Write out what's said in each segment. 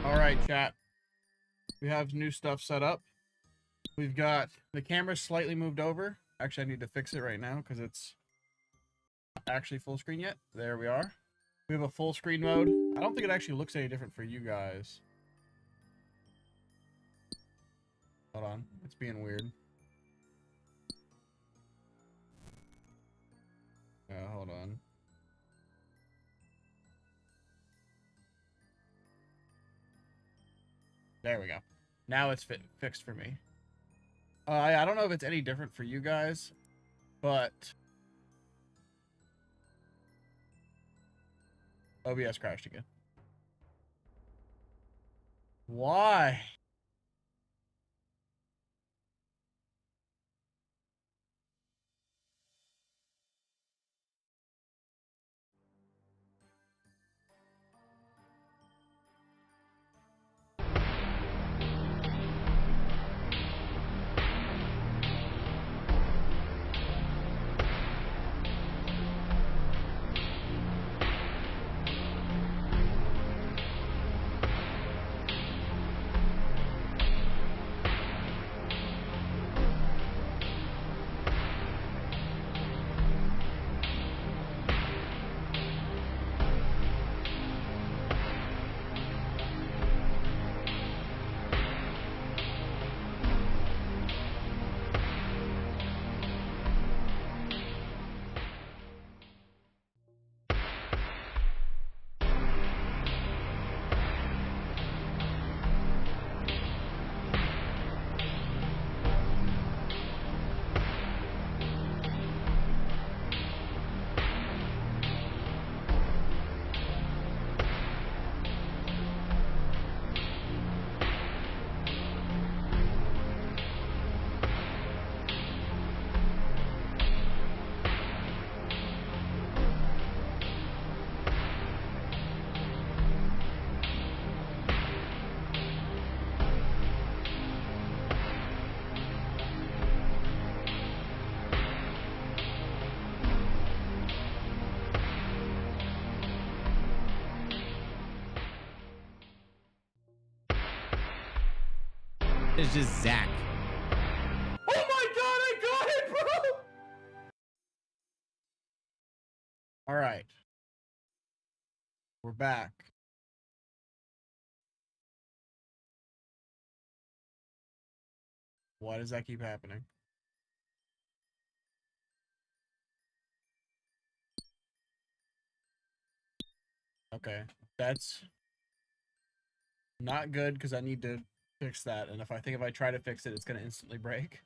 Alright, chat. We have new stuff set up. We've got the camera slightly moved over. Actually, I need to fix it right now because it's not actually full screen yet. There we are. We have a full screen mode. I don't think it actually looks any different for you guys. Hold on. It's being weird. Yeah, hold on. There we go. Now it's fixed for me. I don't know if it's any different for you guys, but OBS crashed again. Why? It's just Zach. Oh my god, I got it, bro! Alright. We're back. Why does that keep happening? Okay. That's not good because I need to fix that. And if I try to fix it, it's going to instantly break.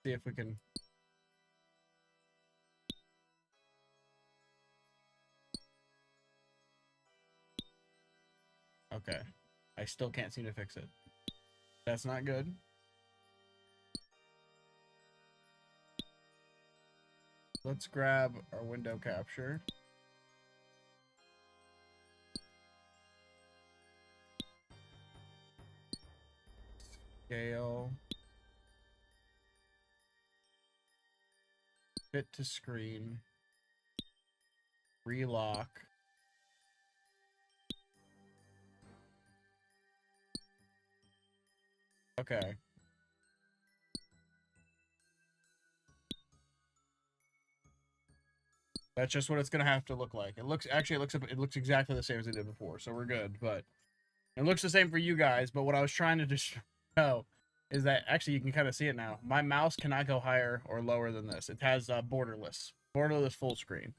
See if we can... Okay. I still can't seem to fix it. That's not good. Let's grab our window capture. Scale. Fit to screen. Relock. Okay. That's just what it's gonna have to look like. It looks exactly the same as it did before, so we're good. But it looks the same for you guys. But what I was trying to just show is that actually you can kind of see it now. My mouse cannot go higher or lower than this. It has borderless full screen,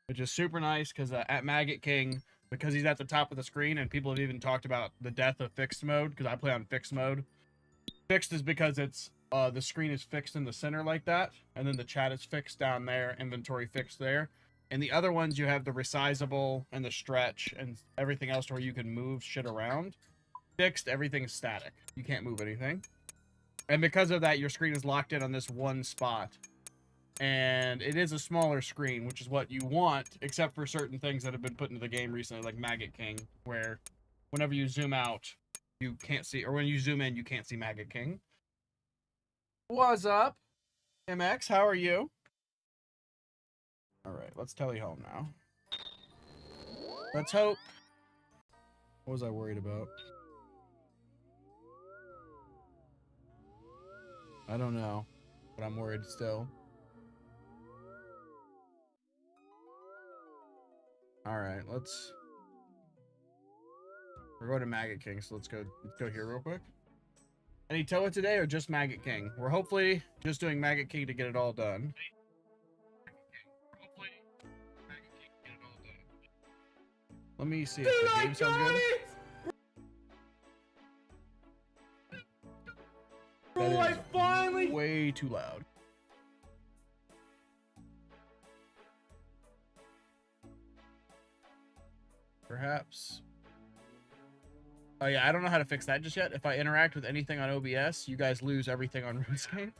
which is super nice because at Maggot King, because he's at the top of the screen, and people have even talked about the death of fixed mode because I play on fixed mode. Fixed is because it's the screen is fixed in the center like that, and then the chat is fixed down there, inventory fixed there. And the other ones, you have the resizable and the stretch and everything else to where you can move shit around. Fixed, everything's static. You can't move anything. And because of that, your screen is locked in on this one spot. And it is a smaller screen, which is what you want, except for certain things that have been put into the game recently, like Maggot King, where whenever you zoom out, you can't see, or when you zoom in, you can't see Maggot King. What's up, MX? How are you? All right, let's tally home now. Let's hope What was I worried about? I don't know, but I'm worried still. All right, we're going to Maggot King, so let's go here real quick. Any Toa today or just Maggot King? We're hopefully just doing Maggot King to get it all done. Let me see if the game sounds good. That is finally way too loud. Perhaps. Oh yeah, I don't know how to fix that just yet. If I interact with anything on OBS, you guys lose everything on RuneScape.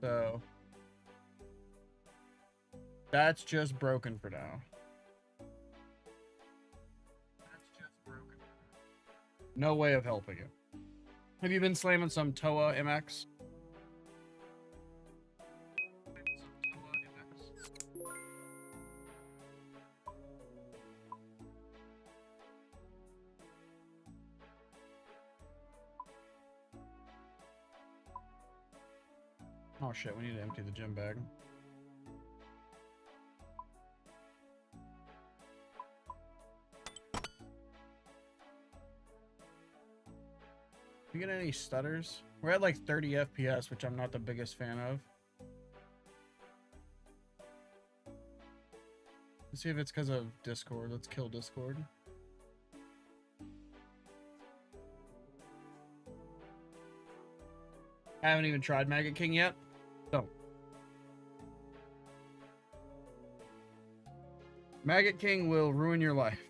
So that's just broken for now. No way of helping it. Have you been slamming some Toa MX? Oh shit, we need to empty the gym bag. You get any stutters? We're at like 30 FPS, which I'm not the biggest fan of. Let's see if it's because of Discord. Let's kill Discord. I haven't even tried Maggot King yet. Don't. Maggot King will ruin your life.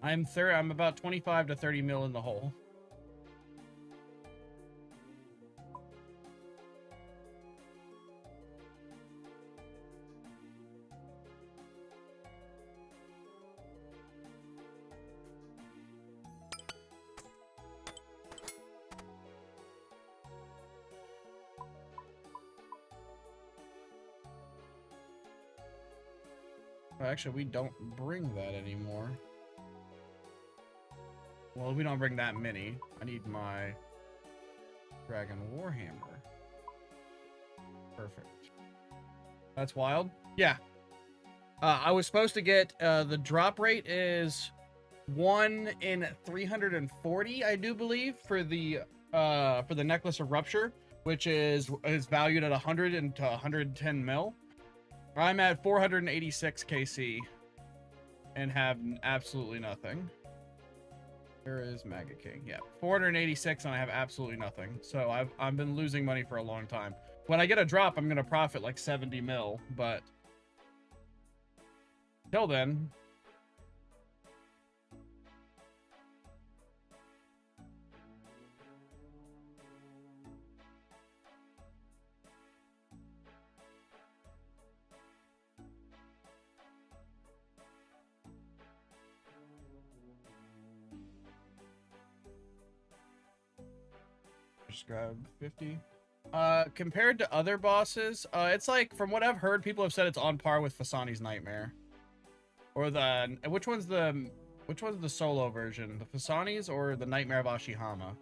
I'm about 25 to 30 mil in the hole. Actually, we don't bring that anymore. Well, we don't bring that many. I need my Dragon Warhammer. Perfect. That's wild. Yeah. I was supposed to get, the drop rate is 1 in 340, I do believe, for the Necklace of Rupture, which is valued at 100 to 110 mil. I'm at 486 KC and have absolutely nothing. Where is Maggot King? Yeah, 486 and I have absolutely nothing. So I've been losing money for a long time. When I get a drop, I'm gonna profit like 70 mil, but till then. Just grab 50. Compared to other bosses, it's like, from what I've heard, people have said it's on par with Fasani's Nightmare. Or which one's the solo version? The Fasani's or the Nightmare of Ashihama?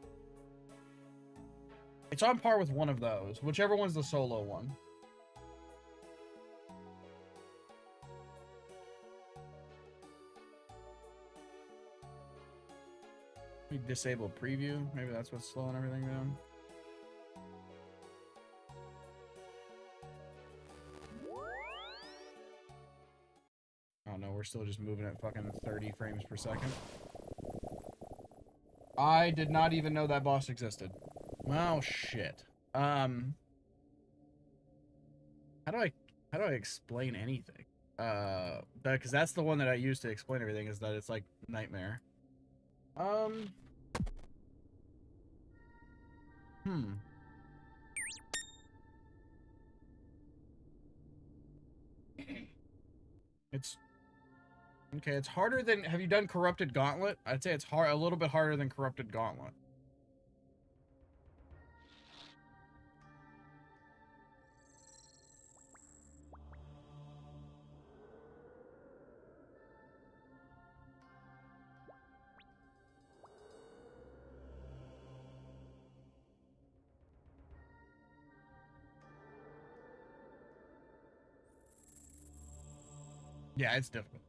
It's on par with one of those, whichever one's the solo one. We disable preview. Maybe that's what's slowing everything down. Oh no, we're still just moving at fucking 30 frames per second. I did not even know that boss existed. Well, shit. How do I explain anything? Because that's the one that I use to explain everything, is that it's like Nightmare. It's okay. It's harder than. Have you done Corrupted Gauntlet? I'd say it's a little bit harder than Corrupted Gauntlet. Yeah, it's difficult.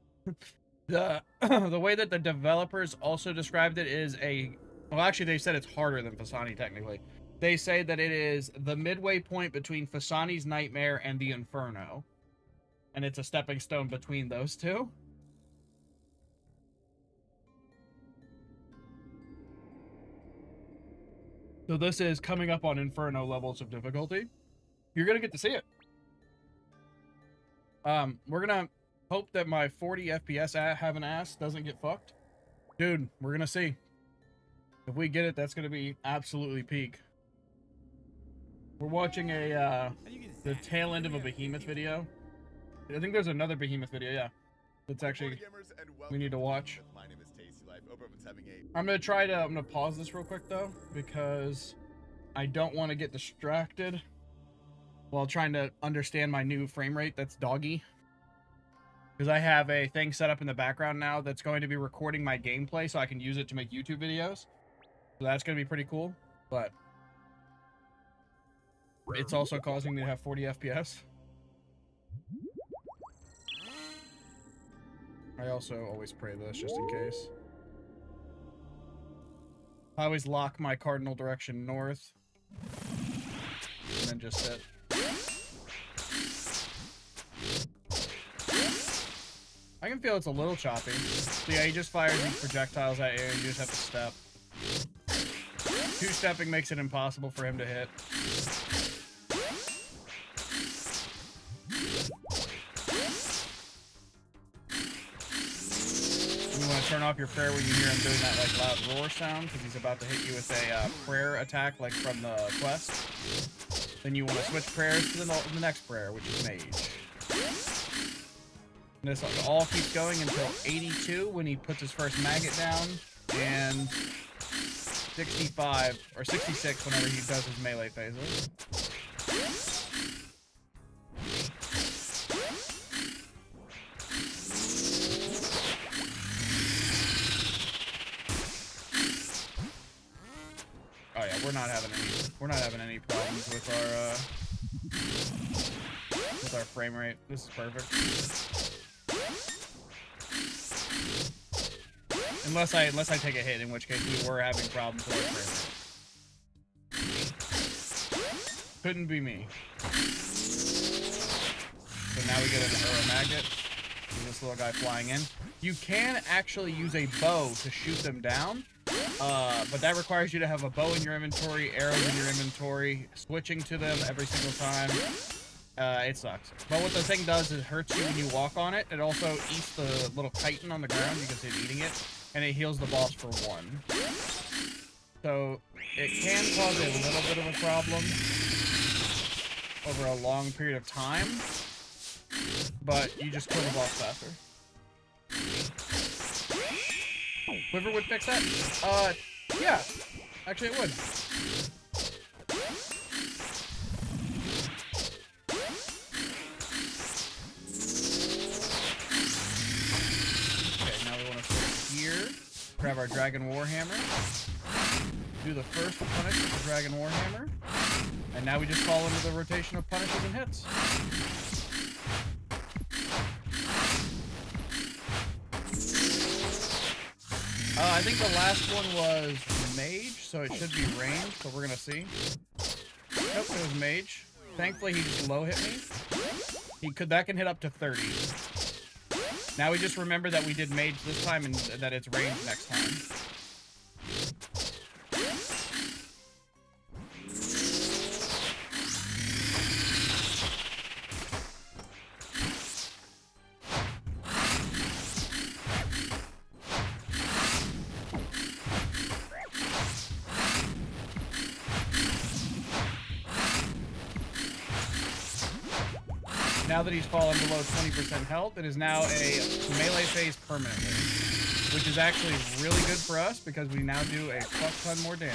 The way that the developers also described it is well, actually they said it's harder than Fasani technically. They say that it is the midway point between Fasani's Nightmare and the Inferno, and it's a stepping stone between those two. So this is coming up on Inferno levels of difficulty. You're gonna get to see it. We're gonna hope that my 40 FPS having ass doesn't get fucked. Dude, we're gonna see. If we get it, that's gonna be absolutely peak. We're watching the tail end of a Behemoth video. I think there's another Behemoth video, yeah. That's actually we need to watch. I'm gonna pause this real quick though, because I don't want to get distracted while trying to understand my new frame rate that's doggy. Because I have a thing set up in the background now that's going to be recording my gameplay so I can use it to make YouTube videos. So that's going to be pretty cool. But it's also causing me to have 40 FPS. I also always pray this just in case. I always lock my cardinal direction north. And then just sit. I can feel it's a little choppy. So yeah, he just fires these projectiles at you and you just have to step. Two-stepping makes it impossible for him to hit. You want to turn off your prayer when you hear him doing that like loud roar sound, because he's about to hit you with a prayer attack like from the quest. Then you want to switch prayers to the next prayer, which is Mage. And this all keeps going until 82 when he puts his first Maggot down, and 65 or 66 whenever he does his melee phases. Oh yeah, we're not having any problems with our frame rate. This is perfect. Unless I take a hit, in which case we were having problems with our frame rate. Couldn't be me. So now we get a Maggot. This little guy flying in. You can actually use a bow to shoot them down, but that requires you to have a bow in your inventory, arrows in your inventory, switching to them every single time. It sucks. But what the thing does is it hurts you when you walk on it. It also eats the little chitin on the ground because it's eating it, and it heals the boss for 1. So it can cause a little bit of a problem over a long period of time, but you just kill the boss faster. Quiver would fix that? Yeah. Actually, it would. Okay, now we want to switch here. Grab our Dragon Warhammer. Do the first punish with the Dragon Warhammer. And now we just fall into the rotation of punishes and hits. I think the last one was Mage, so it should be ranged, but we're gonna see. Nope, it was Mage. Thankfully, he just low hit me. That can hit up to 30. Now we just remember that we did Mage this time and that it's ranged next time. Now that he's fallen below 20% health, it is now a melee phase permanently, which is actually really good for us because we now do a fuck ton more damage.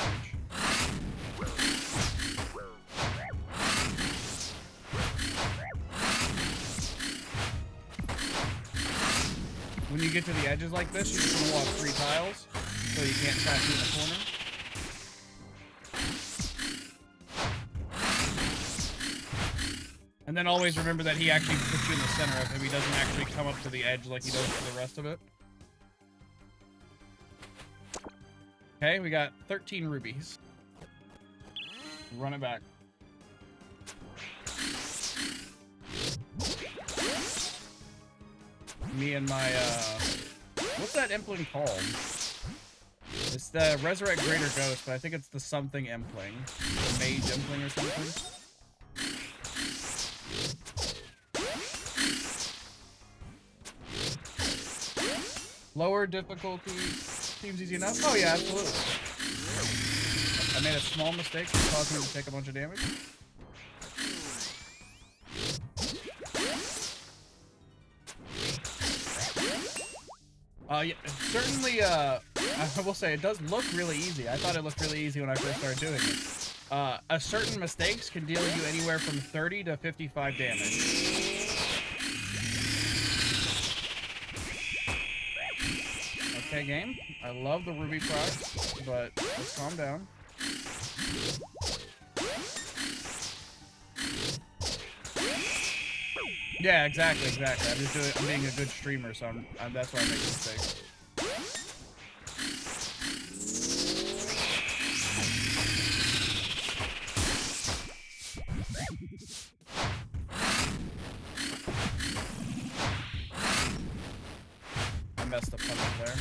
When you get to the edges like this, you just want to walk 3 tiles so you can't trap you in the corner. And then always remember that he actually puts you in the center of him. He doesn't actually come up to the edge like he does for the rest of it. Okay, we got 13 rubies. Run it back. Me and my, what's that impling called? It's the Resurrect Greater Ghost, but I think it's the something impling. The Mage impling or something. Lower difficulty seems easy enough. Oh yeah, absolutely. I made a small mistake that caused me to take a bunch of damage. Yeah, certainly, I will say, it does look really easy. I thought it looked really easy when I first started doing it. A certain mistakes can deal you anywhere from 30 to 55 damage. Okay, game. I love the ruby procs, but let's calm down. Yeah, exactly. I'm being a good streamer, so that's why I make mistakes. I messed up punish there.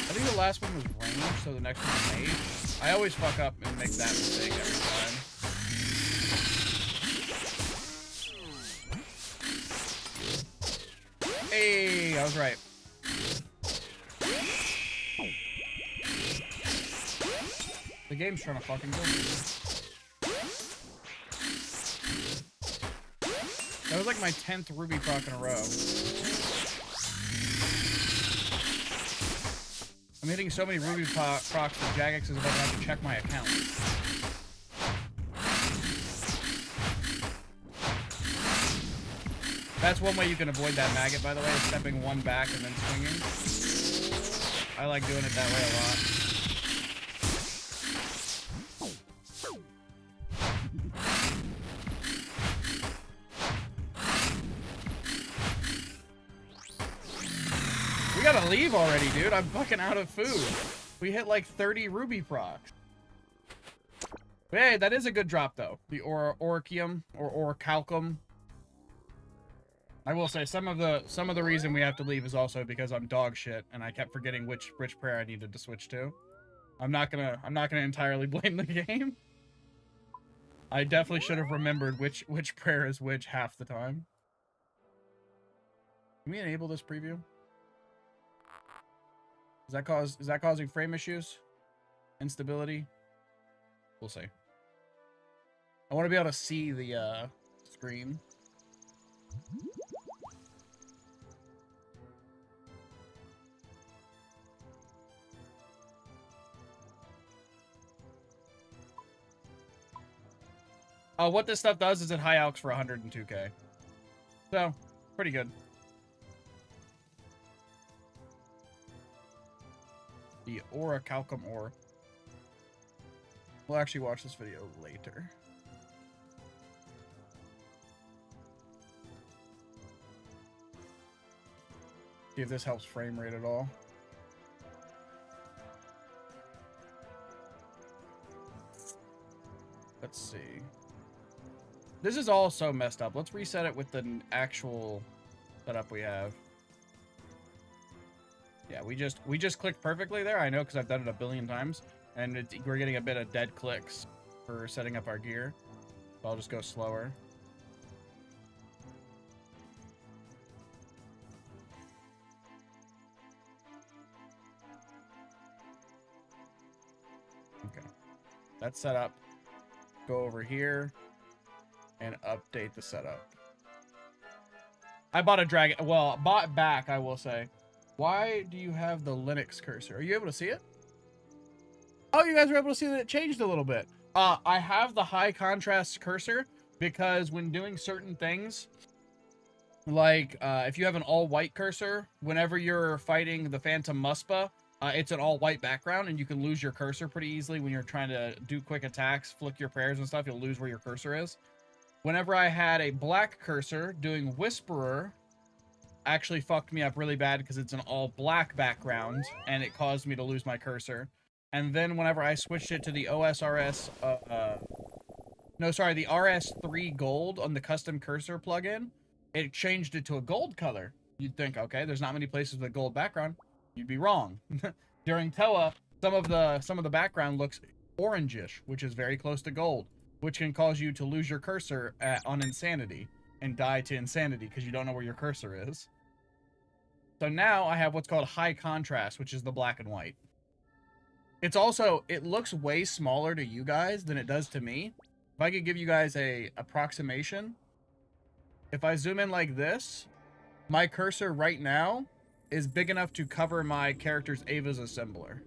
I think the last one was range, so the next one was mage. I always fuck up and make that mistake every time. Hey, I was right. The game's trying to fucking kill me. That was like my 10th ruby proc in a row. I'm hitting so many ruby procs that Jagex is about to have to check my account. That's one way you can avoid that maggot, by the way, is stepping one back and then swinging. I like doing it that way a lot. We gotta leave already, dude. I'm fucking out of food. We hit like 30 ruby procs. But hey, that is a good drop, though. The Oricium or Orichalcum. I will say some of the reason we have to leave is also because I'm dog shit and I kept forgetting which prayer I needed to switch to. I'm not gonna entirely blame the game. I definitely should have remembered which prayer is which half the time. Can we enable this preview? Is that causing frame issues? Instability? We'll see. I want to be able to see the screen. What this stuff does is it high alks for 102k. So, pretty good. The Orichalcum ore. We'll actually watch this video later. See if this helps frame rate at all. Let's see. This is all so messed up. Let's reset it with the actual setup we have. Yeah, we just clicked perfectly there. I know because I've done it a billion times, and we're getting a bit of dead clicks for setting up our gear. So I'll just go slower. Okay, that's set up. Go over here and update the setup. I bought a dragon. Well, bought back, I will say. Why do you have the Linux cursor? Are you able to see it? Oh, you guys are able to see that it changed a little bit. I have the high contrast cursor because when doing certain things, like if you have an all white cursor, whenever you're fighting the Phantom Muspa, It's an all-white background, and you can lose your cursor pretty easily when you're trying to do quick attacks, flick your prayers and stuff. You'll lose where your cursor is. Whenever I had a black cursor, doing Whisperer actually fucked me up really bad because it's an all-black background, and it caused me to lose my cursor. And then whenever I switched it to the OSRS, the RS3 gold on the custom cursor plugin, it changed it to a gold color. You'd think, okay, there's not many places with a gold background. You'd be wrong. During Toa, some of the background looks orangish, which is very close to gold, which can cause you to lose your cursor on Insanity and die to Insanity because you don't know where your cursor is. So now I have what's called high contrast, which is the black and white. It's also, it looks way smaller to you guys than it does to me. If I could give you guys a approximation, if I zoom in like this, my cursor right now is big enough to cover my character's Ava's assembler.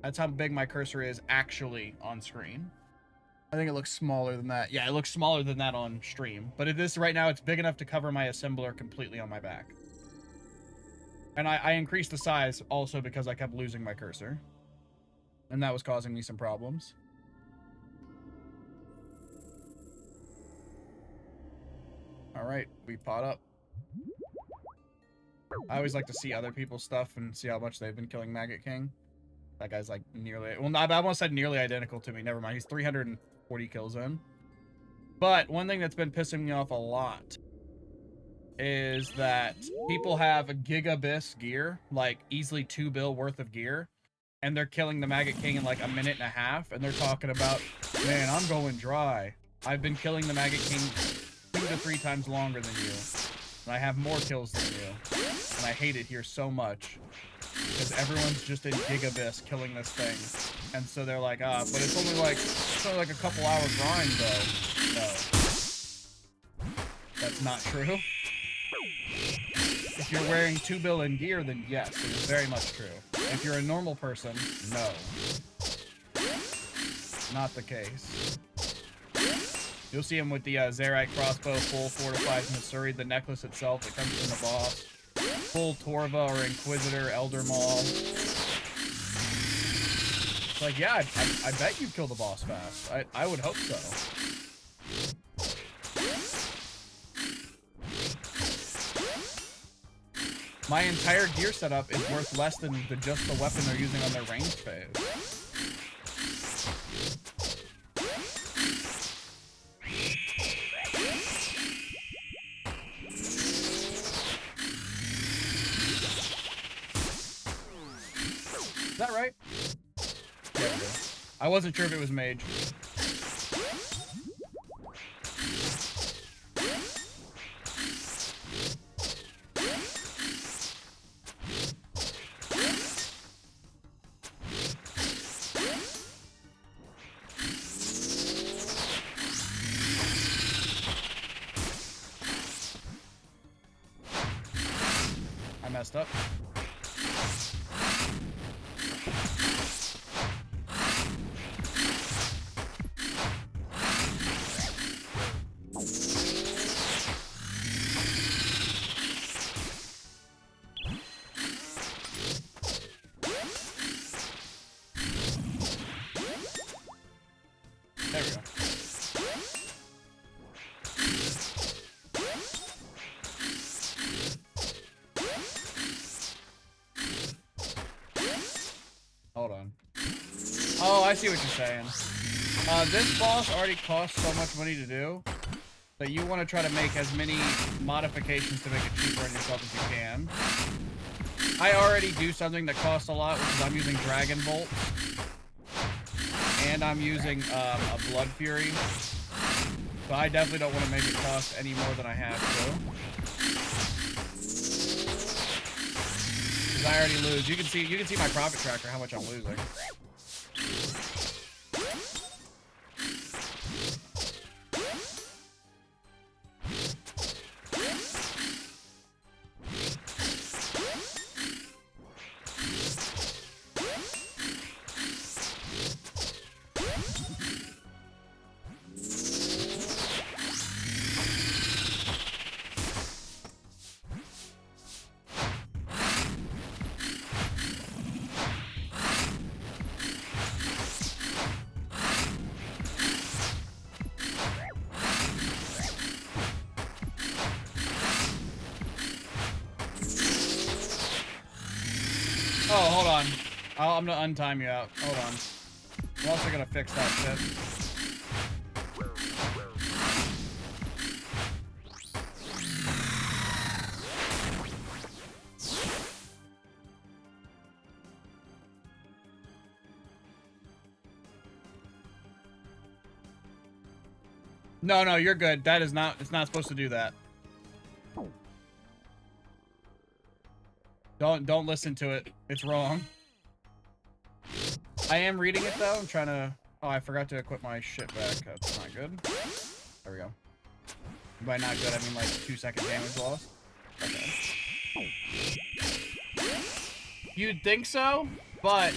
That's how big my cursor is actually on screen. I think it looks smaller than that. Yeah, it looks smaller than that on stream. But it is right now, it's big enough to cover my assembler completely on my back. And I increased the size also because I kept losing my cursor. And that was causing me some problems. Alright, we pot up. I always like to see other people's stuff and see how much they've been killing Maggot King. That guy's like nearly... Well, I almost said nearly identical to me. Never mind. He's 340 kills in. But one thing that's been pissing me off a lot is that people have a Gigabyss gear, like easily 2 bill worth of gear, and they're killing the Maggot King in like a minute and a half, and they're talking about, man, I'm going dry. I've been killing the Maggot King 2 to 3 times longer than you, and I have more kills than you, and I hate it here so much, because everyone's just in Gigabyss killing this thing, and so they're like, but it's only like a couple hour grind though. No. That's not true. If you're wearing 2 bill in gear, then yes, it is very much true. If you're a normal person, no. Not the case. You'll see him with the Zarite crossbow, full fortified Missouri, the necklace itself that comes from the boss, full Torva or Inquisitor, Elder Maul. It's like, yeah, I bet you kill the boss fast. I would hope so. My entire gear setup is worth less than just the weapon they're using on their ranged phase. Is that right? Yeah, we do. I wasn't sure if it was mage. I messed up. There we go. Hold on. Oh, I see what you're saying. This boss already costs so much money to do that you want to try to make as many modifications to make it cheaper on yourself as you can. I already do something that costs a lot, which is I'm using Dragon Bolt. And I'm using a Blood Fury. So I definitely don't want to make it cost any more than I have to. Because I already lose. You can see my profit tracker, how much I'm losing. Oh, hold on. I'm gonna untime you out. Hold on. I'm also gonna fix that shit. No, no, you're good. That is not, it's not supposed to do that. Don't listen to it. It's wrong. I am reading it though. I'm trying to, oh, I forgot to equip my shit back. That's not good. There we go. By not good, I mean like 2-second damage loss. Okay. You'd think so, but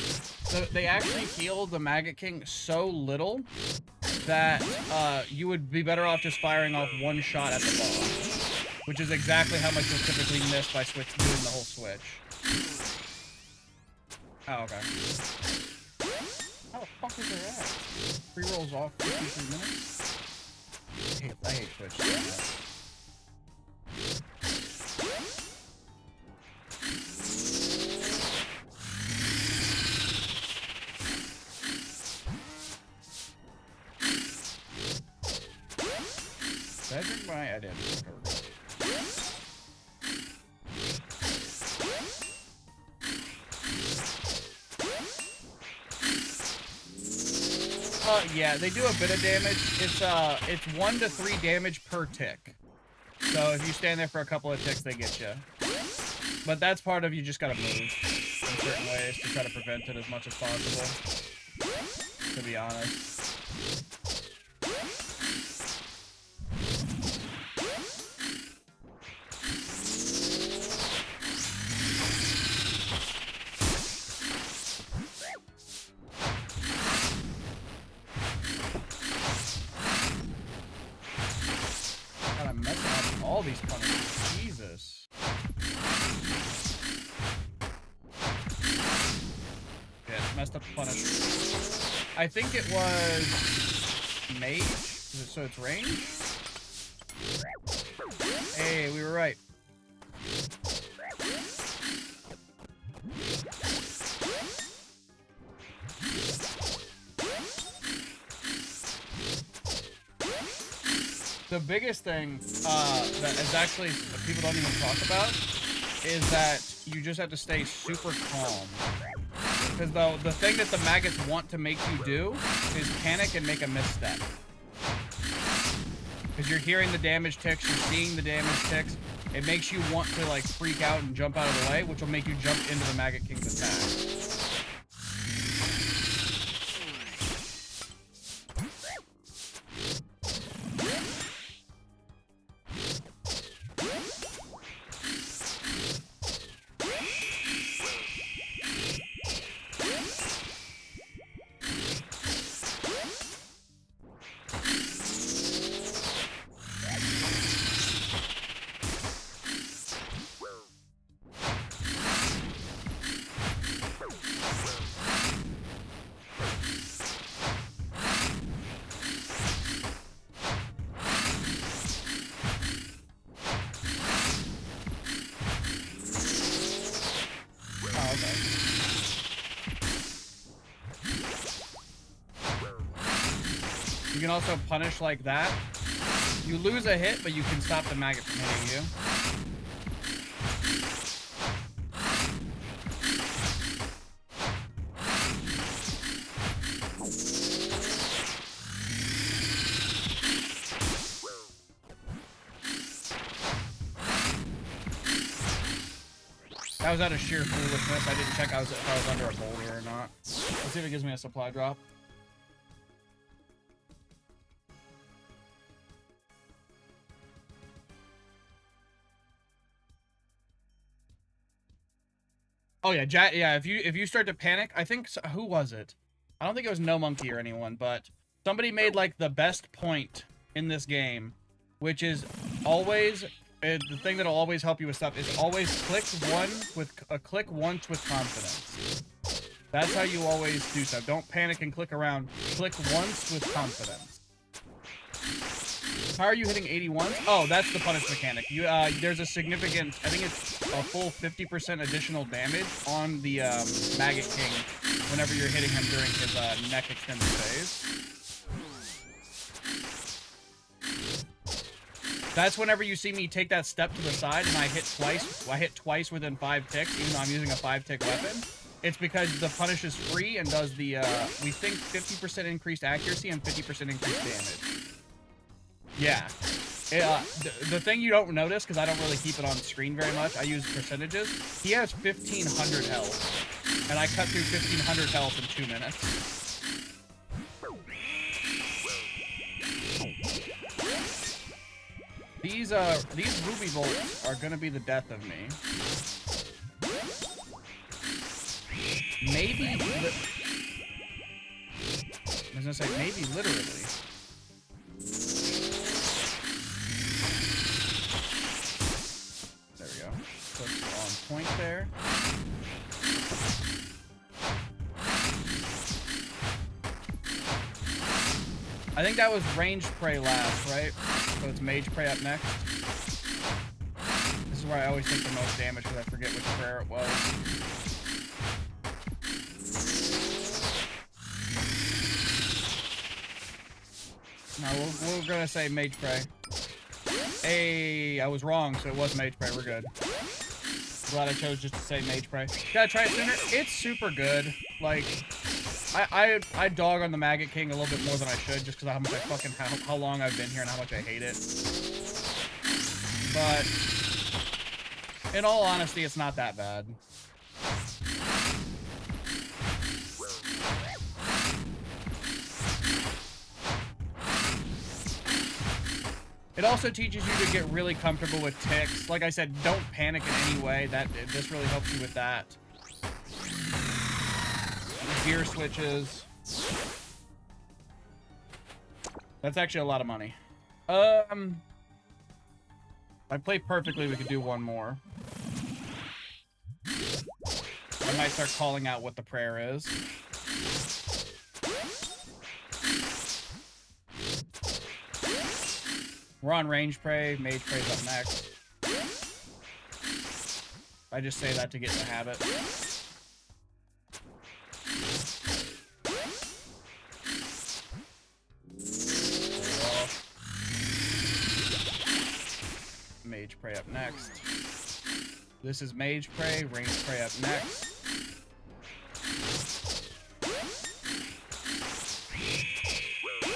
they actually healed the Maggot King so little that you would be better off just firing off one shot at the boss, which is exactly how much you'll typically miss by doing the whole switch. Oh, okay. How the fuck is their ass? Free rolls off 53 minutes? I hate Twitch so much. Did I drink my... I didn't. Yeah, they do a bit of damage. It's 1 to 3 damage per tick. So if you stand there for a couple of ticks, they get you. But that's part of you just gotta move in certain ways to try to prevent it as much as possible. To be honest. All these punishments. Jesus. Yeah, messed up the punishment. I think it was mage. So it's range? Hey, we were right. The biggest thing that is actually that people don't even talk about is that you just have to stay super calm. Because the thing that the maggots want to make you do is panic and make a misstep. Because you're hearing the damage ticks, you're seeing the damage ticks. It makes you want to like freak out and jump out of the way, which will make you jump into the Maggot King's attack. You can also punish like that. You lose a hit, but you can stop the maggot from hitting you. That was out of sheer foolishness. I didn't check if I was under a boulder or not. Let's see if it gives me a supply drop. Oh yeah, yeah. If you start to panic, I think who was it? I don't think it was No Monkey or anyone, but somebody made like the best point in this game, which is always the thing that'll always help you with stuff is always click once with confidence. That's how you always do stuff. Don't panic and click around. Click once with confidence. How are you hitting 81? Oh, that's the punish mechanic. You there's a significant, I think it's a full 50% additional damage on the Maggot King whenever you're hitting him during his neck extender phase. That's whenever you see me take that step to the side and I hit twice. I hit twice within 5 ticks, even though I'm using a 5-tick weapon. It's because the punish is free and does the, we think 50% increased accuracy and 50% increased damage. Yeah. The thing you don't notice, because I don't really keep it on screen very much, I use percentages. He has 1,500 health, and I cut through 1,500 health in 2 minutes. These ruby bolts are gonna be the death of me. Maybe. I was gonna say maybe literally. On point there. I think that was ranged prey last, right? So it's mage prey up next. This is where I always take the most damage because I forget which prayer it was. No, we're gonna say mage prey. Hey, I was wrong, so it was mage prey. We're good. Glad I chose just to say mage prey. Gotta try it sooner. It's super good. Like, I dog on the Maggot King a little bit more than I should, just because of how much I fucking how long I've been here and how much I hate it. But in all honesty, it's not that bad. It also teaches you to get really comfortable with ticks. Like I said, don't panic in any way. This really helps you with that. Gear switches. That's actually a lot of money. If I play perfectly, we could do one more. I might start calling out what the prayer is. We're on range prey. Mage prey's up next. I just say that to get in the habit. Mage prey up next. This is mage prey. Range prey up next.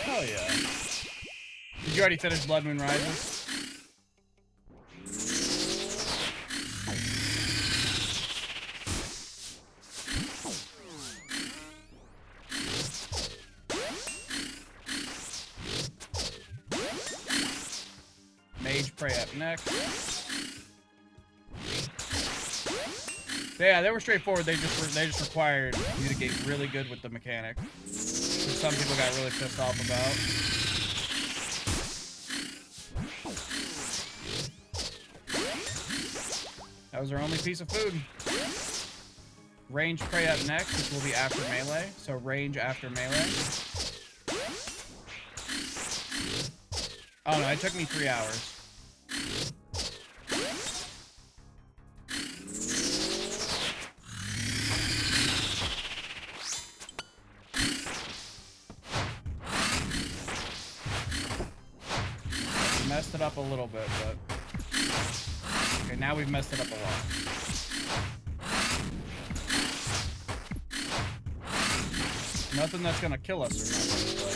Hell yeah. Did you already finish Blood Moon Rises? Mage prey up next. Yeah, they were straightforward. They just required you to get really good with the mechanic, which some people got really pissed off about. That was our only piece of food. Range prey up next, which will be after melee. So range after melee. Oh no, it took me 3 hours. We messed it up a little bit, but... Okay, now we've messed it up a lot. Nothing that's gonna kill us or nothing, but...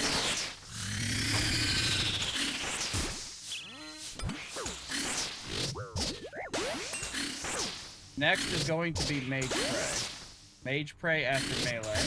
Next is going to be Mage Prey. Mage Prey after melee.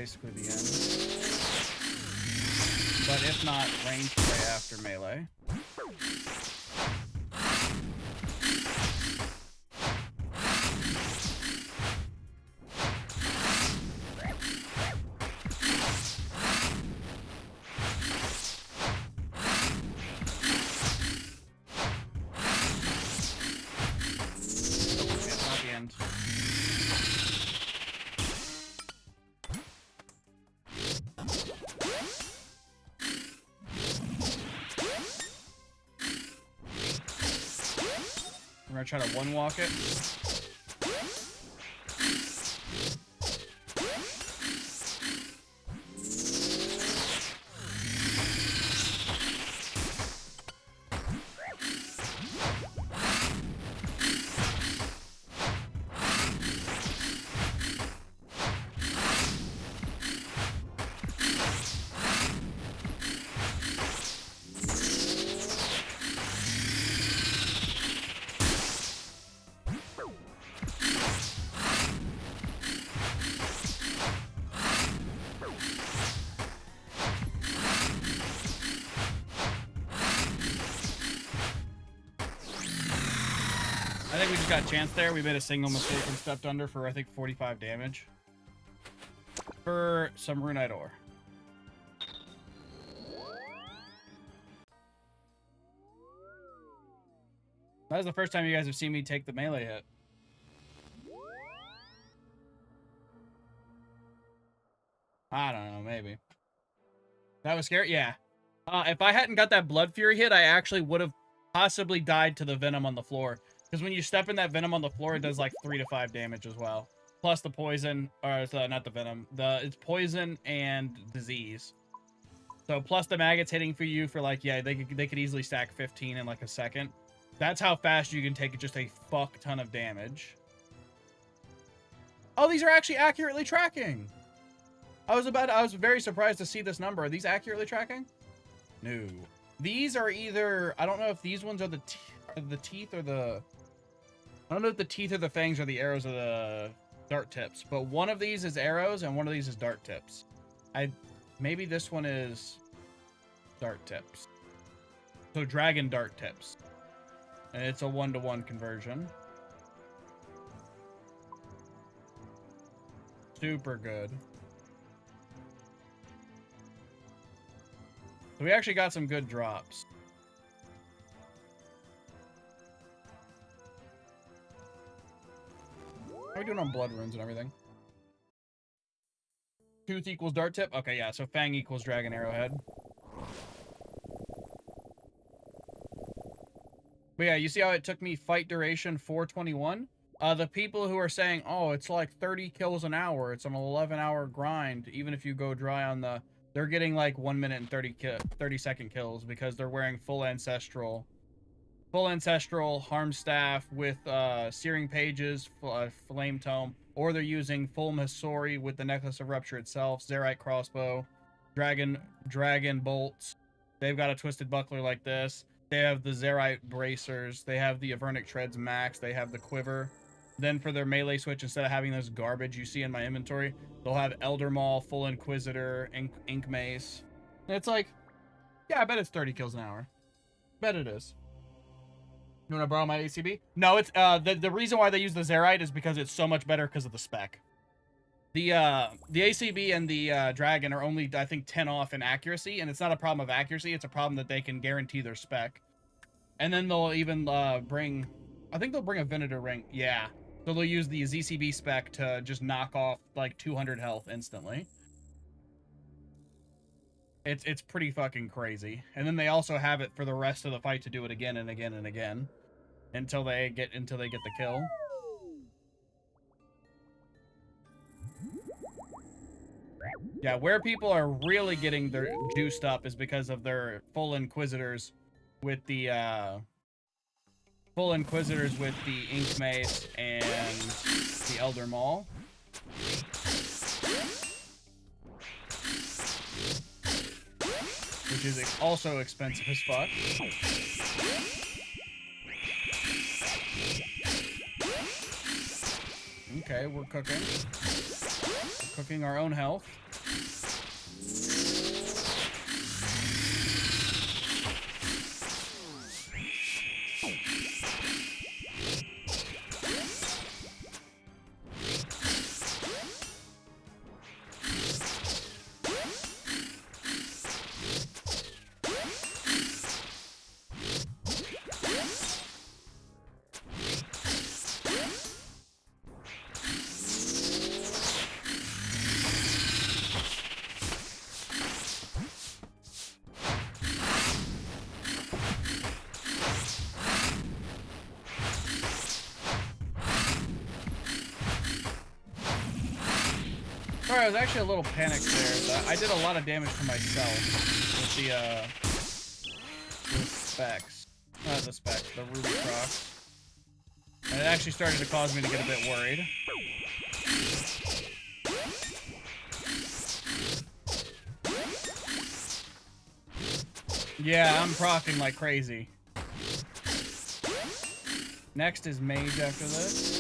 basically the end. But if not, range spray after melee. We're gonna try to one-walk it. I think we just got a chance there. We made a single mistake and stepped under for, I think, 45 damage. For some Runite ore. That was the first time you guys have seen me take the melee hit. I don't know, maybe. That was scary? Yeah. If I hadn't got that Blood Fury hit, I actually would have possibly died to the Venom on the floor. Because when you step in that Venom on the floor, it does like 3 to 5 damage as well. Plus the poison, or not the Venom. It's poison and disease. So plus the maggots hitting for you for like, yeah, they could easily stack 15 in like a second. That's how fast you can take just a fuck ton of damage. Oh, these are actually accurately tracking. I was very surprised to see this number. Are these accurately tracking? No. These are either, I don't know if these ones are the teeth or the, I don't know if the teeth or the fangs or the arrows or the dart tips, but one of these is arrows and one of these is dart tips. Maybe this one is dart tips. So dragon dart tips. And it's a 1-to-1 conversion. Super good. So we actually got some good drops. How are we doing on blood runes and everything? Tooth equals dart tip? Okay, yeah, so fang equals dragon arrowhead. But yeah, you see how it took me fight duration 421? The people who are saying, oh, it's like 30 kills an hour, it's an 11-hour grind, even if you go dry on the... They're getting like 1 minute and 30 second kills because they're wearing full ancestral harm staff with searing pages, flame tome, or they're using full Masori with the necklace of rupture itself, Zerite crossbow, dragon bolts. They've got a twisted buckler like this. They have the Zerite bracers. They have the Avernic treads max. They have the quiver. Then for their melee switch, instead of having this garbage you see in my inventory, they'll have Elder Maul, Full Inquisitor, Ink Mace. And it's like, yeah, I bet it's 30 kills an hour. Bet it is. You want to borrow my ACB? No, it's the reason why they use the Zerite is because it's so much better because of the spec. The ACB and the Dragon are only, I think, 10 off in accuracy, and it's not a problem of accuracy, it's a problem that they can guarantee their spec. And then they'll even bring, I think they'll bring a Venator ring. Yeah. So they'll use the ZCB spec to just knock off like 200 health instantly. It's pretty fucking crazy. And then they also have it for the rest of the fight to do it again and again and again until they get the kill. Yeah, where people are really getting their juiced up is because of their full Inquisitors with the Ink Mace and the Elder Maul. Which is also expensive as fuck. Okay, we're cooking. We're cooking our own health. Sorry, I was actually a little panicked there. I did a lot of damage to myself with the specs. Not the specs, the ruby crocs. And it actually started to cause me to get a bit worried. Yeah, I'm proccing like crazy. Next is mage after this.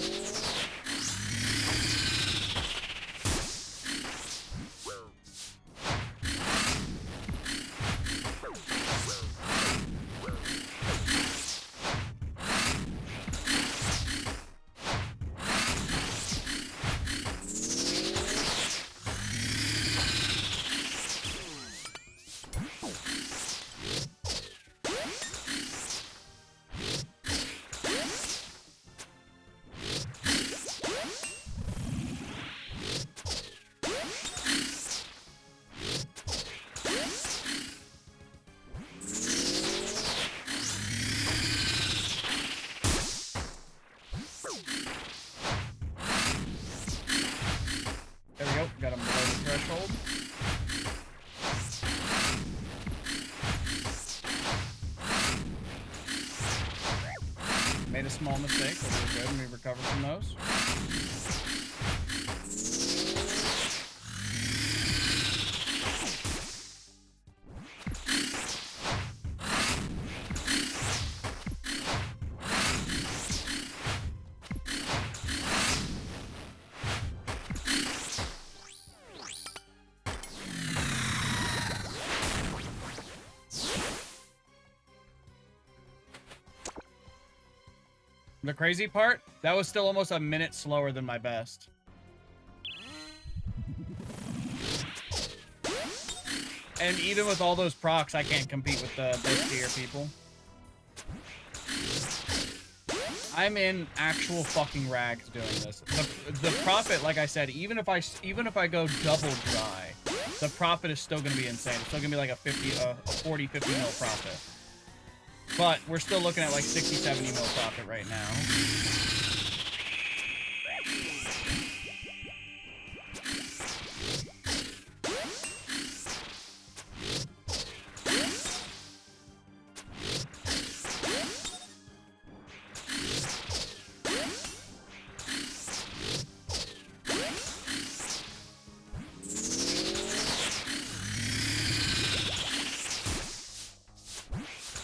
There we go, got him below the threshold. Made a small mistake, but we're good and we recovered from those. The crazy part, that was still almost a minute slower than my best. And even with all those procs, I can't compete with the best tier people. I'm in actual fucking rags doing this. The profit, like I said, even if I go double dry, the profit is still gonna be insane. It's still gonna be like a 40, 50 mil profit. But we're still looking at like 60, 70 mil profit right now.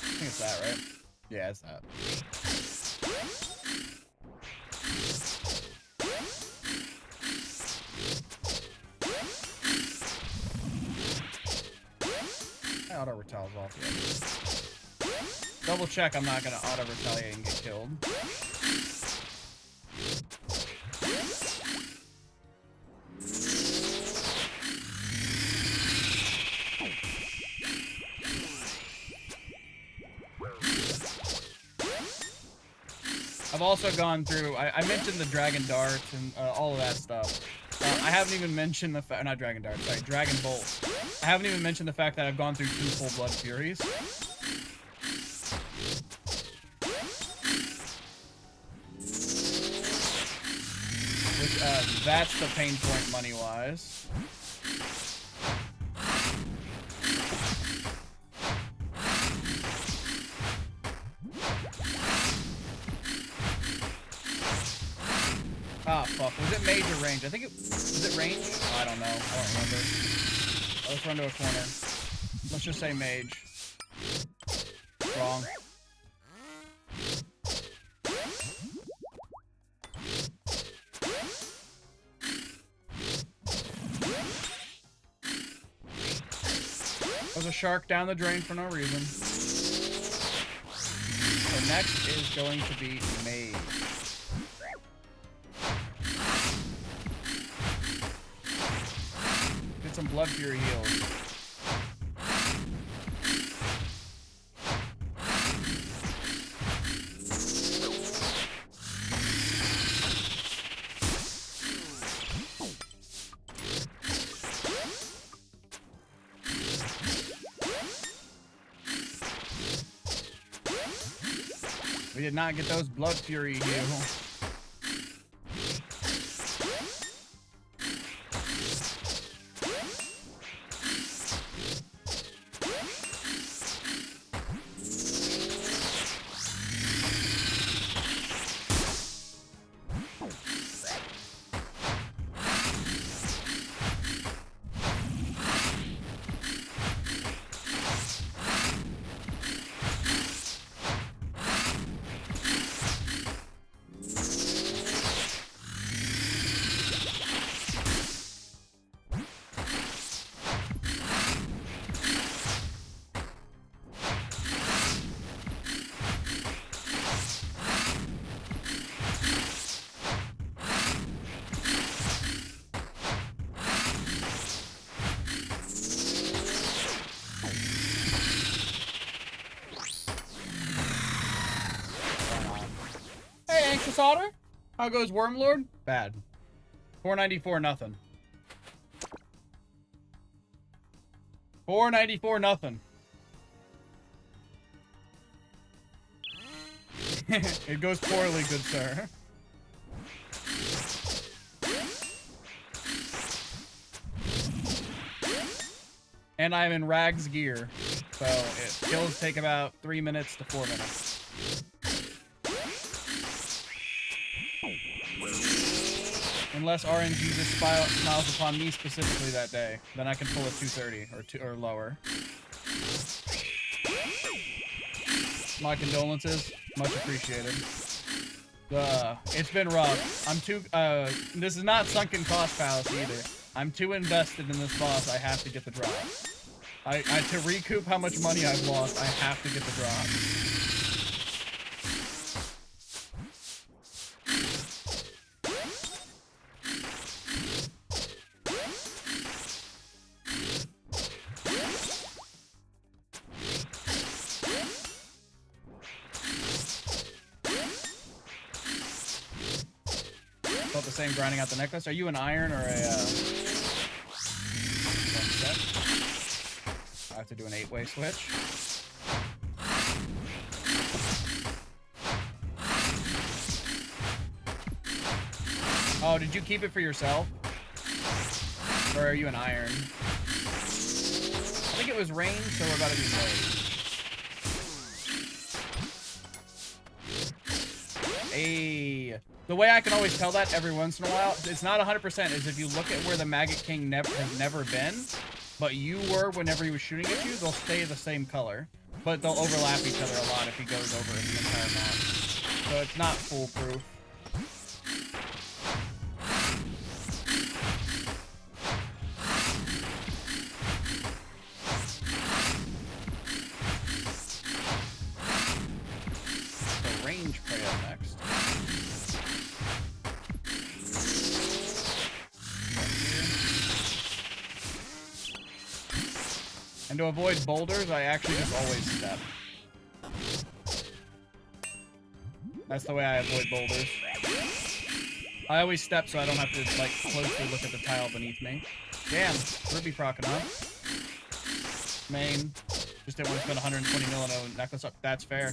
I think it's that, right? Yeah, it's that. I auto-retaliate off yet. Double check I'm not gonna auto-retaliate and get killed. I've also gone through, I mentioned the dragon darts and all of that stuff. I haven't even mentioned the fact, not dragon darts, sorry, dragon bolts. I haven't even mentioned the fact that I've gone through 2 full blood furies. Which, that's the pain point money-wise. Ah, fuck. Was it mage or range? I think it... Was it range? Oh, I don't know. I don't remember. Let's run to a corner. Let's just say mage. Wrong. was a shark down the drain for no reason. So next is going to be Mage. Did some Blood Fury heals. We did not get those Blood Fury heals. Anxious Otter? How goes Wormlord? Bad. 494 nothing. 494 nothing. It goes poorly, good sir. And I'm in Rags gear, so kills take about 3 minutes to 4 minutes. Unless RNG just smiles upon me specifically that day, then I can pull a 230 or lower. My condolences, much appreciated. It's been rough. I'm too. This is not sunken cost fallacy either. I'm too invested in this boss. I have to get the drop. To recoup how much money I've lost, I have to get the drop. The same grinding out the necklace. Are you an iron or a one set? I have to do an 8-way switch. Oh, did you keep it for yourself? Or are you an iron? I think it was rain, so we're about to be late. Hey. The way I can always tell that every once in a while, it's not 100%, is if you look at where the Maggot King has never been, but you were whenever he was shooting at you, they'll stay the same color. But they'll overlap each other a lot if he goes over the entire map. So it's not foolproof. The range prey up next. And to avoid boulders, I actually just always step. That's the way I avoid boulders. I always step so I don't have to, like, closely look at the tile beneath me. Damn, Ruby procking up. Main. Just didn't want to spend 120 mil on a necklace up. That's fair.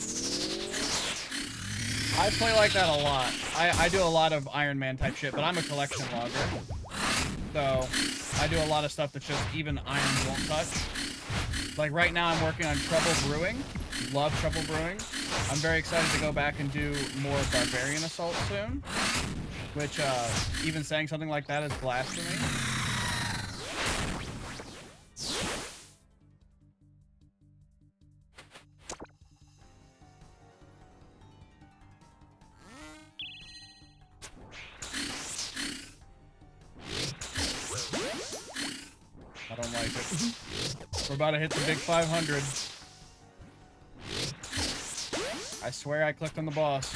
I play like that a lot. I do a lot of Iron Man type shit, but I'm a collection logger. So, I do a lot of stuff that just even irons won't touch. Like right now I'm working on Trouble Brewing. Love Trouble Brewing. I'm very excited to go back and do more Barbarian Assault soon. Which, even saying something like that is blasphemy. I don't like it. We're about to hit the big 500. I swear I clicked on the boss.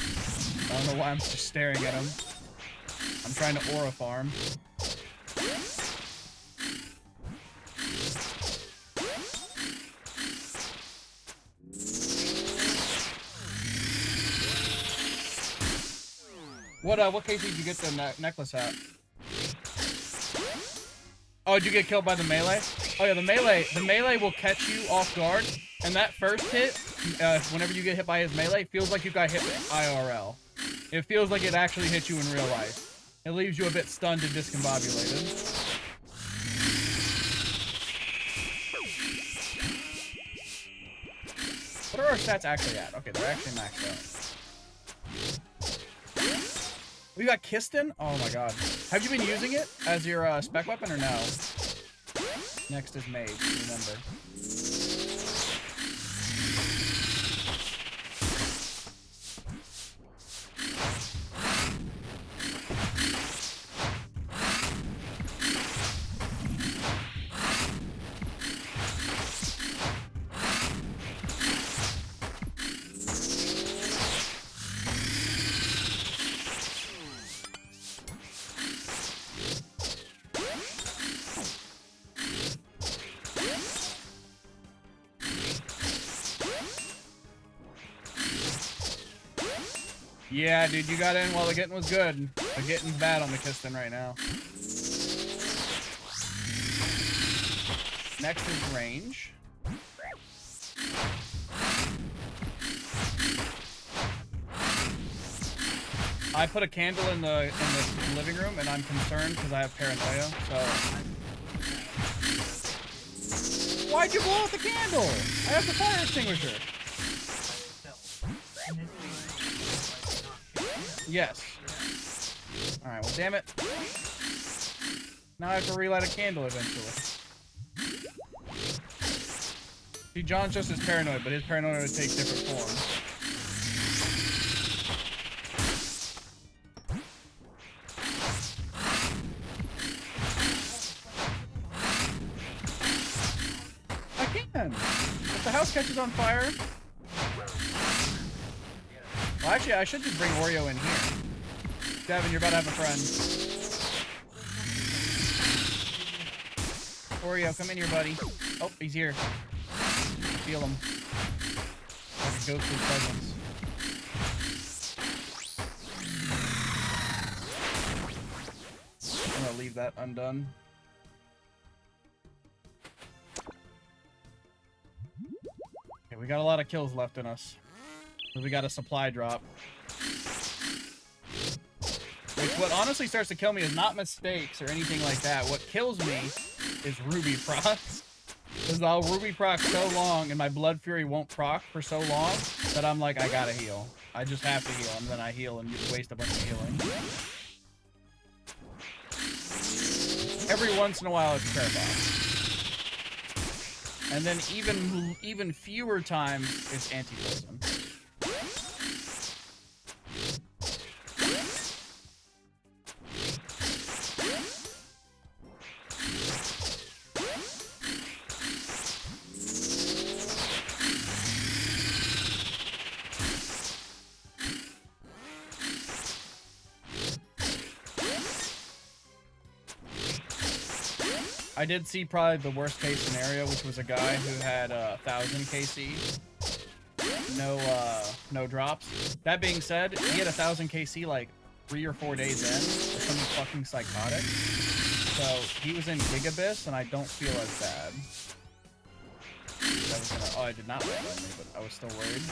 I don't know why I'm just staring at him. I'm trying to aura farm. What case did you get the necklace at? Oh, did you get killed by the melee? Oh yeah, the melee will catch you off guard, and that first hit, whenever you get hit by his melee, feels like you got hit with IRL. It feels like it actually hit you in real life. It leaves you a bit stunned and discombobulated. What are our stats actually at? Okay, they're actually maxed out. We got Kiston? Oh my god. Have you been using it as your spec weapon or no? Next is Mage, remember. Yeah, dude, you got in while the getting was good. The getting's bad on the Kiston right now. Next is range. I put a candle in the living room, and I'm concerned because I have paranoia. So, why'd you blow out the candle? I have the fire extinguisher. Yes. Alright, well, damn it. Now I have to relight a candle eventually. See, John's just as paranoid, but his paranoia takes different forms. I can! If the house catches on fire... Well, actually, I should just bring Oreo in here. Devin, you're about to have a friend. Oreo, come in here, buddy. Oh, he's here. I feel him. Like a ghostly presence. I'm gonna leave that undone. Okay, we got a lot of kills left in us. So we got a supply drop. Which, what honestly starts to kill me is not mistakes or anything like that. What kills me is Ruby procs. Because I'll Ruby proc so long and my Blood Fury won't proc for so long that I'm like, I gotta heal. I just have to heal, and then I heal and waste a bunch of healing. Every once in a while it's Parabot. And then even fewer times it's anti-poison. I did see probably the worst case scenario, which was a guy who had 1,000 KC. No drops. That being said, he had 1,000 KC like 3 or 4 days in. Or something fucking psychotic. So he was in Gigabyss, and I don't feel as bad. That was gonna, oh, I did not land on me, but I was still worried.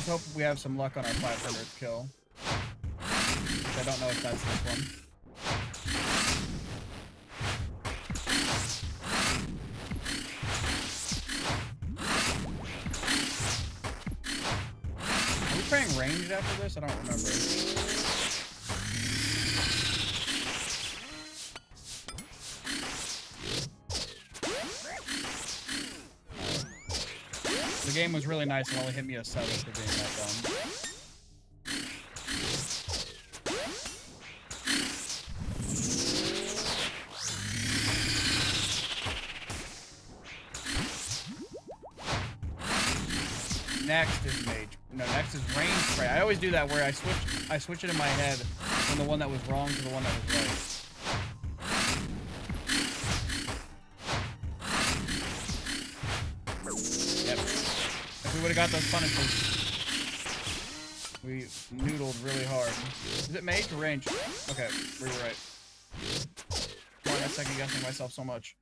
Hope we have some luck on our 500th kill. Which I don't know if that's this one. ranged after this? I don't remember. The game was really nice and only hit me a 7 for being that dumb. Next is mage. No, next is range spray. I always do that where I switch it in my head from the one that was wrong to the one that was right. Yep. If we would have got those punishments, we noodled really hard. Is it mage or range? Okay, we were right. Why am I second guessing myself so much?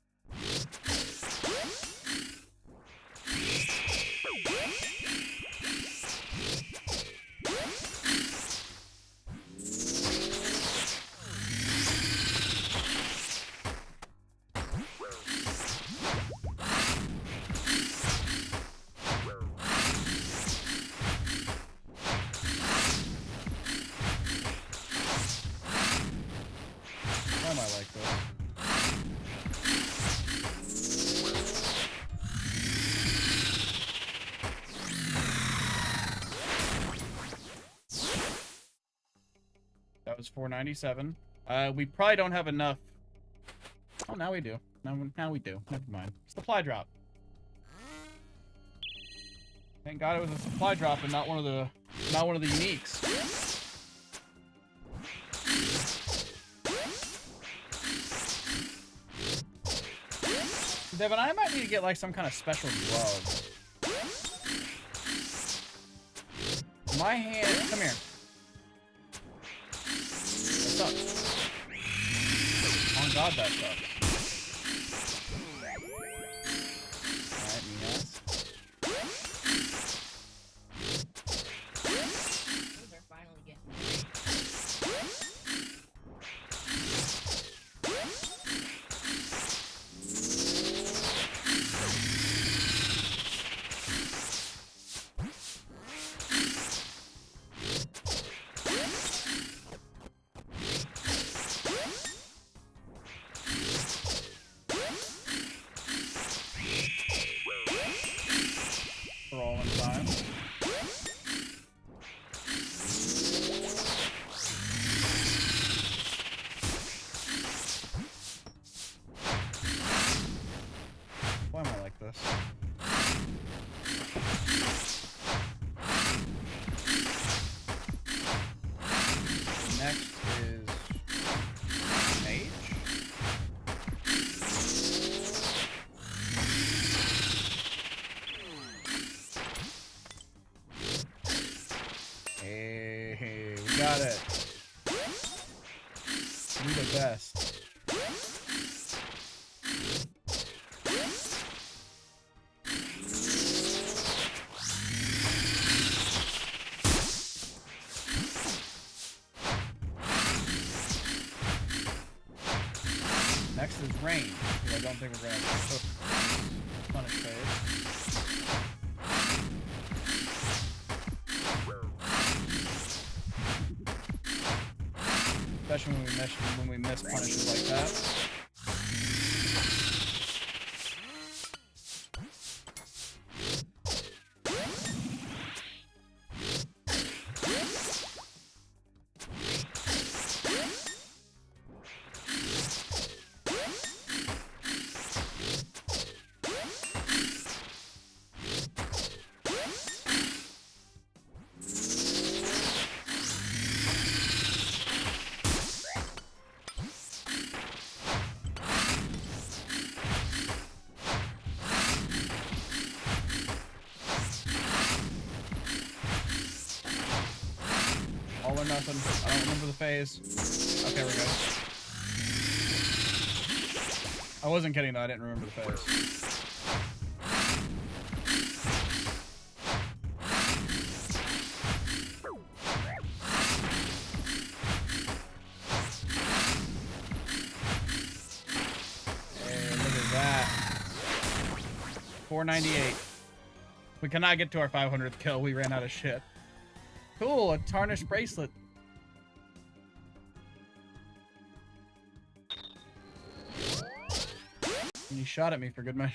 Why am I like this? That was 497. We probably don't have enough. Oh, now we do. Now we do. Never mind. Supply drop. Thank God it was a supply drop and not one of the uniques. Devin, I might need to get like some kind of special glove. My hand, come here. That sucks. On God, that sucks. Alright, Minas. Those are finally getting We're all in time. Why am I like this? Next is mage. Hey, we got it. We the best. Next is range, because I don't think we're going to cook punish phase. Especially when we miss punishes like that. All or nothing. I don't remember the phase. Okay, we're good. I wasn't kidding though, I didn't remember the phase. Hey, look at that. 498. We cannot get to our 500th kill. We ran out of shit. Cool, a tarnished bracelet. And you shot at me for good measure.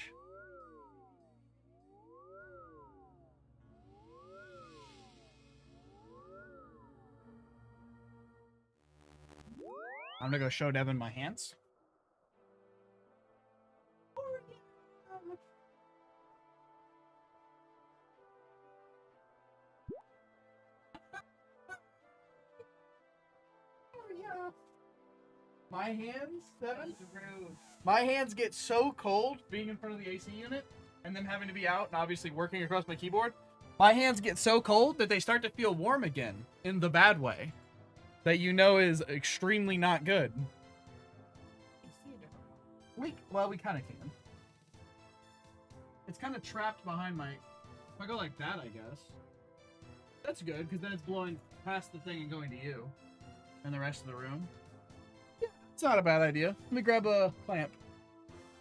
I'm gonna go show Devin my hands. My hands, Devin? My hands get so cold being in front of the AC unit and then having to be out and obviously working across my keyboard. My hands get so cold that they start to feel warm again in the bad way. That you know is extremely not good. We kind of can. It's kind of trapped behind my... If I go like that, I guess. That's good, because then it's blowing past the thing and going to you. And the rest of the room. Yeah, it's not a bad idea. Let me grab a clamp.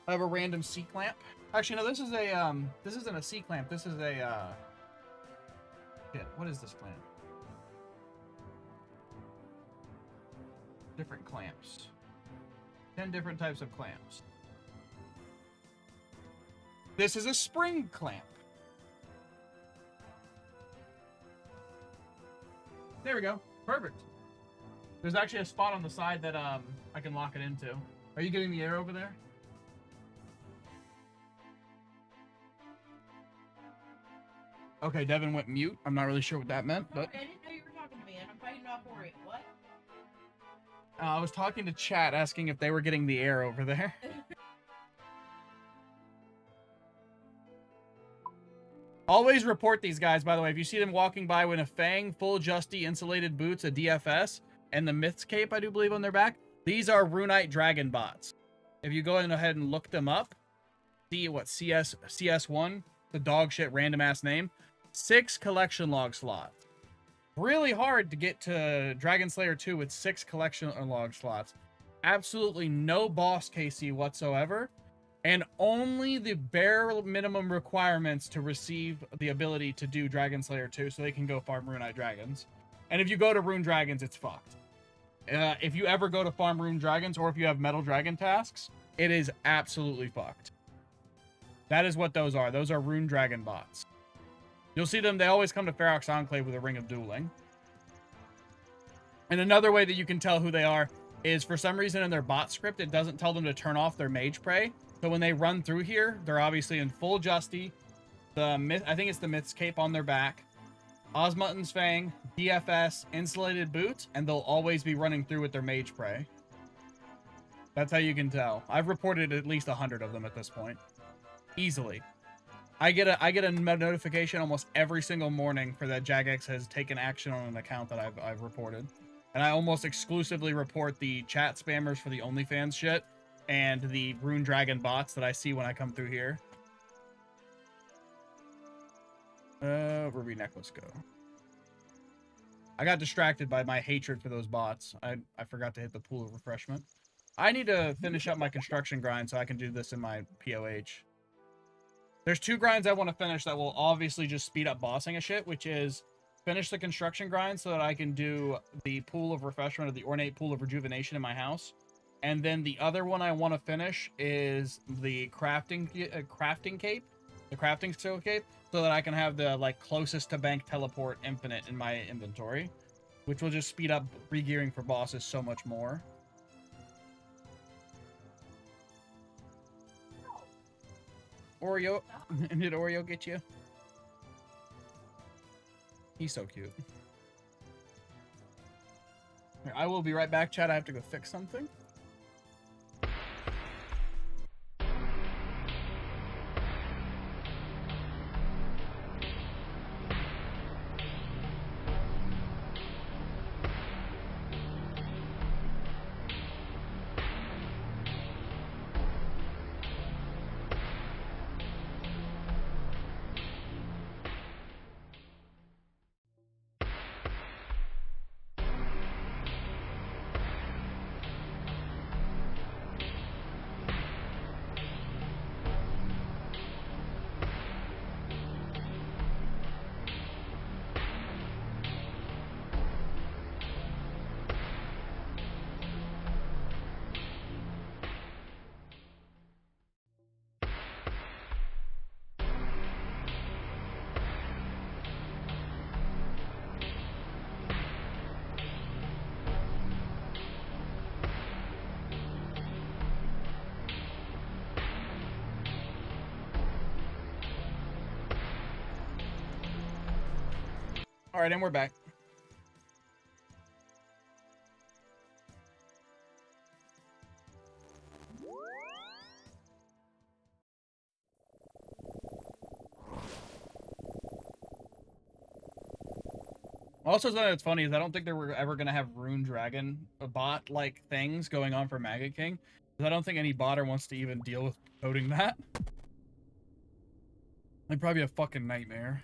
I have a random C-clamp. Actually, no, this is a, this isn't a C-clamp. This is a, shit, what is this clamp? Different clamps. 10 different types of clamps. This is a spring clamp. There we go. Perfect. There's actually a spot on the side that I can lock it into. Are you getting the air over there? Okay, Devin went mute. I'm not really sure what that meant, but... I didn't know you were talking to me, and I'm fighting off for it. What? I was talking to chat, asking if they were getting the air over there. Always report these guys, by the way. If you see them walking by with a Fang, full Justy, insulated boots, a DFS, and the Myth's Cape, I do believe, on their back, these are Runite Dragon bots. If you go ahead and look them up, see what CS1, the dog shit random ass name, 6 collection log slots. Really hard to get to Dragon Slayer 2 with 6 collection log slots. Absolutely no boss KC whatsoever. And only the bare minimum requirements to receive the ability to do Dragon Slayer 2 so they can go farm Runite Dragons. And if you go to Rune Dragons, it's fucked. If you ever go to farm Rune Dragons or if you have Metal Dragon tasks, it is absolutely fucked. That is what those are. Those are Rune Dragon bots. You'll see them, they always come to Ferox Enclave with a Ring of Dueling. And another way that you can tell who they are is for some reason in their bot script, it doesn't tell them to turn off their Mage Prey. So when they run through here, they're obviously in full Justy. I think it's the Myth's Cape on their back. Osmutton's Fang, DFS, insulated boots, and they'll always be running through with their Mage Prey. That's how you can tell. I've reported at least 100 of them at this point. Easily. I get a notification almost every single morning for that Jagex has taken action on an account that I've reported. And I almost exclusively report the chat spammers for the OnlyFans shit and the Rune Dragon bots that I see when I come through here. Ruby Necklace go. I got distracted by my hatred for those bots. I forgot to hit the pool of refreshment. I need to finish up my construction grind so I can do this in my POH. There's 2 grinds I want to finish that will obviously just speed up bossing a shit, which is finish the construction grind so that I can do the pool of refreshment or the ornate pool of rejuvenation in my house. And then the other one I want to finish is the crafting cape, the crafting skill cape, so that I can have the like closest to bank teleport infinite in my inventory, which will just speed up regearing for bosses so much more. Oreo, did Oreo get you? He's so cute. Here, I will be right back, chat. I have to go fix something. All right, and we're back. Also, something that's funny is I don't think they were ever going to have Rune Dragon bot-like things going on for Maggot King. Because I don't think any botter wants to even deal with coding that. It'd probably be a fucking nightmare.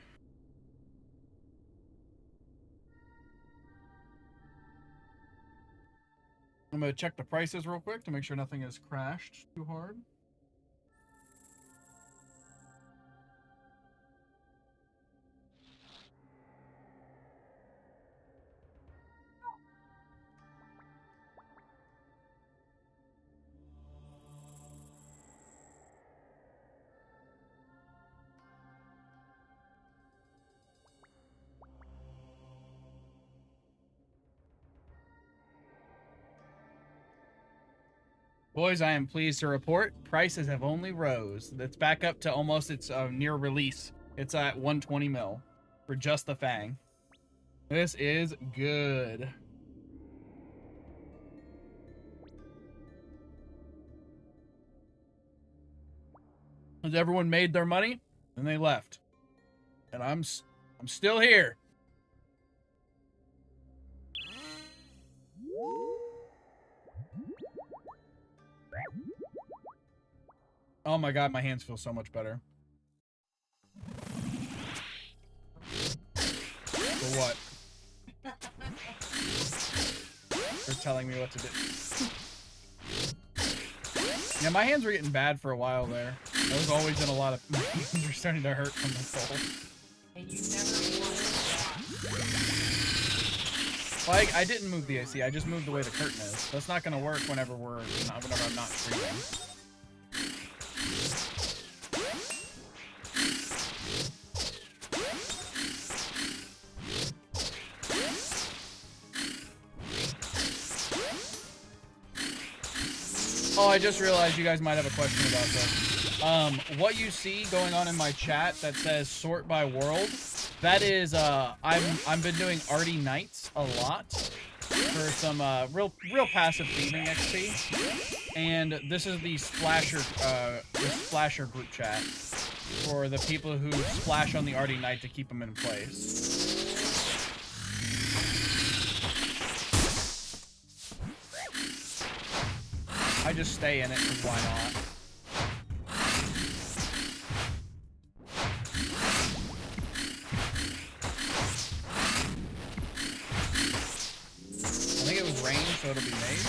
I'm going to check the prices real quick to make sure nothing has crashed too hard. Boys, I am pleased to report prices have only rose. It's back up to almost its near release. It's at 120 mil for just the Fang. This is good. Has everyone made their money? And they left. And I'm still here. Oh my god, my hands feel so much better. For what? For telling me what to do. Yeah, my hands were getting bad for a while there. I was always in a lot of... My hands were starting to hurt from the cold. And you never Like, I didn't move the AC, I just moved the way the curtain is. That's not gonna work whenever whenever I'm not streaming. Oh, I just realized you guys might have a question about this. What you see going on in my chat that says sort by world, that is, I've been doing Arty Nights a lot for some, real passive thieving XP. And this is the Splasher group chat for the people who splash on the Arty Night to keep them in place. I just stay in it because why not? I think it was rain, so it'll be made.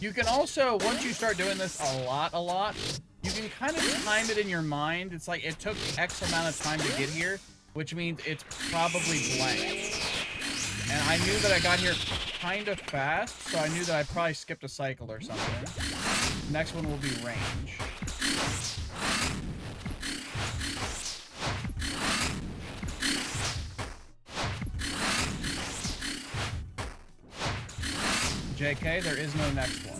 You can also, once you start doing this a lot, you can kind of time it in your mind. It's like it took X amount of time to get here, which means it's probably blank. And I knew that I got here kind of fast, so I knew that I probably skipped a cycle or something. Next one will be range. JK, there is no next one.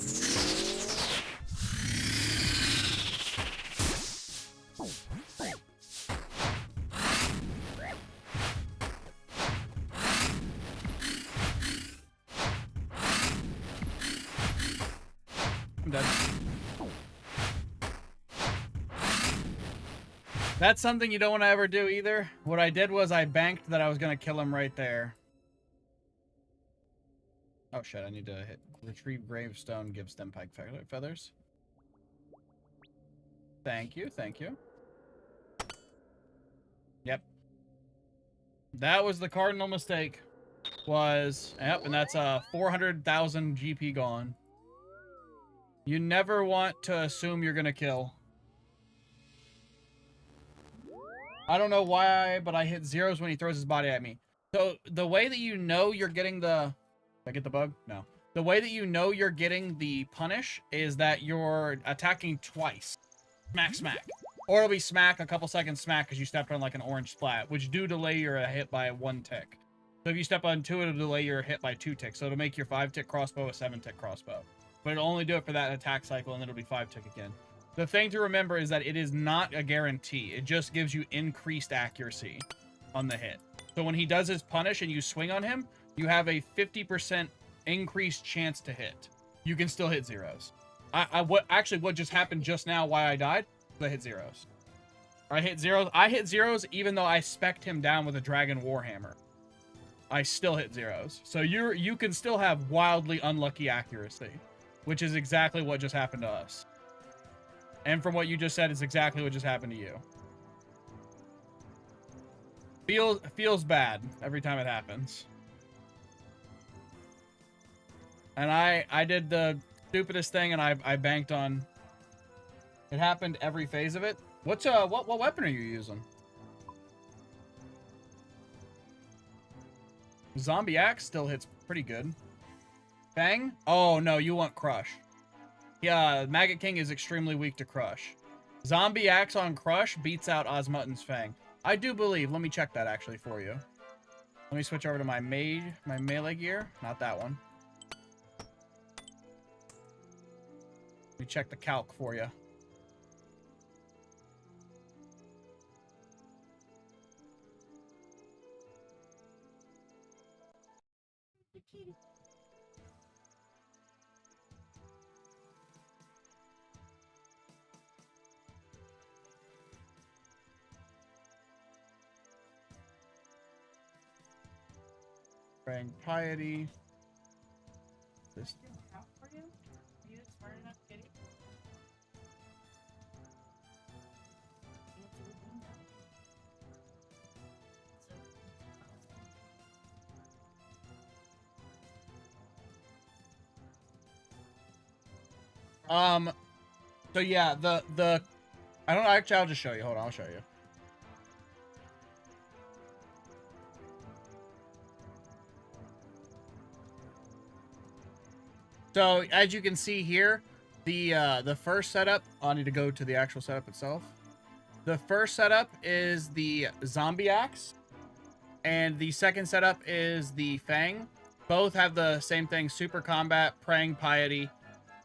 I'm dead. That's something you don't want to ever do either. What I did was I banked that I was going to kill him right there. Oh shit, I need to hit retrieve gravestone, give stem pike feathers. Thank you, thank you. Yep. That was the cardinal mistake. Yep, and that's 400,000 GP gone. You never want to assume you're gonna kill. I don't know why, but I hit zeros when he throws his body at me. So the way that you know you're getting the... Did I get the bug? No. The way that you know you're getting the punish is that you're attacking twice. Smack, smack. Or it'll be smack, a couple seconds smack because you stepped on like an orange splat, which do delay your hit by 1 tick. So if you step on 2, it'll delay your hit by 2 ticks. So it'll make your 5-tick crossbow a 7-tick crossbow. But it'll only do it for that attack cycle, and it'll be 5-tick again. The thing to remember is that it is not a guarantee. It just gives you increased accuracy on the hit. So when he does his punish and you swing on him, you have a 50% increased chance to hit. You can still hit zeros. What just happened just now, why I died, I hit zeros. I hit zeros even though I spec'd him down with a Dragon Warhammer. I still hit zeros. So you can still have wildly unlucky accuracy, which is exactly what just happened to us. And from what you just said, it's exactly what just happened to you. Feels bad every time it happens. And I did the stupidest thing, and I banked on. It happened every phase of it. What weapon are you using? Zombie Axe still hits pretty good. Fang? Oh no, you want Crush. Yeah, Maggot King is extremely weak to Crush. Zombie Axe on Crush beats out Osmutton's Fang. I do believe. Let me check that actually for you. Let me switch over to my melee gear. Not that one. Let me check the calc for you. Praying Piety. This. So yeah, I don't know, actually, I'll just show you. Hold on, I'll show you. So as you can see here, the first setup, I need to go to the actual setup itself. The first setup is the Zombie Axe, and the second setup is the Fang. Both have the same thing, Super Combat, Praying Piety,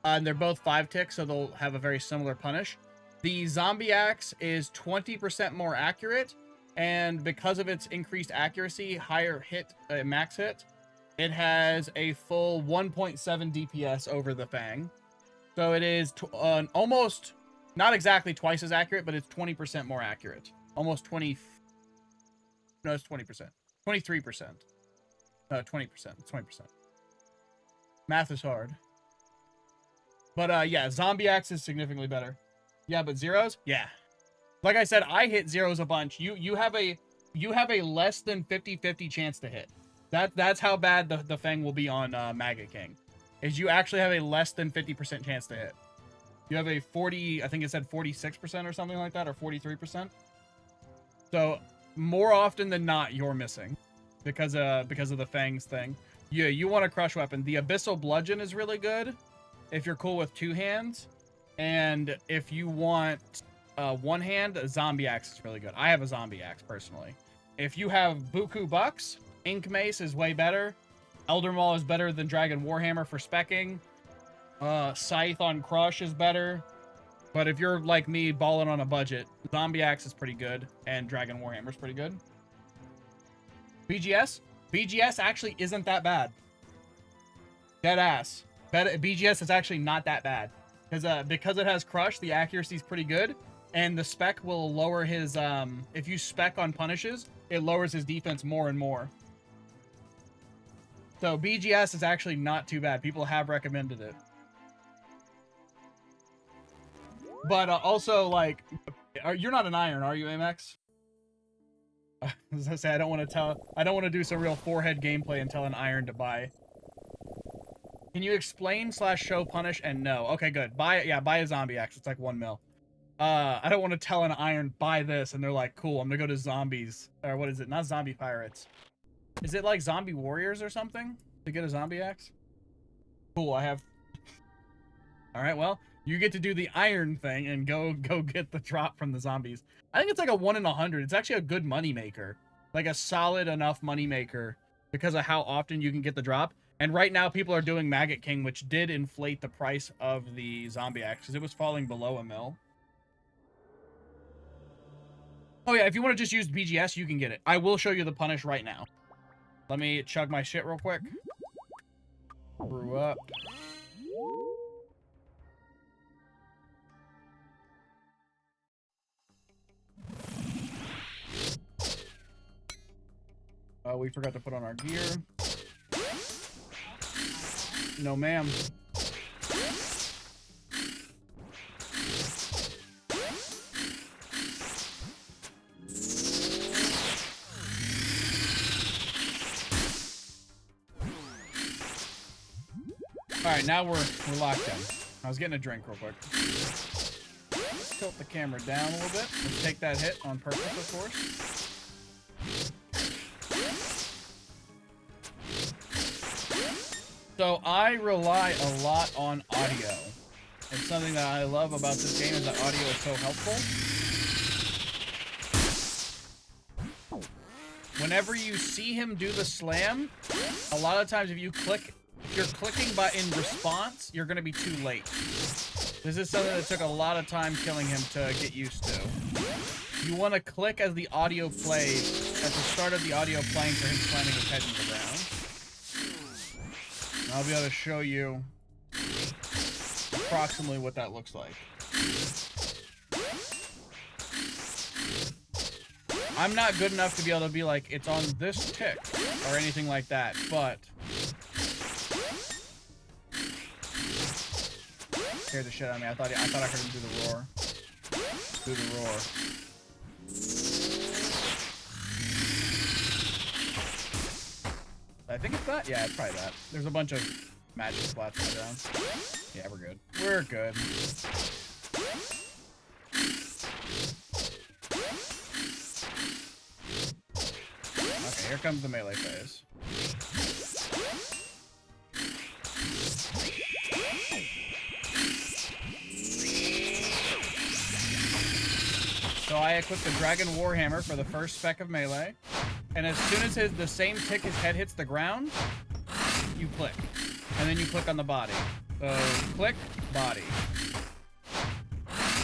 and they're both 5 ticks, so they'll have a very similar punish. The Zombie Axe is 20% more accurate, and because of its increased accuracy, higher hit, max hit, it has a full 1.7 DPS over the Fang. So it is almost, not exactly twice as accurate, but it's 20% more accurate. Almost 20, no, it's 20%. 23%. No, 20%. It's 20%. Math is hard. But yeah, Zombie Axe is significantly better. Yeah, but zeros? Yeah. Like I said, I hit zeros a bunch. You have a less than 50-50 chance to hit. That's how bad the Fang will be on Maggot King. Is you actually have a less than 50% chance to hit. You have a 40, I think it said 46% or something like that, or 43%. So more often than not, you're missing because of the Fangs thing. Yeah, you want a crush weapon. The Abyssal Bludgeon is really good if you're cool with 2 hands, and if you want 1 hand, a Zombie Axe is really good. I have a Zombie Axe personally. If you have Buku Bucks, Ink Mace is way better. Elder Maul is better than Dragon Warhammer for specking. Scythe on Crush is better. But if you're like me, balling on a budget, Zombie Axe is pretty good, and Dragon Warhammer is pretty good. BGS? BGS actually isn't that bad. Dead ass. BGS is actually not that bad. Because it has Crush, the accuracy is pretty good, and the spec will lower his, if you spec on punishes, it lowers his defense more and more. So BGS is actually not too bad. People have recommended it. But also, like, you're not an iron, are you, Amex? As I say, I don't want to do some real forehead gameplay and tell an iron to buy. Can you explain / show punish and no? Okay, good. Buy a Zombie Axe. It's like 1 mil. I don't want to tell an iron buy this and they're like, cool, I'm gonna go to zombies. Or what is it? Not zombie pirates. Is it like zombie warriors or something to get a Zombie Axe? Cool, I have. Alright, well, you get to do the iron thing and go get the drop from the zombies. I think it's like a 1 in 100. It's actually a good money maker. Like a solid enough money maker because of how often you can get the drop. And right now people are doing Maggot King, which did inflate the price of the Zombie Axe because it was falling below 1 mil. Oh yeah, if you want to just use BGS, you can get it. I will show you the punish right now. Let me chug my shit real quick. Brew up. We forgot to put on our gear. No, ma'am. Alright, now we're locked in. I was getting a drink real quick. Let's tilt the camera down a little bit. Let's take that hit on purpose, of course. So I rely a lot on audio. It's something that I love about this game is that audio is so helpful. Whenever you see him do the slam, a lot of times if you're clicking in response, you're going to be too late. This is something that took a lot of time killing him to get used to. You want to click as the audio plays, at the start of the audio playing for him slamming his head into the ground. And I'll be able to show you approximately what that looks like. I'm not good enough to be able to be like, it's on this tick, or anything like that, but... Scared the shit out of me. I thought I heard him do the roar. Do the roar. I think it's that? Yeah, it's probably that. There's a bunch of magic splats on the ground. Yeah, we're good. We're good. Okay, here comes the melee phase. So I equipped the Dragon Warhammer for the first spec of melee, and as soon as the same tick his head hits the ground, you click, and then you click on the body. So click, body.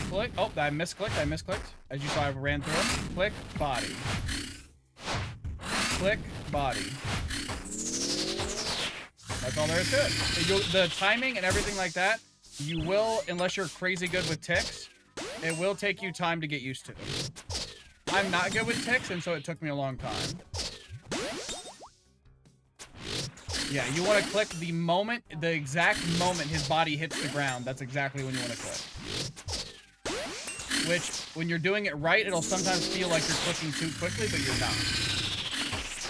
Click. Oh, I misclicked. As you saw, I ran through it. Click, body. Click, body. That's all there is to it. The timing and everything like that, you will, unless you're crazy good with ticks, it will take you time to get used to. I'm not good with ticks, and so it took me a long time. Yeah, you want to click the exact moment his body hits the ground. That's exactly when you want to click. Which, when you're doing it right, it'll sometimes feel like you're clicking too quickly, but you're not.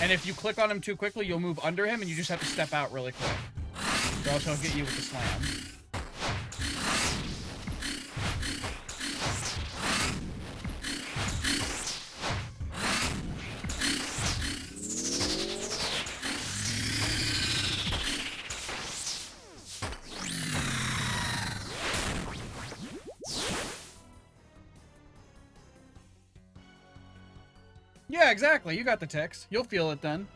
And if you click on him too quickly, you'll move under him, and you just have to step out really quick. Or else he'll get you with the slam. Yeah, exactly. You got the ticks. You'll feel it then.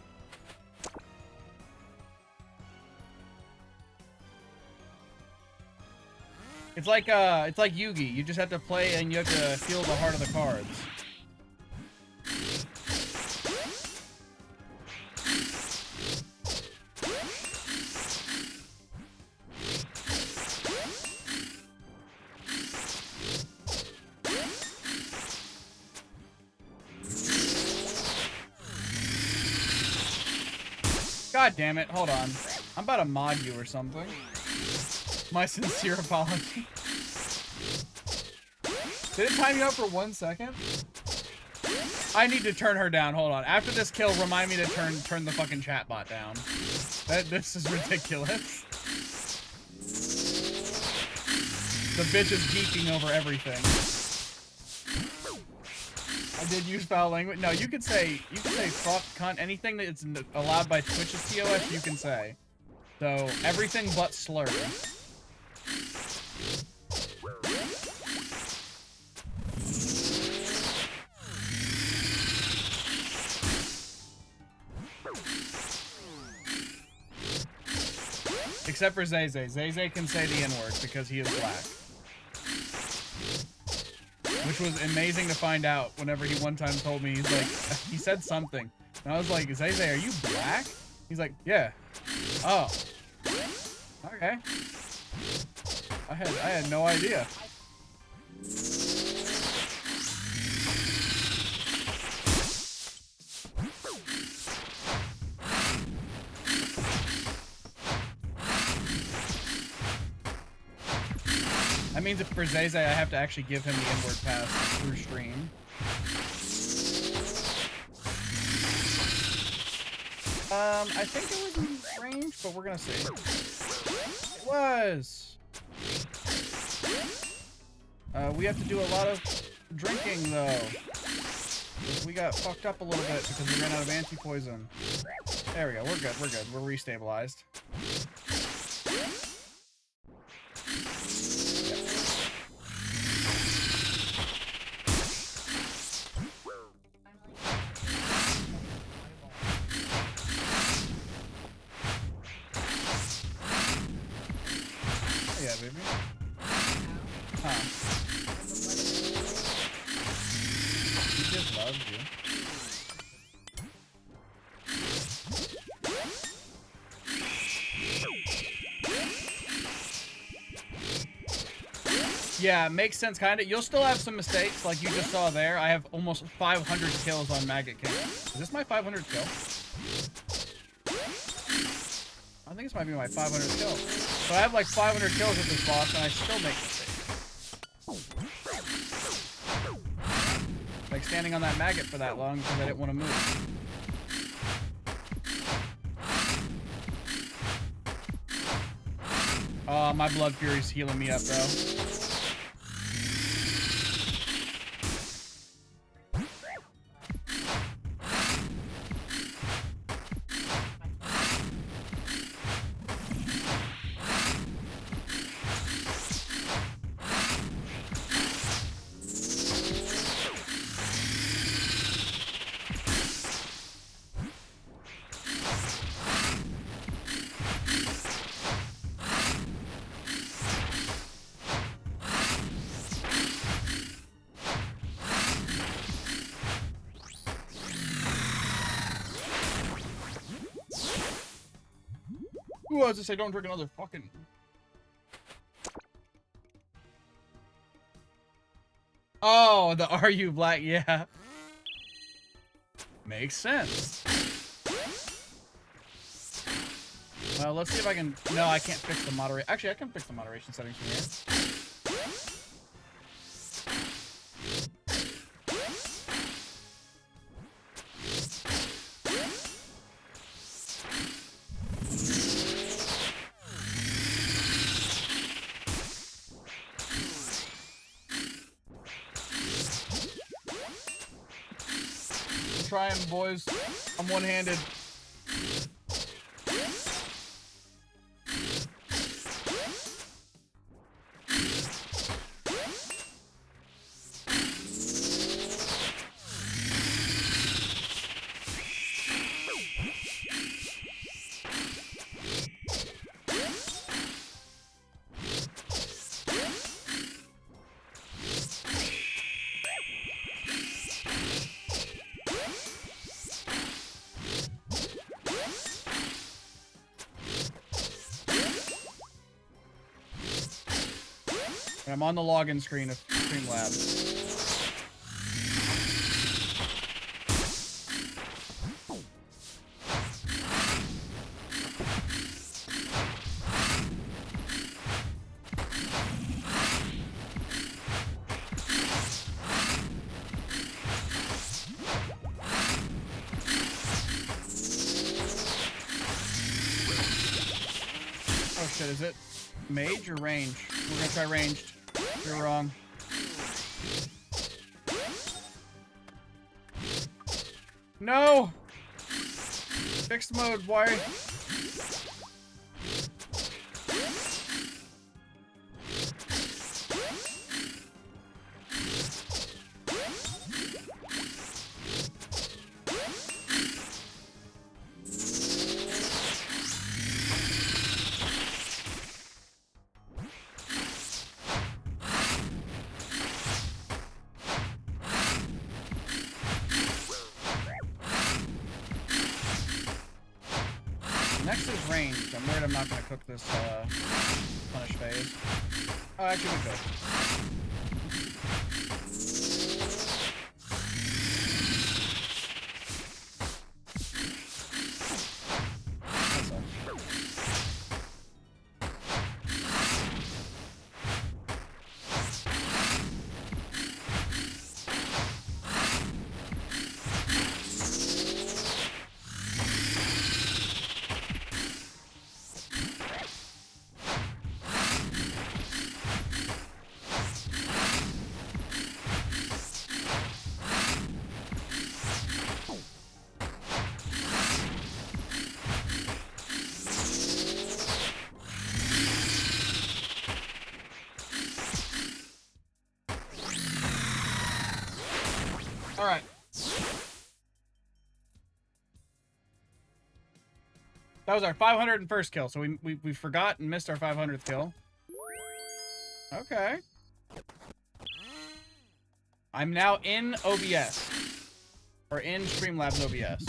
It's like Yugi. You just have to play and you have to feel the heart of the cards. God damn it, hold on. I'm about to mod you or something. My sincere apology. Did it time you out for 1 second? I need to turn her down, hold on. After this kill, remind me to turn the fucking chat bot down. This is ridiculous. The bitch is geeking over everything. I did use foul language. No, you could say fuck, cunt, anything that's allowed by Twitch's TOS, you can say. So, everything but slurs. Except for Zay. Zay can say the N-word because he is black. which was amazing to find out whenever he one time told me, he's like, he said something. And I was like, Zay, are you black? He's like, yeah. Oh. Okay. I had no idea. That means if for Zay, I have to actually give him the inward pass through stream. I think it was in range, but we're gonna see. It was. We have to do a lot of drinking though. We got fucked up a little bit because we ran out of anti-poison. There we go. We're good. We're good. We're restabilized. Yeah, baby. Huh. He just loves you. Yeah, makes sense, kinda. You'll still have some mistakes, like you just saw there. I have almost 500 kills on Maggot King. Is this my 500 kill? I think this might be my 500 kill. So I have like 500 kills with this boss, and I still make mistakes. Like standing on that maggot for that long because I didn't want to move. Oh, my blood fury's healing me up, bro. Ooh, I was just say don't drink another fucking. Oh, the Are You Black? Yeah. Makes sense. Well, let's see if I can. No, I can't fix the moderation. Actually, I can fix the moderation settings from here. Trying, boys. I'm one-handed. I'm on the login screen of Streamlabs. Oh shit, is it mage or range? We're gonna try ranged. You're wrong. No! Fixed mode, why? Next is ranged. I'm worried I'm not gonna cook this punish phase. Oh, actually we could. All right. That was our 501st kill, so we forgot and missed our 500th kill. Okay. I'm now in OBS. Or in Streamlabs OBS.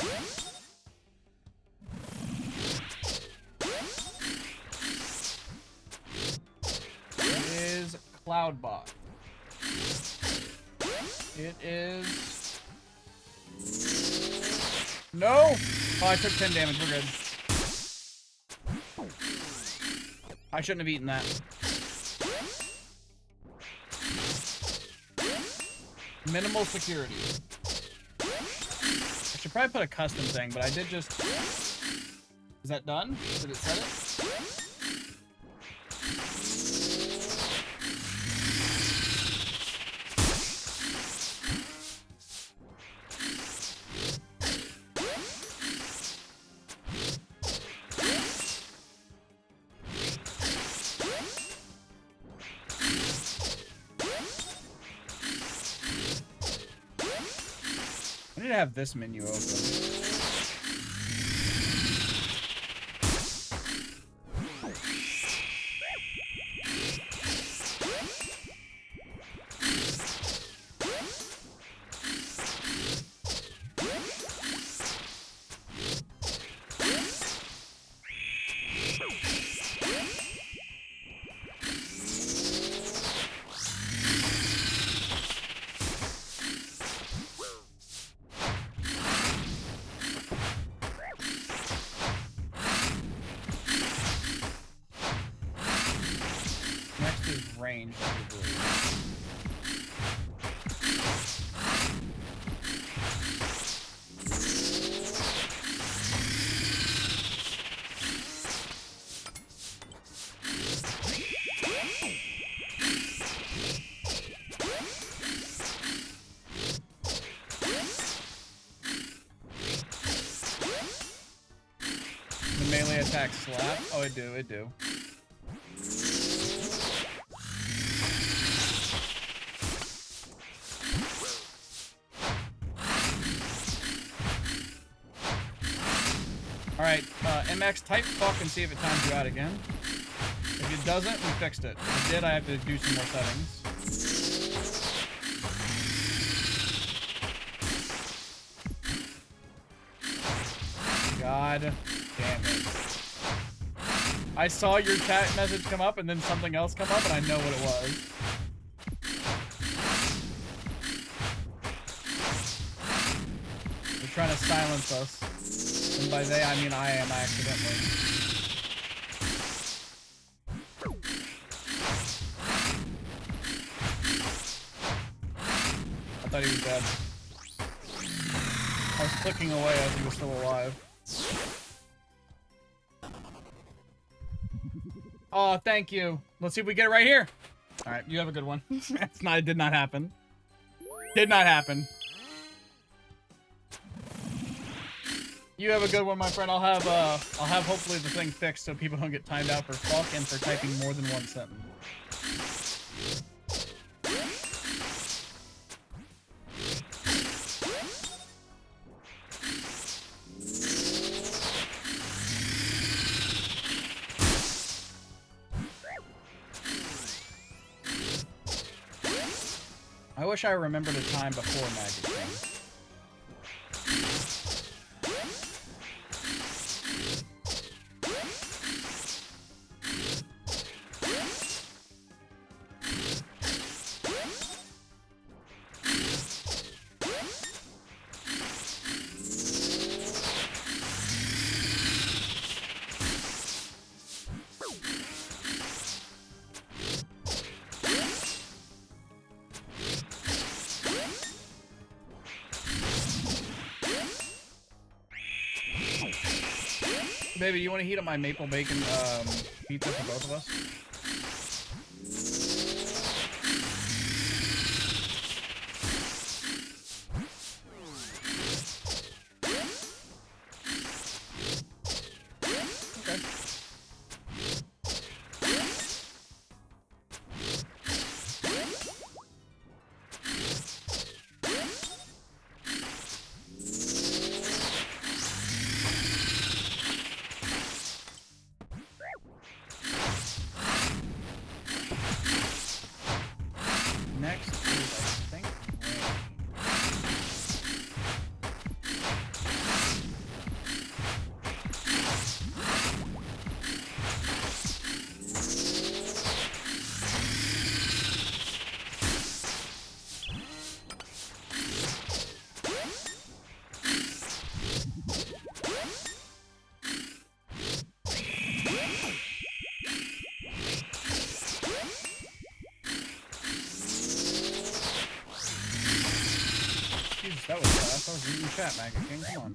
It is Cloudbot. It is... No! Oh, I took 10 damage. We're good. I shouldn't have eaten that. Minimal security. I should probably put a custom thing, but I did just... Is that done? Did it set it? I need to have this menu open. Range, I believe. The melee attack slap? Oh, it do. Alright, MX, type fuck and see if it times you out again. If it doesn't, we fixed it. If it did, I have to do some more settings. God damn it. I saw your chat message come up and then something else come up and I know what it was. They're trying to silence us. And by they, I mean I am accidentally. I thought he was dead. I was clicking away as he was still alive. Oh, thank you. Let's see if we get it right here. Alright, you have a good one. It did not happen. Did not happen. You have a good one, my friend. I'll have hopefully the thing fixed so people don't get timed out for fuck and for typing more than one sentence. I wish I remembered a time before Maggot came. Baby, do you want to heat up my maple bacon pizza for both of us? Okay. Next is, I think, Jesus, that was fast. I was reading chat, Maggot King. Come on.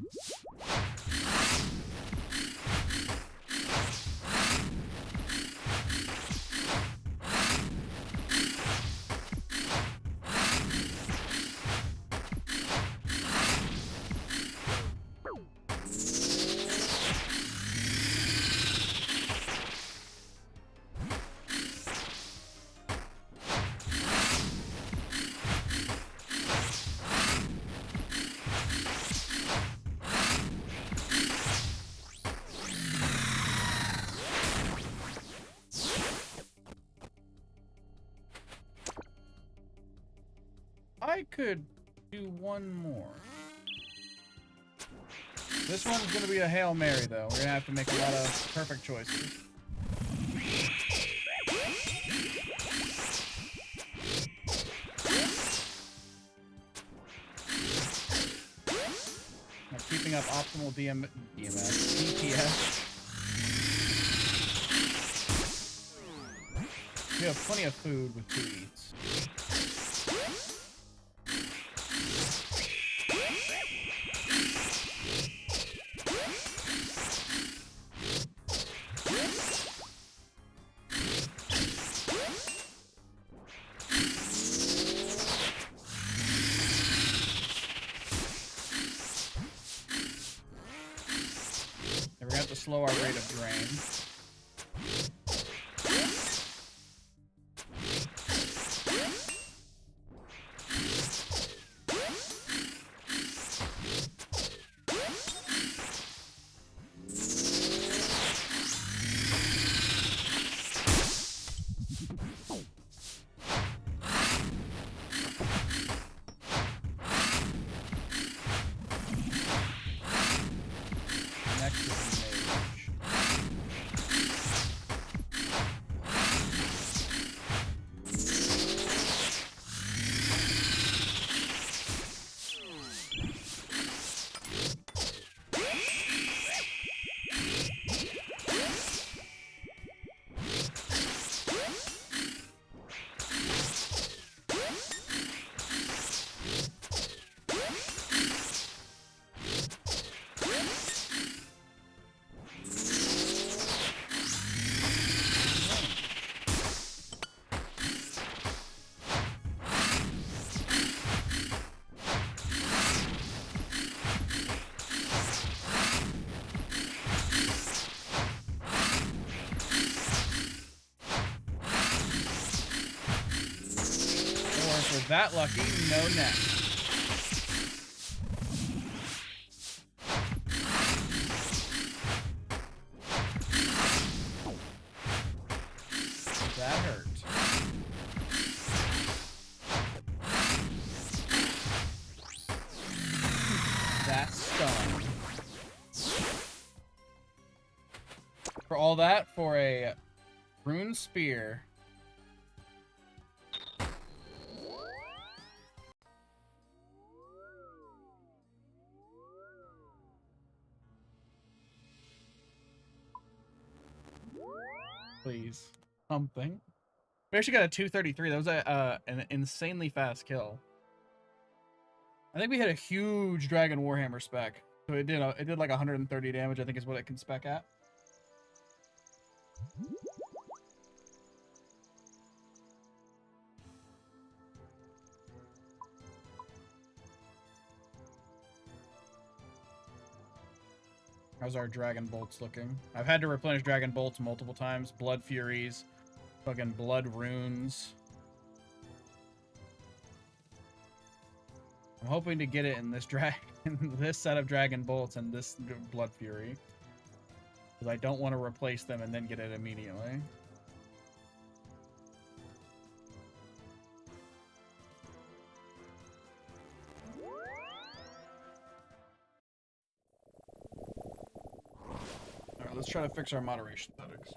I could do one more. This one's going to be a Hail Mary, though. We're going to have to make a lot of perfect choices. Now, keeping up optimal DPS. We have plenty of food with 2 eats. And we're going to have to slow our rate of drain. Next is Mage. Or if we're that lucky, no next. That hurt. That stung. For all that, for a rune spear. Please. Something. We actually got a 233. That was an insanely fast kill. I think we hit a huge Dragon Warhammer spec. So it did like 130 damage, I think is what it can spec at. How's our Dragon Bolts looking? I've had to replenish Dragon Bolts multiple times. Blood Furies, fucking Blood Runes. I'm hoping to get it in this this set of Dragon Bolts and this Blood Fury. Because I don't want to replace them and then get it immediately. Alright, let's try to fix our moderation settings.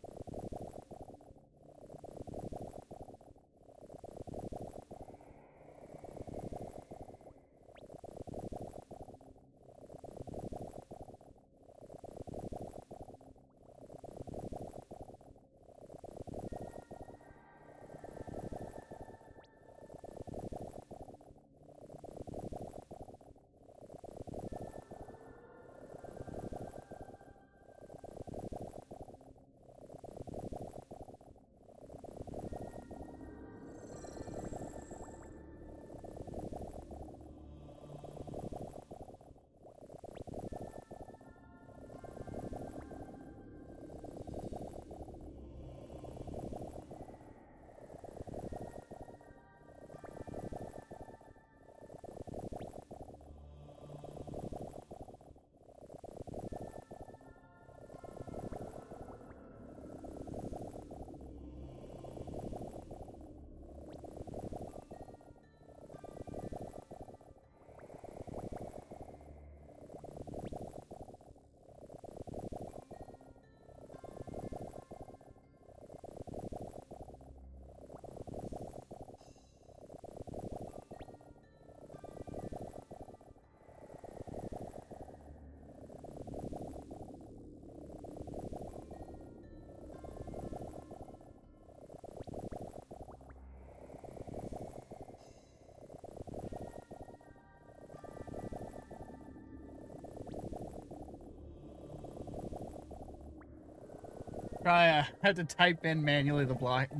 I had to type in manually the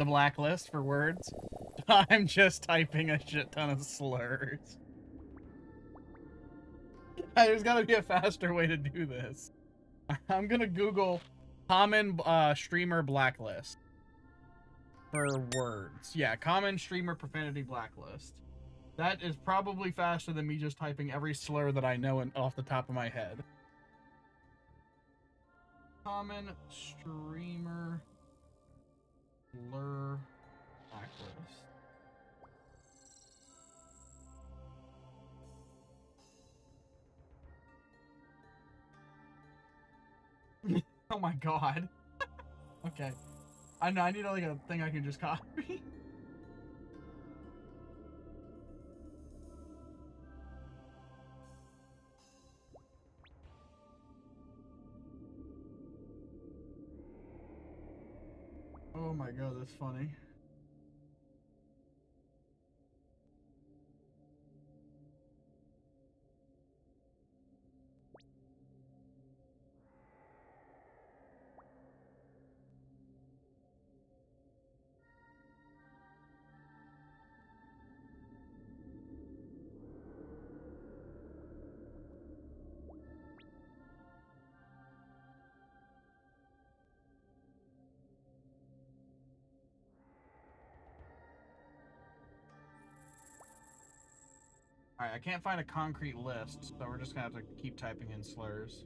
blacklist for words. I'm just typing a shit ton of slurs. There's got to be a faster way to do this. I'm gonna Google common streamer blacklist for words. Yeah, common streamer profanity blacklist. That is probably faster than me just typing every slur that I know off the top of my head. Common streamer slur blacklist. Oh my god. Okay. I know, I need like a thing I can just copy. Oh my god, that's funny. Alright, I can't find a concrete list, so we're just gonna have to keep typing in slurs.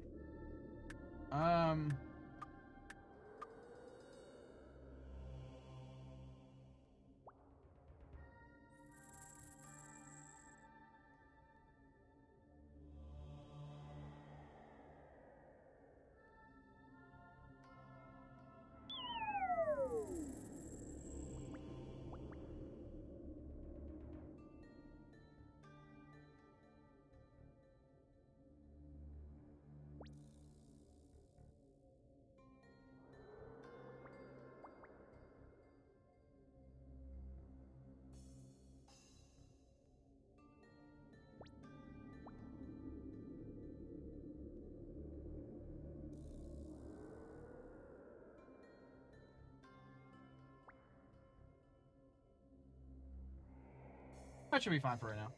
That should be fine for right now.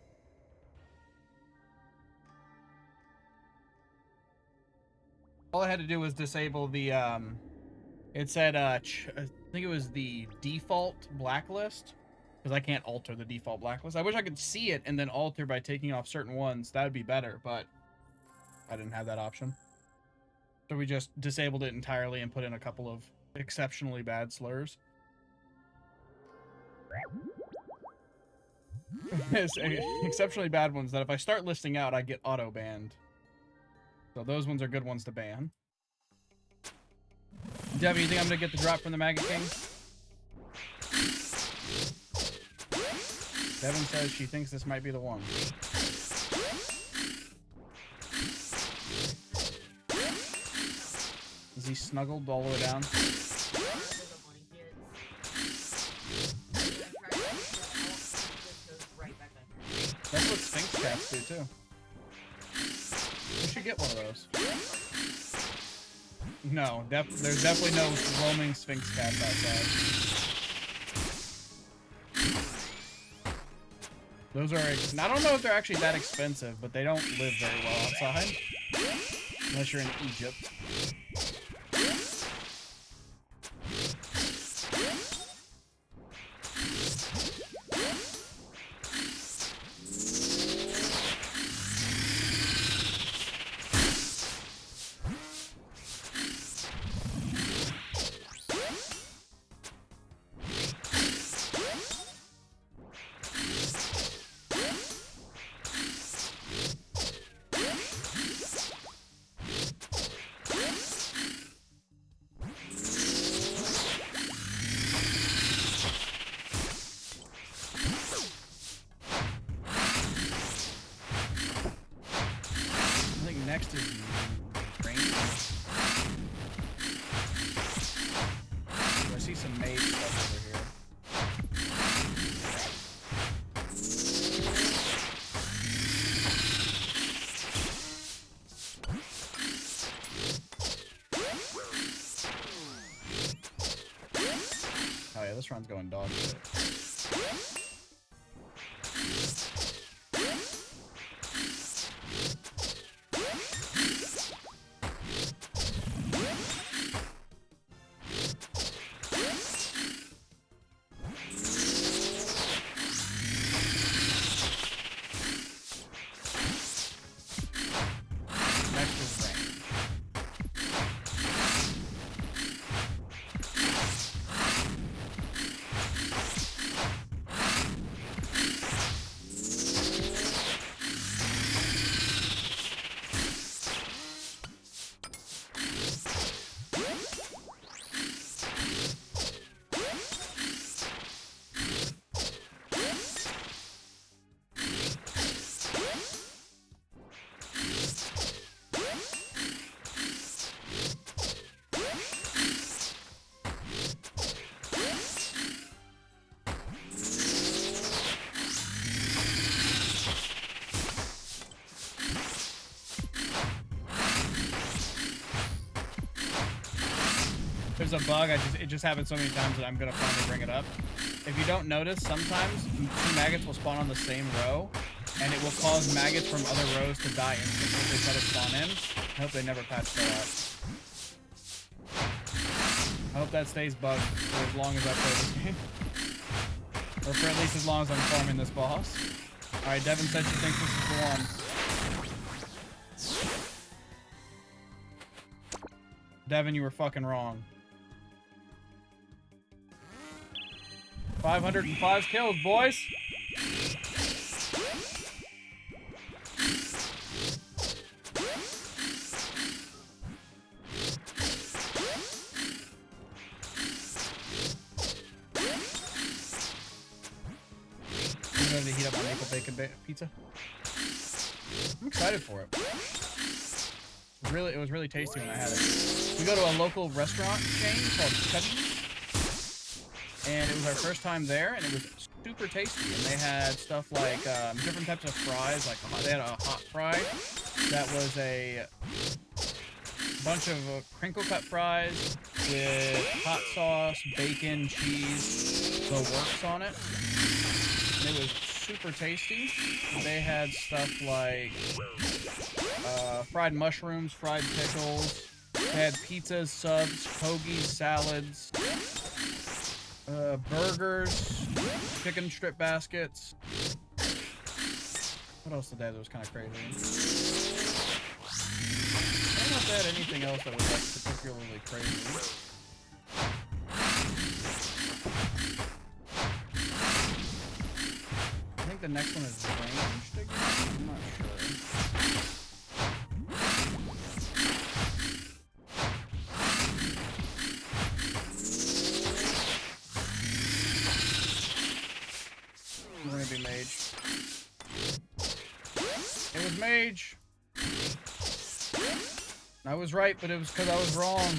All I had to do was disable the, it said, I think it was the default blacklist, because I can't alter the default blacklist. I wish I could see it and then alter by taking off certain ones. That would be better, but I didn't have that option. So we just disabled it entirely and put in a couple of exceptionally bad slurs. Exceptionally bad ones that if I start listing out, I get auto-banned. So those ones are good ones to ban. Devin, you think I'm gonna get the drop from the Maggot King? Devin says she thinks this might be the one. Is he snuggled all the way down? That's what Sphinx cats do too. We should get one of those. No, there's definitely no roaming Sphinx cats outside. Those are, I don't know if they're actually that expensive, but they don't live very well outside. Unless you're in Egypt. Next is range. I see some mage stuff over here. Oh yeah, this run's going dog shit. There's a bug, it just happened so many times that I'm gonna finally bring it up. If you don't notice, sometimes two maggots will spawn on the same row, and it will cause maggots from other rows to die instantly if they try to spawn in. I hope they never patch that up. I hope that stays bugged for as long as I play this game. Or for at least as long as I'm farming this boss. Alright, Devin said she thinks this is the one. Devin, you were fucking wrong. 505 kills, boys! I'm ready to heat up my maple bacon pizza. I'm excited for it. It was really tasty when I had it. We go to a local restaurant chain called Chubby's, and it was our first time there, and it was super tasty. And they had stuff like different types of fries, like they had a hot fry that was a bunch of crinkle cut fries with hot sauce, bacon, cheese, the works on it. And it was super tasty. They had stuff like fried mushrooms, fried pickles. They had pizzas, subs, hoagies, salads, burgers, chicken strip baskets. What else did they have that was kind of crazy? I don't know if they had anything else that was like particularly crazy. I think the next one is ranged again. I'm not sure. We're gonna be mage. It was mage. I was right, but it was because I was wrong.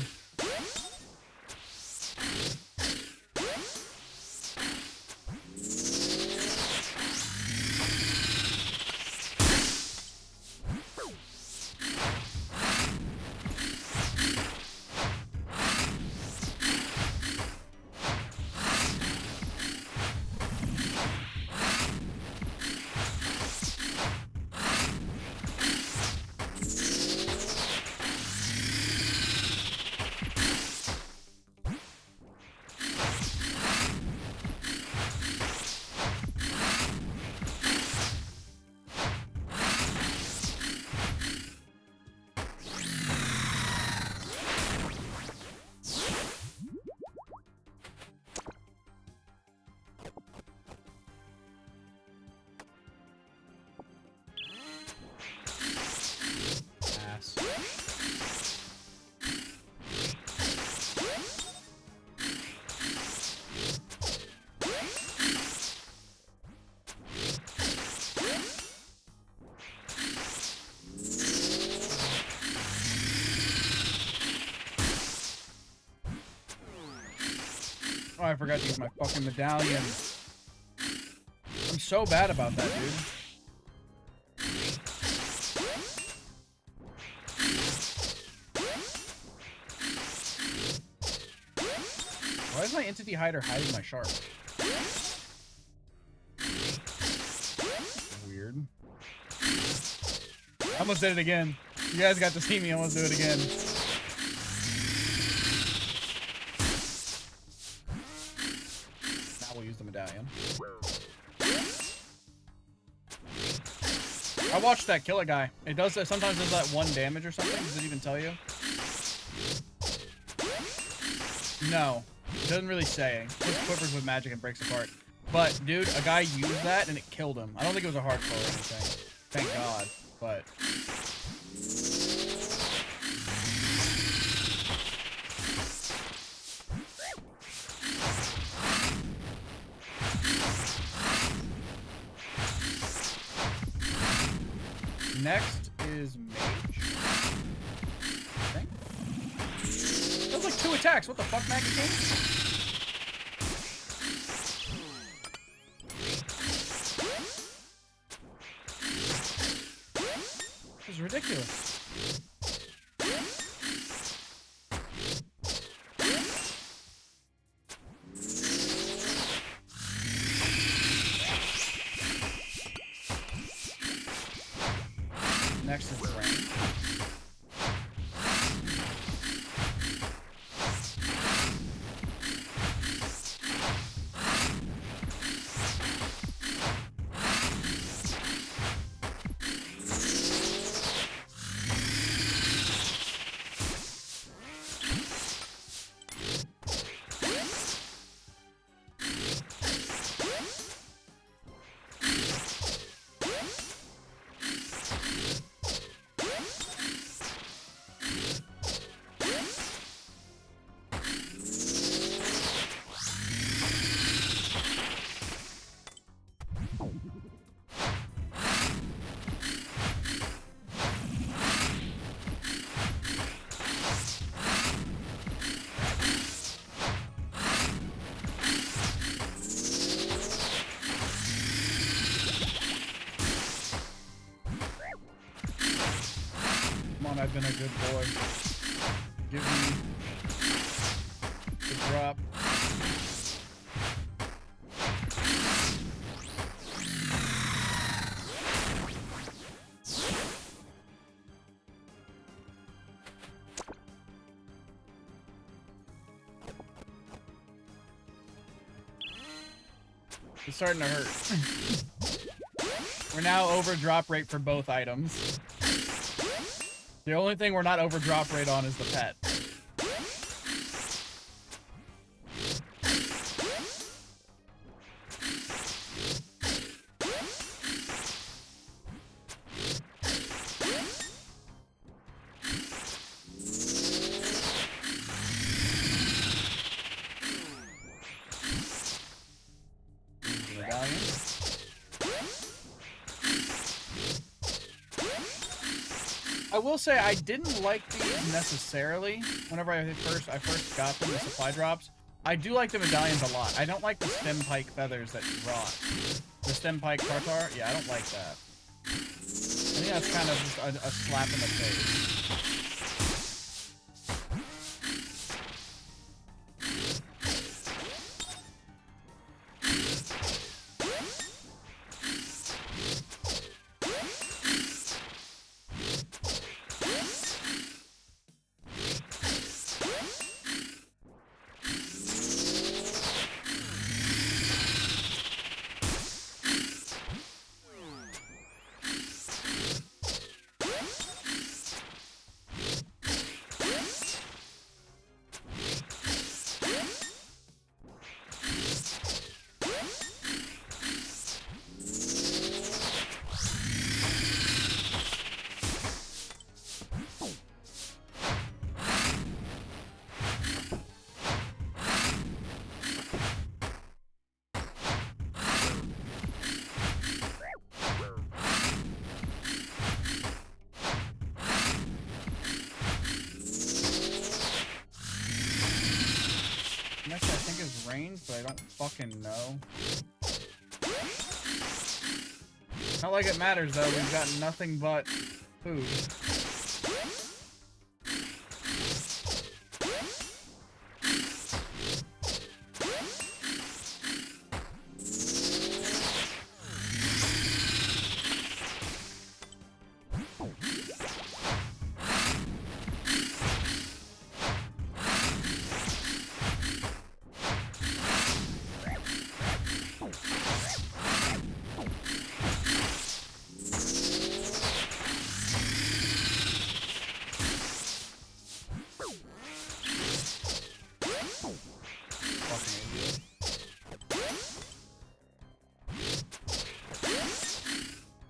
Oh, I forgot to use my fucking medallion. I'm so bad about that, dude. Why is my entity hider hiding my shark? Weird. I almost did it again. You guys got to see me almost do it again. Now we'll use the medallion. I watched that kill a guy. It does sometimes does that 1 damage or something. Does it even tell you? No. It doesn't really say. It just quivers with magic and breaks apart. But, dude, a guy used that and it killed him. I don't think it was a hard kill or anything. Thank God. But... Next is mage. Okay. That was like 2 attacks. What the fuck, Maggot King? This is ridiculous. Next is rain. I've been a good boy. Give me the drop. It's starting to hurt. We're now over drop rate for both items. The only thing we're not over drop rate on is the pet. I will say I didn't like these necessarily whenever I first got them, the supply drops. I do like the medallions a lot. I don't like the stem pike feathers that rot. The stem pike tartar, yeah, I don't like that. I think that's kind of just a slap in the face. Actually, I think it's range, but I don't fucking know. Not like it matters, though. We've got nothing but food.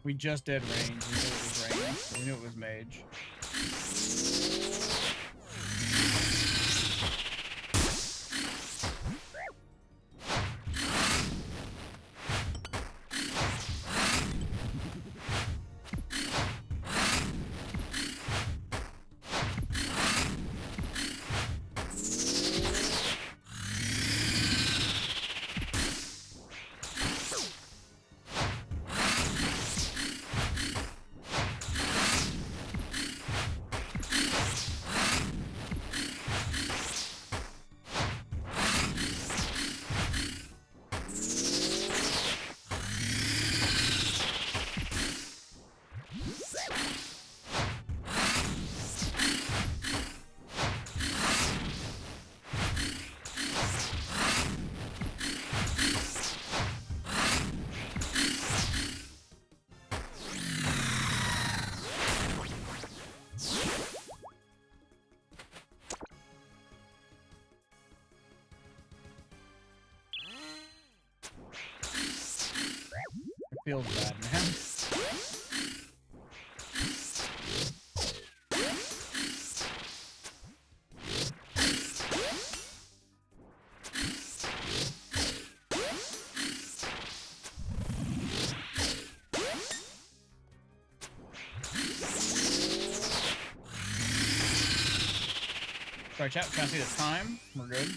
We just did range. We knew it was range. We knew it was mage. Feels bad, man. Sorry, chat. Trying to see the time. We're good.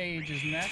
mage is next.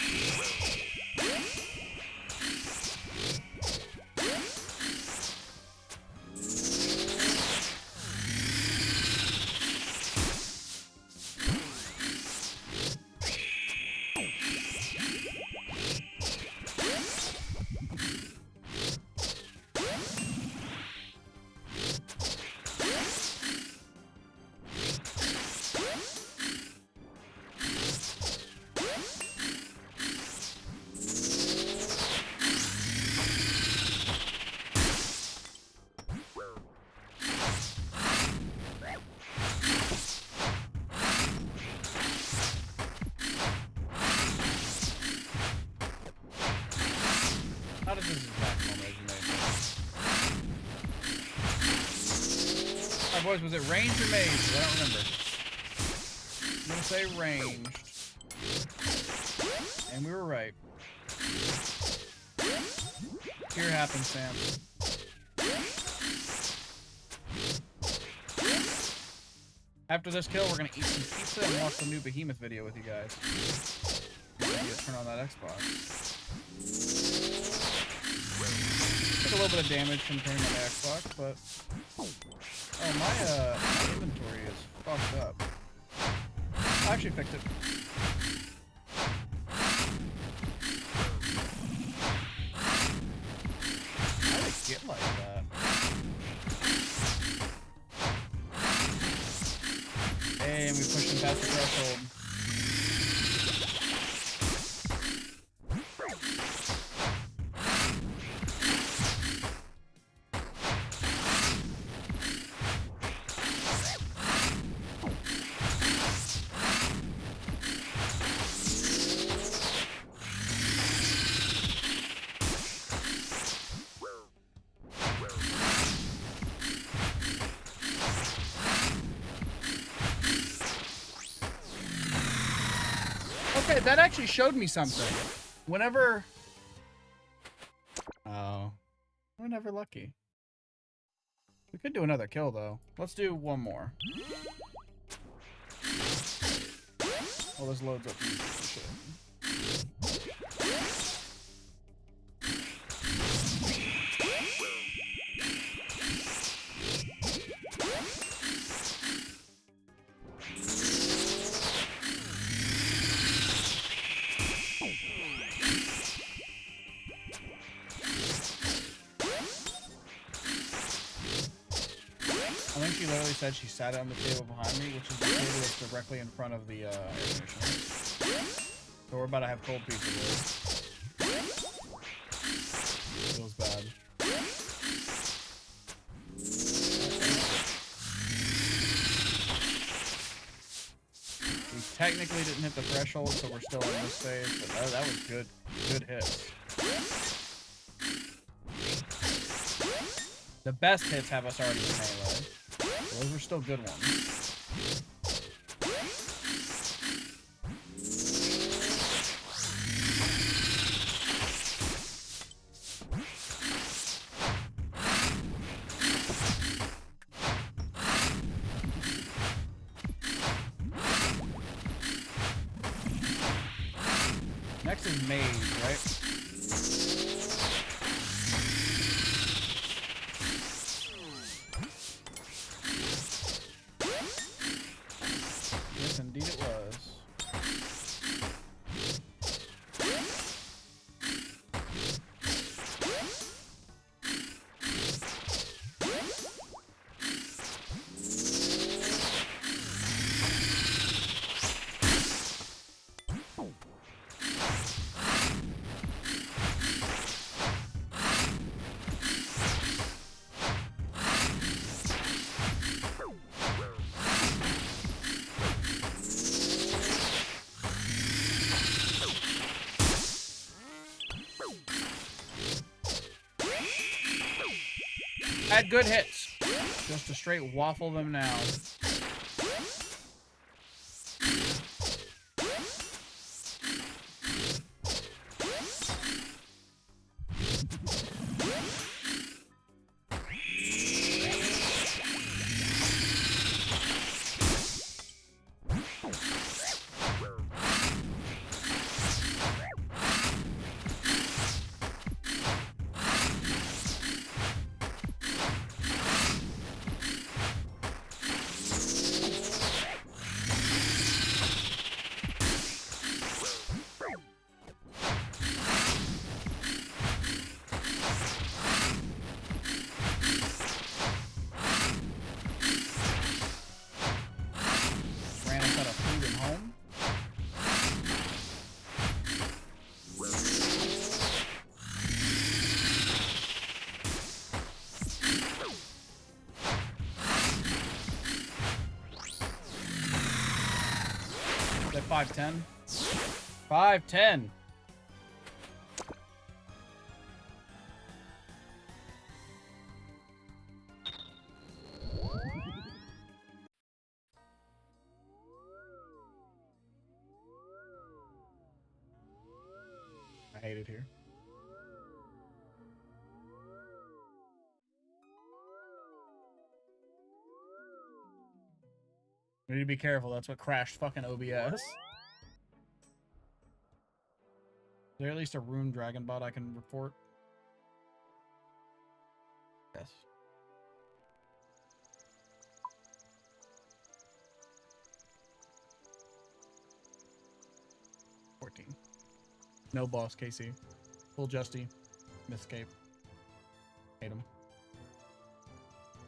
How did this exact moment as you made? Alright, boys, was it ranged or mage? I don't remember. I'm gonna say ranged. And we were right. Here happens, Sam. After this kill, we're gonna eat some pizza and watch the new Behemoth video with you guys. Maybe turn on that Xbox. Took a little bit of damage from turning on the Xbox, but oh, my inventory is fucked up. I actually fixed it. How did it get like that? Hey, and we pushed him past the threshold. Okay, that actually showed me something. Whenever... Oh. We're never lucky. We could do another kill, though. Let's do one more. Well, this loads up shit. I think she literally said she sat on the table behind me, which is the table that's directly in front of the air conditioner. So we're about to have cold pizza, boys. Feels bad. We technically didn't hit the threshold, so we're still in this phase, but that was good. Good hits. The best hits have us already in melee. Those were still good ones. Next is mage, right? Yes, indeed it was. Had good hits. Just to straight waffle them now. 510. 510. I hate it here. We need to be careful. That's what crashed fucking OBS. Is there at least a rune dragon bot I can report? Yes. No boss, KC. Full Justy. Misscape. Hate him.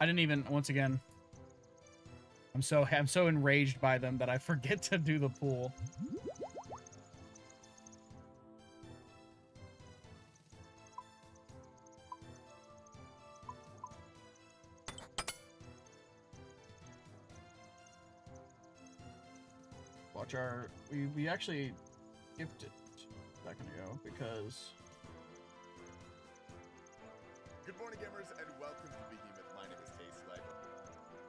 I didn't even, once again, I'm so enraged by them that I forget to do the pool. Watch our, we actually skipped it a second ago because... Good morning, gamers, and welcome to Behemoth. My name is Tasty Life.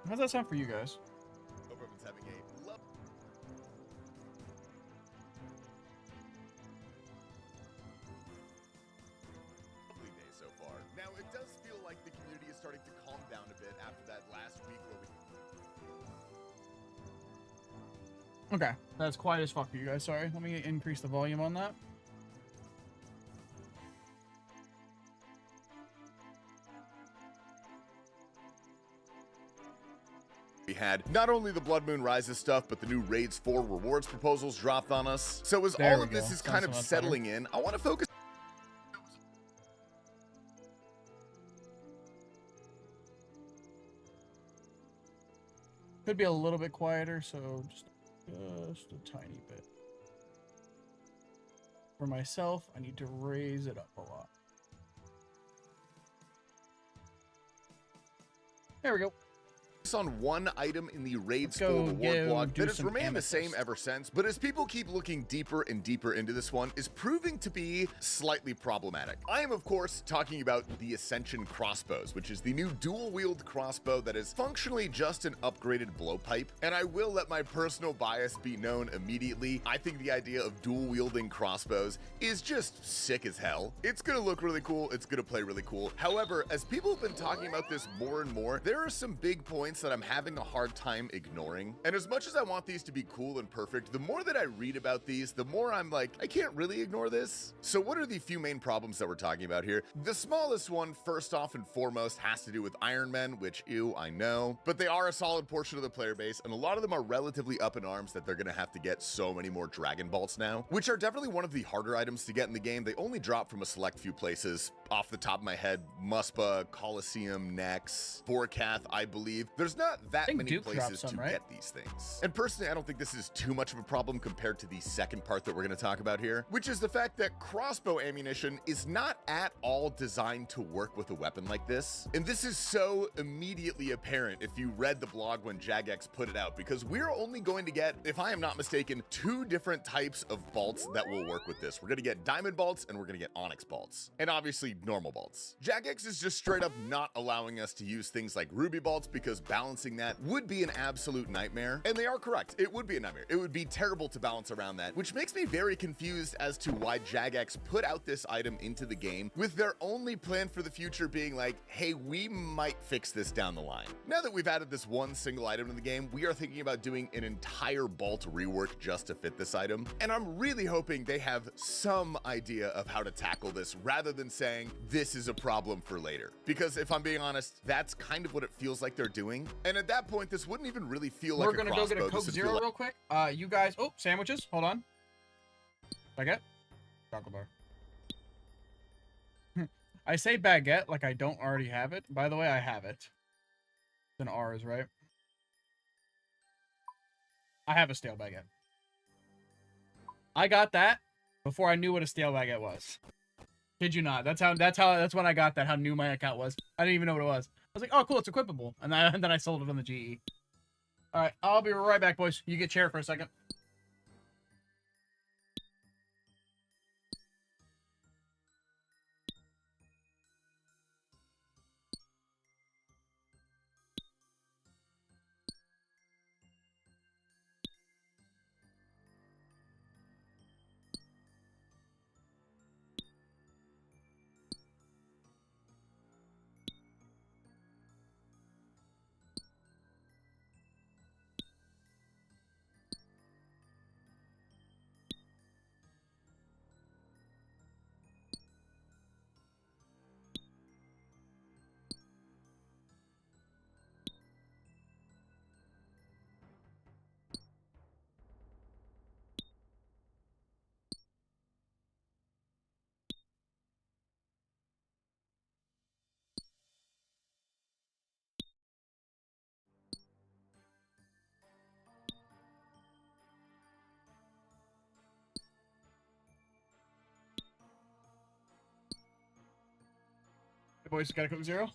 How's that sound for you guys? Hope everyone's having a lovely day so far. Now, it does feel like the community is starting to calm down a bit after that last week where we... Okay, that's quiet as fuck for you guys. Sorry, let me increase the volume on that. We had not only the Blood Moon Rises stuff, but the new Raids 4 rewards proposals dropped on us. So as all of this is kind of settling in, I want to focus... Could be a little bit quieter, so just a tiny bit. For myself, I need to raise it up a lot. There we go. On one item in the Raids 4 reward block that has remained the same ever since, but as people keep looking deeper and deeper into this one, is proving to be slightly problematic. I am, of course, talking about the Ascension crossbows, which is the new dual-wield crossbow that is functionally just an upgraded blowpipe, and I will let my personal bias be known immediately. I think the idea of dual-wielding crossbows is just sick as hell. It's gonna look really cool, it's gonna play really cool. However, as people have been talking about this more and more, there are some big points that I'm having a hard time ignoring. And as much as I want these to be cool and perfect, the more that I read about these, the more I'm like, I can't really ignore this. So what are the few main problems that we're talking about here? The smallest one, first off and foremost, has to do with Iron Men, which, ew, I know. But they are a solid portion of the player base, and a lot of them are relatively up in arms that they're gonna have to get so many more Dragon Bolts now, which are definitely one of the harder items to get in the game. They only drop from a select few places. Off the top of my head, Muspa, Coliseum, Nex, Vorkath, I believe. There's not that many Duke places some, to right? get these things. And personally, I don't think this is too much of a problem compared to the second part that we're going to talk about here, which is the fact that crossbow ammunition is not at all designed to work with a weapon like this. And this is so immediately apparent if you read the blog when Jagex put it out, because we're only going to get, if I am not mistaken, 2 different types of bolts that will work with this. We're going to get diamond bolts and we're going to get onyx bolts, and obviously normal bolts. Jagex is just straight up not allowing us to use things like ruby bolts because balancing that would be an absolute nightmare. And they are correct. It would be a nightmare. It would be terrible to balance around that, which makes me very confused as to why Jagex put out this item into the game with their only plan for the future being like, hey, we might fix this down the line. Now that we've added this one single item in the game, we are thinking about doing an entire bolt rework just to fit this item. And I'm really hoping they have some idea of how to tackle this rather than saying this is a problem for later. Because if I'm being honest, that's kind of what it feels like they're doing. And at that point, this wouldn't even really feel like a crossbow. We're gonna go get a Coke Zero real quick. You guys, oh, sandwiches, hold on. Baguette? Chocolate bar. I say baguette like I don't already have it. By the way, I have it. It's an R's, right? I have a stale baguette. I got that before I knew what a stale baguette was. Kid you not. That's when I got that, how new my account was. I didn't even know what it was. I was like, oh, cool, it's equipable. And then I sold it on the GE. All right, I'll be right back, boys. You get chair for a second. The boys gotta cook 0.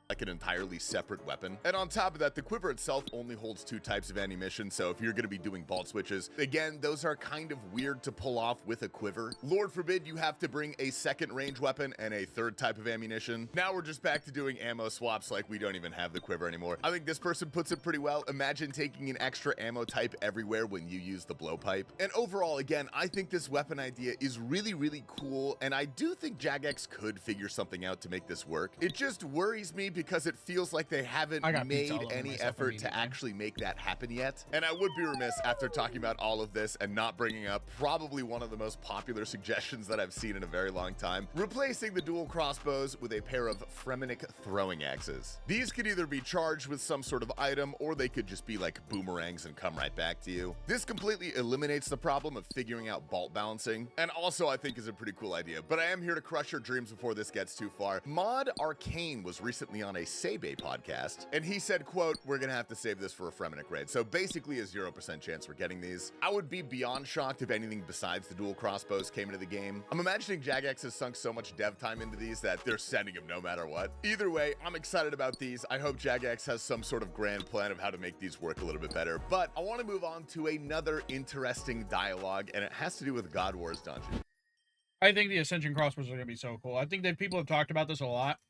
Like an entirely separate weapon. And on top of that, the quiver itself only holds 2 types of ammunition, so if you're going to be doing bolt switches, again, those are kind of weird to pull off with a quiver. Lord forbid you have to bring a second range weapon and a 3rd type of ammunition. Now we're just back to doing ammo swaps like we don't even have the quiver anymore. I think this person puts it pretty well. Imagine taking an extra ammo type everywhere when you use the blowpipe. And overall, again, I think this weapon idea is really, really cool, and I do think Jagex could figure something out to make this work. It just worries me because it feels like they haven't made any effort to actually make that happen yet. And I would be remiss after talking about all of this and not bringing up probably one of the most popular suggestions that I've seen in a very long time, replacing the dual crossbows with a pair of Fremenic throwing axes. These could either be charged with some sort of item, or they could just be like boomerangs and come right back to you. This completely eliminates the problem of figuring out bolt balancing, and also I think is a pretty cool idea, but I am here to crush your dreams before this gets too far. Mod Arcane was recently on a Sebe podcast, and he said, quote, "We're gonna have to save this for a Fremenic raid." So basically a 0% chance we're getting these. I would be beyond shocked if anything besides the dual crossbows came into the game. I'm imagining Jagex has sunk so much dev time into these that they're sending them no matter what. Either way, I'm excited about these. I hope Jagex has some sort of grand plan of how to make these work a little bit better. But I want to move on to another interesting dialogue, and it has to do with God Wars Dungeon. I think the Ascension crossbows are gonna be so cool. I think that people have talked about this a lot.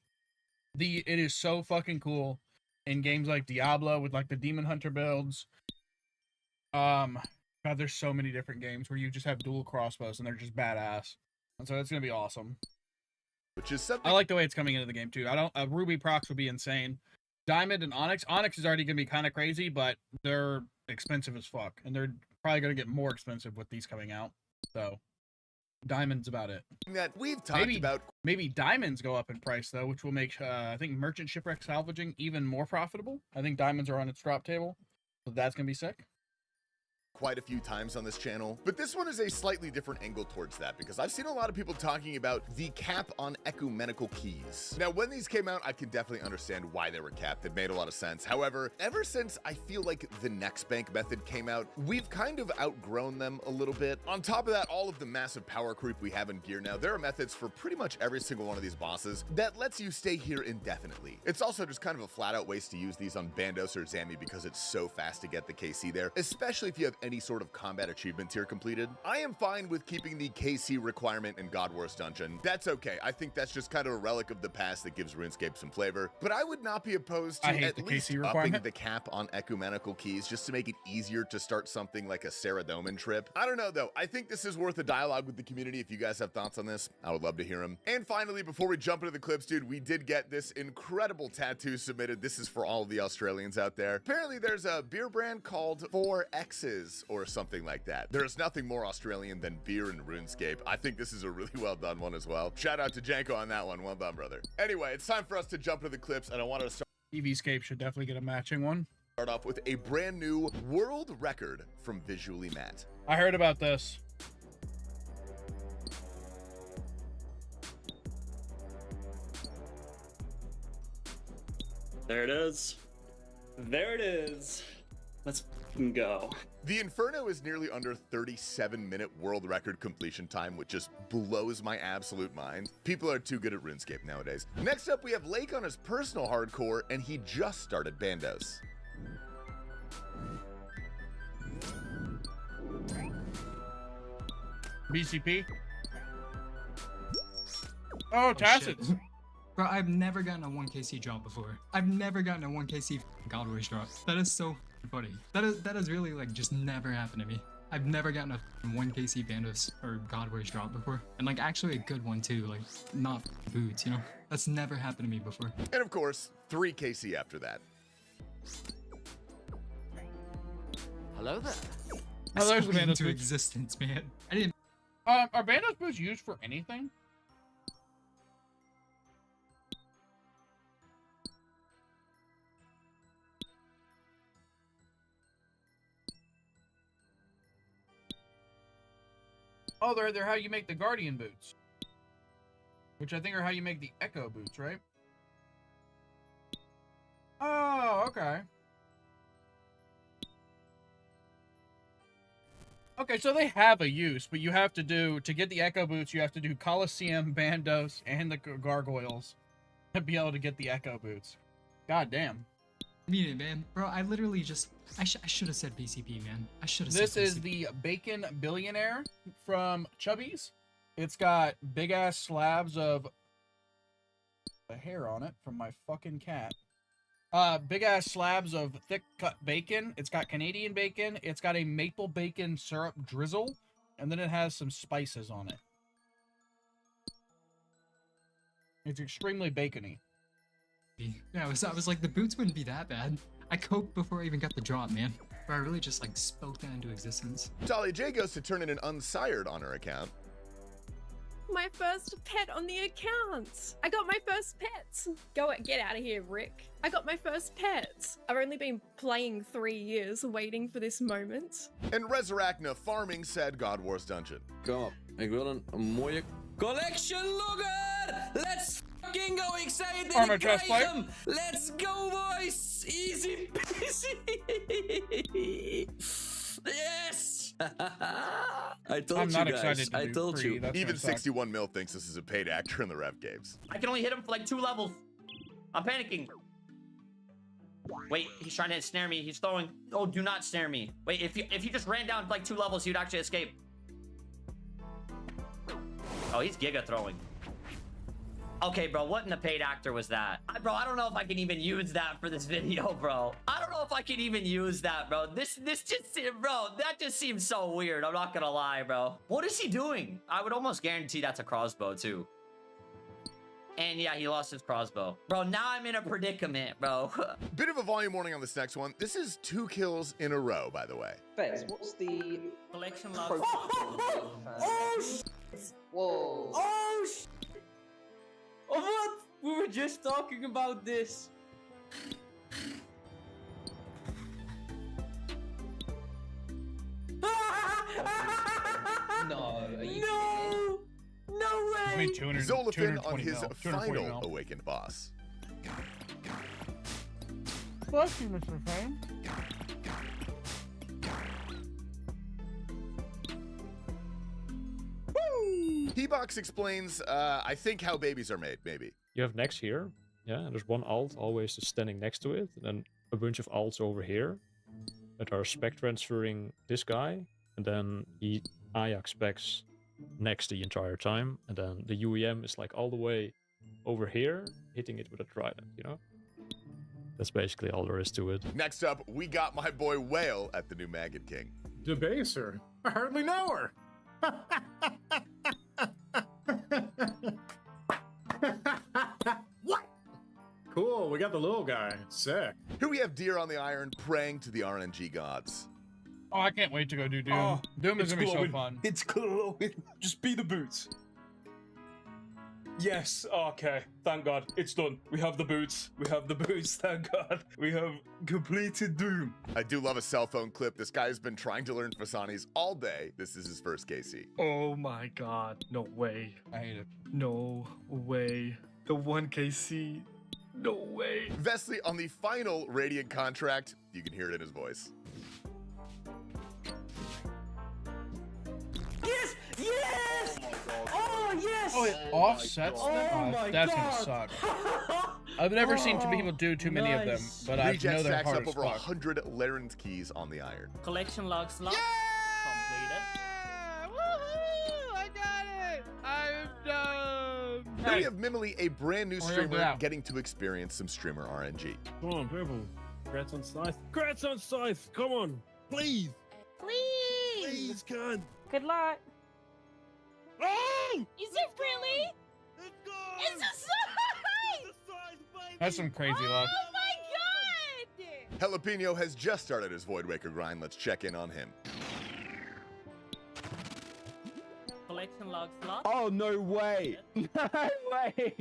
It is so fucking cool in games like Diablo with like the Demon Hunter builds. God, there's so many different games where you just have dual crossbows and they're just badass. And so it's gonna be awesome. Which is something I like the way it's coming into the game too. Ruby procs would be insane. Diamond and Onyx. Onyx is already gonna be kind of crazy, but they're expensive as fuck, and they're probably gonna get more expensive with these coming out. So Diamond's about it. that we've talked about. Maybe diamonds go up in price though, which will make I think merchant shipwreck salvaging even more profitable. I think diamonds are on its drop table, so that's gonna be sick. Quite a few times on this channel, but this one is a slightly different angle towards that because I've seen a lot of people talking about the cap on ecumenical keys. Now, when these came out, I can definitely understand why they were capped. It made a lot of sense. However, ever since I feel like the next bank method came out, we've kind of outgrown them a little bit. On top of that, all of the massive power creep we have in gear now, there are methods for pretty much every single one of these bosses that lets you stay here indefinitely. It's also just kind of a flat out waste to use these on Bandos or Zami because it's so fast to get the KC there, especially if you have any sort of combat achievements here completed. I am fine with keeping the KC requirement in God Wars Dungeon. That's okay. I think that's just kind of a relic of the past that gives RuneScape some flavor, but I would not be opposed to at least upping the cap on ecumenical keys just to make it easier to start something like a Saradomin trip. I don't know though. I think this is worth a dialogue with the community. If you guys have thoughts on this, I would love to hear them. And finally, before we jump into the clips, dude, we did get this incredible tattoo submitted. This is for all of the Australians out there. Apparently there's a beer brand called 4X's or something like that. There's nothing more Australian than beer and RuneScape. I think this is a really well done one as well. Shout out to Janko on that one. Well done, brother. Anyway, it's time for us to jump into the clips, and I wanted to start. EVscape should definitely get a matching one. Start off with a brand new world record from Visually Matt. I heard about this. There it is. There it is. Let's go. The Inferno is nearly under 37-minute world record completion time, which just blows my absolute mind. People are too good at RuneScape nowadays. Next up, we have Lake on his personal hardcore, and he just started Bandos. BCP. Oh, Tacit. Shit. Bro, I've never gotten a 1KC drop before. I've never gotten a 1KC God Wars drop. That is so funny. That is really like just never happened to me. I've never gotten a 1KC Bandos or God Wars drop before. And like actually a good one too, like not boots, you know? That's never happened to me before. And of course, 3KC after that. Hello there. Oh, there's the Spoke Bandos into boots. existence, man. I didn't. Are Bandos boots used for anything? Oh, they're how you make the Guardian boots. Which I think are how you make the Echo boots, right? Oh, okay. Okay, so they have a use, but you have to do, to get the Echo Boots, you have to do Coliseum, Bandos, and the Gargoyles to be able to get the Echo Boots. God damn. I mean it, man. Bro, I literally just... I should have said BCP, man. I should have said This is BCP. the Bacon Billionaire from Chubby's. It's got big-ass slabs of hair on it from my fucking cat. Big-ass slabs of thick-cut bacon. It's got Canadian bacon. It's got a maple bacon syrup drizzle. And then it has some spices on it. It's extremely bacony. Yeah, I was like, the boots wouldn't be that bad. I coked before I even got the drop, man. Bro, I really just like spoke that into existence. Dolly J goes to turn in an unsired on her account. My first pet on the account. I got my first pet. Get out of here, Rick. I got my first pet. I've only been playing 3 years waiting for this moment. And Resurrecna farming said God Wars dungeon. Kom op, ik wil een mooie collection logger! Let's fucking go, ik zei het en Armor ik krijg chestplate. hem! Let's go boys! Easy peasy! Yes! I told I'm you not guys, excited to I do told free. you. That's Even gonna suck. 61 mil thinks this is a paid actor in the rev games. I can only hit him for like 2 levels. I'm panicking. Wait, he's trying to snare me. He's throwing. Oh, do not snare me. Wait, if you just ran down like 2 levels, you'd actually escape. Oh, he's giga throwing. Okay, bro, what in the paid actor was that? Bro, I don't know if I can even use that for this video, bro. I don't know if I can even use that, bro. This just, bro, that just seems so weird. I'm not gonna lie, bro. What is he doing? I would almost guarantee that's a crossbow, too. And yeah, he lost his crossbow. Bro, now I'm in a predicament, bro. Bit of a volume warning on this next one. This is 2 kills in a row, by the way. Fez, what's the Collection pro- logs. Whoa. Oh, sh! Oh, what? We were just talking about this. No, are you No! No I way! mean, 200, Zolafin 220 on his mil, 240 final mil. awakened boss. Bless you, Mr. Fame. T-Box explains, I think how babies are made, maybe. You have next here, yeah, and there's one alt always just standing next to it, and then a bunch of alts over here that are spec transferring this guy, and then he Ajax specs next the entire time, and then the UEM is like all the way over here, hitting it with a trident, you know? That's basically all there is to it. Next up, we got my boy Whale at the new Maggot King. Debaser? I hardly know her. What? Cool, we got the little guy. Sick. Here we have Deer on the Iron praying to the RNG gods. Oh, I can't wait to go do Doom. Oh, Doom is it's gonna be so glowing. fun. It's glowing. Just be the boots. Yes, okay. Thank God. It's done. We have the boots. We have the boots. Thank God. We have completed Doom. I do love a cell phone clip. This guy has been trying to learn Fasani's all day. This is his first KC. Oh my God. No way. I hate it. No way. The 1KC. No way. Vesley on the final Radiant contract. You can hear it in his voice. Yes! Yes! Oh, yes! Oh, it offsets them? Oh my That's God. gonna suck. I've never seen two people do too many of them, Nice. but I know Reject they're stacks hard up as over fuck. 100 Larens keys on the iron. Collection log slot. Completed. Woohoo! I got it! I'm done! Here we have Mimily, a brand new Oh, yeah, streamer, yeah. getting to experience some streamer RNG. Come on, people. Congrats on Scythe. Congrats on Scythe. Come on. Please. Please! God. Good luck. Oh! Is it really? It's a sign! That's some crazy luck. Oh my God! Jalapeno has just started his Void Waker grind. Let's check in on him. Collection log slot. Oh, no way! No way!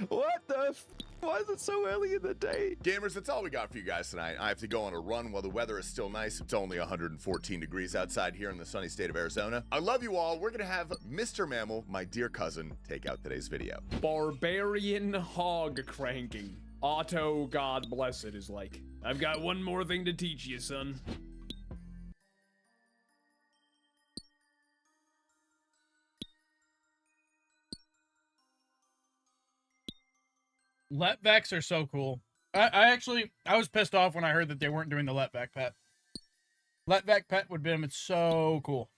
What the f? Why is it so early in the day? Gamers, that's all we got for you guys tonight. I have to go on a run while the weather is still nice. It's only 114 degrees outside here in the sunny state of Arizona. I love you all. We're going to have Mr. Mammal, my dear cousin, take out today's video. Barbarian hog cranking. Otto, God bless it, is like, I've got one more thing to teach you, son. Let Vex are so cool. I was pissed off when I heard that they weren't doing the Let Vec pet. Let Vec pet would be it's so cool.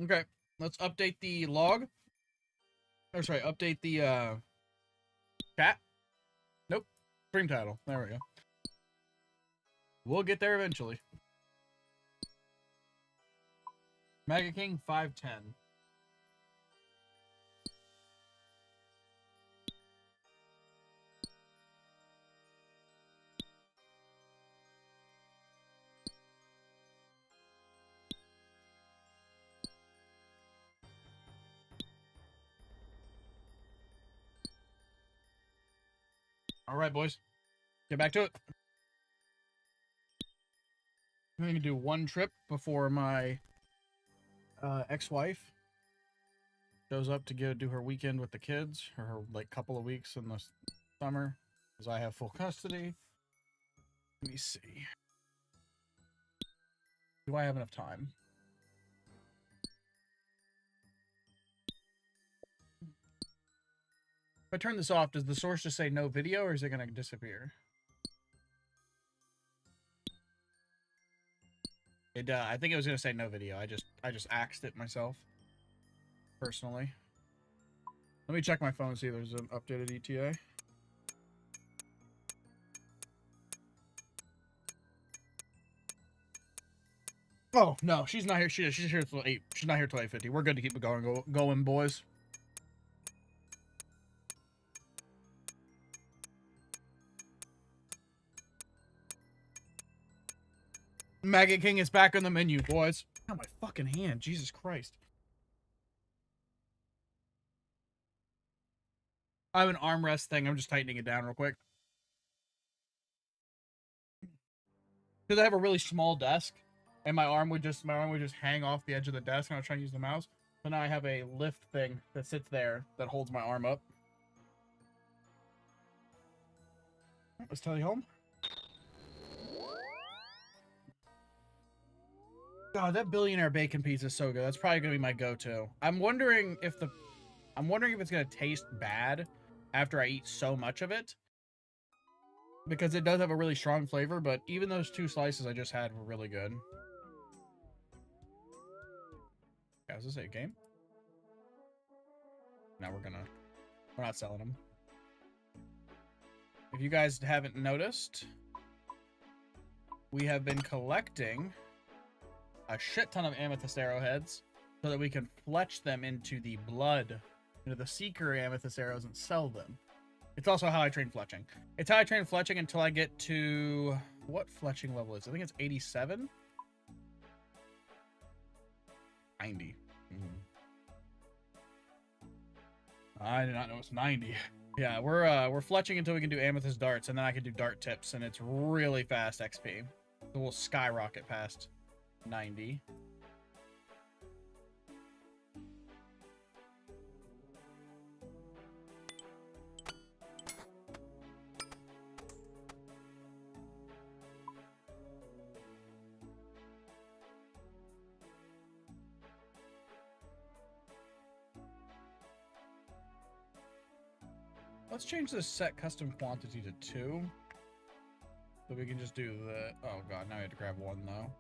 Okay, let's update the log. Oh, sorry, update the chat. Nope, stream title. There we go. We'll get there eventually. Maggot King 510. All right, boys, get back to it. I'm gonna do one trip before my ex-wife shows up to do her weekend with the kids, or her like couple of weeks in the summer, because I have full custody. Let me see. Do I have enough time? If I turn this off, does the source just say no video, or is it gonna disappear? It I think it was gonna say no video. I just axed it myself, personally. Let me check my phone, see if there's an updated ETA. Oh no, she's not here. She's here till 8. She's not here till 8:50. We're good to keep it going, boys. Maggot King is back on the menu, boys. Oh, my fucking hand. Jesus Christ. I have an armrest thing. I'm just tightening it down real quick. Because I have a really small desk, and my arm would just hang off the edge of the desk, and I was trying to use the mouse. So now I have a lift thing that sits there that holds my arm up. Let's tally home. God, that billionaire bacon pizza is so good. That's probably gonna be my go-to. I'm wondering if it's gonna taste bad after I eat so much of it, because it does have a really strong flavor. But even those 2 slices I just had were really good. Yeah, is this a game? Now we're not selling them. If you guys haven't noticed, we have been collecting a shit ton of amethyst arrowheads so that we can fletch them into the blood, into the seeker amethyst arrows, and sell them. It's also how I train fletching. It's how I train fletching until I get to... What fletching level is it? I think it's 87? 90. I did not know it's 90. Yeah, we're fletching until we can do amethyst darts, and then I can do dart tips, and it's really fast XP. So we'll skyrocket past 90. Let's change this set custom quantity to 2. So we can just do the... Oh god, now I have to grab 1 though.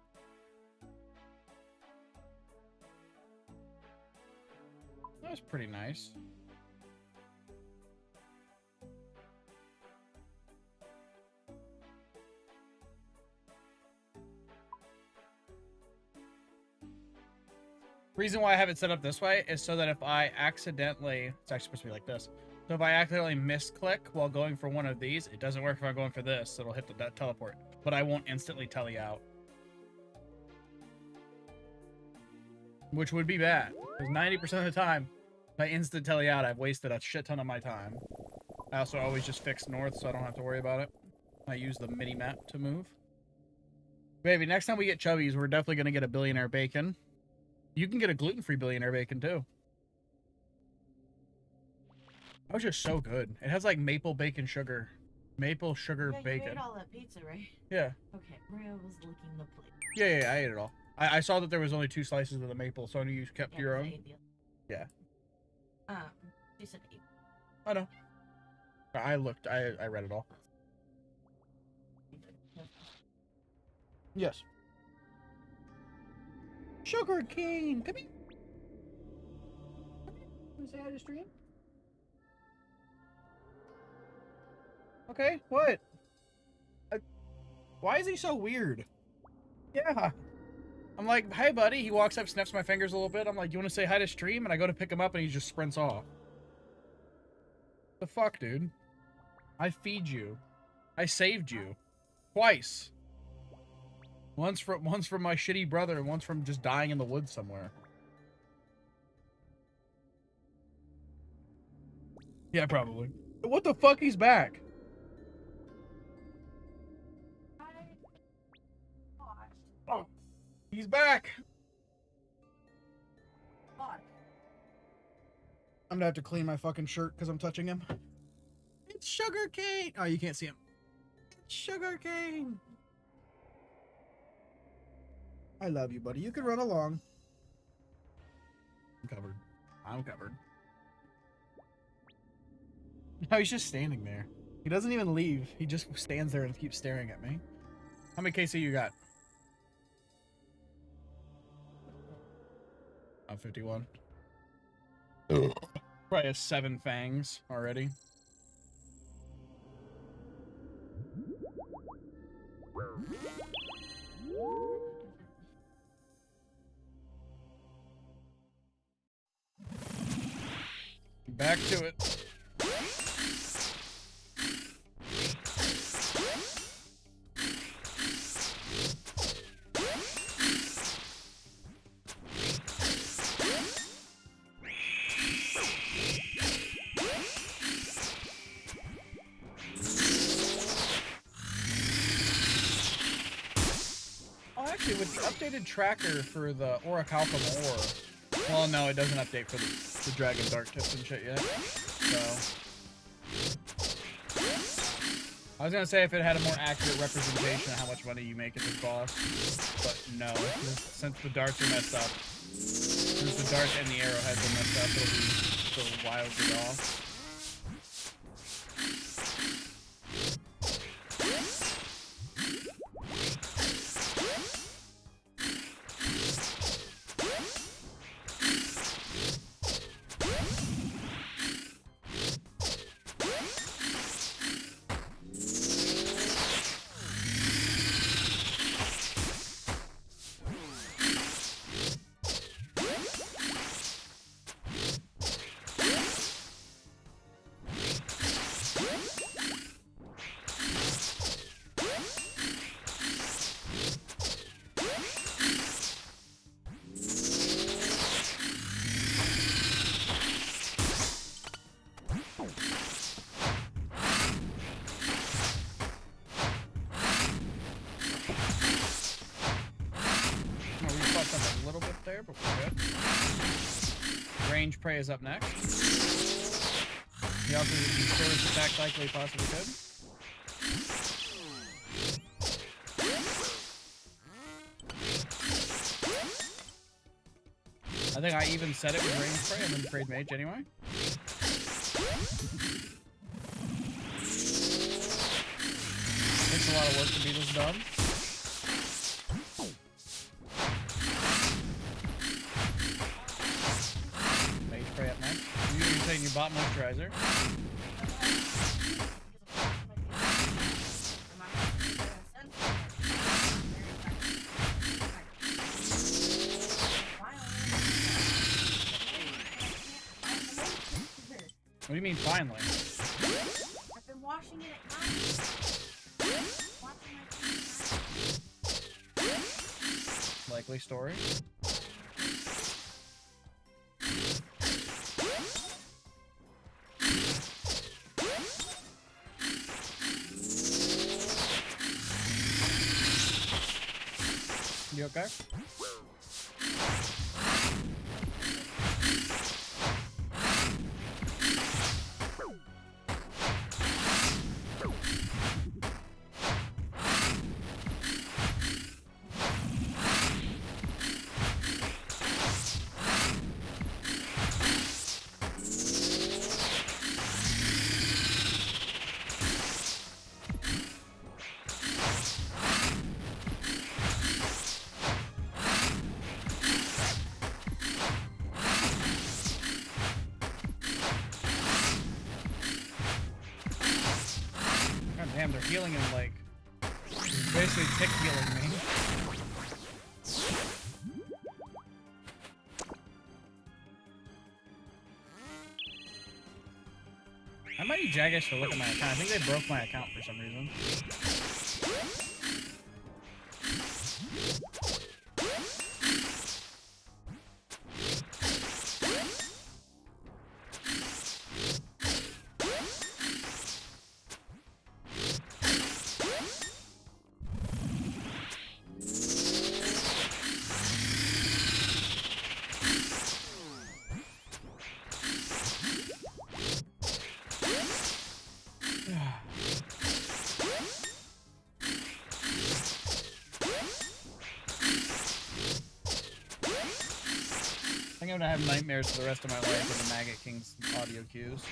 That was pretty nice. Reason why I have it set up this way is so that if I accidentally... It's actually supposed to be like this. So if I accidentally misclick while going for one of these, it doesn't work if I'm going for this. It'll hit the teleport, but I won't instantly tele out. Which would be bad, because 90% of the time, if I instant tele out, I've wasted a shit ton of my time. I also always just fix north, so I don't have to worry about it. I use the mini-map to move. Baby, next time we get chubbies, we're definitely going to get a billionaire bacon. You can get a gluten-free billionaire bacon, too. That was just so good. It has, like, maple bacon sugar. Maple sugar bacon. You ate all that pizza, right? Yeah. Okay, Maria was licking the plate. Yeah, I ate it all. I saw that there was only 2 slices of the maple, so I knew you kept your own. Yeah. She said 8. I know. I looked. I read it all. Yes. Sugar cane, come here. Want to say hi to stream? Okay, what? Why is he so weird? Yeah. I'm like, hey, buddy. He walks up, sniffs my fingers a little bit. I'm like, you want to say hi to stream? And I go to pick him up, and he just sprints off. The fuck, dude? I feed you. I saved you. Twice. Once from my shitty brother, and once from just dying in the woods somewhere. Yeah, probably. What the fuck? He's back. Oh, he's back. I'm gonna have to clean my fucking shirt because I'm touching him. It's sugar cane. Oh, you can't see him. It's sugar cane. I love you, buddy. You can run along. I'm covered. I'm covered. No, he's just standing there. He doesn't even leave. He just stands there and keeps staring at me. How many KC you got? I'm 51. Probably has 7 fangs already. Back to it. Oh, actually, with the updated tracker for the Orichalcum ore, well, no, it doesn't update for the Dragon Dark tips and shit yet. So, I was gonna say if it had a more accurate representation of how much money you make at this boss, but no, since the darts are messed up, since the darts and the arrowheads are messed up, it'll be so wildly off. But we're good. Range prey is up next. He also did the shortest attack cycle he possibly could. I think I even said it with range prey and then prayed mage anyway. Takes a lot of work to be this dumb. You're saying you bought moisturizer. do you mean finally? I've been washing it at night. Watching my TV. Likely story. You okay? God damn, they're healing him like basically tick healing me. I might need Jagesh to look at my account. I think they broke my account for some reason. I think I'm gonna have nightmares for the rest of my life with the Maggot King's audio cues.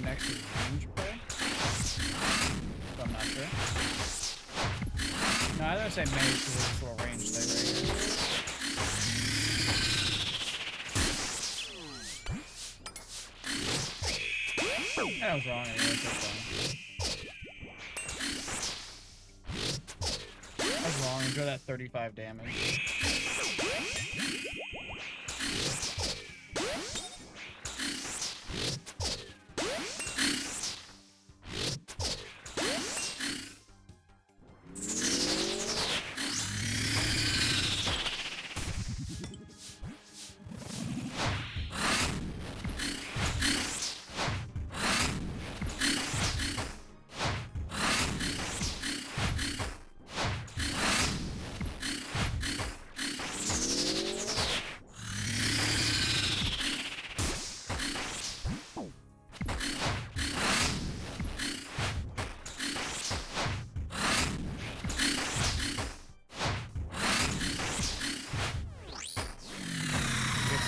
Next is range play. So I'm not sure. No, I'm gonna say mage because it's a little range thing right here. I was wrong anyway, so fine. I was wrong, enjoy that 35 damage.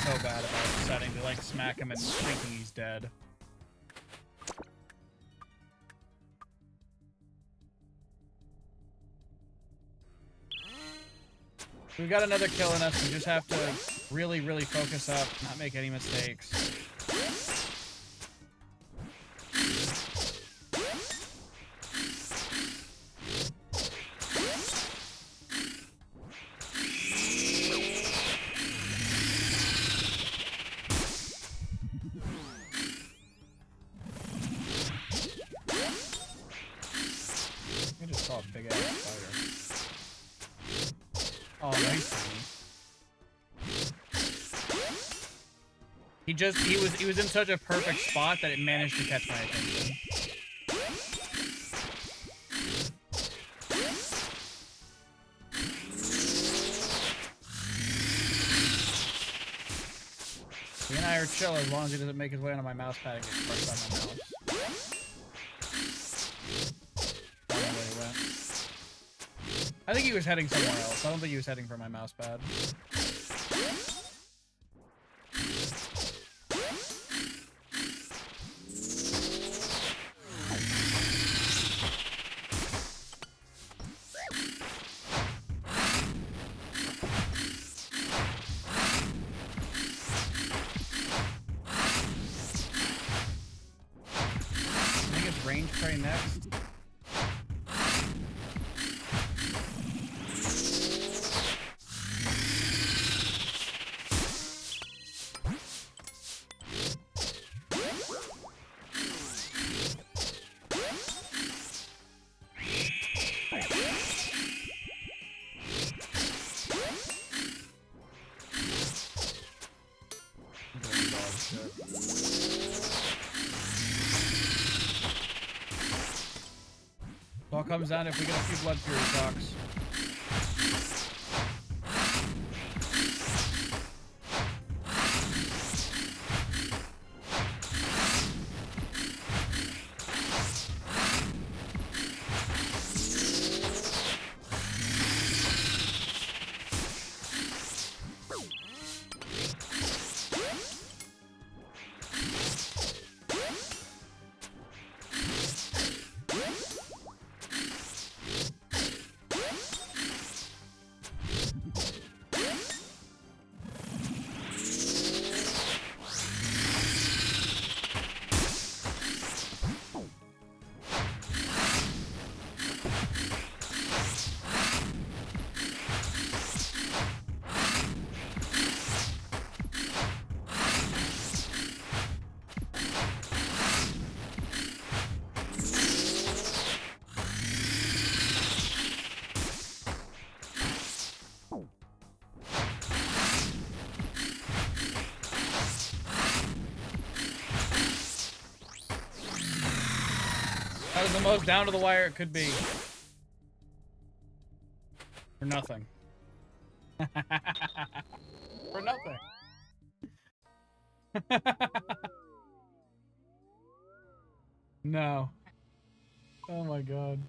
So bad about deciding to like smack him and thinking he's dead. We've got another kill in us. We just have to really, really focus up, not make any mistakes. I just saw a big ass spider. Oh, no, he's tiny. He was in such a perfect spot that it managed to catch my attention. I are chill as long as he doesn't make his way onto my mouse pad and get crushed on my mouse. I don't know where he went. I think he was heading somewhere else. I don't think he was heading for my mouse pad. I think it's range prey next. It all comes down if we get a few blood fury talks. That was the most down to the wire it could be. For nothing. For nothing. No. Oh my god.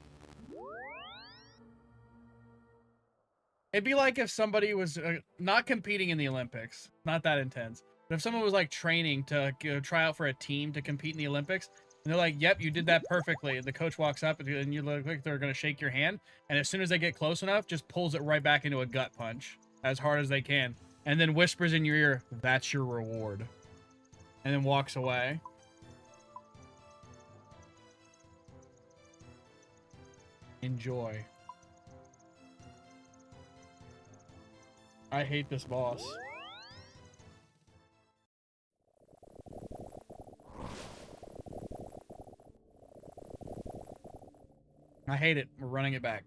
It'd be like if somebody was not competing in the Olympics. Not that intense. But if someone was like training to try out for a team to compete in the Olympics, and they're like, yep, you did that perfectly. And the coach walks up and you look like they're going to shake your hand. And as soon as they get close enough, just pulls it right back into a gut punch as hard as they can. And then whispers in your ear, that's your reward. And then walks away. Enjoy. I hate this boss. I hate it. We're running it back.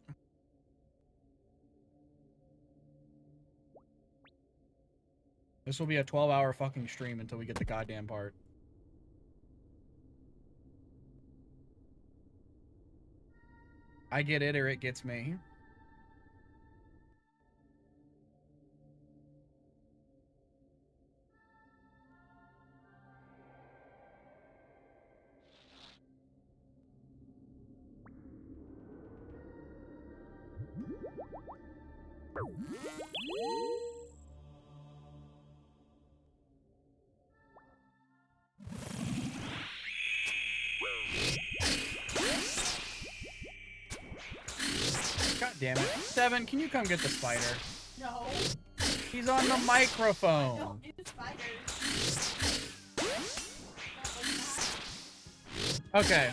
This will be a 12-hour fucking stream until we get the goddamn part. I get it or it gets me. God damn it. Devin, can you come get the spider? No. He's on the microphone. Don't do spiders. Okay.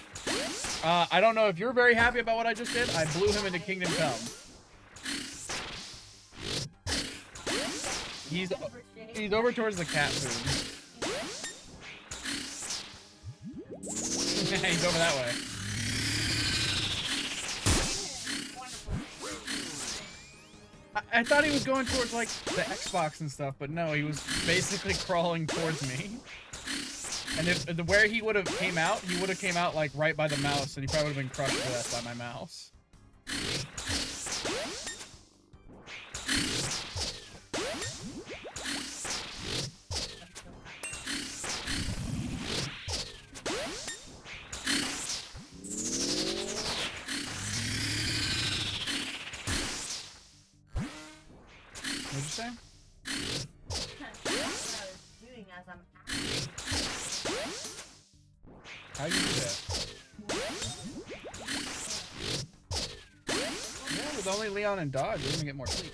I don't know if you're very happy about what I just did. I blew him into Kingdom Come. He's over towards the cat food. He's over that way. I thought he was going towards like the Xbox and stuff, but no, he was basically crawling towards me. And if where he would have came out, he would have came out like right by the mouse, and he probably would have been crushed to death by my mouse. What'd you say? That's what I was doing as I'm acting. How you do that? Yeah, with only Leon and Dodge, you're gonna get more sleep.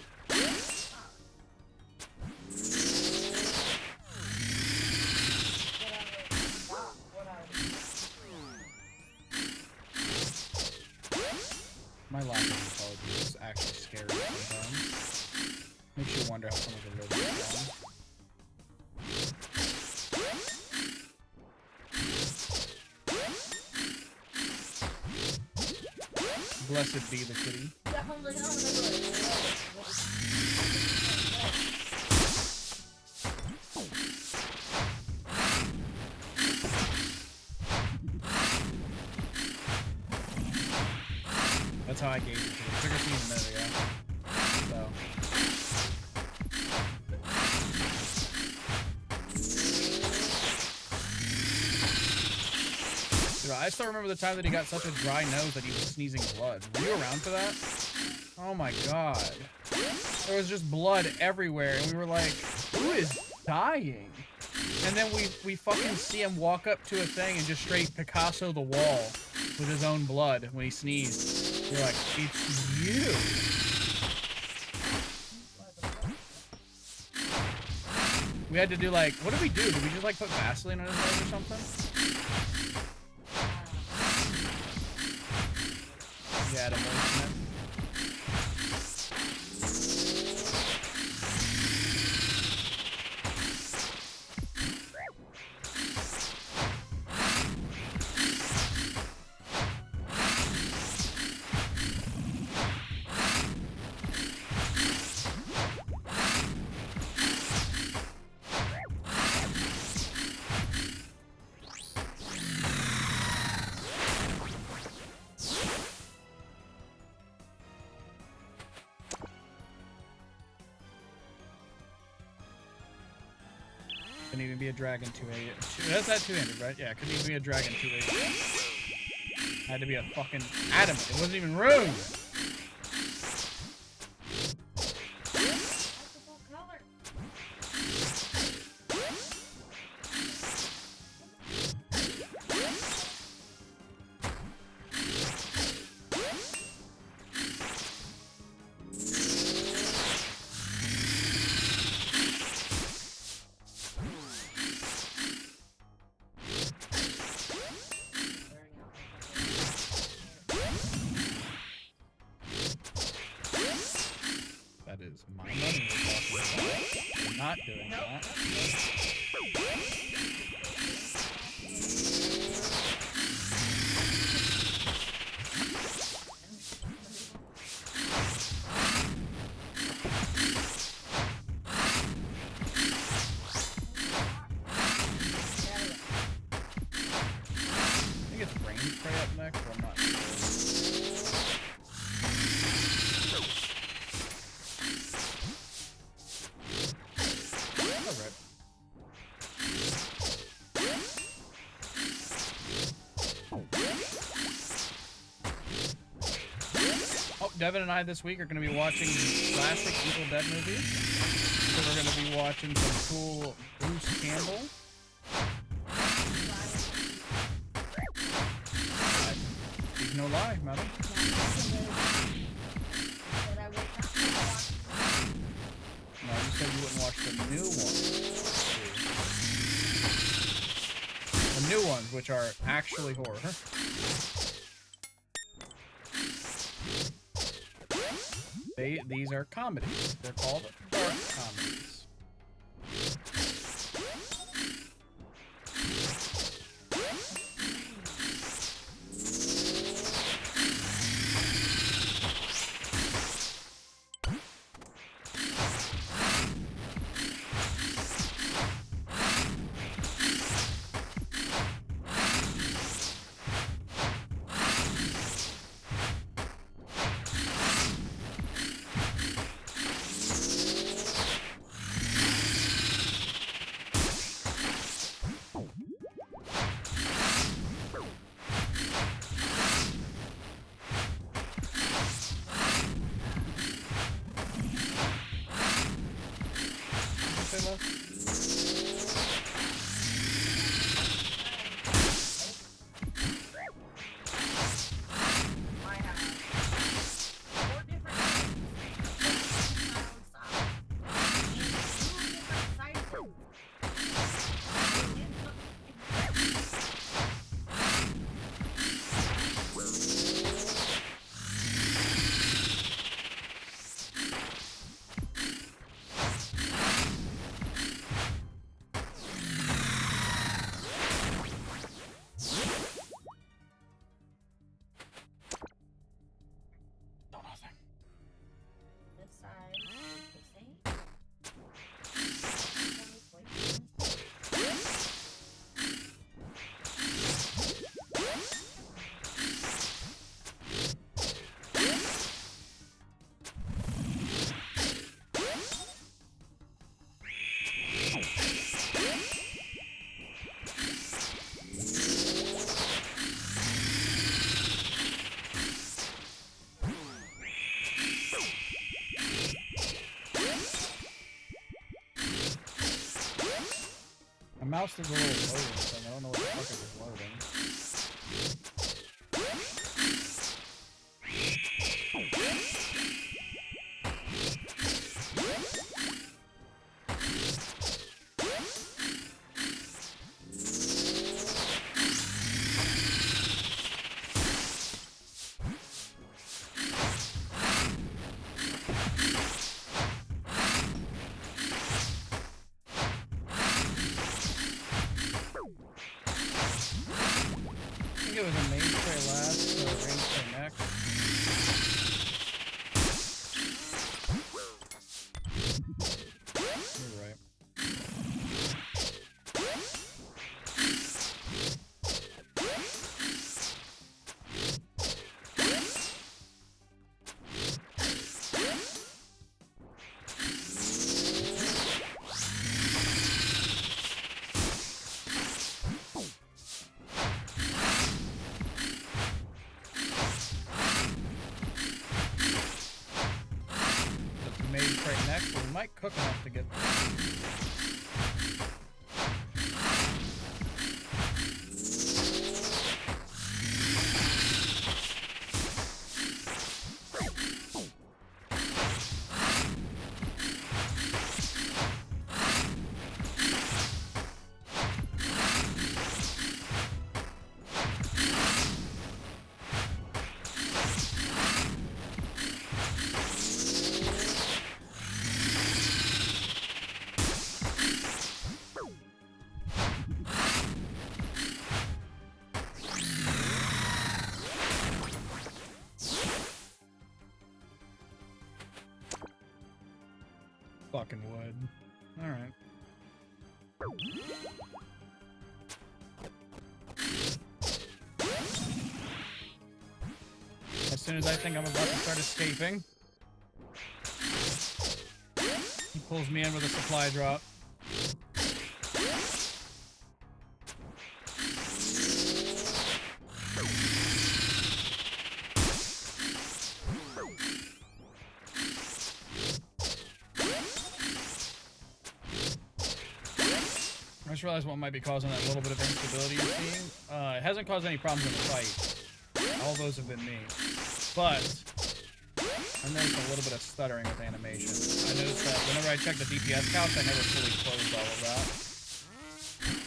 My lack of intelligence is actually scary sometimes. Makes you wonder how someone can live this long. Blessed be the kitty. That's how I gauge it too. Trigger scene a minute ago. So. Dude, I still remember the time that he got such a dry nose that he was sneezing blood. Were you around for that? Oh my god. There was just blood everywhere, and we were like, who is dying? And then we fucking see him walk up to a thing and just straight Picasso the wall with his own blood when he sneezed. You're like, it's you. We had to do like, what did we do? Did we just like put Vaseline on his nose or something? Yeah, to moisten it. Couldn't even be a dragon 280. That's that 200, right? Yeah, couldn't even be a dragon 280. Had to be a fucking adamant. It wasn't even rude. That is my money we're talking about. I'm not doing that. I think it's brain spray up next, but I'm not sure. Devin and I this week are going to be watching the classic Evil Dead movies. So we're going to be watching some cool Bruce Campbell. Speak no lie, madam. No, you said you wouldn't watch the new ones. The new ones, which are actually horror. These are comedies. They're called dark comedies. mouse does a little loading thing. I don't know what the fuck it is loading. I think it was a main spray last, so range spray next. You're right. Made right next, but we might cook enough to get fucking wood. Alright. As soon as I think I'm about to start escaping, he pulls me in with a supply drop. I just realized what might be causing that little bit of instability you're seeing. It hasn't caused any problems in the fight. All those have been me. But I noticed a little bit of stuttering with animation. I noticed that whenever I check the DPS counts, I never fully closed all of that.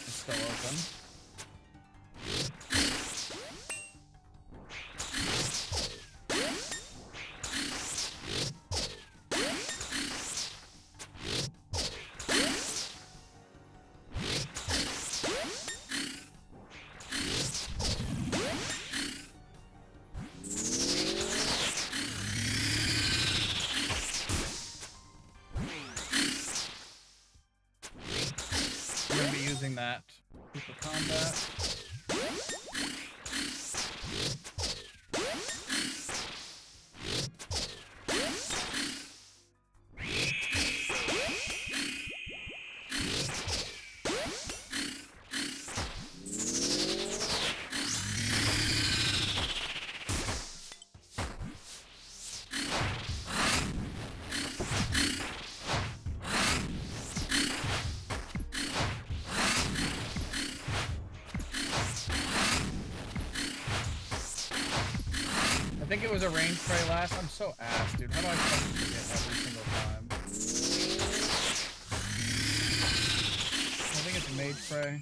It's still open. We're going to be using that for combat. I think it was a range spray last. I'm so ass, dude. How do I fucking forget every single time? I think it's a mage spray.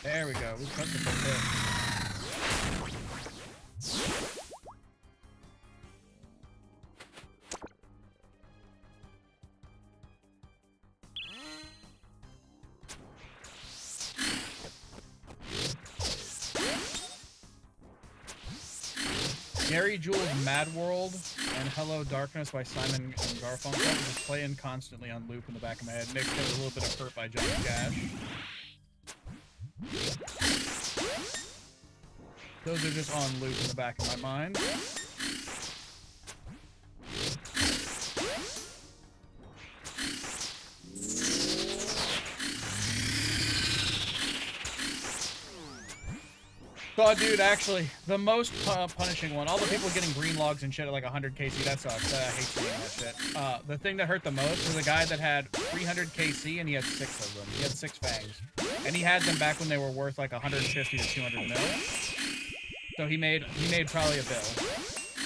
There we go. We cut the full hit. Mary Jules' Mad World and Hello Darkness by Simon and Garfunkel are just playing constantly on loop in the back of my head, mixed in with a little bit of Hurt by Johnny Cash. Those are just on loop in the back of my mind. Oh, dude, actually, the most punishing one, all the people getting green logs and shit at like 100 KC, that sucks. I hate seeing that shit. The thing that hurt the most was a guy that had 300 KC and he had 6 of them. He had 6 fangs. And he had them back when they were worth like 150 to 200 mil. So he made probably a bill.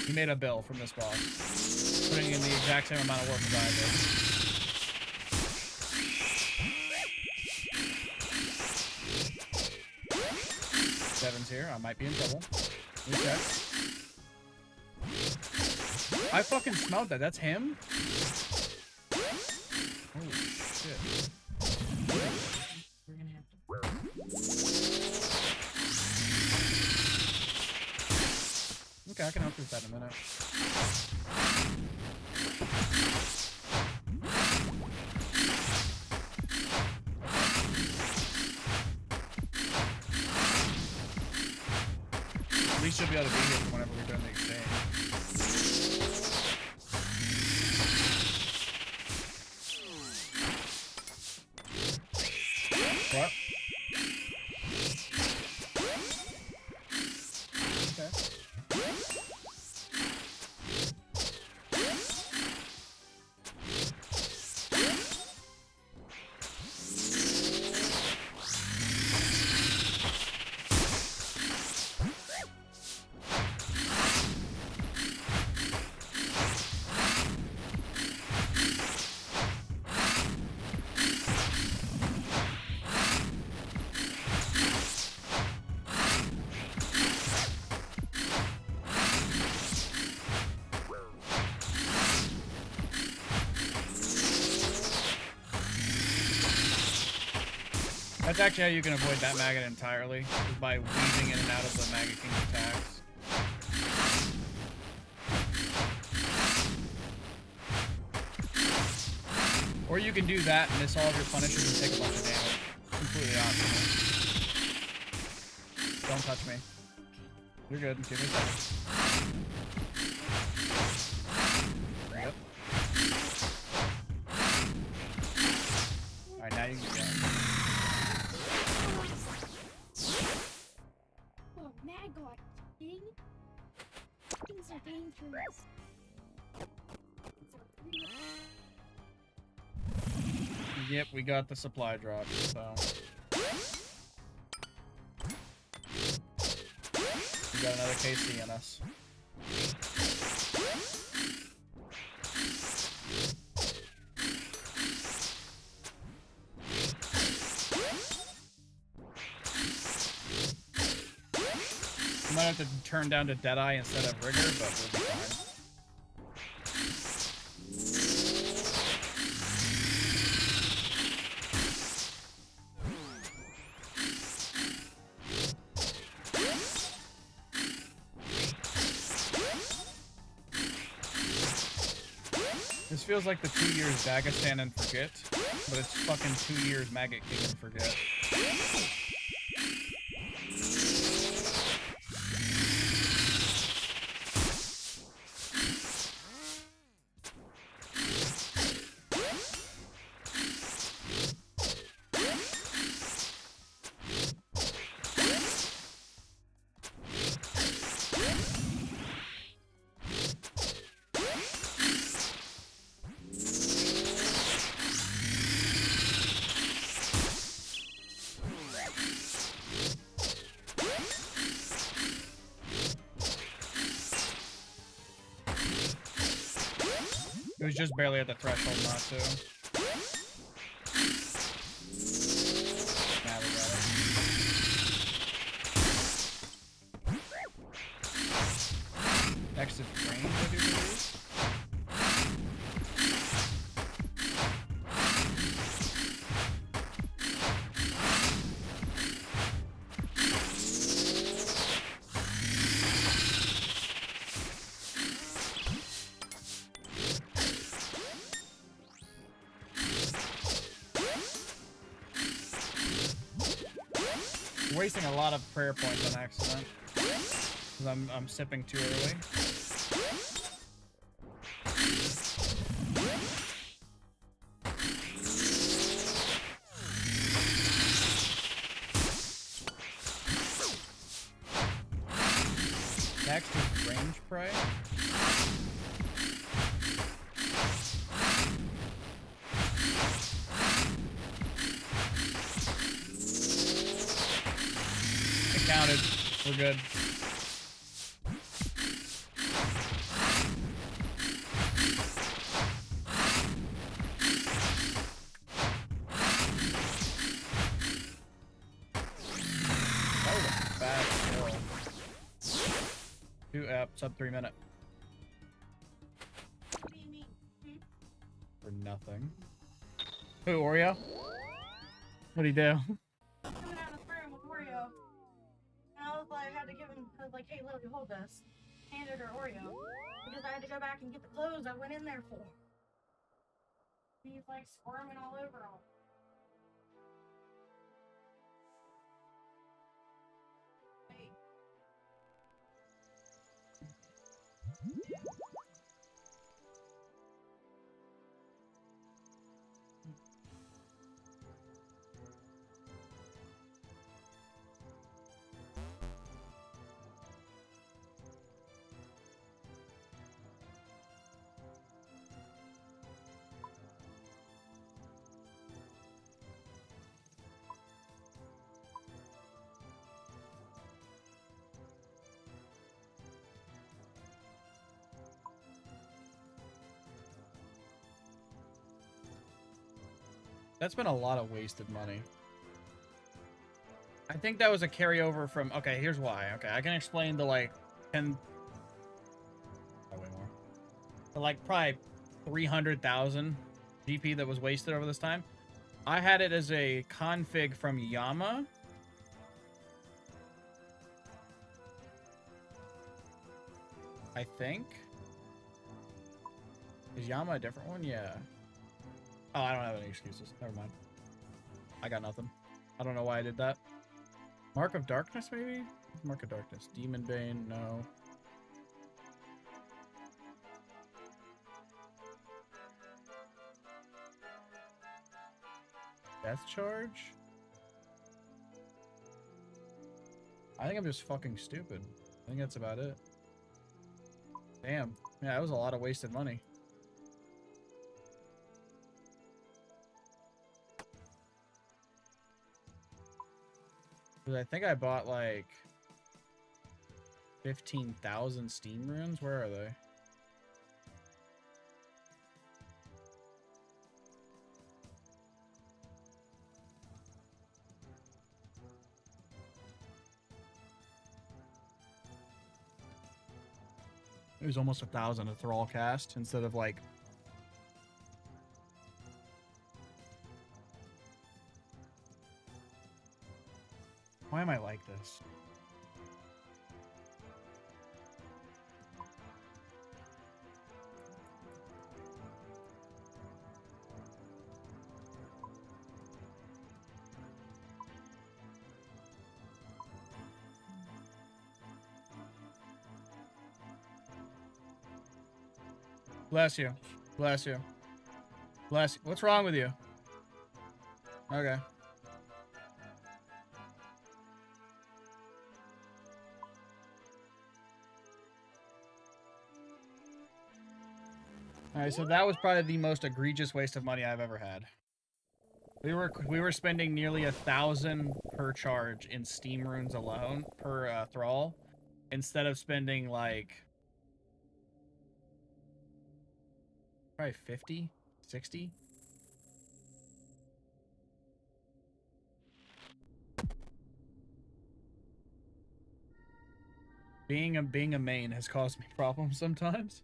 He made a bill from this boss, putting in the exact same amount of work as I did. Seven's here. I might be in trouble. Let me check. I fucking smelled that. That's him? Holy shit. Okay, I can help with that in a minute. At least you'll be able to be here for whenever we're doing the exchange. What? Okay. That's actually how you can avoid that maggot entirely, is by weaving in and out of the Maggot King's attacks. Or you can do that, miss all of your punishes, and take a bunch of damage. Completely optional. Don't touch me. You're good. Give me a second. Yep. Alright, now you can go. Oh, Maggot, king. Things are dangerous. Yep, we got the supply drop, so. We got another KC in us. Might have to turn down to Deadeye instead of Rigor, but we'll be fine. This feels like the 2 years Dagestan and Forget, but it's fucking 2 years Maggot King and Forget. It was just barely at the threshold not to. Now we got it. Next is range, I do believe. wasting a lot of prayer points on accident. 'Cause I'm sipping too early. Next is range pray. It counted. We're good. That was a fast kill. 2 sub 3 minute. For nothing. Who, Oreo? What'd he do? Coming out of the room with Oreo. And I was like, I had to give him, I was like, hey, Lily, hold this. Handed her Oreo. Because I had to go back and get the clothes I went in there for. He's like squirming all over him. Hey. That's been a lot of wasted money. I think that was a carryover from... Okay, here's why. Okay, I can explain the, like, 10... Oh, way more. The, like, probably 300,000 GP that was wasted over this time. I had it as a config from Yama. I think. Is Yama a different one? Yeah. Oh, I don't have any excuses. Never mind. I got nothing. I don't know why I did that. Mark of Darkness, maybe? Mark of Darkness. Demon Bane, no. Death Charge? I think I'm just fucking stupid. I think that's about it. Damn. Yeah, that was a lot of wasted money. I think I bought like 15,000 Steam runes. Where are they? It was almost 1,000 a Thrall cast instead of like... Why am I like this? Bless you. Bless you. Bless you. What's wrong with you? Okay. Alright, so that was probably the most egregious waste of money I've ever had. We were spending nearly 1,000 per charge in Steam runes alone per Thrall, instead of spending like probably 50, 60. Being a main has caused me problems sometimes.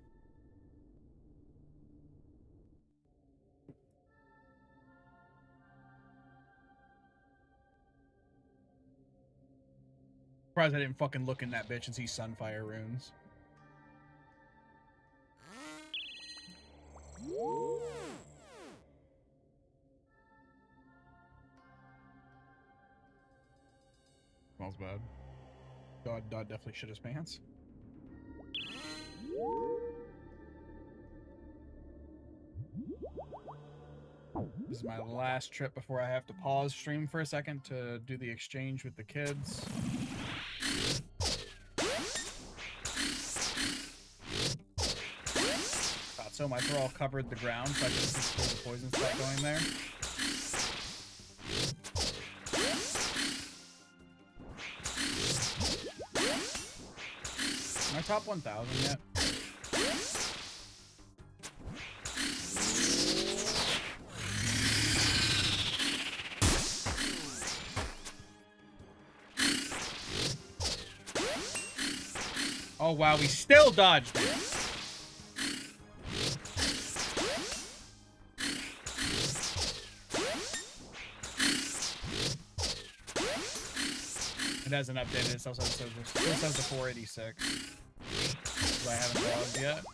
Surprised I didn't fucking look in that bitch and see Sunfire runes. smells bad. God definitely shit his pants. This is my last trip before I have to pause stream for a second to do the exchange with the kids. So my throw all covered the ground so I could see there's a poison spot going there. Am I top 1,000 yet? Oh wow, we still dodged it. It hasn't updated. It still says the 486. So I haven't logged yet.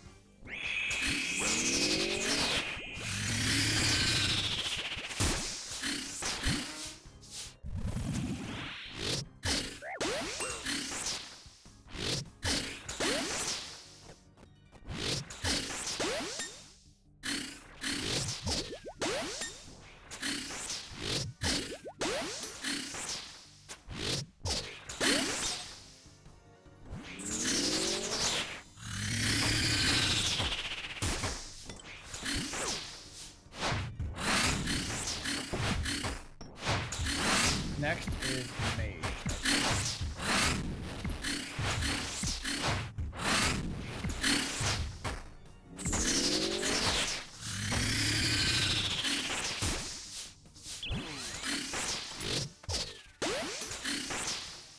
Next is Mage.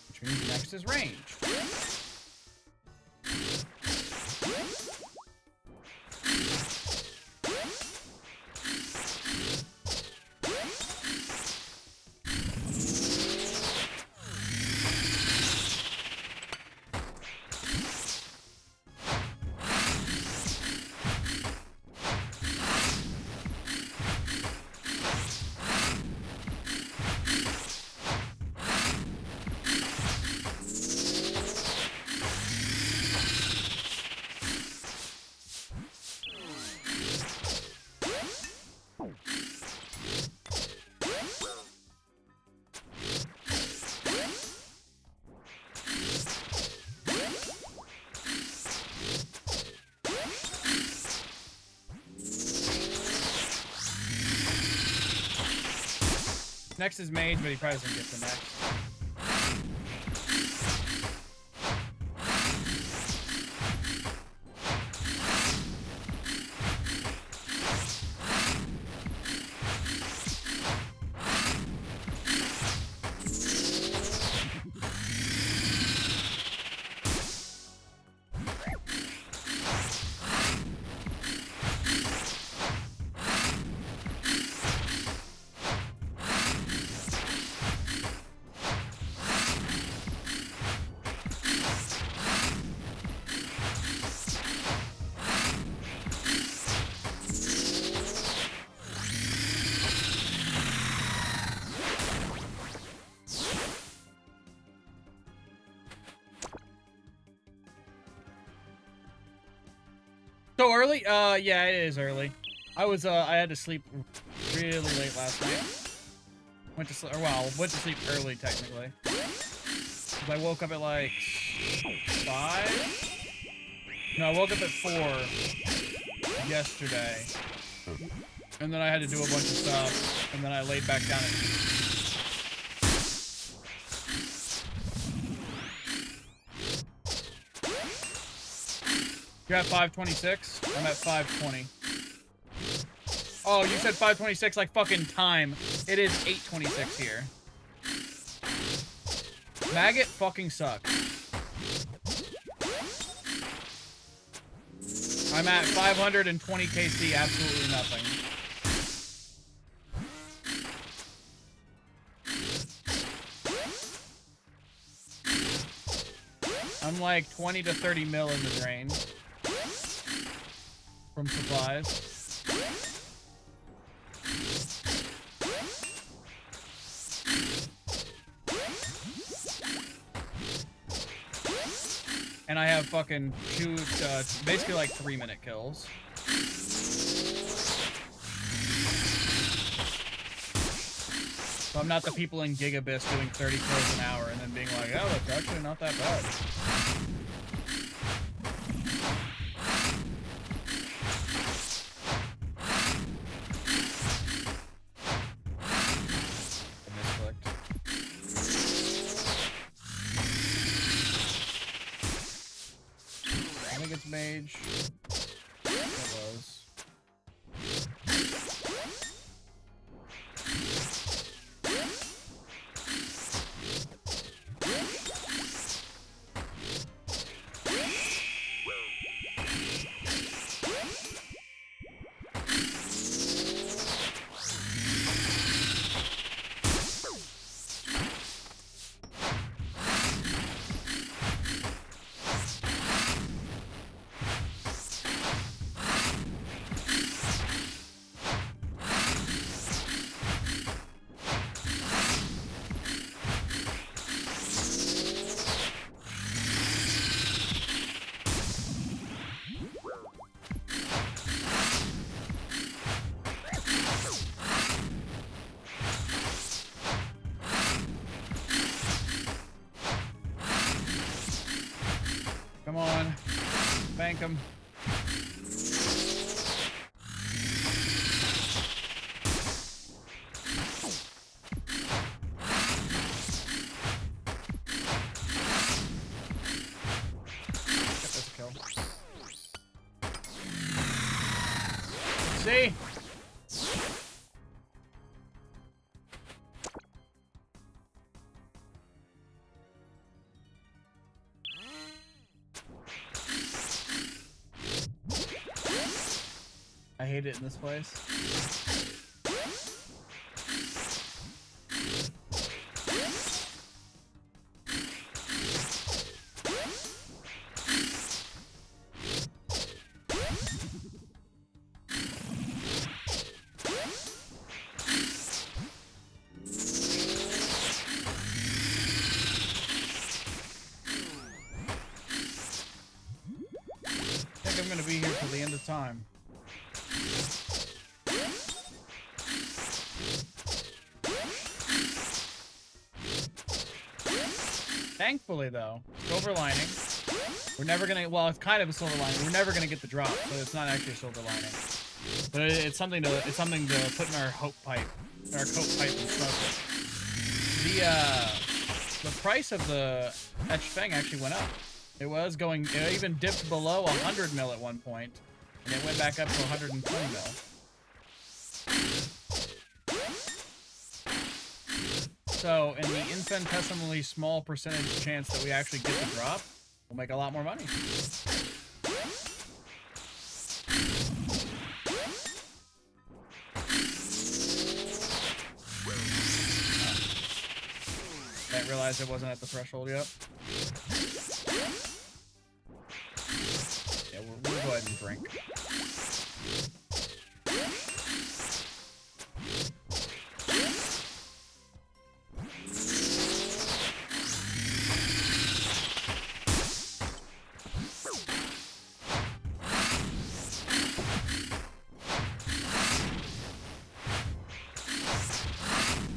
Which means next is Ranged. Next is Mage, but he probably doesn't get the next. So early? Yeah, it is early. I had to sleep really late last night. Went to sleep early technically. 'Cause I woke up at like 5? No, I woke up at 4 yesterday. And then I had to do a bunch of stuff, and then I laid back down at You're at 5:26? I'm at 5:20. Oh, you said 5:26 like fucking time. It is 8:26 here. Maggot fucking sucks. I'm at 520 KC, absolutely nothing. I'm like 20 to 30 mil in the drain. From supplies. And I have fucking basically like 3-minute kills. So I'm not the people in Gigabyss doing 30 kills an hour and then being like, oh, it's actually not that bad. I think it's mage. It was. Come on. Bank him. Get this kill. See? I hate it in this place. I think I'm gonna be here till the end of time. Thankfully, though, silver lining. We're never gonna. Well, it's kind of a silver lining. We're never gonna get the drop, so it's not actually a silver lining. But it's something to. It's something to put in our hope pipe, our coat pipe, and smoke it. The price of the etched fang actually went up. It was going. It even dipped below 100 mil at one point, and it went back up to 120 mil. So, in the infinitesimally small percentage chance that we actually get the drop, we'll make a lot more money. Didn't realize it wasn't at the threshold yet. Yeah, we'll go ahead and drink.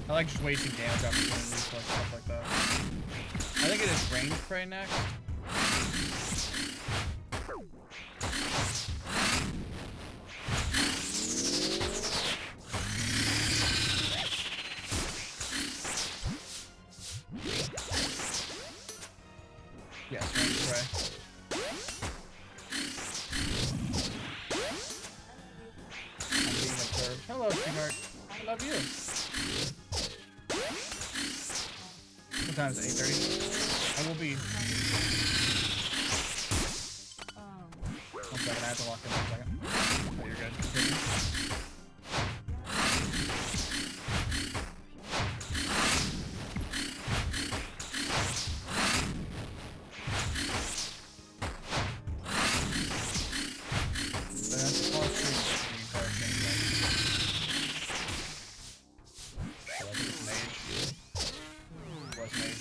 I like just wasting damage opportunities for like stuff like that. I think it is range prey next. Yes, range prey. I'm being observed. Hello, sweetheart. I love you. What time is it? 8:30? I will be. One second, I have to lock in 1 second. Oh, you're good. Continue. So that's the pause stream for the entire thing, right? So I think it's mage. It was mage.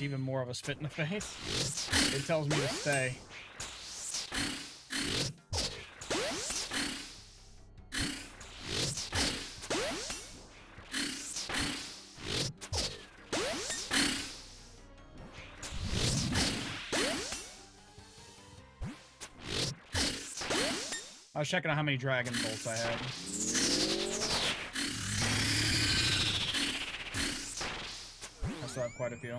it's even more of a spit in the face. It tells me to stay. I was checking out how many dragon bolts I had. I still have quite a few.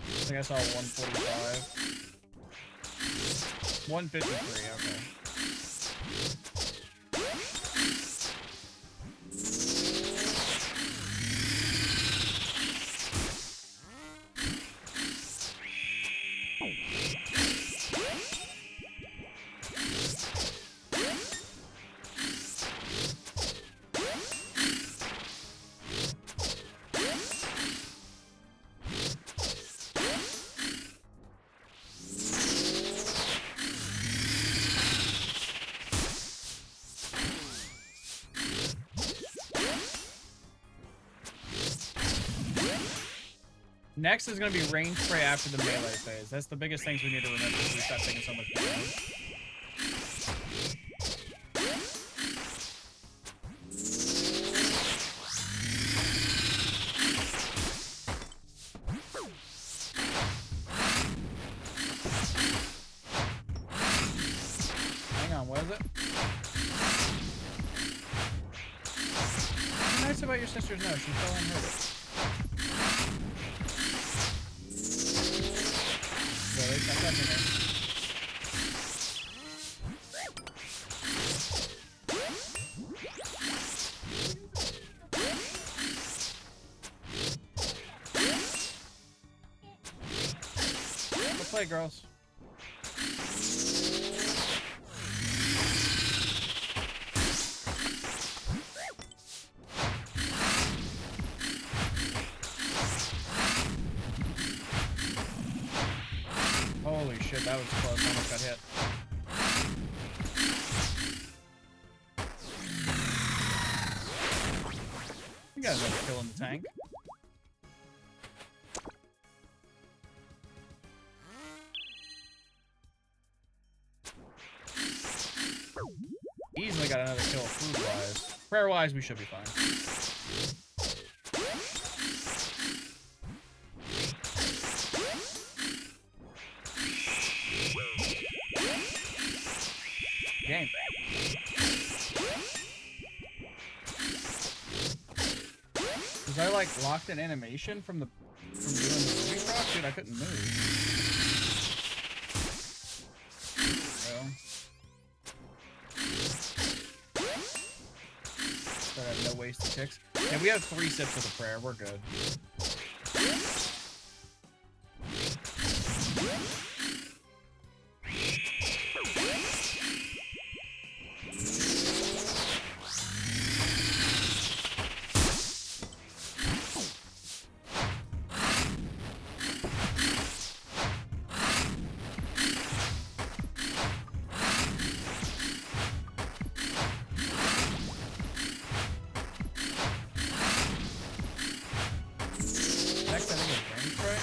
I think I saw 145. 153, okay. Next is going to be range spray after the melee phase. That's the biggest things we need to remember so we stop taking so much damage. Hang on, what is it? What's nice about your sister's nose? She fell and hurt it. Really? Stop touching her. Go play, girls. Holy shit, that was close. I almost got hit. You guys are killing the tank. Easily got another kill food-wise. Prayer-wise, we should be fine. Game. Was I like locked in animation from doing the movie proc? Dude, I couldn't move. Well. I have no wasted ticks. Yeah, we have 3 sips of the prayer. We're good. Next, I think it's range spray.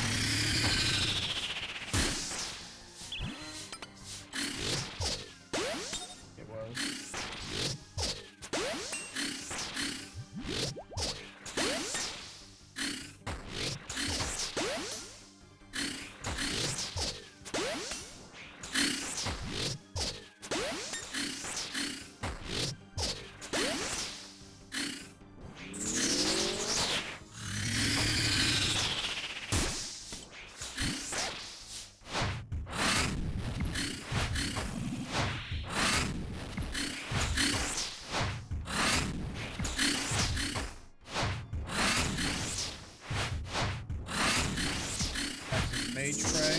It was. Mage spray.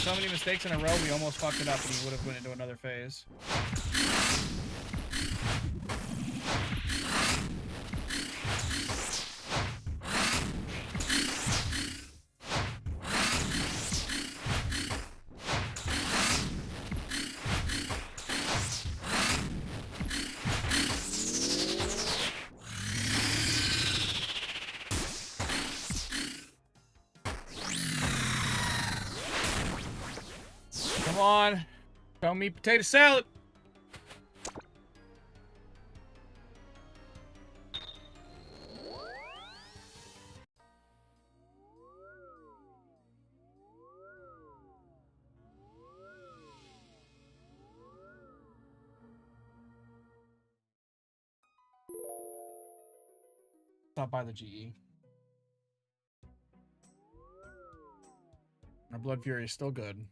so many mistakes in a row, we almost fucked it up and he would have went into another phase. Come on. Show me potato salad. Stop by the GE. Our Blood Fury is still good.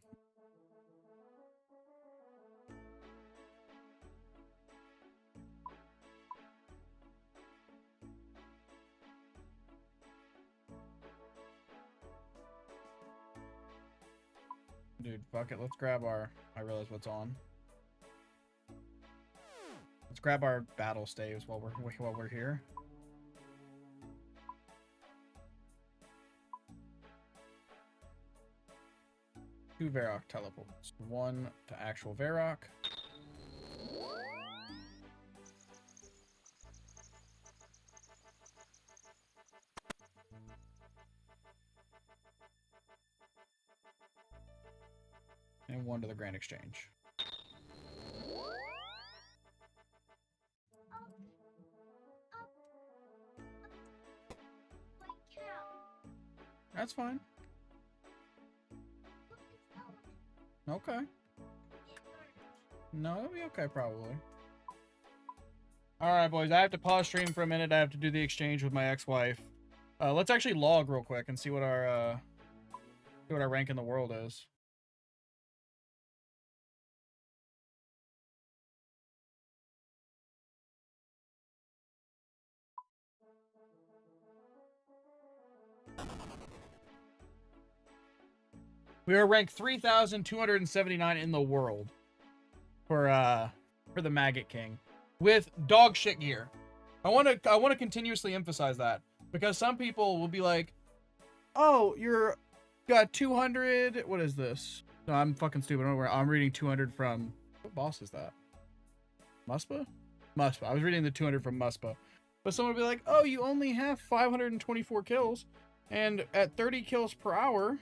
Dude, fuck it. Let's grab our... I realize what's on. Let's grab our battle staves while we're here. Two Varrock teleports. One to actual Varrock. And one to the Grand Exchange. That's fine. Okay. No, it'll be okay, probably. Alright, boys. I have to pause stream for a minute. I have to do the exchange with my ex-wife. Let's actually log real quick and see what our rank in the world is. We are ranked 3,279 in the world for the Maggot King with dog shit gear. I want to continuously emphasize that because some people will be like, "Oh, you're got 200. What is this?" No, I'm fucking stupid. I'm reading 200 from what boss is that? Muspa? Muspa. I was reading the 200 from Muspa. But someone would be like, "Oh, you only have 524 kills, and at 30 kills per hour."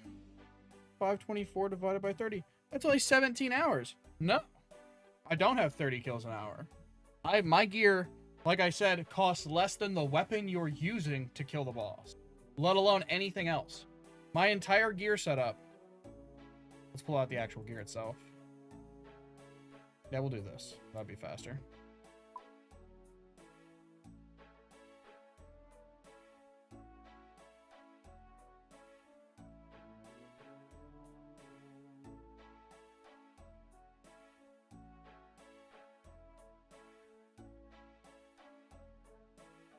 524 divided by 30. That's only 17 hours. No, I don't have 30 kills an hour. My gear, like I said, costs less than the weapon you're using to kill the boss, let alone anything else. My entire gear setup. Let's pull out the actual gear itself. Yeah, we'll do this. That'd be faster.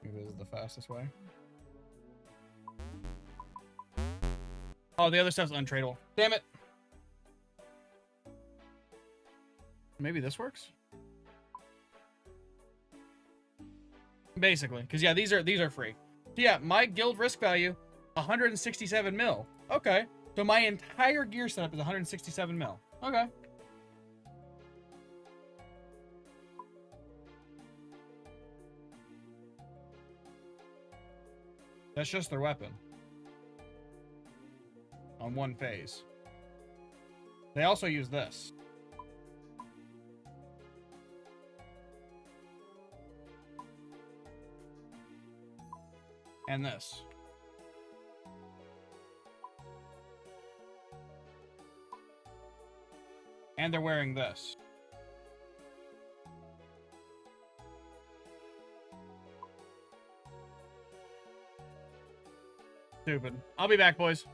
Maybe this is the fastest way. Oh, the other stuff's untradeable. Damn it. Maybe this works? Basically, because yeah, these are free. So yeah, my guild risk value, 167 mil. Okay. So my entire gear setup is 167 mil. Okay. That's just their weapon. On one phase. They also use this. And this. And they're wearing this. Stupid. I'll be back, boys.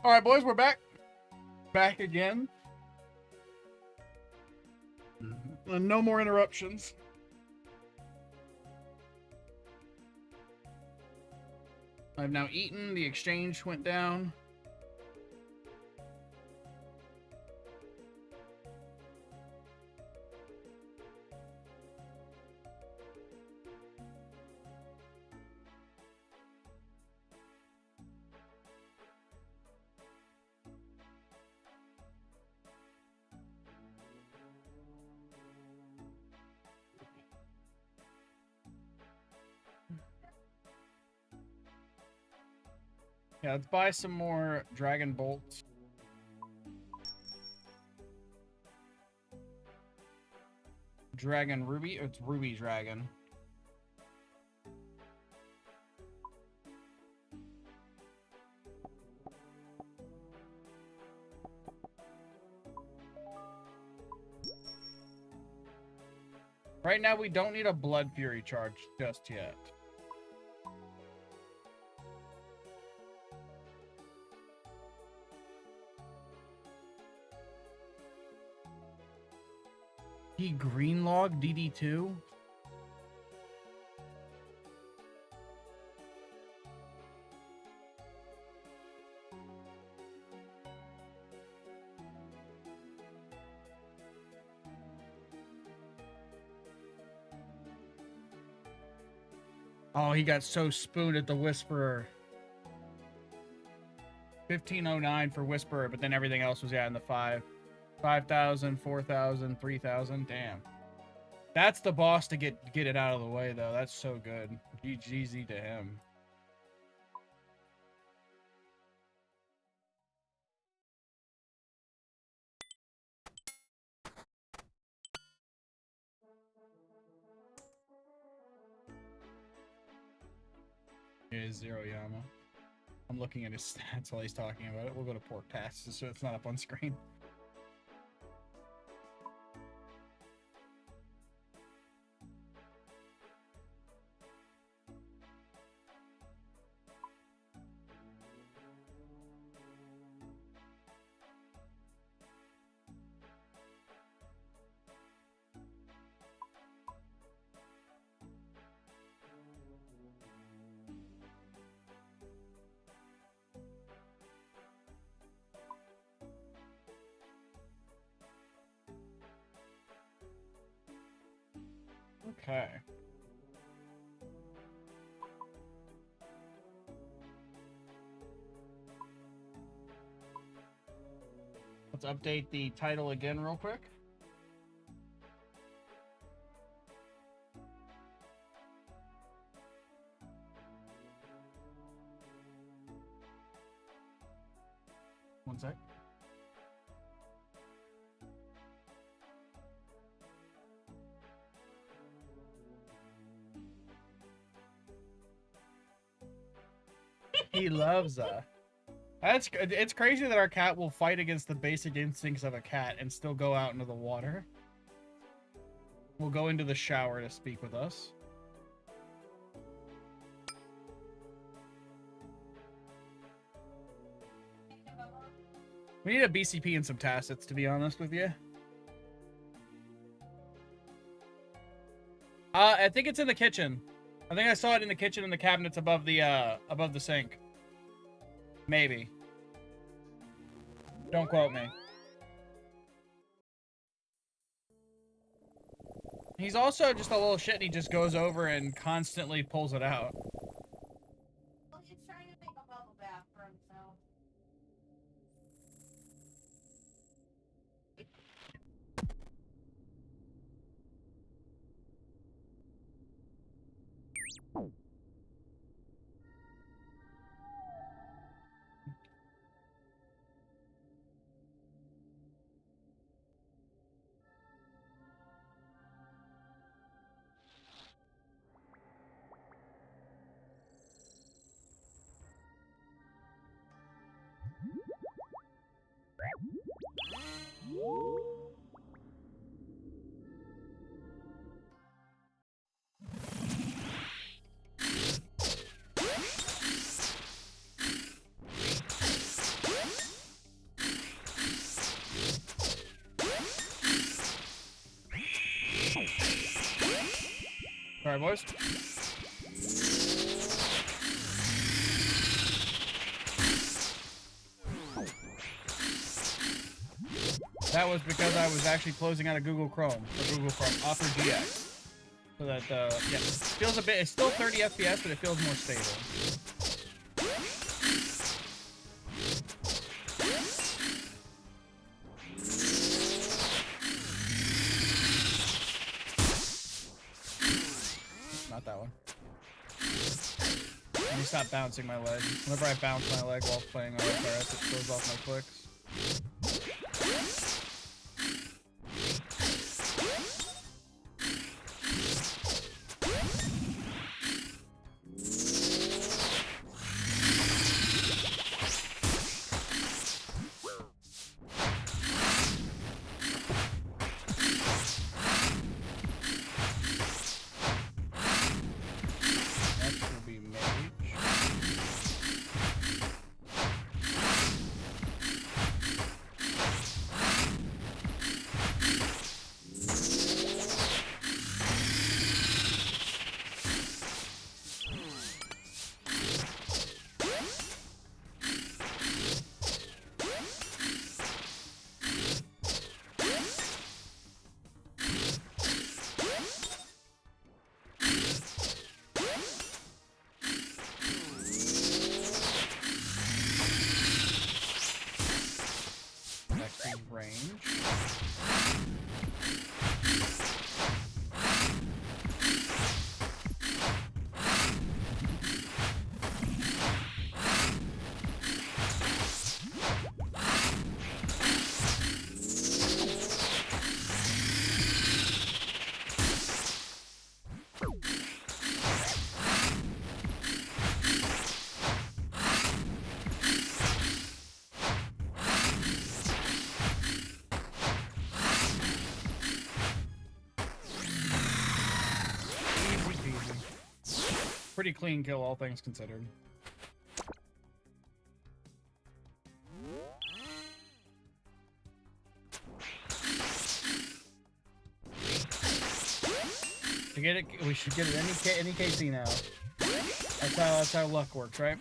All right, boys, we're back. Back again. No more interruptions. I've now eaten. The exchange went down. Yeah, let's buy some more dragon bolts. Dragon ruby? It's ruby dragon. Right now, we don't need a blood fury charge just yet. He green log DD2. Oh, he got so spooned at the Whisperer. 1509 for Whisperer, but then everything else was in the 5,000, 4,000, 3,000. Damn. That's the boss to get it out of the way, though. That's so good. GGZ to him. It is Zero Yama. I'm looking at his stats while he's talking about it. We'll go to Pork Passes so it's not up on screen. Okay. Let's update the title again real quick. One sec. He loves it's crazy that our cat will fight against the basic instincts of a cat and still go out into the water. We'll go into the shower to speak with us. We need a BCP and some tacits, to be honest with you. I think it's in the kitchen. I think I saw it in the kitchen in the cabinets above the sink. Maybe. Don't quote me. He's also just a little shit and he just goes over and constantly pulls it out. Well, he's trying to make a bubble bath for himself. Alright, boys. That was because I was actually closing out of Google Chrome, or Google Chrome, Author GX. So that, yeah, feels a bit, it's still 30 FPS, but it feels more stable. Not that one. Let me stop bouncing my leg. Whenever I bounce my leg while playing OSRS, it throws off my clicks. Range. Pretty clean kill, all things considered. To get it, we should get it any KC now. That's how luck works, right?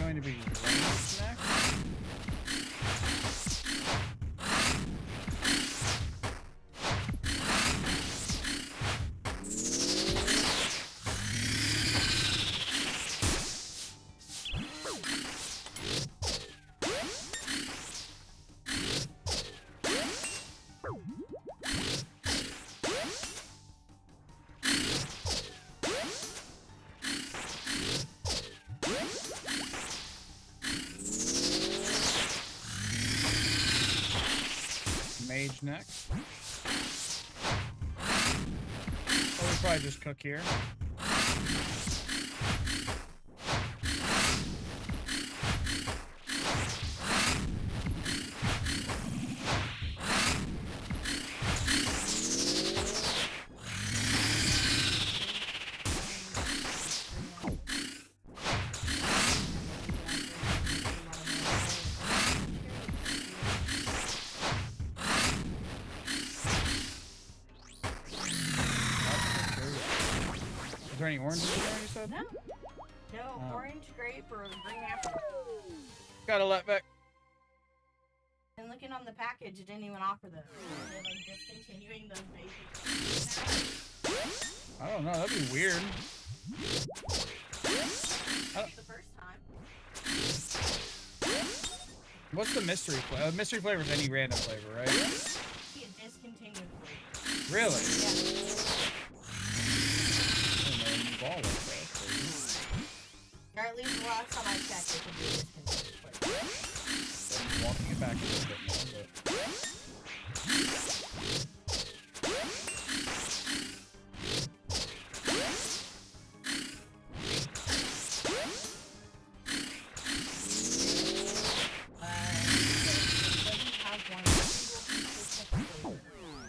To be next. Mage next. Or we probably just cook here. any oranges in there, you said? No. No, Oh. orange, grape, or green apple. Gotta let back. And looking on the package, it didn't even offer those. They're like discontinuing those basic I don't know, that'd be weird. the first time. What's the mystery flavor? Mystery flavor is any random flavor, right? Be a discontinued flavor. Really? Yeah. Ball like that. That's crazy. Or at least the last time I checked, it could be a discontinued flavor. I'm walking it back a little bit more, but.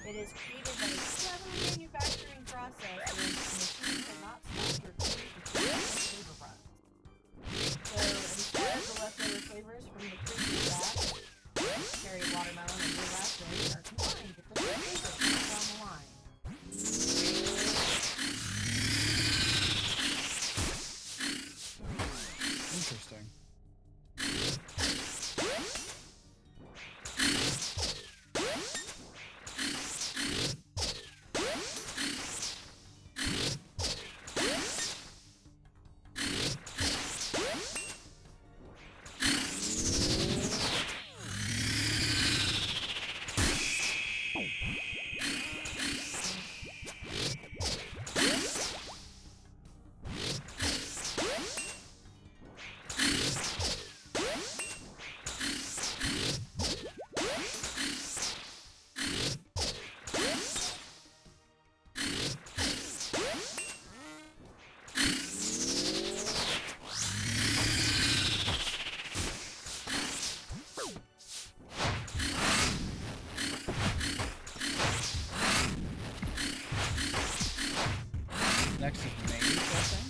It is created by a clever manufacturing process where machines are not stopped or cleaned to create flavor products. So instead of the leftover flavors from the previous batch, cherry, watermelon, and blue raspberry are combined with the new flavors down the line. Interesting. Next is Maggot, I think.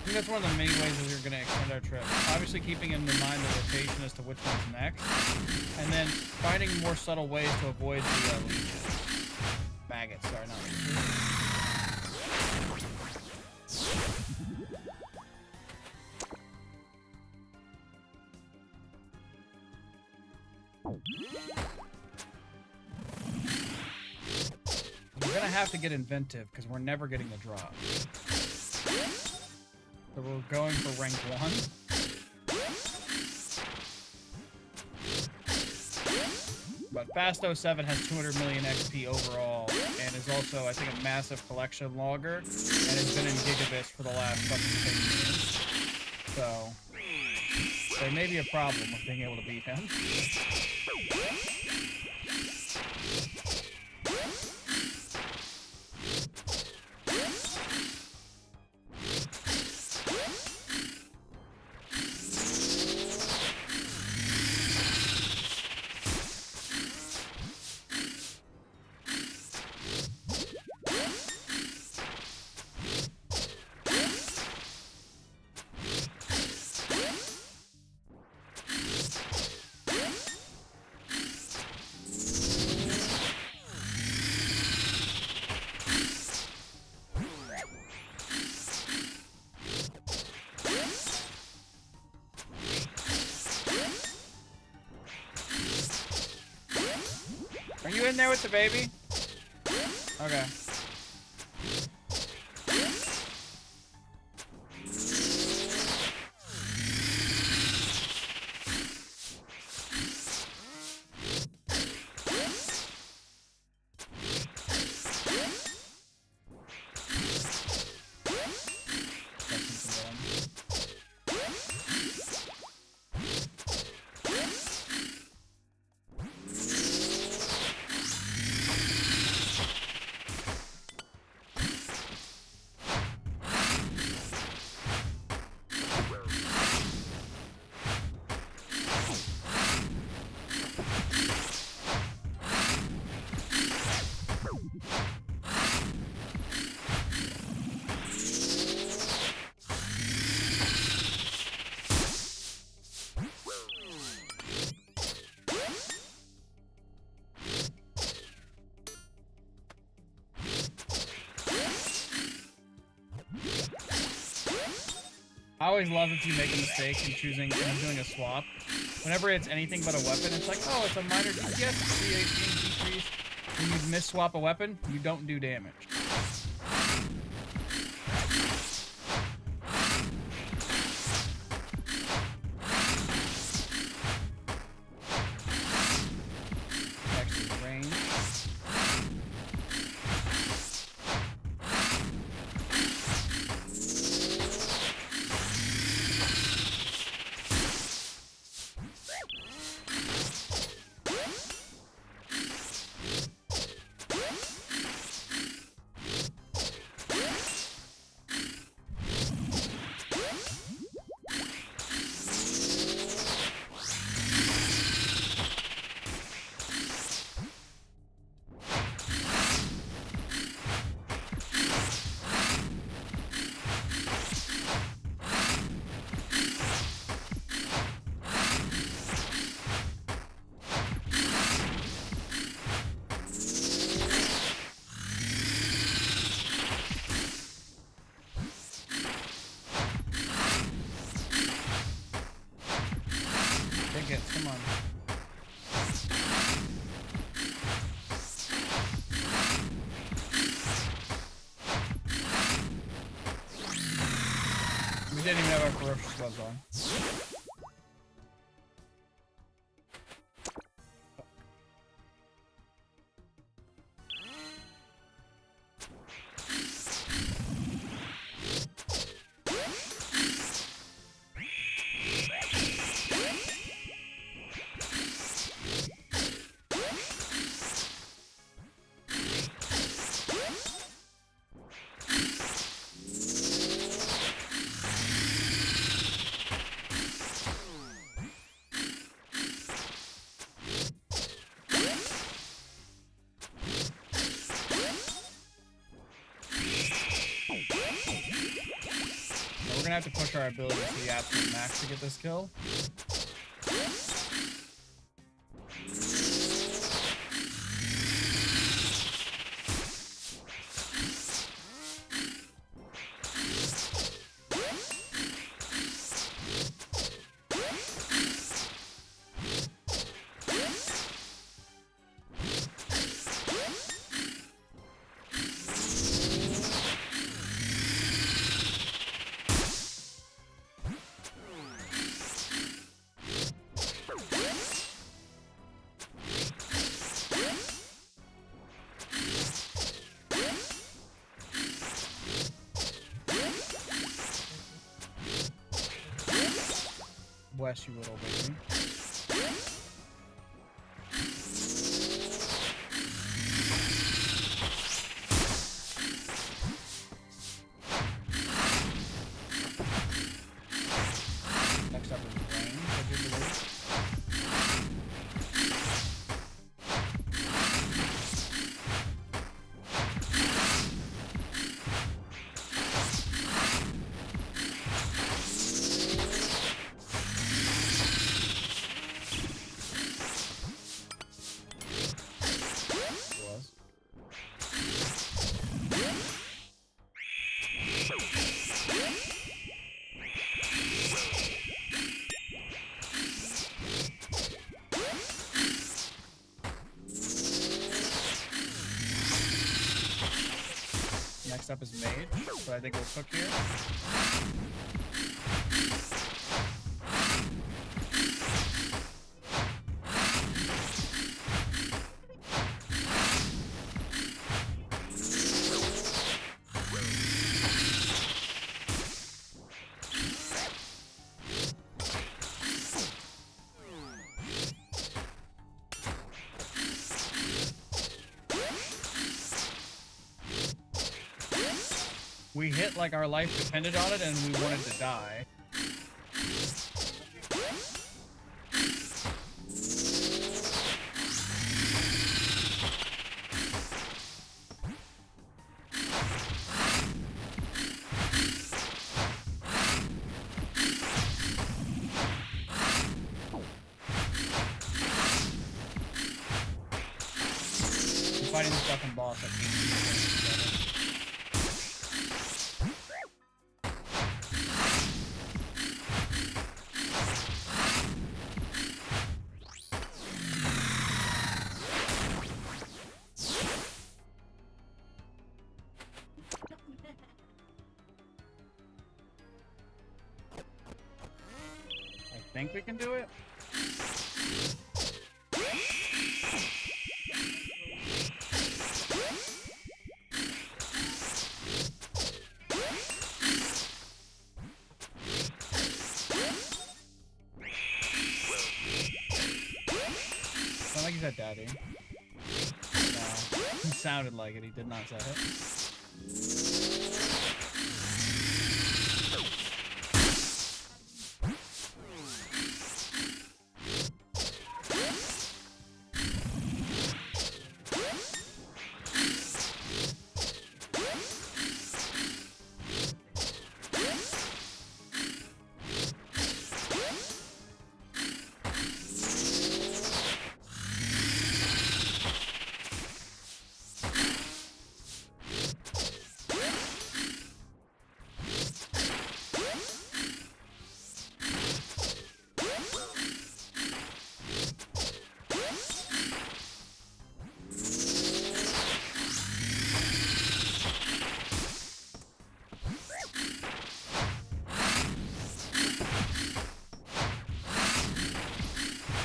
I think that's one of the many ways that we're going to extend our trip. Obviously keeping in mind the rotation as to which one's next, and then finding more subtle ways to avoid the leeches. Maggots, sorry, not leeches. We're going to have to get inventive, because we're never getting the drop. So we're going for rank 1. But Fast07 has 200 million XP overall, and is also, I think, a massive collection logger, and has been in gigabits for the last fucking 10 years. So, there may be a problem with being able to beat him. in there with the baby? Okay. I always love if you make a mistake in choosing and doing a swap. Whenever it's anything but a weapon, it's like, oh, it's a minor DPS decrease. When you miss-swap a weapon, you don't do damage. Next is range. Come on. We didn't even have our ferocious gloves on. We're gonna have to push our abilities to the absolute max to get this kill. Bless you, little baby. Next up is range, I do believe. next up is mage, but I think we'll cook here. We hit like our life depended on it and we wanted to die. I'm fighting this fucking boss. I can't. I think we can do it. Sound like he's at daddy. No, he sounded like it. He did not say it.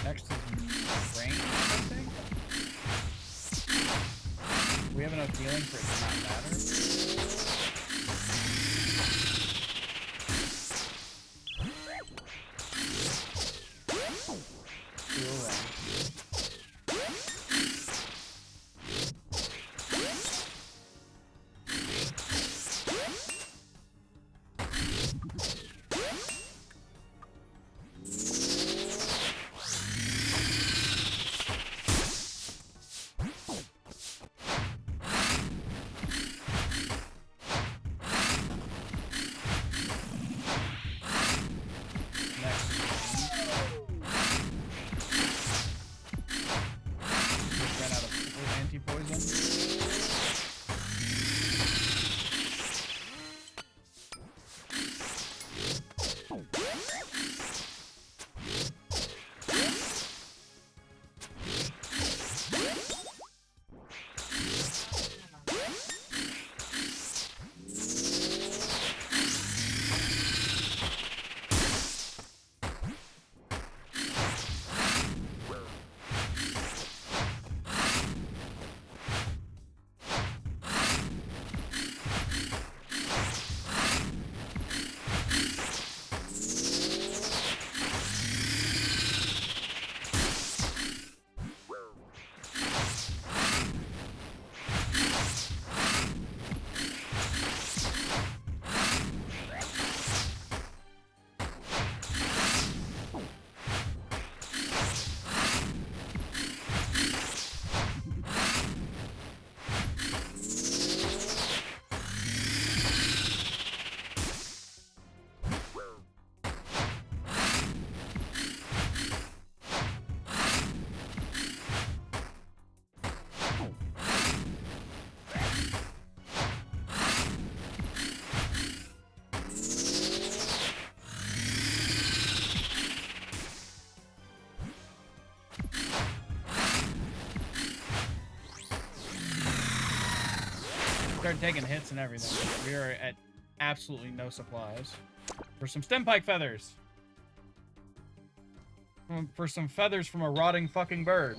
Next is range, I think. We have enough healing for it to not matter. You're wrong. Start taking hits and everything. We are at absolutely no supplies. For some stem pike feathers. For some feathers from a rotting fucking bird.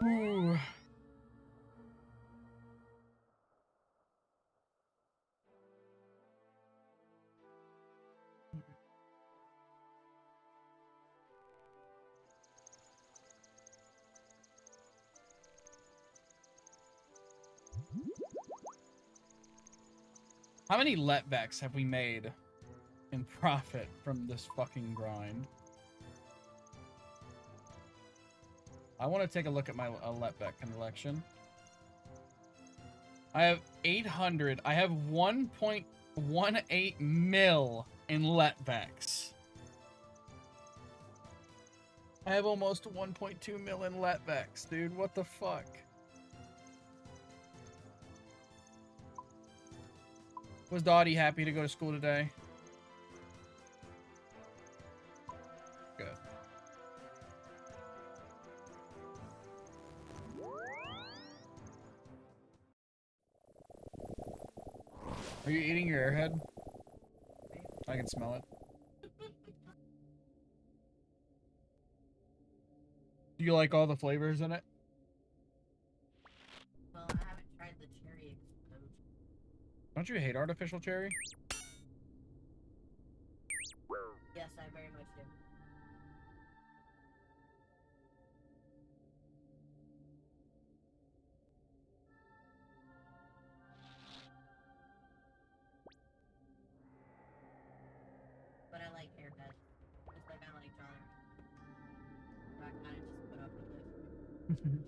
Ooh. How many Letvex have we made in profit from this fucking grind? I want to take a look at my Letvex collection. I have 800. I have 1.18 mil in Letvex. I have almost 1.2 mil in Letvex, dude. What the fuck? Was Dottie happy to go to school today? Good. Are you eating your airhead? I can smell it. Do you like all the flavors in it? Well, I haven't tried the cherry explosion. Don't you hate artificial cherry? Yes, I very much do. But I like haircuts. Just like I like Jolly. So I kind of just put up with it.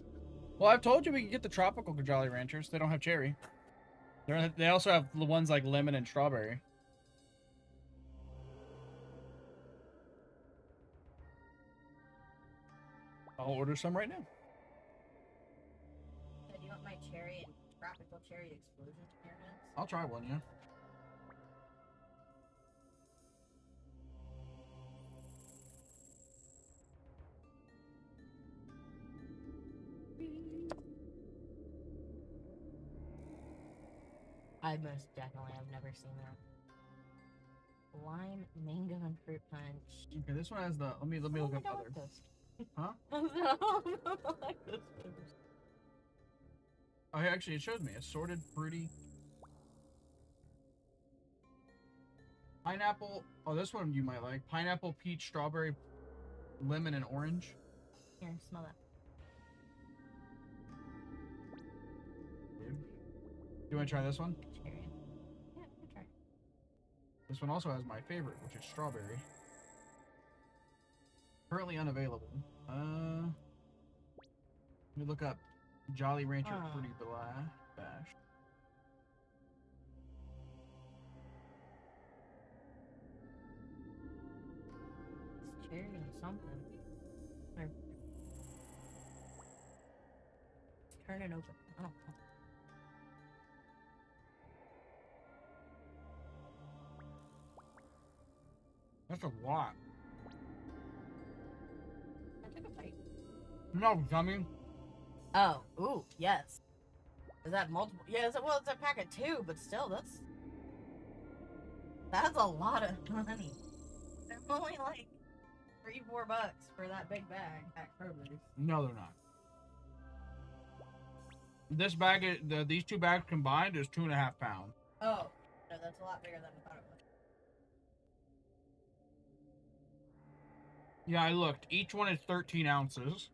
Well, I've told you we can get the tropical Jolly Ranchers. They don't have cherry. They also have the ones like lemon and strawberry. I'll order some right now. So do you want my cherry and tropical cherry explosion haircuts? I'll try one, yeah. I most definitely have never seen that. Lime, mango, and fruit punch. Okay, this one has the. Let me look up other. Huh? Like this. Oh, actually, it shows me assorted fruity. Pineapple. Oh, this one you might like. Pineapple, peach, strawberry, lemon, and orange. Here, smell that. You want to try this one? Cherry. Yeah, we can try. This one also has my favorite, which is strawberry. Currently unavailable. Let me look up Jolly Rancher Fruity Bash. It's cherry and something. Or... Turn it open. I don't know. That's a lot. I took a bite. No, dummy. Oh, ooh, yes. Is that multiple? Yeah, well, it's a pack of 2, but still, that's a lot of money. They're only like $3-4 for that big bag at Kroger's. No, they're not. This bag, these two bags combined is 2.5 pounds. Oh, no, that's a lot bigger than I thought it was. Yeah, I looked. Each one is 13 ounces.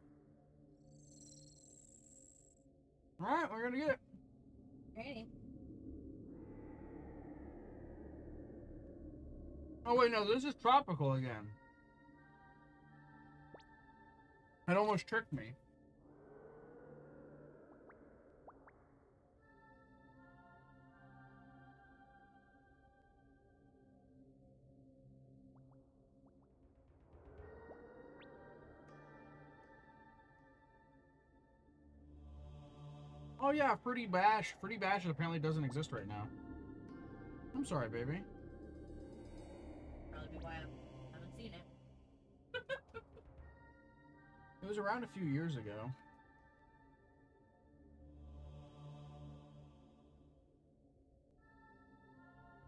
Alright, we're gonna get it. Ready? Oh wait, no, this is tropical again. It almost tricked me. Oh yeah, Fruity Bash. Fruity Bash apparently doesn't exist right now. I'm sorry, baby. Probably why I haven't seen it. was around a few years ago.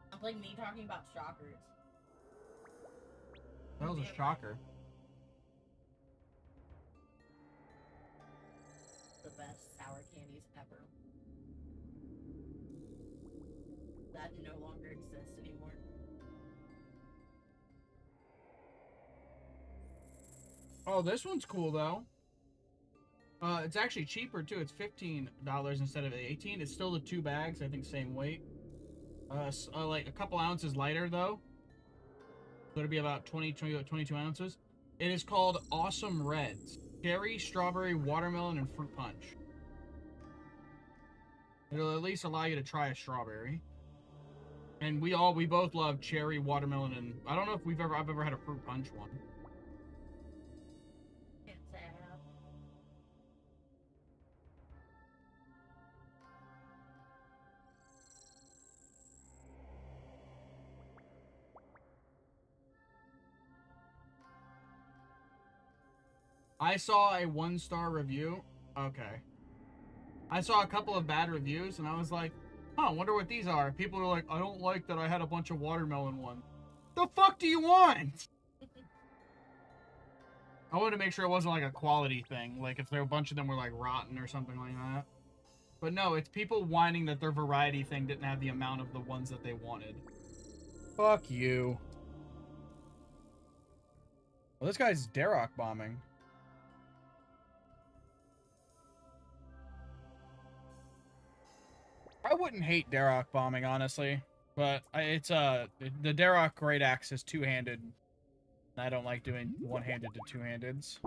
Sounds like me talking about shockers. That was a shocker. The best sour candies ever. That no longer exists anymore. Oh, this one's cool though. It's actually cheaper too. It's $15 instead of $18. It's still the 2 bags. I think same weight. Like a couple ounces lighter though. So it'll be about 22 ounces. It is called Awesome Reds. Cherry, strawberry, watermelon, and fruit punch. It'll at least allow you to try a strawberry. And we both love cherry, watermelon, and I don't know if I've ever had a fruit punch one. Can't say I have. I saw a 1-star review. Okay. I saw a couple of bad reviews, and I was like, huh, I wonder what these are. People are like, I don't like that I had a bunch of watermelon ones. The fuck do you want? I wanted to make sure it wasn't like a quality thing. Like if there a bunch of them were like rotten or something like that. But no, it's people whining that their variety thing didn't have the amount of the ones that they wanted. Fuck you. Well, this guy's Darok bombing. I wouldn't hate Darok bombing, honestly. But it's the Darok Great Axe is 2-handed. I don't like doing 1-handed to 2-handeds.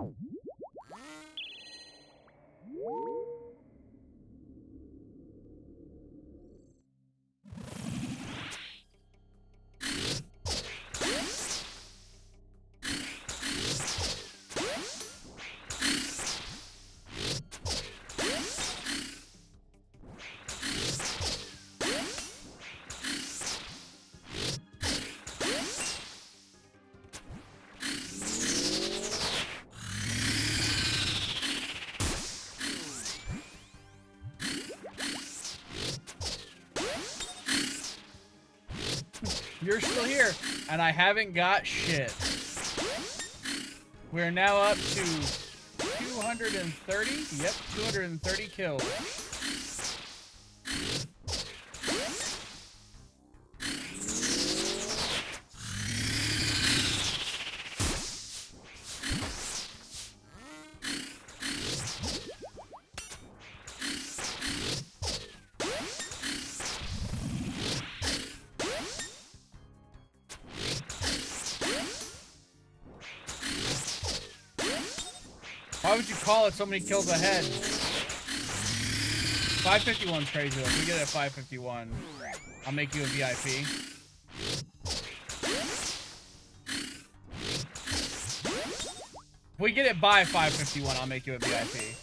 You're still here, and I haven't got shit. We're now up to 230. Yep, 230 kills. Why would you call it so many kills ahead? 551's crazy though. If we get it at 551, I'll make you a VIP. If we get it by 551, I'll make you a VIP.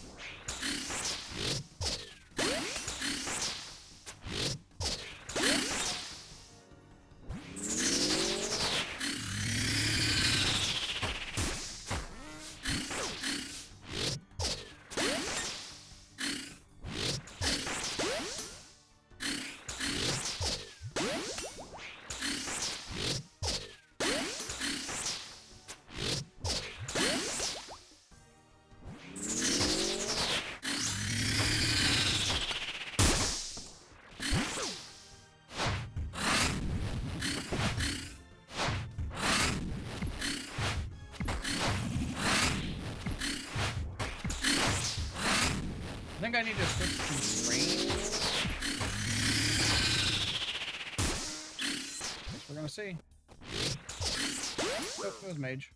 I think I need to switch to range. Guess we're gonna see. Oh, it was mage.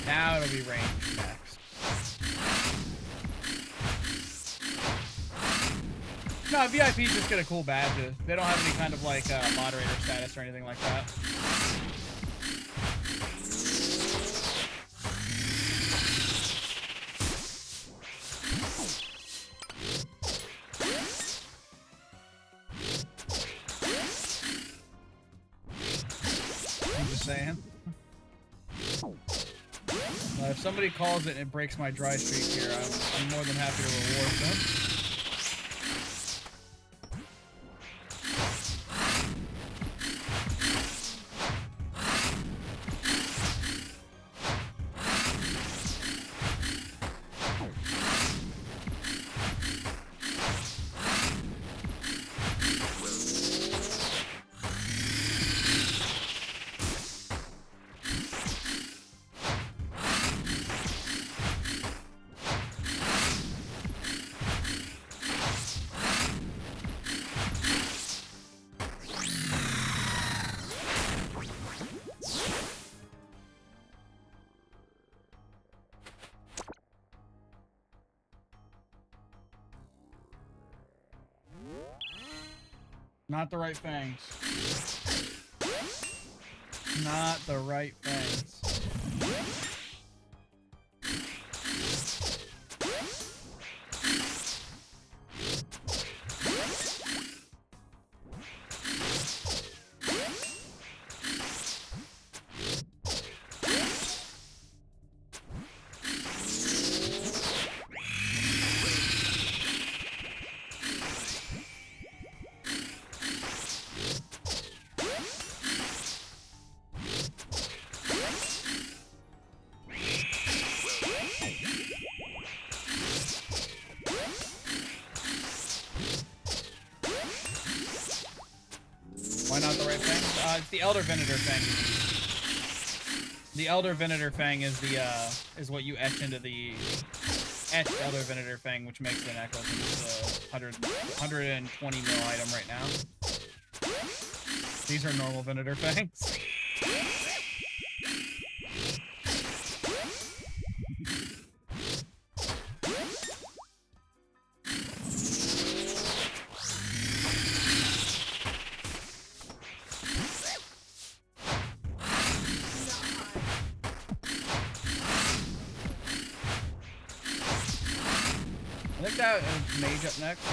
Now it'll be range next. No, VIPs just get a cool badge. They don't have any kind of like moderator status or anything like that. If somebody calls it and it breaks my dry streak here, I'm more than happy to reward them. Not the right fangs. Not the right fangs. Why not the right fang? It's the Elder Venator fang you need. The Elder Venator fang is the is what you etch into the etched Elder Venator fang, which makes the necklace into the 120 mil item right now. These are normal Venator fangs. I think that is Mage up next.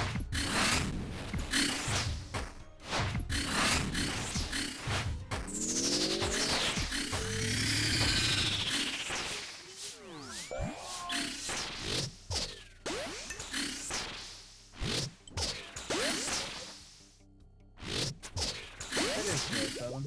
That is 207.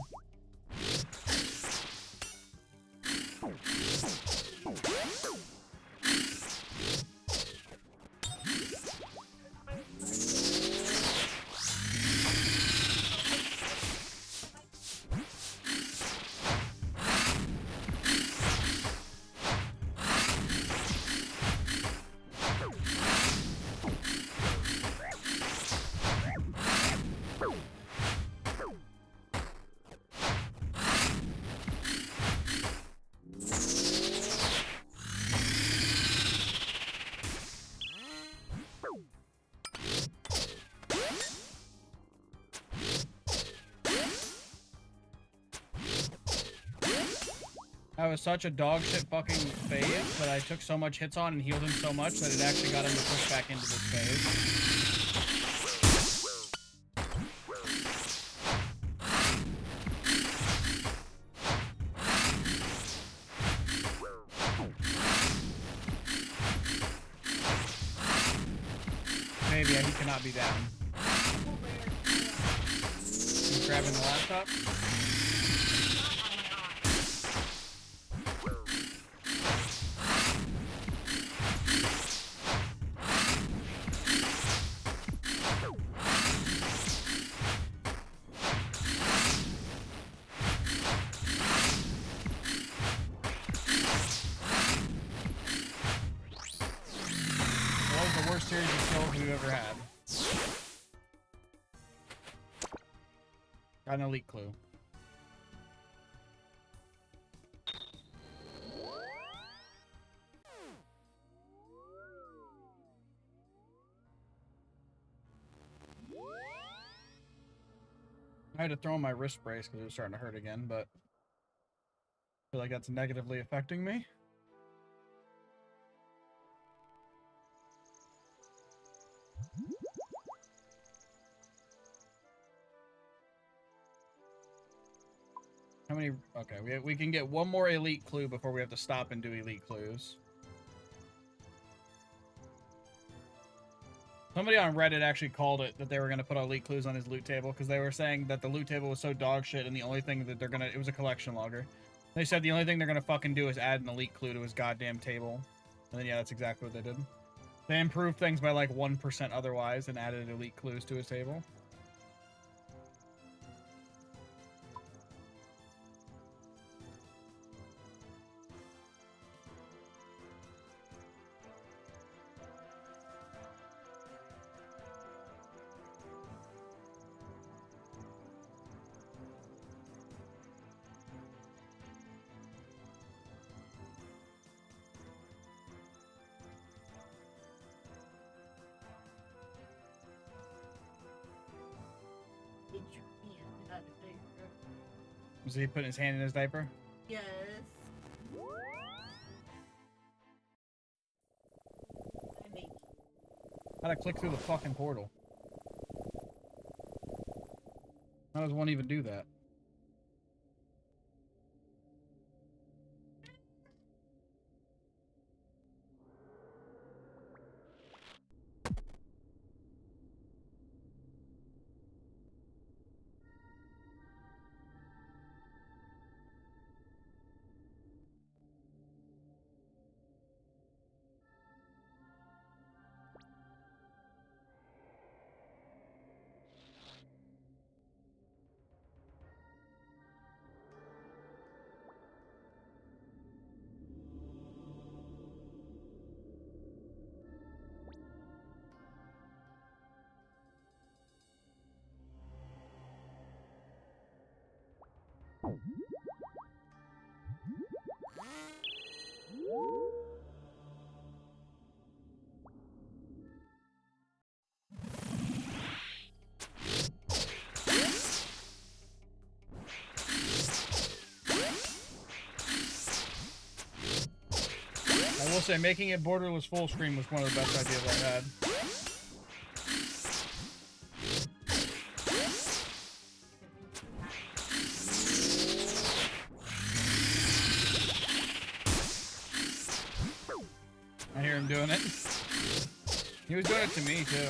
That was such a dog shit fucking phase that I took so much hits on and healed him so much that it actually got him to push back into this phase. Maybe he cannot be down. He's grabbing the laptop. Series of kills we've ever had. Got an elite clue. I had to throw on my wrist brace because it was starting to hurt again, but I feel like that's negatively affecting me. How many? Okay, we can get one more elite clue before we have to stop and do elite clues. Somebody on Reddit actually called it that they were going to put elite clues on his loot table because they were saying that the loot table was so dog shit and the only thing that they're going to... It was a collection logger. They said the only thing they're going to fucking do is add an elite clue to his goddamn table. And then, yeah, that's exactly what they did. They improved things by like 1% otherwise and added elite clues to his table. Was he putting his hand in his diaper? Yes. How'd I click through the fucking portal? How does one even do that? I will say, making it borderless full screen was one of the best ideas I've had. I hear him doing it. He was doing it to me, too.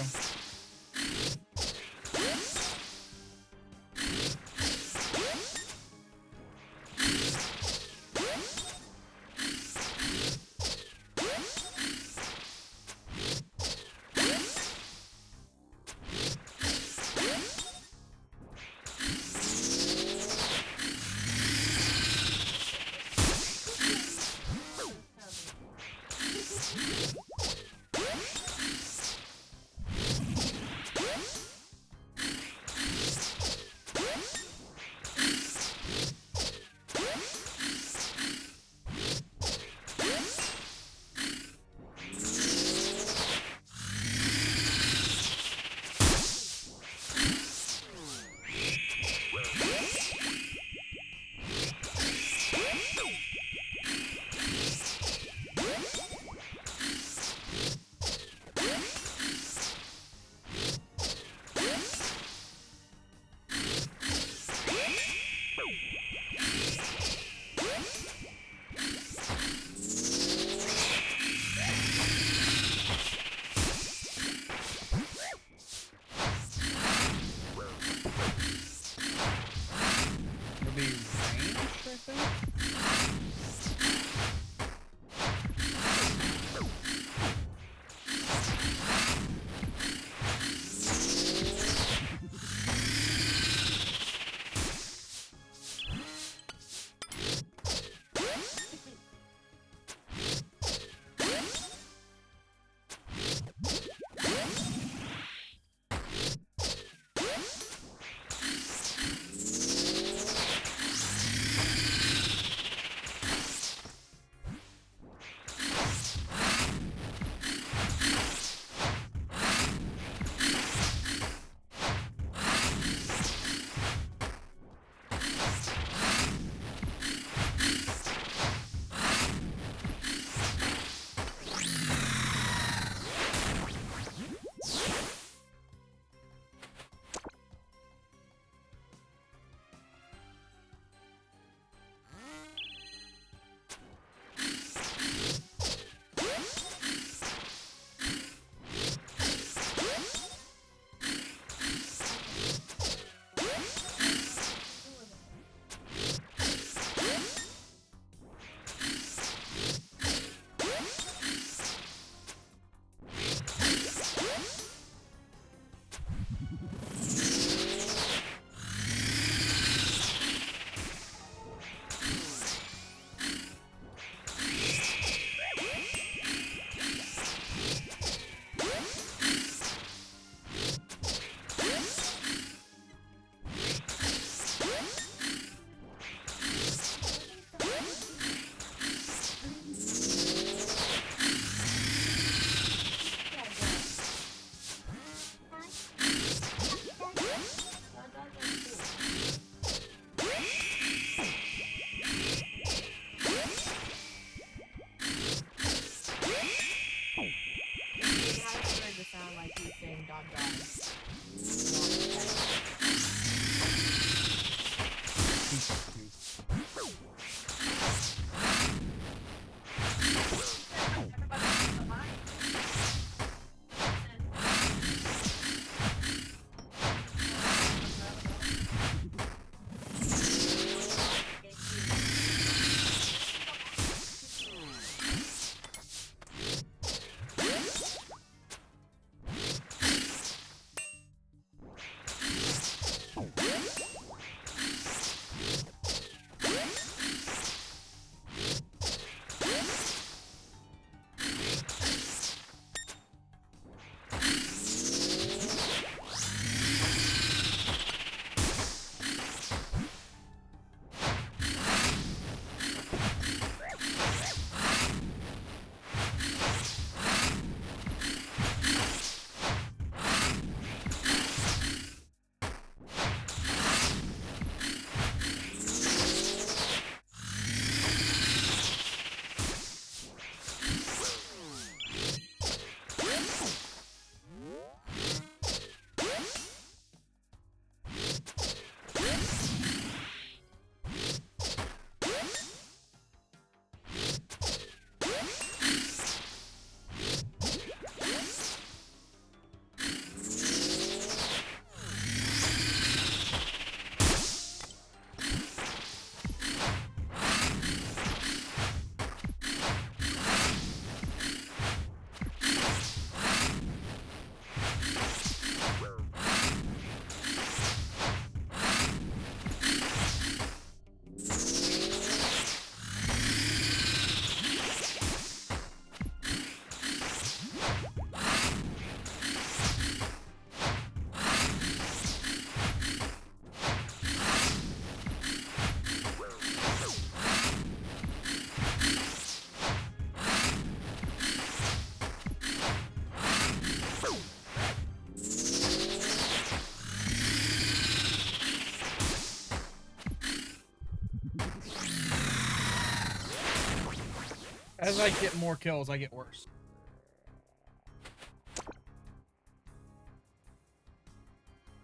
As I get more kills, I get worse.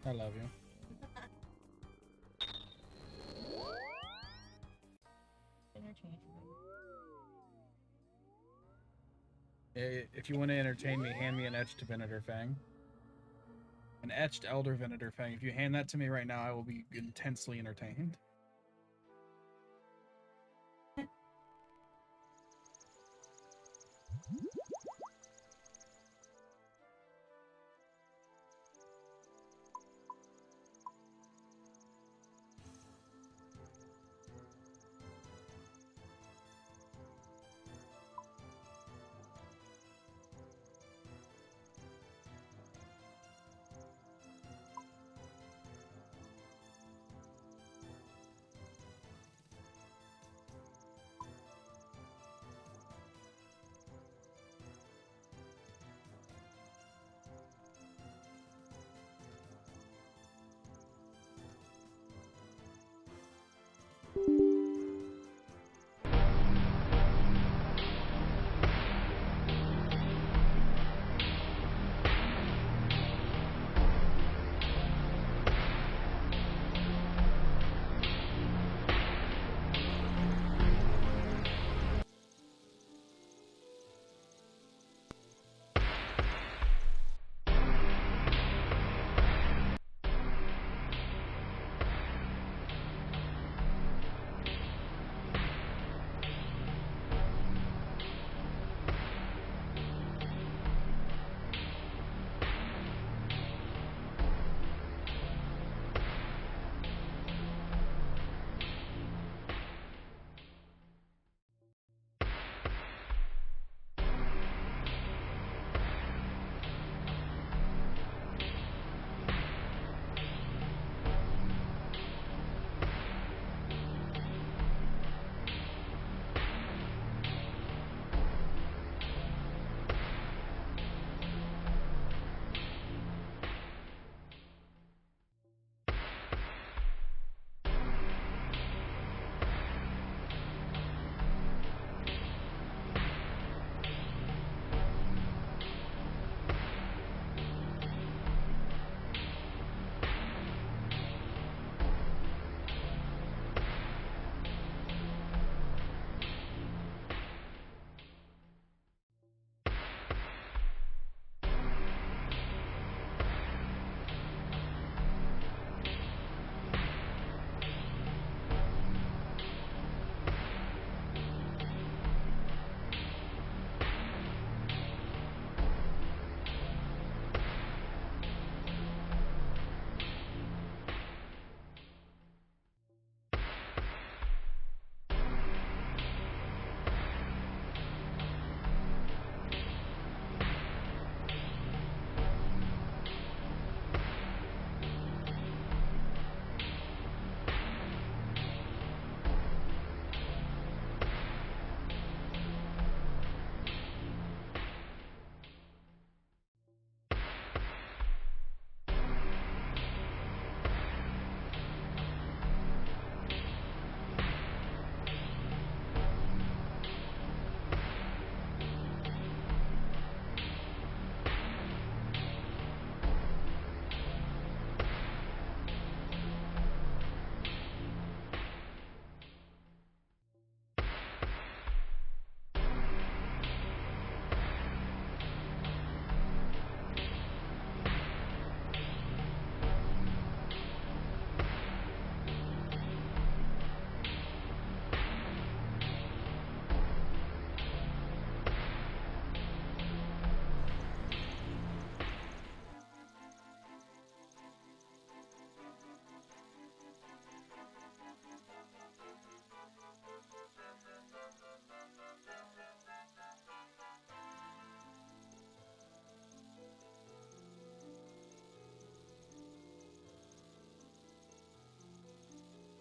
I love you. If you want to entertain me, hand me an etched Venator Fang. An etched Elder Venator Fang. If you hand that to me right now, I will be intensely entertained.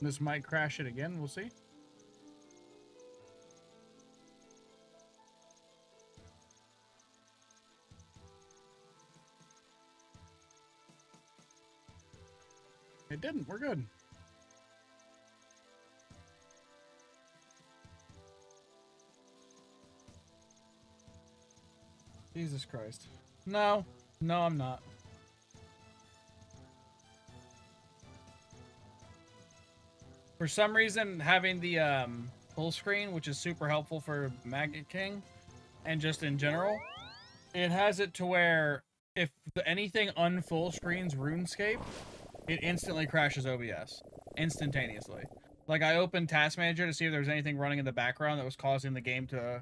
This might crash it again. We'll see. It didn't. We're good. Jesus Christ. No. No, I'm not. For some reason, having the full screen, which is super helpful for Maggot King, and just in general, it has it to where if anything unfull screens RuneScape, it instantly crashes OBS. Instantaneously. Like, I opened Task Manager to see if there was anything running in the background that was causing the game to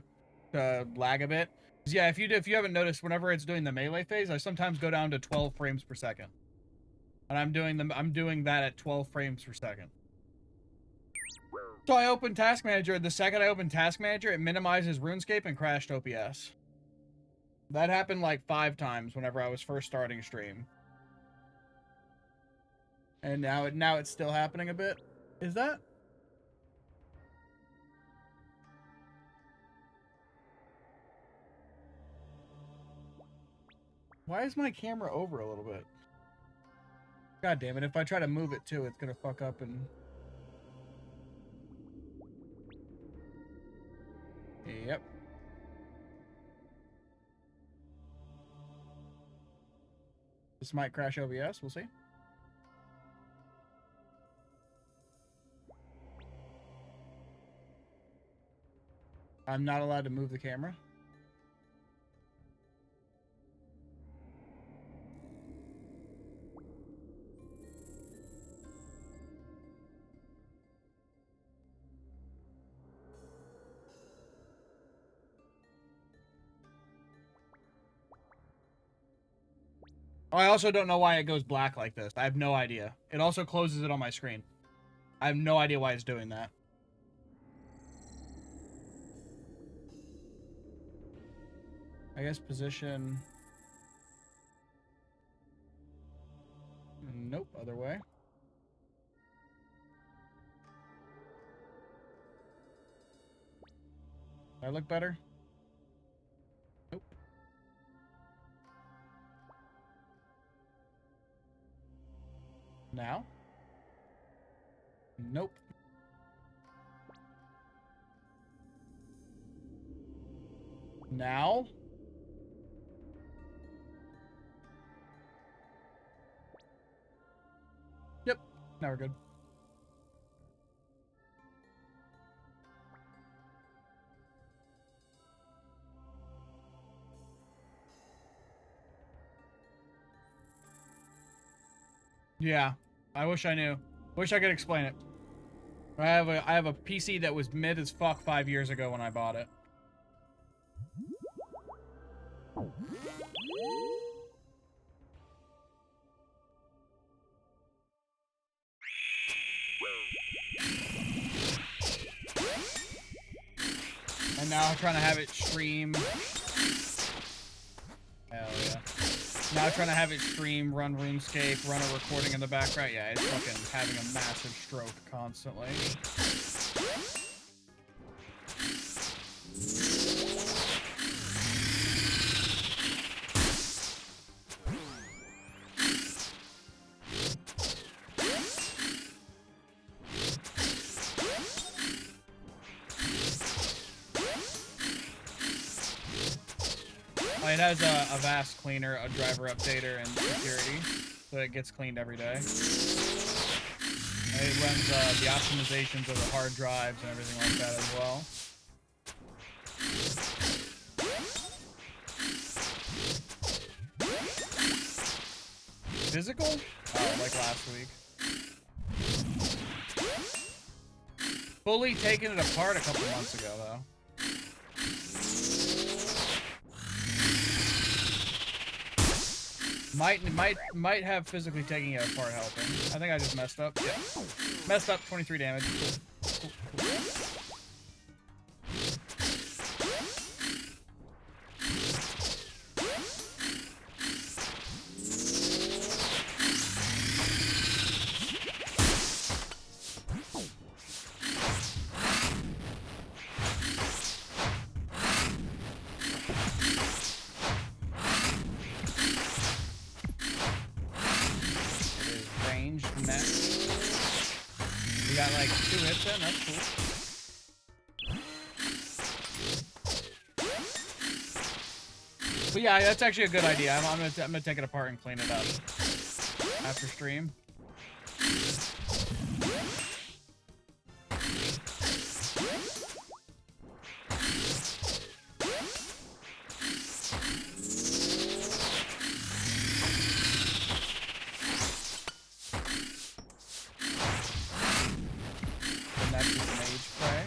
lag a bit. Yeah, if you haven't noticed, whenever it's doing the melee phase, I sometimes go down to 12 frames per second. And I'm doing that at 12 frames per second. So I opened Task Manager. The second I opened Task Manager, it minimizes RuneScape and crashed OBS. That happened like 5 times whenever I was first starting stream. And now it's still happening a bit. Is that? Why is my camera over a little bit? God damn it, if I try to move it too, it's gonna fuck up and... Yep. This might crash OBS, we'll see. I'm not allowed to move the camera. I also don't know why it goes black like this. I have no idea. It also closes it on my screen. I have no idea why it's doing that. I guess position... Nope, other way. Do I look better? Nope. Now? Nope. Now? Yep. Now we're good. Yeah. I wish I knew. Wish I could explain it. I have a PC that was mid as fuck 5 years ago when I bought it. And now I'm trying to have it stream. Hell yeah. Now trying to have it stream, run RuneScape, run a recording in the background. Yeah, it's fucking having a massive stroke constantly. It has a Avast cleaner, a driver updater, and security, so it gets cleaned every day. And it runs the optimizations of the hard drives and everything like that as well. Physical? Oh, like last week. Fully taken it apart a couple months ago, though. Might have physically taking it apart helping. I think I just messed up. Yeah. Messed up, 23 damage. Cool. Cool. But yeah, that's actually a good idea. I'm gonna take it apart and clean it up after stream. And that's just mage prey.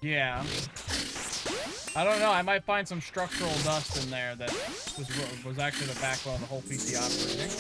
Yeah. I don't know. I might find some structural dust in there that was actually the backbone of the whole PC operating.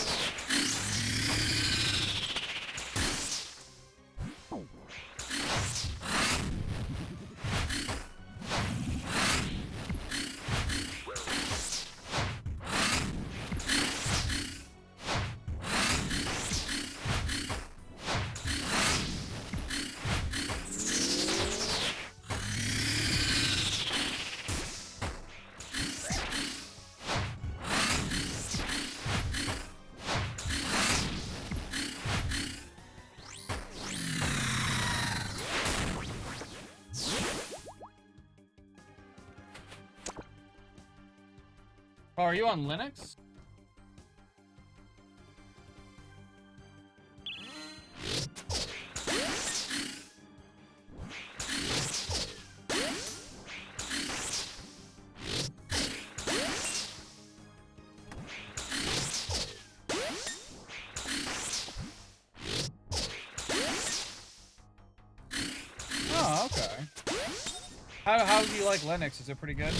Oh, are you on Linux? Oh, okay. How do you like Linux? Is it pretty good?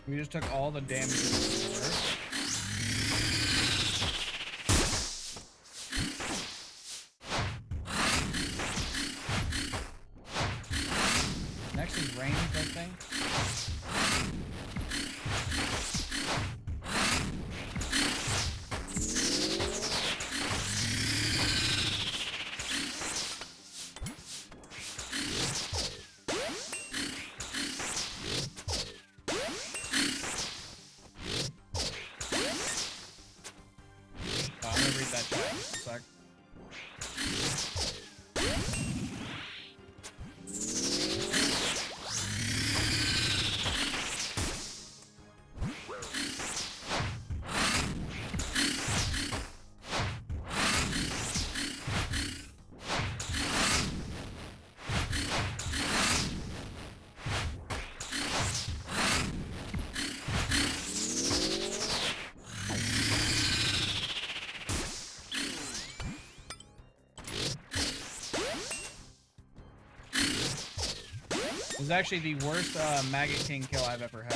We just took all the damage in the universe. Next is range, I think. I'm gonna read that chat in just a sec. This is actually the worst Maggot King kill I've ever had.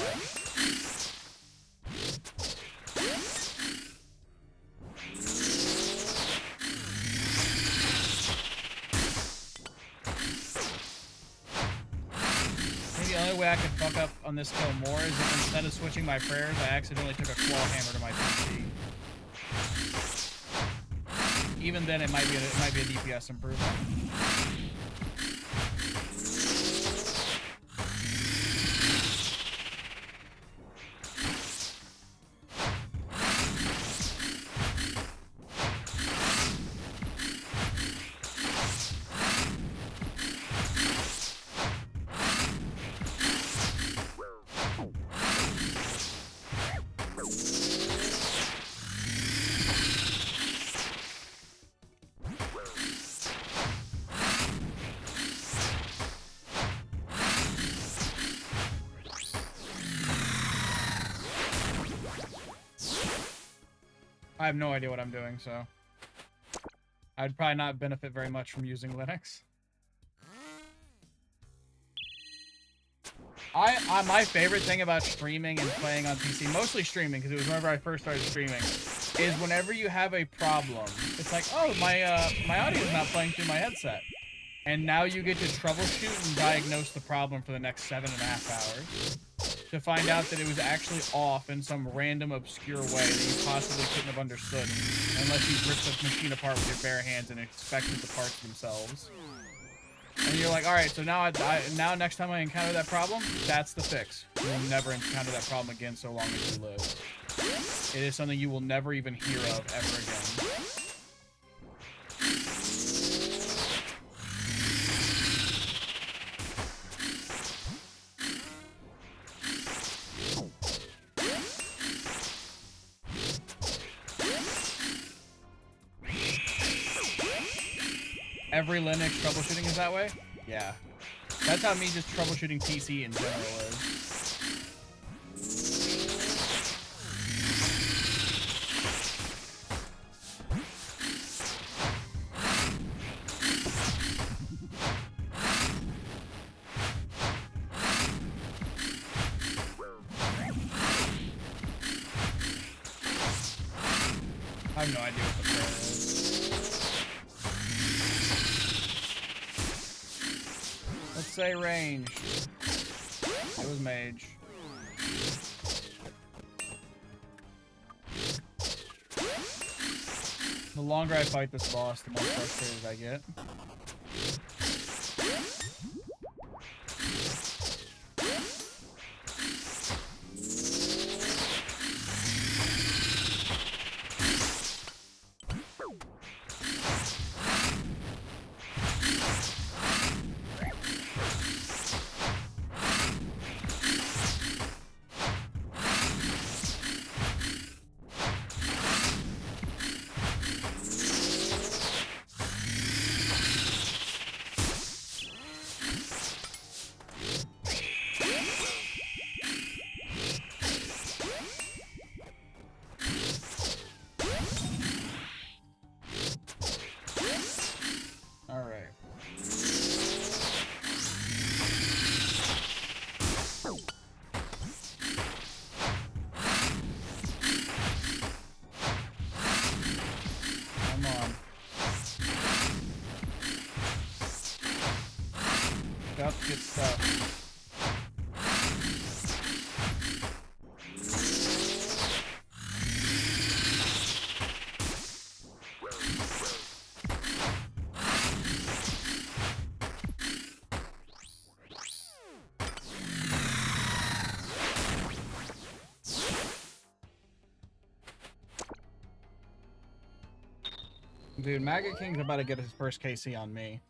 way I could fuck up on this kill more is if instead of switching my prayers, I accidentally took a claw hammer to my PC. Even then, it might be a DPS improvement. I have no idea what I'm doing, so I'd probably not benefit very much from using Linux. My favorite thing about streaming and playing on PC, mostly streaming, because it was whenever I first started streaming, is whenever you have a problem, it's like, oh, my audio's not playing through my headset. And now you get to troubleshoot and diagnose the problem for the next 7.5 hours. To find out that it was actually off in some random obscure way that you possibly couldn't have understood unless you ripped the machine apart with your bare hands and inspected the parts themselves. And you're like, all right, so now now next time I encounter that problem, that's the fix. You will never encounter that problem again so long as you live. It is something you will never even hear of ever again. Every Linux troubleshooting is that way? Yeah. That's how me just troubleshooting PC in general is. I have no idea what the prayer is. Let's say ranged. It was mage. The longer I fight this boss, the more frustrated I get. Good stuff. Dude, Maggot King's about to get his first KC on me.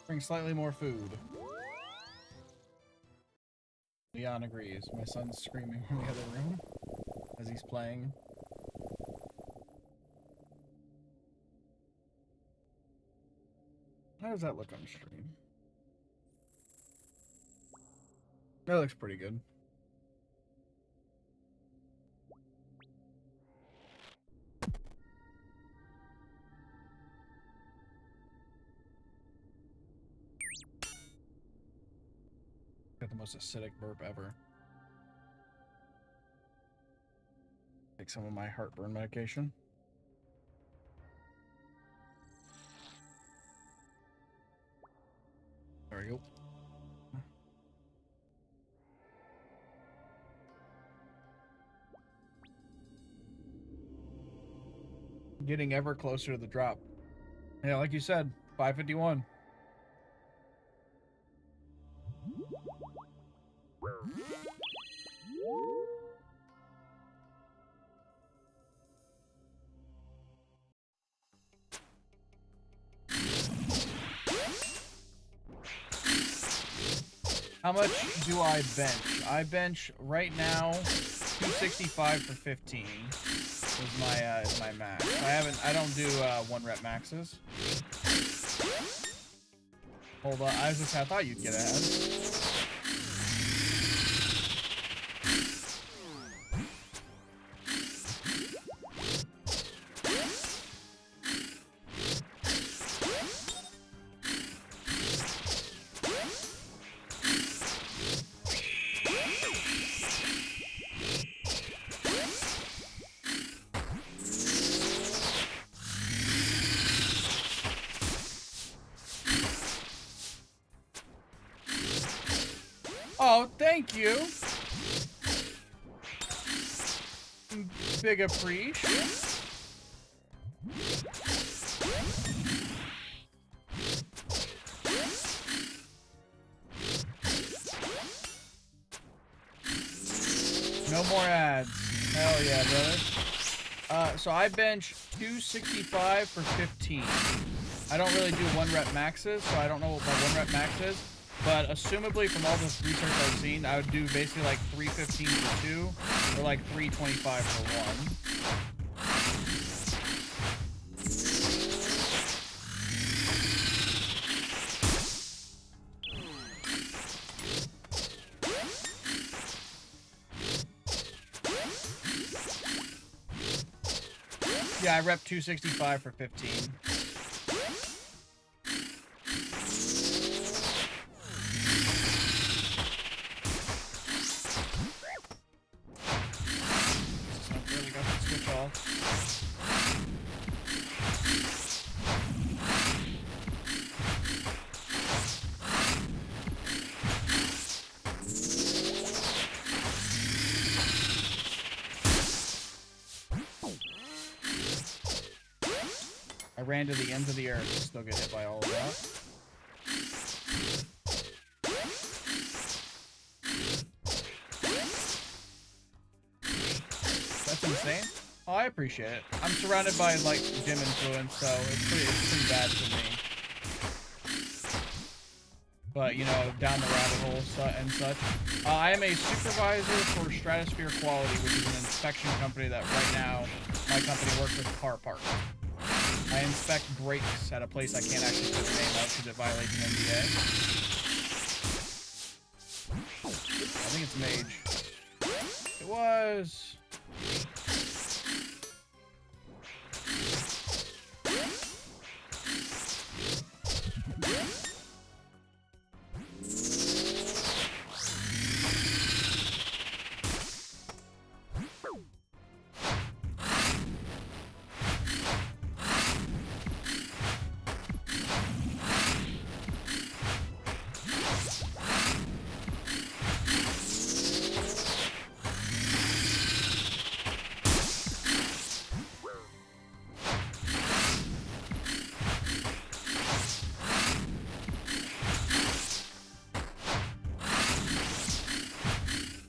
Bring slightly more food. Leon agrees. My son's screaming from the other room as he's playing. How does that look on stream? That looks pretty good. Got the most acidic burp ever. Take some of my heartburn medication. There we go. Getting ever closer to the drop. Yeah, like you said, 551. How much do I bench? I bench right now 265 for 15 is my max. I don't do 1 rep maxes. Hold on, I thought you'd get ahead. Oh, thank you. Big appreciation. No more ads. Hell yeah, brother. So I bench 265 for 15. I don't really do 1 rep maxes, so I don't know what my 1 rep max is. But assumably from all this research I've seen, I would do basically like 315 for 2 or like 325 for 1. Yeah, I rep 265 for 15. I ran to the ends of the earth and still get hit by all of that. That's insane. Oh, I appreciate it. I'm surrounded by like gym influence, so it's pretty bad for me. But you know, down the rabbit hole and such. I am a supervisor for Stratosphere Quality, which is an inspection company that right now my company works with car parts. I inspect brakes at a place I can't actually say the name of because it violates an NDA. I think it's Mage. It was...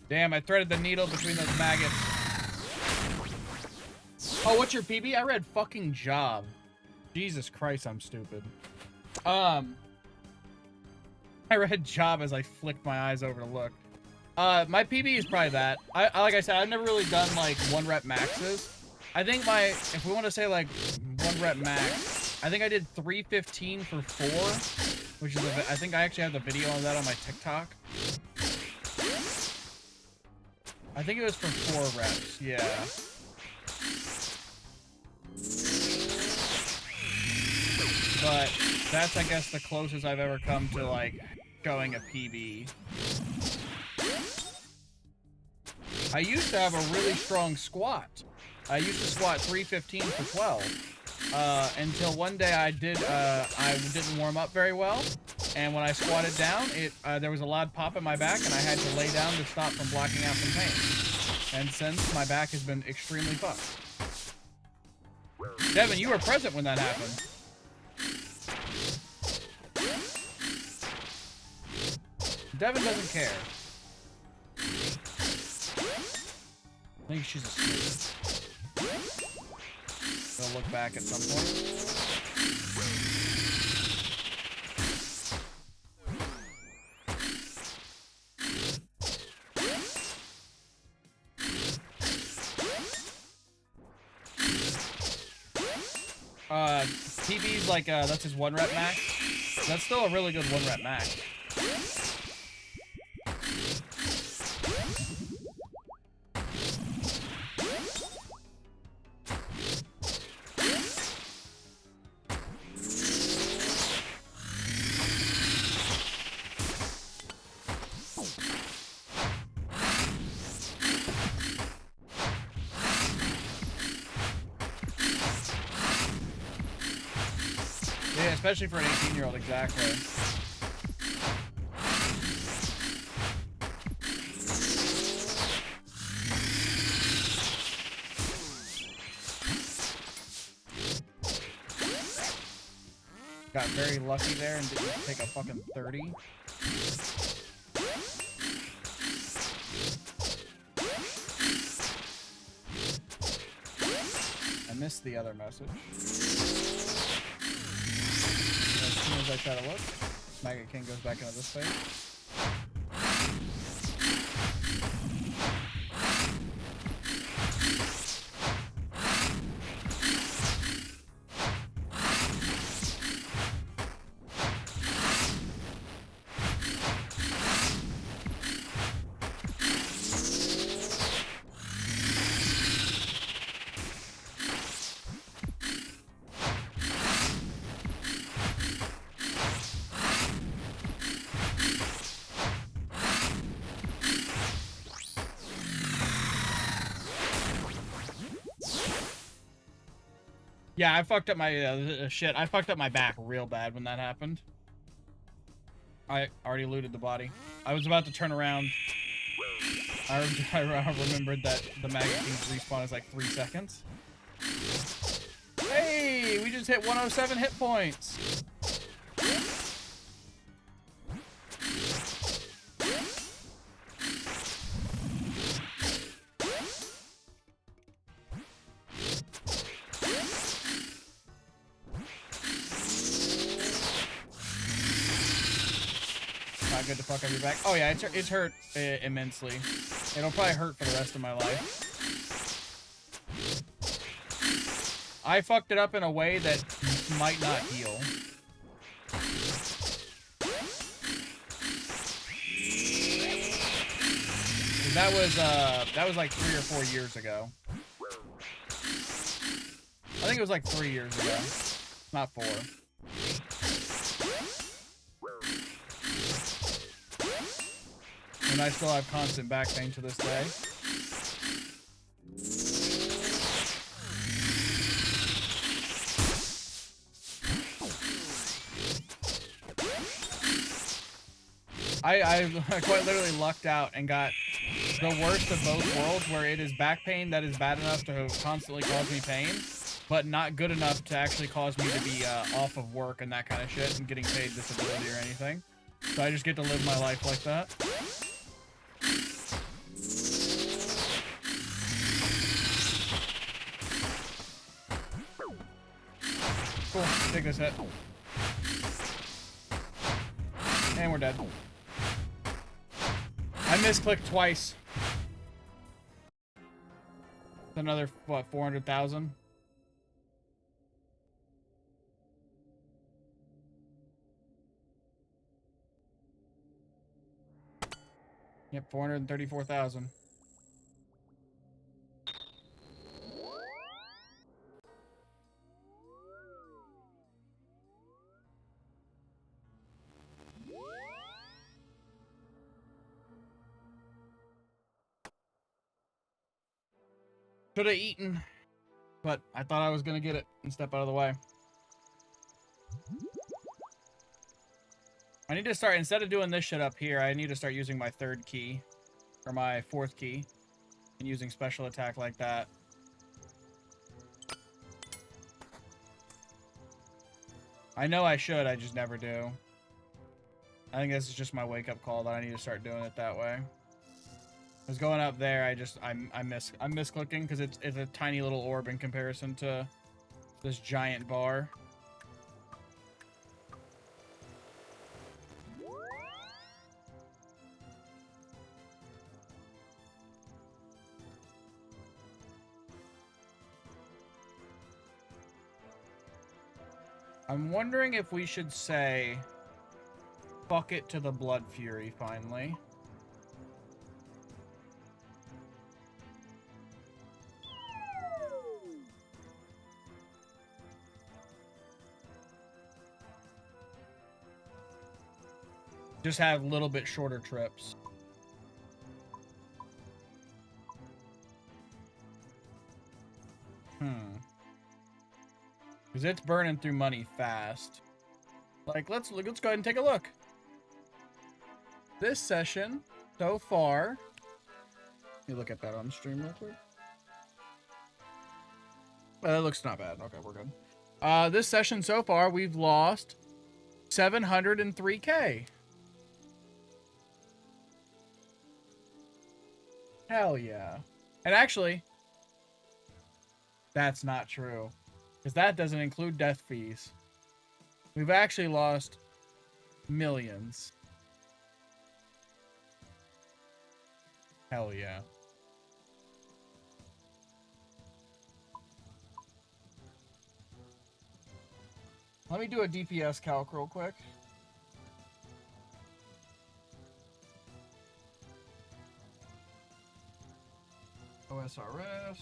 Damn, I threaded the needle between those maggots. Oh, what's your PB? I read fucking job. Jesus Christ, I'm stupid. I read job as I flicked my eyes over to look. My PB is probably that. I like I said, I've never really done like 1 rep maxes. I think if we want to say like 1 rep max, I think I did 315 for 4, which is I think I actually have the video on that on my TikTok. I think it was for 4 reps, yeah. But that's, I guess, the closest I've ever come to, like, going a PB. I used to have a really strong squat. I used to squat 315 for 12. Until one day I didn't warm up very well. And when I squatted down, there was a loud pop in my back, and I had to lay down to stop from blocking out some pain. And since, my back has been extremely fucked. Devin, you were present when that happened. Devin doesn't care. I think she's asleep. She'll look back at some point. PB's like, that's his 1 rep max. That's still a really good 1 rep max. Yeah, especially for an 18-year-old, exactly. Got very lucky there and didn't take a fucking 30. I missed the other message. As soon as I try to look, Maggot King goes back into this phase. Yeah, I fucked up my shit. I fucked up my back real bad when that happened. I already looted the body. I was about to turn around. I remembered that the Maggot King's respawn is like 3 seconds. Hey, we just hit 107 hit points. Not good to fuck up your back. Oh yeah, it's hurt immensely. It'll probably hurt for the rest of my life. I fucked it up in a way that might not heal. That was like 3 or 4 years ago. I think it was like 3 years ago, not 4. And I still have constant back pain to this day. I quite literally lucked out and got the worst of both worlds, where it is back pain that is bad enough to constantly cause me pain, but not good enough to actually cause me to be off of work and that kind of shit and getting paid disability or anything. So I just get to live my life like that. Cool, take this hit. And we're dead. I misclicked twice. Another, what, 400,000? Yep, 434,000. Should have eaten, but I thought I was gonna get it and step out of the way. I need to start, instead of doing this shit up here, I need to start using my third key, or my fourth key, and using special attack like that. I know I should, I just never do. I think this is just my wake-up call that I need to start doing it that way. I was going up there, I'm misclicking because it's a tiny little orb in comparison to this giant bar. I'm wondering if we should say fuck it to the Blood Fury finally. Just have a little bit shorter trips. Because it's burning through money fast. Like, let's go ahead and take a look. This session, so far... Let me look at that on stream real quick. Well, that looks not bad. Okay, we're good. This session so far, we've lost 703K. Hell yeah. And actually, that's not true. Because that doesn't include death fees. We've actually lost millions. Hell yeah. Let me do a DPS calc real quick. OSRS.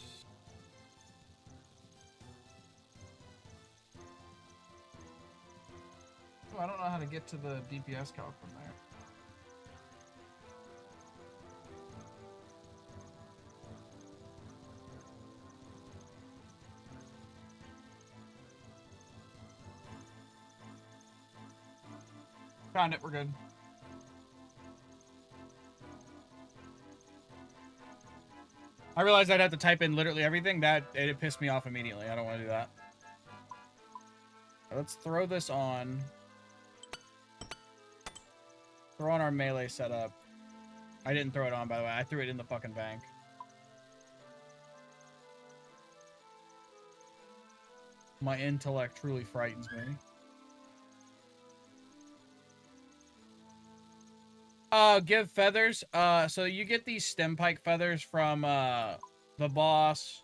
Oh, I don't know how to get to the DPS calc from there. Found it, we're good. I realized I'd have to type in literally everything. It pissed me off immediately. I don't want to do that. Let's throw this on. Throw on our melee setup. I didn't throw it on, by the way. I threw it in the fucking bank. My intellect truly frightens me. Give feathers. So you get these stem pike feathers from, the boss,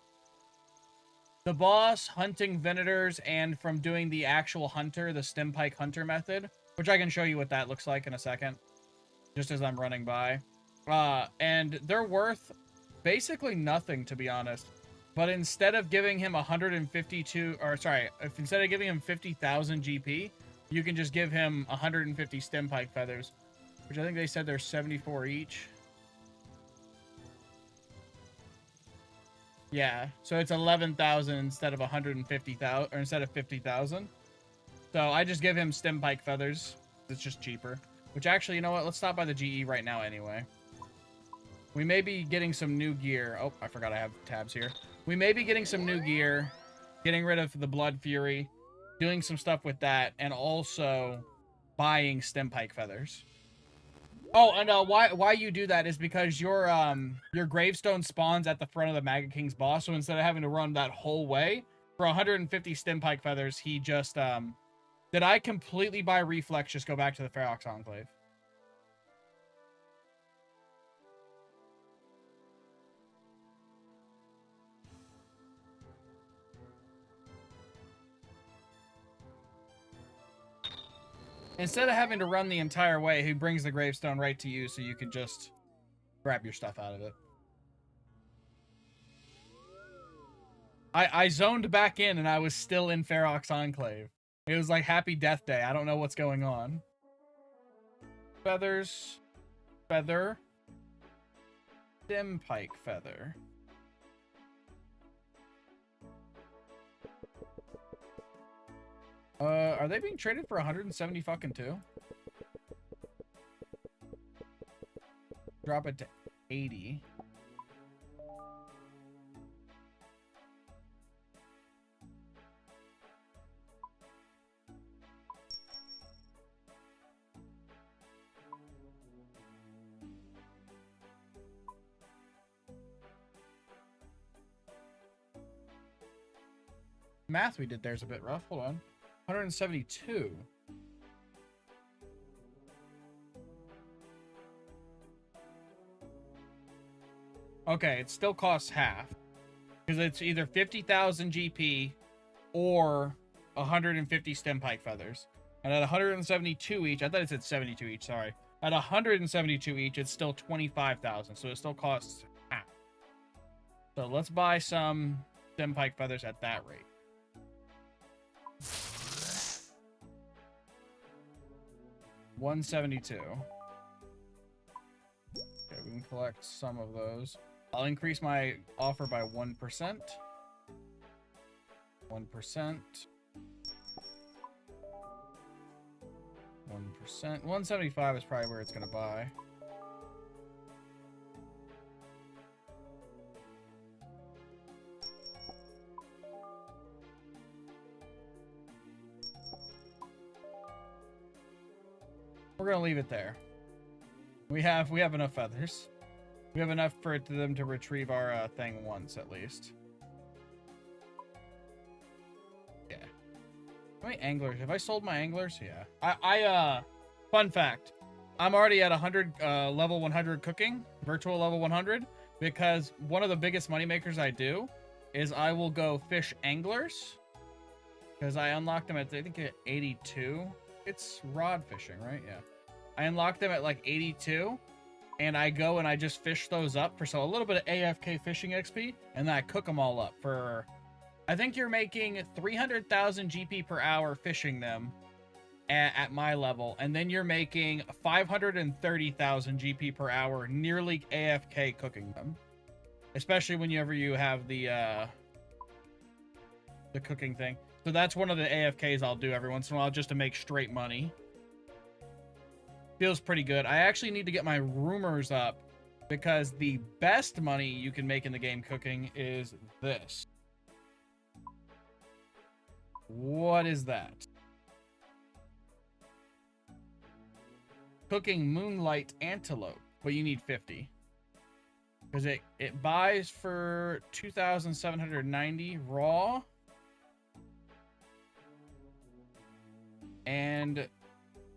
hunting Venators, and from doing the actual hunter, the stem pike hunter method, which I can show you what that looks like in a second, just as I'm running by. And they're worth basically nothing, to be honest. But instead of giving him 152, or sorry, instead of giving him 50,000 GP, you can just give him 150 stem pike feathers, which I think they said there's 74 each. Yeah, so it's 11,000 instead of 150,000, or instead of 50,000. So I just give him stem pike feathers. It's just cheaper. Which actually, you know what? Let's stop by the GE right now anyway. We may be getting some new gear. Oh, I forgot I have tabs here. We may be getting some new gear, getting rid of the Blood Fury, doing some stuff with that, and also buying stem pike feathers. Oh, and why you do that is because your gravestone spawns at the front of the Maggot King's boss, so instead of having to run that whole way, for 150 stem pike feathers, he just, did I completely by reflex just go back to the Ferox Enclave? Instead of having to run the entire way, he brings the gravestone right to you so you can just grab your stuff out of it. I zoned back in and I was still in Ferox Enclave. It was like Happy Death Day. I don't know what's going on. Feathers. Feather. Stimpike feather. Are they being traded for 170 fucking two? Drop it to 80. Math we did there's a bit rough. Hold on. 172. Okay, it still costs half. Because it's either 50,000 GP or 150 Stimpike feathers. And at 172 each, I thought it said 72 each, sorry. At 172 each, it's still 25,000, so it still costs half. So let's buy some Stimpike feathers at that rate. $172. Okay, we can collect some of those. I'll increase my offer by 1%. 1%. 1%. 175 is probably where it's gonna buy. We're gonna leave it there. We have enough feathers. We have enough for them to retrieve our thing once at least. Yeah. How many anglers? Have I sold my anglers? Yeah. Fun fact. I'm already at 100 level 100 cooking, virtual level 100, because one of the biggest money makers I do is I will go fish anglers because I unlocked them at I think at 82. It's rod fishing, right? Yeah. I unlocked them at like 82, and I go and I just fish those up for a little bit of AFK fishing XP, and then I cook them all up for, I think you're making 300,000 GP per hour fishing them at my level, and then you're making 530,000 GP per hour nearly AFK cooking them. Especially whenever you have the cooking thing. So that's one of the AFKs I'll do every once in a while just to make straight money. Feels pretty good. I actually need to get my rumors up because the best money you can make in the game cooking is this. What is that? Cooking Moonlight Antelope, but you need 50. Because it buys for 2,790 raw. And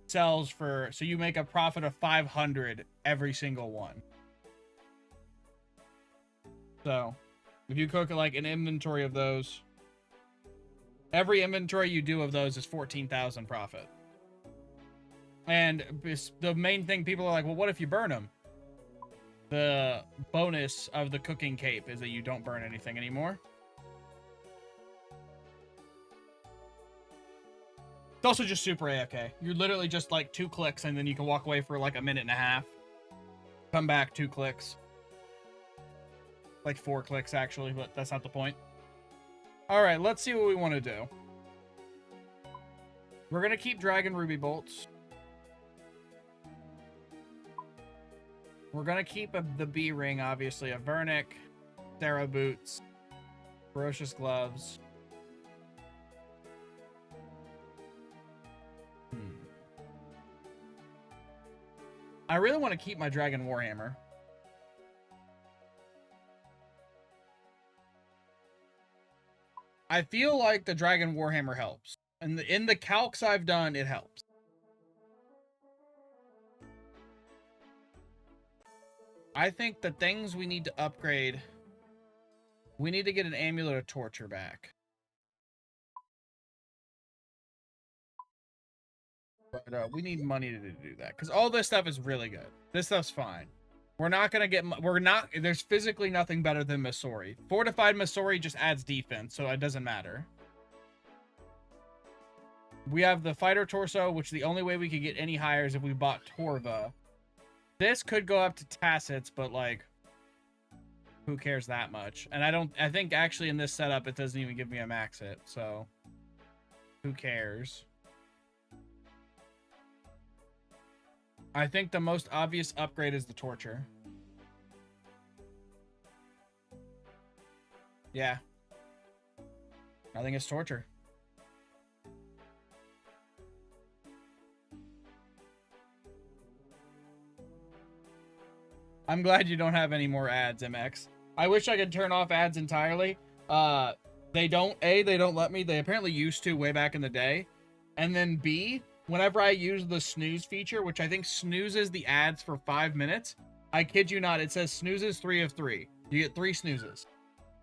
sells for, so you make a profit of 500 every single one. So if you cook like an inventory of those, every inventory you do of those is 14,000 profit. And the main thing people are like, well, what if you burn them? The bonus of the cooking cape is that you don't burn anything anymore. It's also just super AFK. You're literally just like 2 clicks and then you can walk away for like a minute and a half. Come back 2 clicks. Like 4 clicks actually, but that's not the point. All right, let's see what we want to do. We're going to keep Dragon Ruby Bolts. We're going to keep the B ring, obviously, a Vernic, Sarah Boots, Ferocious Gloves. I really want to keep my Dragon Warhammer. I feel like the Dragon Warhammer helps. And in the calcs I've done, it helps. I think the things we need to upgrade, we need to get an Amulet of Torture back. But we need money to do that because all this stuff is really good. This stuff's fine. We're not gonna get. We're not. There's physically nothing better than Missouri. Fortified Missouri just adds defense, so it doesn't matter. We have the fighter torso, which the only way we could get any higher is if we bought Torva. This could go up to Tacits, but like, who cares that much? And I think actually in this setup it doesn't even give me a max hit, so who cares? I think the most obvious upgrade is the Torture. Yeah. I think it's Torture. I'm glad you don't have any more ads, MX. I wish I could turn off ads entirely. They don't let me. They apparently used to way back in the day. And then B, whenever I use the snooze feature, which I think snoozes the ads for 5 minutes, I kid you not, it says snoozes 3 of 3. You get 3 snoozes.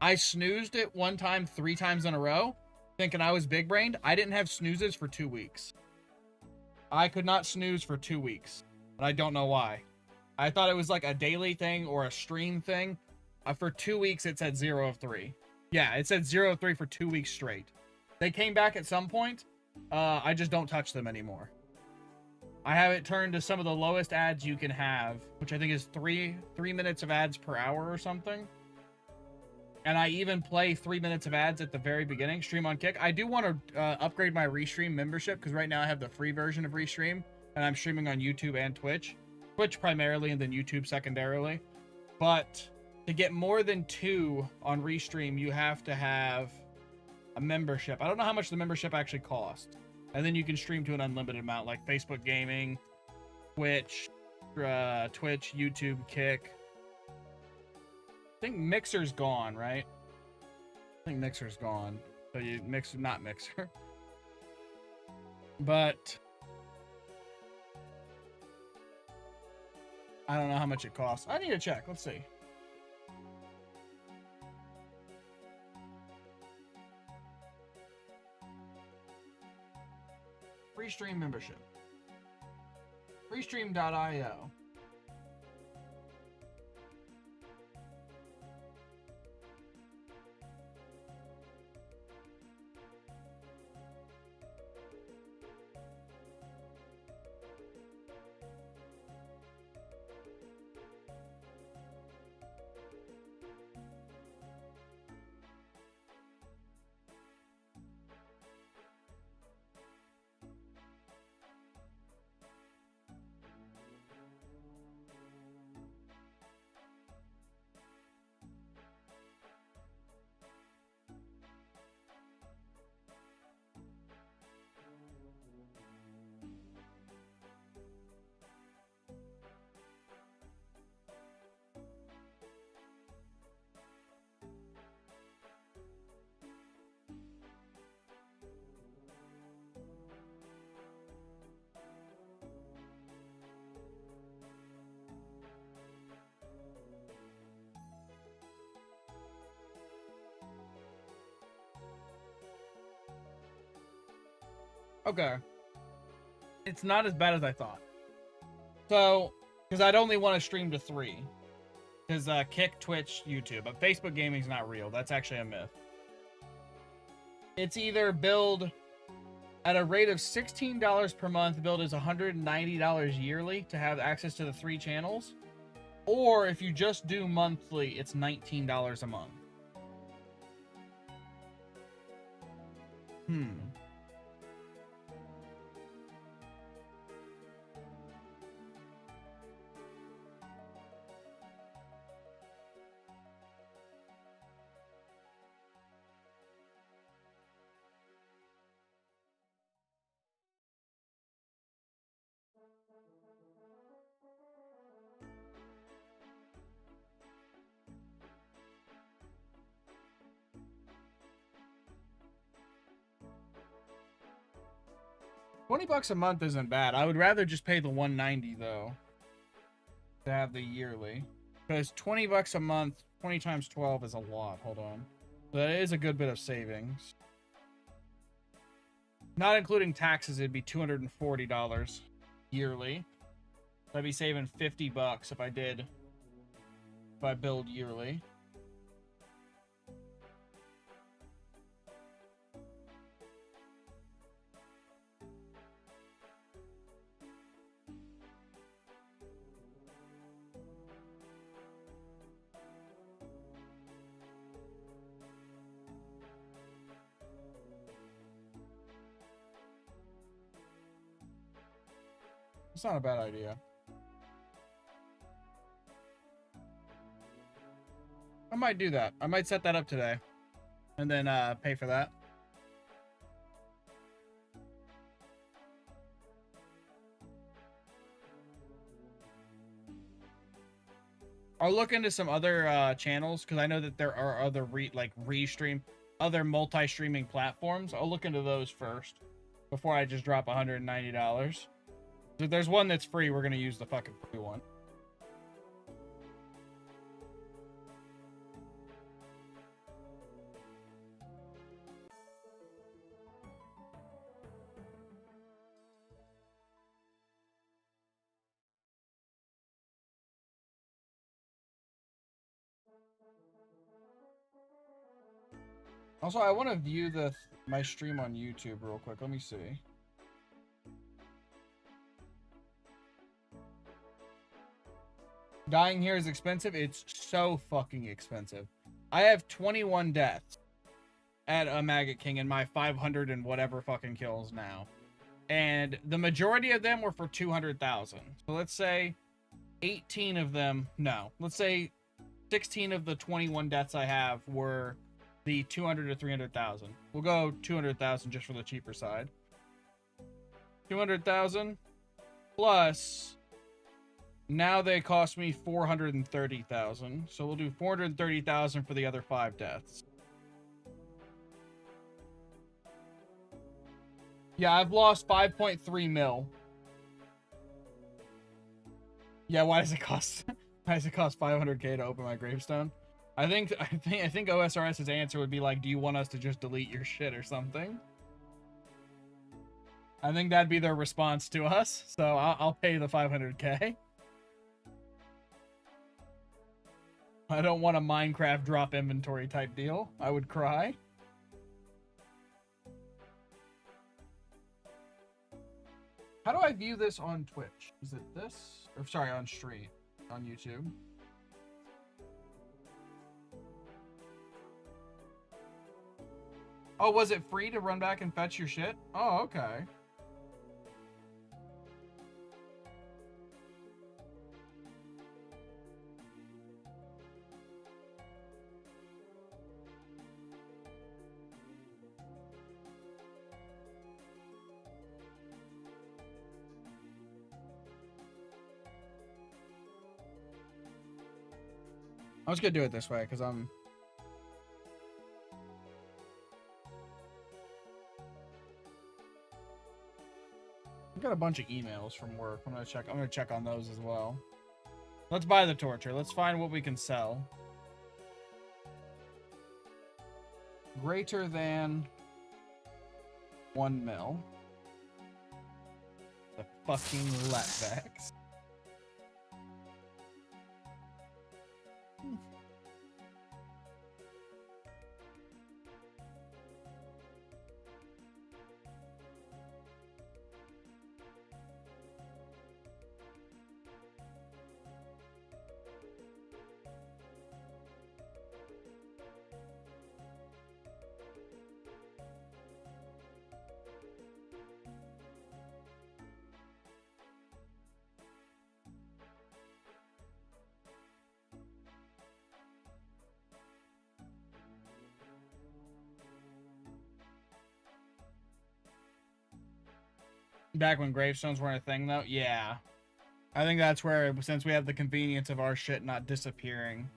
I snoozed it one time 3 times in a row, thinking I was big brained. I didn't have snoozes for 2 weeks. I could not snooze for 2 weeks. And I don't know why. I thought it was like a daily thing or a stream thing. For 2 weeks, it said 0 of 3. Yeah, it said 0 of 3 for 2 weeks straight. They came back at some point. I just don't touch them anymore. I have it turned to some of the lowest ads you can have, which I think is 3 minutes of ads per hour or something. And I even play 3 minutes of ads at the very beginning, stream on Kick. I do want to upgrade my Restream membership because right now I have the free version of Restream, and I'm streaming on YouTube and Twitch. Twitch primarily, and then YouTube secondarily. But to get more than 2 on Restream, you have to have a membership. I don't know how much the membership actually costs. And then you can stream to an unlimited amount, like Facebook Gaming, Twitch, YouTube, Kick. I think Mixer's gone, right? I think Mixer's gone. So you not Mixer. But I don't know how much it costs. I need to check. Let's see. Restream membership. Restream.io. Okay. It's not as bad as I thought. So, because I'd only want to stream to 3. Because Kick, Twitch, YouTube. But Facebook Gaming's not real. That's actually a myth. It's either build at a rate of $16 per month, build is $190 yearly to have access to the 3 channels. Or if you just do monthly, it's $19 a month. $20 a month isn't bad. I would rather just pay the $190 though to have the yearly, because $20 a month, 20 times 12 is a lot. Hold on, that is a good bit of savings. Not including taxes, it'd be $240 yearly. So I'd be saving $50 if I billed yearly. It's not a bad idea. I might do that. I might set that up today and then pay for that. I'll look into some other channels because I know that there are other other multi-streaming platforms. I'll look into those first before I just drop $190. If there's one that's free, we're gonna use the fucking free one. Also, I want to view my stream on YouTube real quick. Let me see. Dying here is expensive. It's so fucking expensive. I have 21 deaths at a Maggot King in my 500 and whatever fucking kills now. And the majority of them were for 200,000. So let's say 18 of them, no. Let's say 16 of the 21 deaths I have were the 200 to 300,000. We'll go 200,000 just for the cheaper side. 200,000 plus now they cost me 430,000. So we'll do 430,000 for the other 5 deaths. Yeah, I've lost 5.3 mil. Yeah, why does it cost 500k to open my gravestone? I think OSRS's answer would be like, do you want us to just delete your shit or something? I think that'd be their response to us. So I'll pay the 500k. I don't want a Minecraft drop inventory type deal. I would cry. How do I view this on Twitch? Is it this? Or sorry, on Street. On YouTube. Oh, was it free to run back and fetch your shit? Oh, okay. I was gonna do it this way because I've got a bunch of emails from work. I'm gonna check on those as well. Let's buy the torture. Let's find what we can sell. Greater than 1 mil. The fucking Letvex. Back when gravestones weren't a thing, though? Yeah. I think that's where, since we have the convenience of our shit not disappearing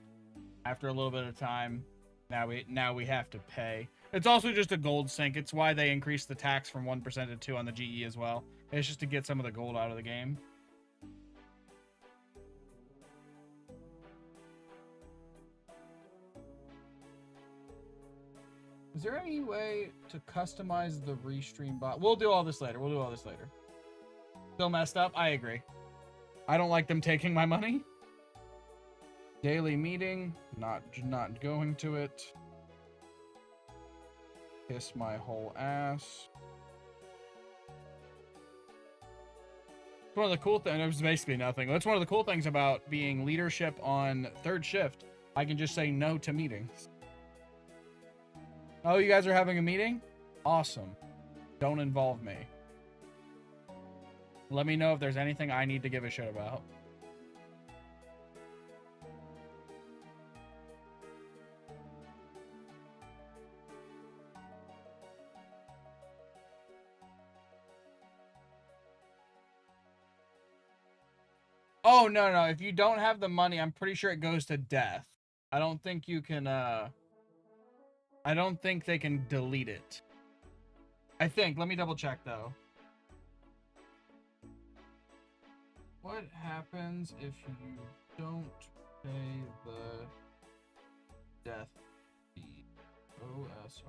after a little bit of time, now we have to pay. It's also just a gold sink. It's why they increased the tax from 1% to 2% on the GE as well. It's just to get some of the gold out of the game. Is there any way to customize the restream bot? We'll do all this later. We'll do all this later. Still messed up? I agree. I don't like them taking my money. Daily meeting. Not going to it. Kiss my whole ass. One of the cool things, it was basically nothing. That's one of the cool things about being leadership on third shift. I can just say no to meetings. Oh, you guys are having a meeting? Awesome. Don't involve me. Let me know if there's anything I need to give a shit about. Oh, no. If you don't have the money, I'm pretty sure it goes to death. I don't think you can, I don't think they can delete it. I think. Let me double check, though. What happens if you don't pay the death fee? OSRS.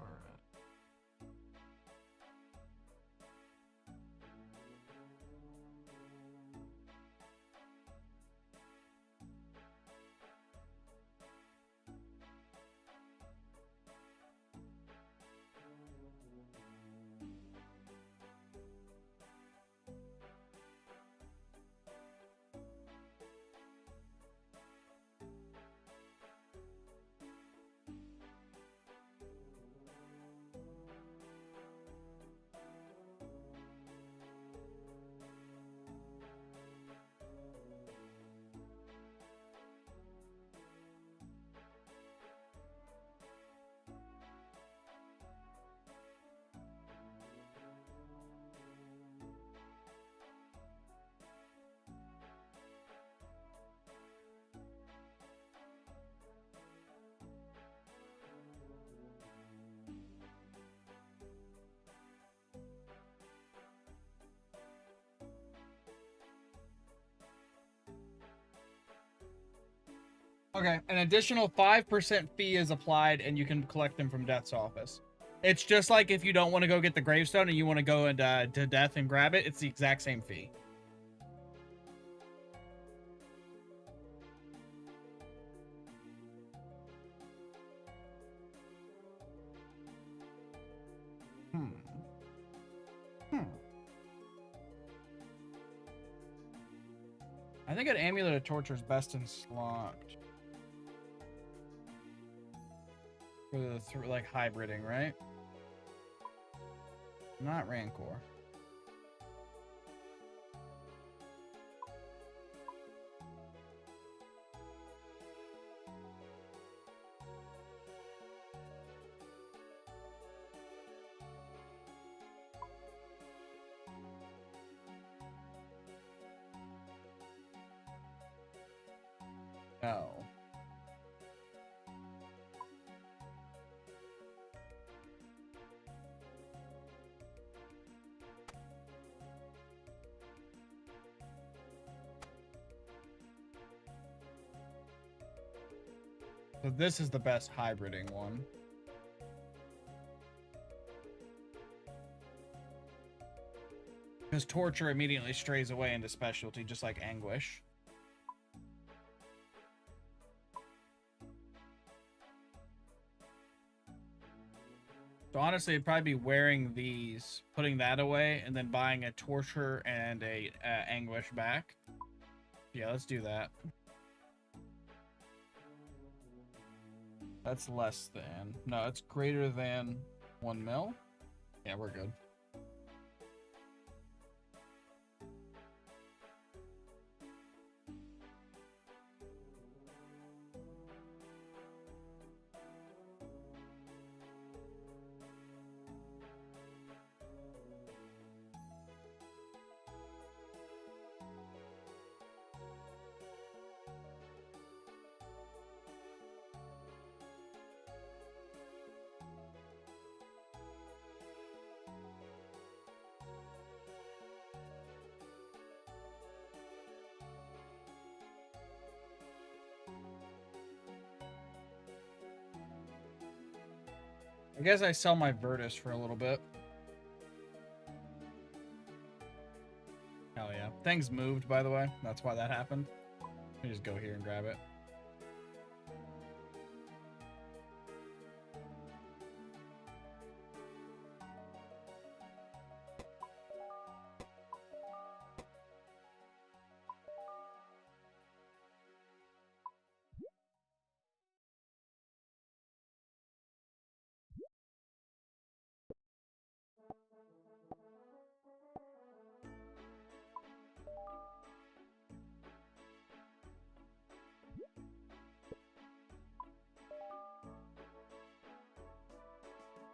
Okay, an additional 5% fee is applied, and you can collect them from Death's office. It's just like if you don't want to go get the gravestone and you want to go into to Death and grab it, it's the exact same fee. I think an Amulet of Torture is best in slot. For the like hybriding, right? Not Rancor. No. So this is the best hybriding one. Because Torture immediately strays away into specialty, just like Anguish. So honestly, it'd probably be wearing these, putting that away, and then buying a Torture and a Anguish back. Yeah, let's do that. That's less than. No, it's greater than 1 mil. Yeah, we're good. I guess I sell my Virtus for a little bit. Hell yeah. Things moved, by the way. That's why that happened. Let me just go here and grab it.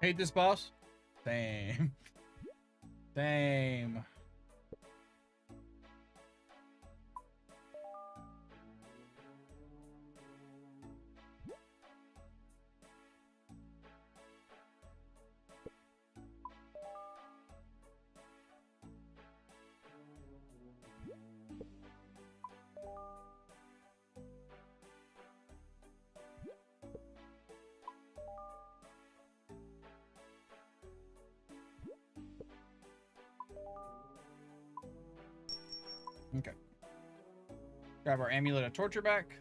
Hate this boss? Same. Same. Okay. Grab our amulet of torture back.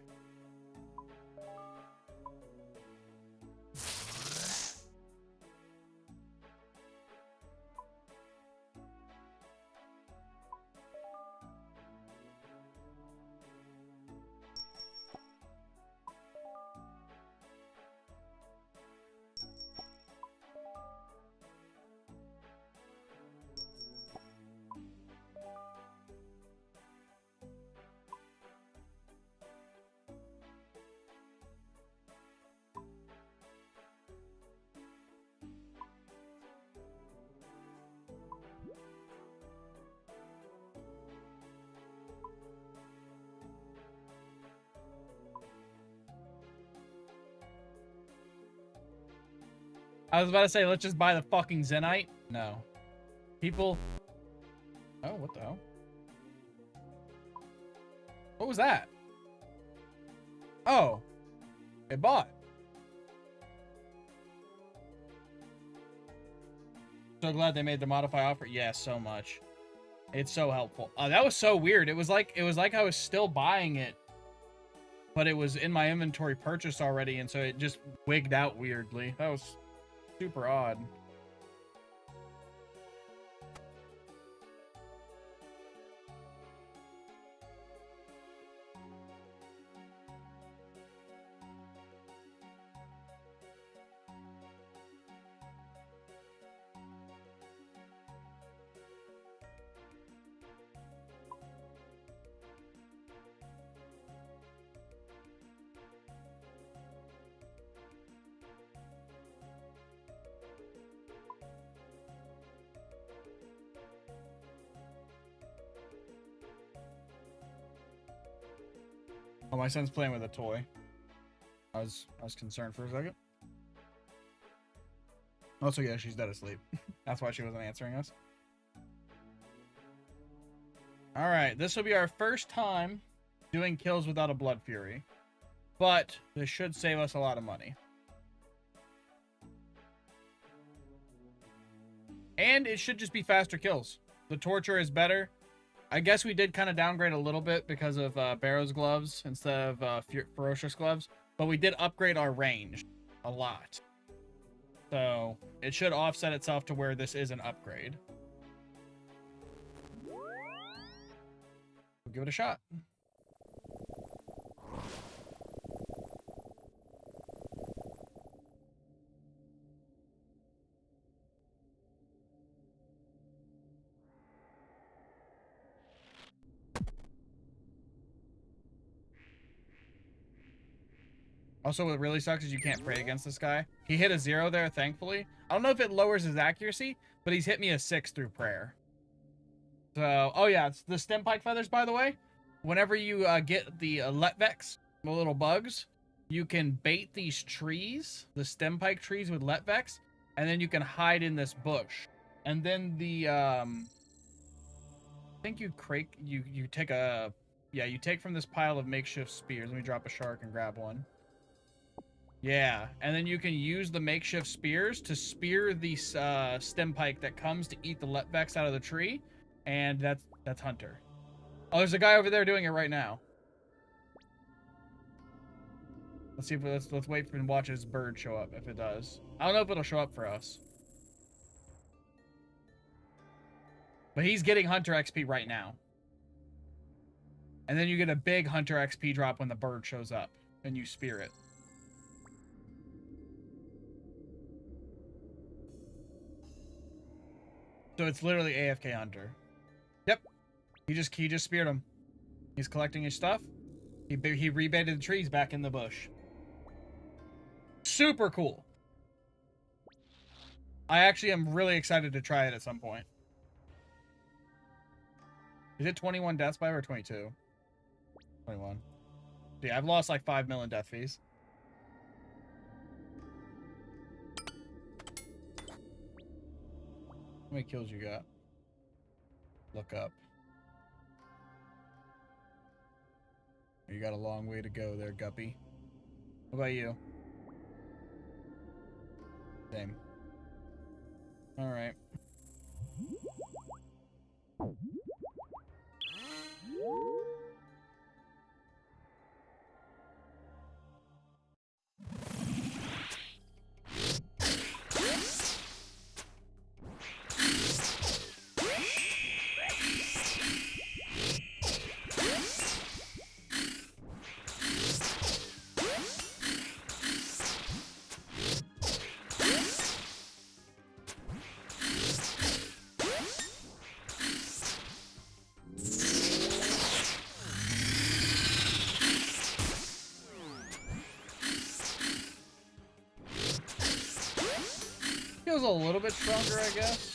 I was about to say, let's just buy the fucking Zenite. No. People. Oh, what the hell? What was that? Oh. It bought. So glad they made the modify offer. Yeah, so much. It's so helpful. That was so weird. It was like I was still buying it, but it was in my inventory purchase already, and so it just wigged out weirdly. That was super odd. Oh, my son's playing with a toy. I was concerned for a second. Also, yeah, she's dead asleep. That's why she wasn't answering us. All right, this will be our first time doing kills without a Blood Fury, but this should save us a lot of money. And it should just be faster kills. The torture is better. I guess we did kind of downgrade a little bit because of Barrow's gloves instead of Ferocious gloves, but we did upgrade our range a lot. So it should offset itself to where this is an upgrade. We'll give it a shot. Also, what really sucks is you can't pray against this guy. He hit a 0 there, thankfully. I don't know if it lowers his accuracy, but he's hit me a 6 through prayer. So, oh yeah, it's the stem pike feathers, by the way. Whenever you get the Letvex, the little bugs, you can bait these trees, the stem pike trees with Letvex, and then you can hide in this bush. And then the, I think you take a, yeah, you take from this pile of makeshift spears. Let me drop a shark and grab one. Yeah, and then you can use the makeshift spears to spear the stem pike that comes to eat the Letvex out of the tree, and that's Hunter. Oh, there's a guy over there doing it right now. Let's see if let's wait for and watch his bird show up if it does. I don't know if it'll show up for us. But he's getting Hunter XP right now. And then you get a big Hunter XP drop when the bird shows up and you spear it. So it's literally AFK Hunter. Yep. He just speared him. He's collecting his stuff. He rebaited the trees back in the bush. Super cool. I actually am really excited to try it at some point. Is it 21 deaths by or 22? 21. Yeah, I've lost like 5 million death fees. How many kills you got? Look up. You got a long way to go there, Guppy. What about you? Same. Alright. Feels a little bit stronger, I guess.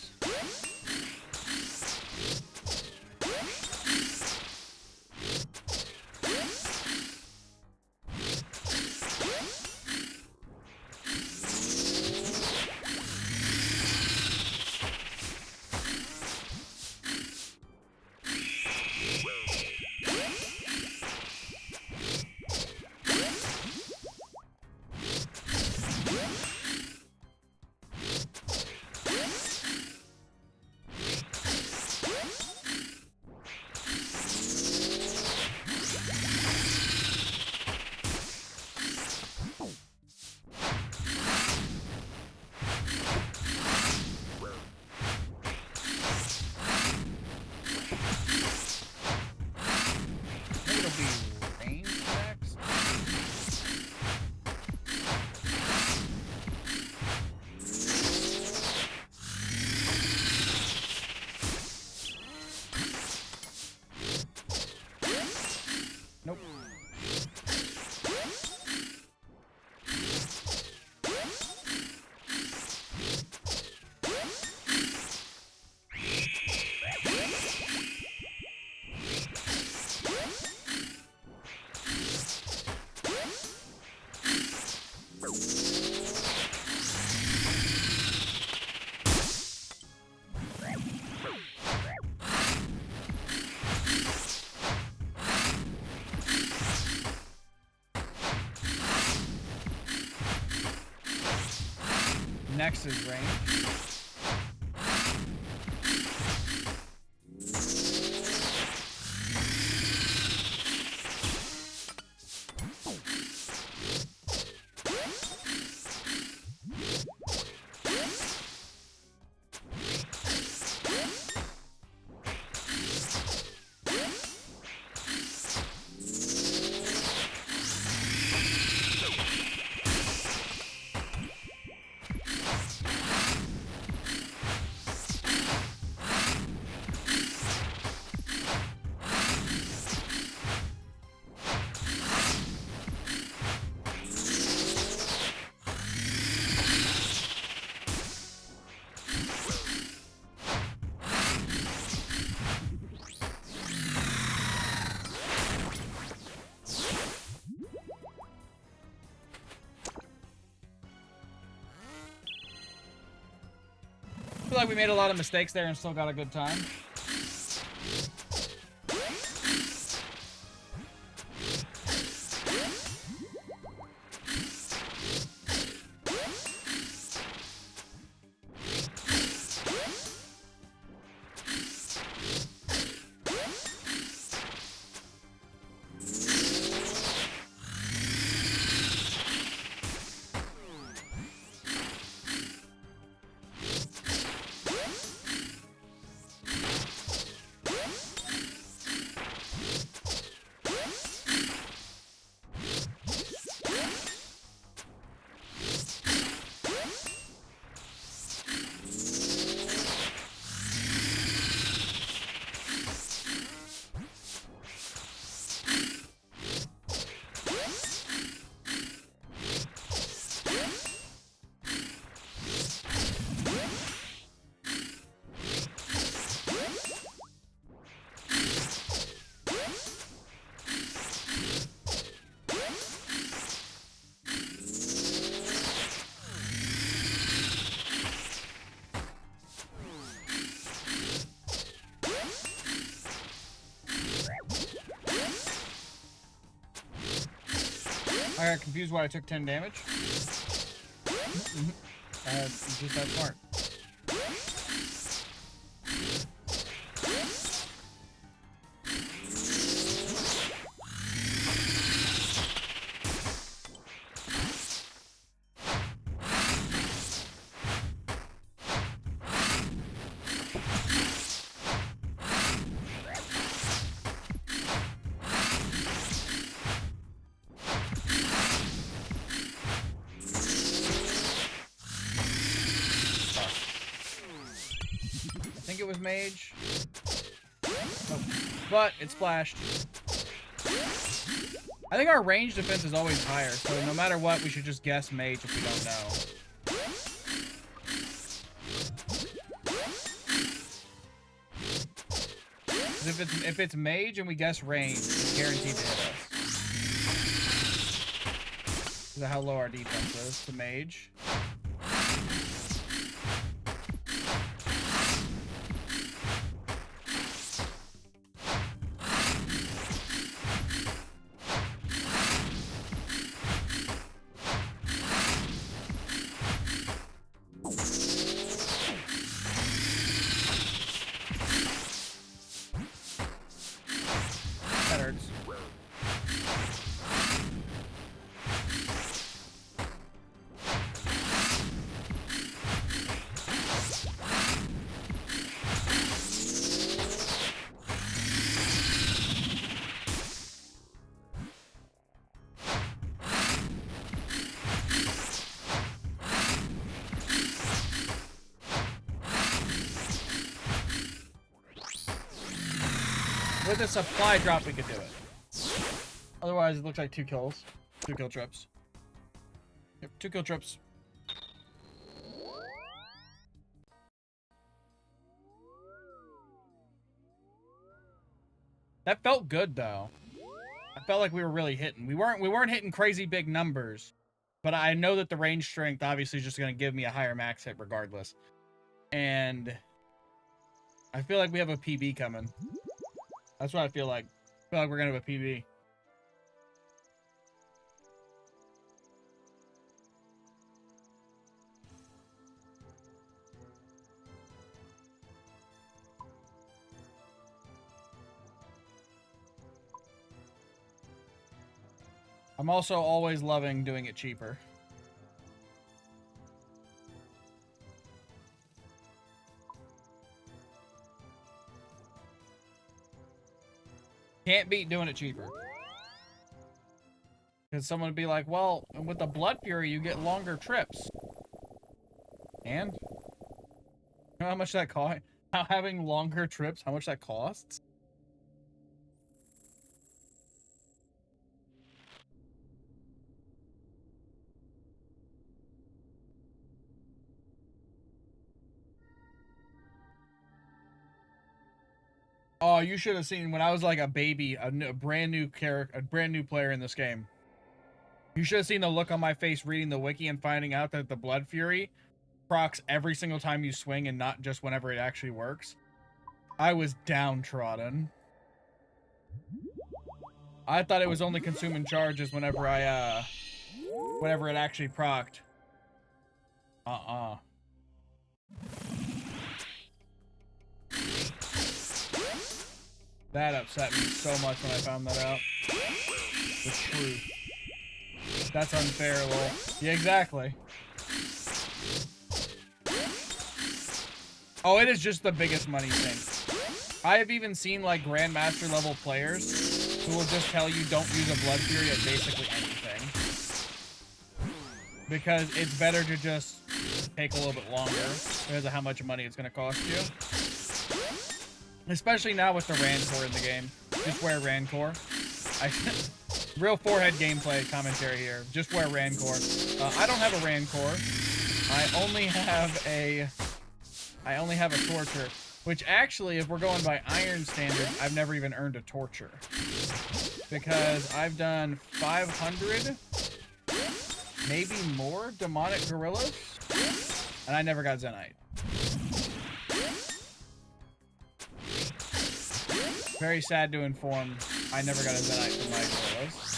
Next is range. I feel like we made a lot of mistakes there and still got a good time. I got confused why I took 10 damage. Just that smart. I think it was mage. Nope. But it splashed. I think our range defense is always higher, so no matter what, we should just guess mage if we don't know. If it's mage and we guess range, it's guaranteed to hit us. This is how low our defense is to mage. That hurts. With a supply drop, we could do it. Otherwise, it looks like 2 kills. 2 kill trips. Yep, 2 kill trips. That felt good, though. I felt like we were really hitting. We weren't hitting crazy big numbers, but I know that the range strength obviously is just going to give me a higher max hit regardless. And I feel like we have a PB coming. That's what I feel like. I feel like we're gonna have a PB. I'm also always loving doing it cheaper. Can't beat doing it cheaper. Because someone would be like, well, with the Blood Fury, you get longer trips. And? You know how much that costs? How having longer trips, how much that costs? Oh, you should have seen when I was like a baby, a brand new character, a brand new player in this game. You should have seen the look on my face reading the wiki and finding out that the Blood Fury procs every single time you swing and not just whenever it actually works. I was downtrodden. I thought it was only consuming charges whenever whenever it actually procced. That upset me so much when I found that out. The truth. That's unfair, lol. Yeah, exactly. Oh, it is just the biggest money thing. I have even seen, like, Grandmaster level players who will just tell you don't use a Blood Fury at basically anything. Because it's better to just take a little bit longer because of how much money it's going to cost you. Especially now with the Rancor in the game. Just wear Rancor. Real forehead gameplay commentary here. Just wear Rancor. I don't have a Rancor. I only have a Torture. Which actually, if we're going by Iron standards, I've never even earned a Torture. Because I've done 500, maybe more Demonic Gorillas, and I never got Zenite. Very sad to inform, I never got a Zenite from my gorillas.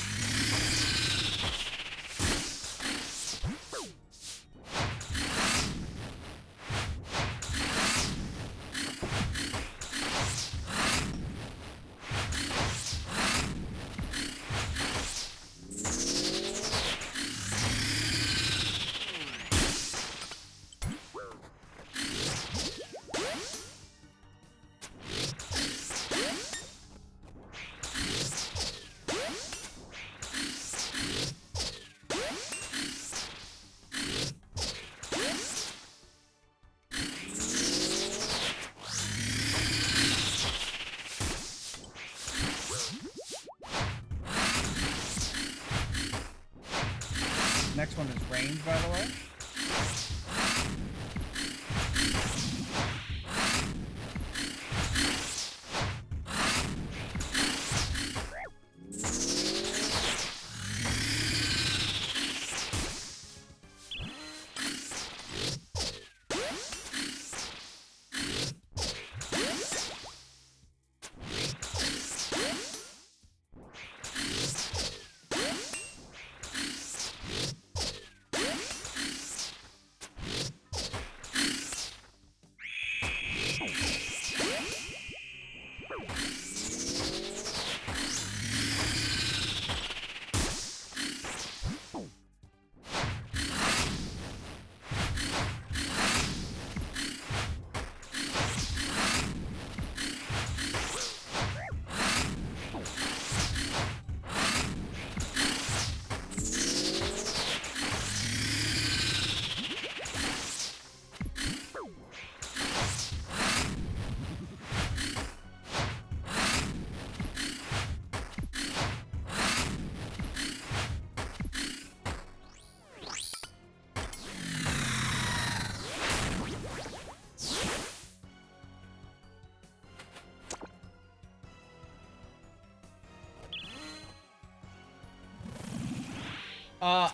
one is range, by the way.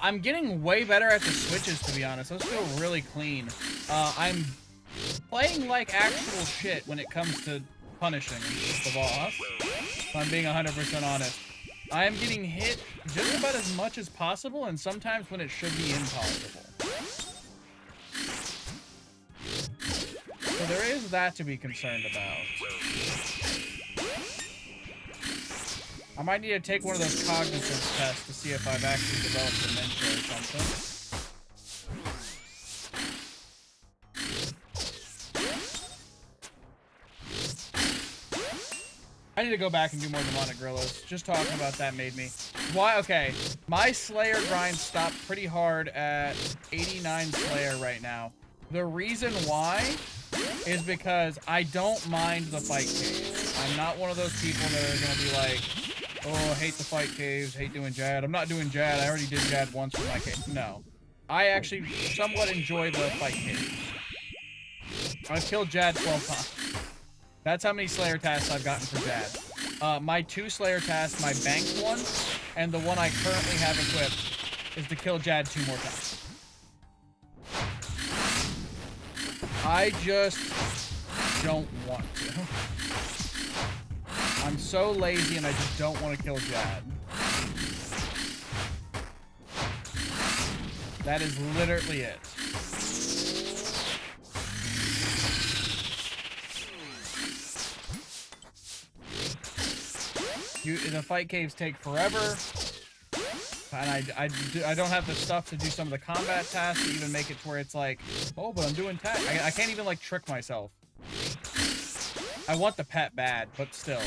I'm getting way better at the switches, to be honest. Those feel really clean. I'm playing like actual shit when it comes to punishing the boss. If I'm being 100% honest. I am getting hit just about as much as possible, and sometimes when it should be impossible. So there is that to be concerned about. I might need to take one of those cognizance tests to see if I've actually developed dementia or something. I need to go back and do more demonic gorillas. Just talking about that made me. Why? Okay. My Slayer grind stopped pretty hard at 89 Slayer right now. The reason why is because I don't mind the fight cave. I'm not one of those people that are going to be like, oh, I hate the fight caves, hate doing Jad. I'm not doing Jad. I already did Jad once with my cave. No. I actually somewhat enjoy the fight caves. I've killed Jad 12 times. That's how many Slayer tasks I've gotten for Jad. My 2 Slayer tasks, my banked one, and the one I currently have equipped, is to kill Jad 2 more times. I just don't want to. I'm so lazy and I just don't want to kill Jad. That is literally it. The fight caves take forever. And I don't have the stuff to do some of the combat tasks to even make it to where it's like, oh, but I'm doing tasks. I can't even like trick myself. I want the pet bad, but still.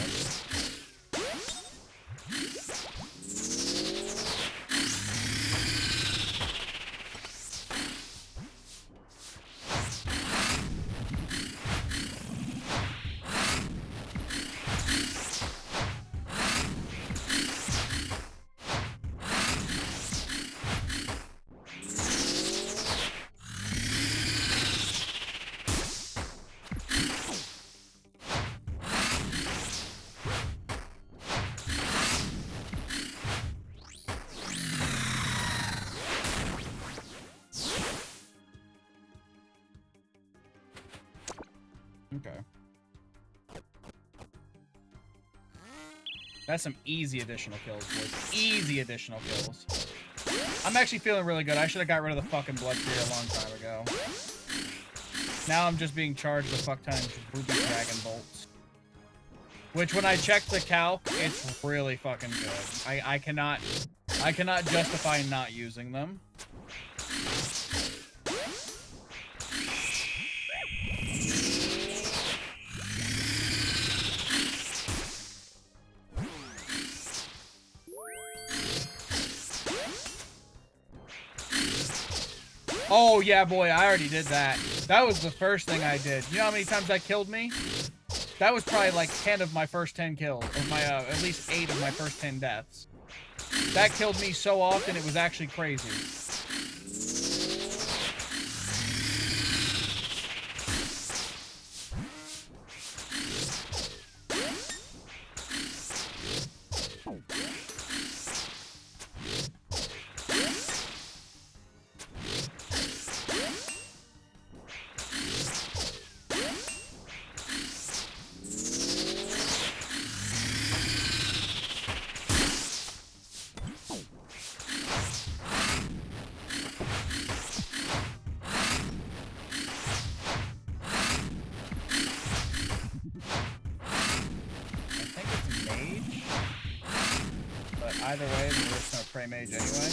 Okay. That's some easy additional kills, boys. Easy additional kills. I'm actually feeling really good. I should have got rid of the fucking blood tree a long time ago. Now I'm just being charged with fuck tons of ruby dragon bolts. Which, when I checked the calc, it's really fucking good. I cannot justify not using them. Oh, yeah, boy, I already did that. That was the first thing I did. You know how many times that killed me? That was probably like 10 of my first 10 kills. Or my, at least 8 of my first 10 deaths. That killed me so often, it was actually crazy. either way, we're just gonna pray mage anyway.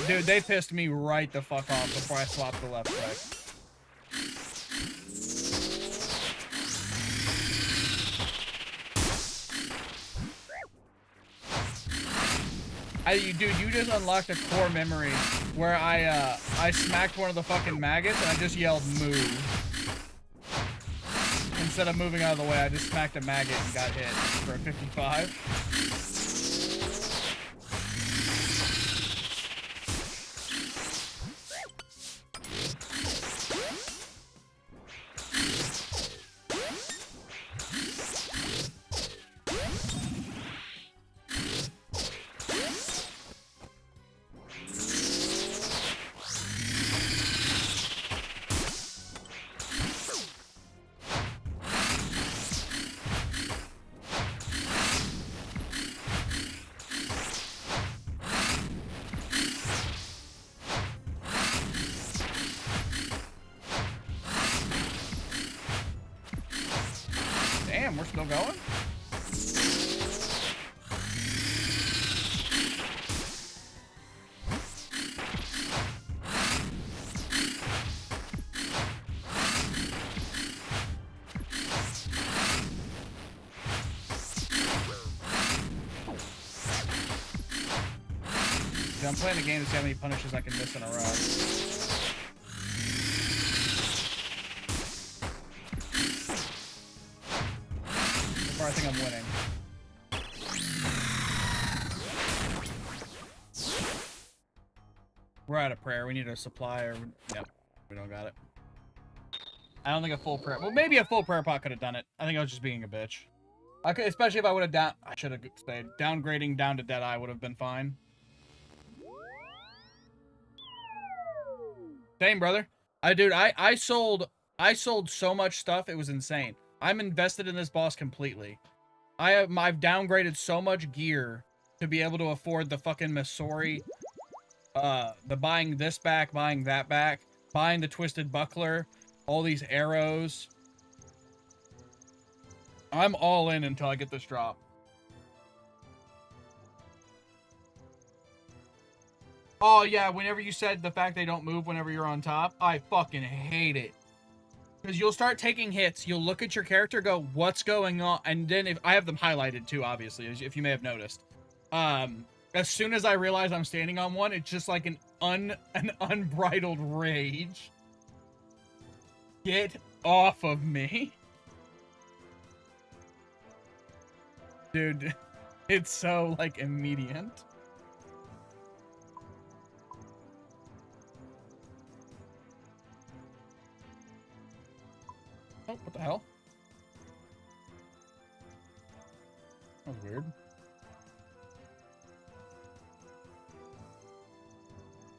Dude, they pissed me right the fuck off before I swapped the left click. Dude, you just unlocked a core memory where I smacked one of the fucking maggots and I just yelled move. Instead of moving out of the way, I just smacked a maggot and got hit for a 55. Damn, we're still going? Dude, I'm playing the game to see how many punishes I can miss in a row. I think I'm winning. We're out of prayer. We need a supply or... Yep. We don't got it. I don't think a full prayer... Well, maybe a full prayer pot could have done it. I think I was just being a bitch. I could, especially if I would have down... I should have stayed. Downgrading down to Deadeye would have been fine. Same, brother. Dude, I sold so much stuff, it was insane. I'm invested in this boss completely. I've downgraded so much gear to be able to afford the fucking Masori, the buying this back, buying that back, buying the twisted buckler, all these arrows. I'm all in until I get this drop. Oh yeah, whenever you said the fact they don't move whenever you're on top, I fucking hate it. Because you'll start taking hits, you'll look at your character, go, what's going on? And then if I have them highlighted too, obviously, if you may have noticed. As soon as I realize I'm standing on one, it's just like an unbridled rage. Get off of me. Dude, it's so, like, immediate. Oh, what the hell? That was weird.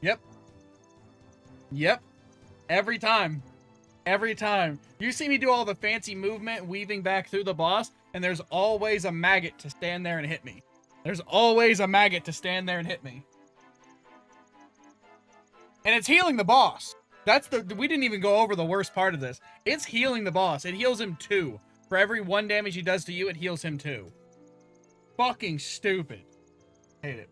Yep. Yep. Every time. Every time. You see me do all the fancy movement, weaving back through the boss, and there's always a maggot to stand there and hit me. There's always a maggot to stand there and hit me. And it's healing the boss. We didn't even go over the worst part of this. It's healing the boss. It heals him 2. For every 1 damage he does to you, it heals him 2. Fucking stupid. Hate it.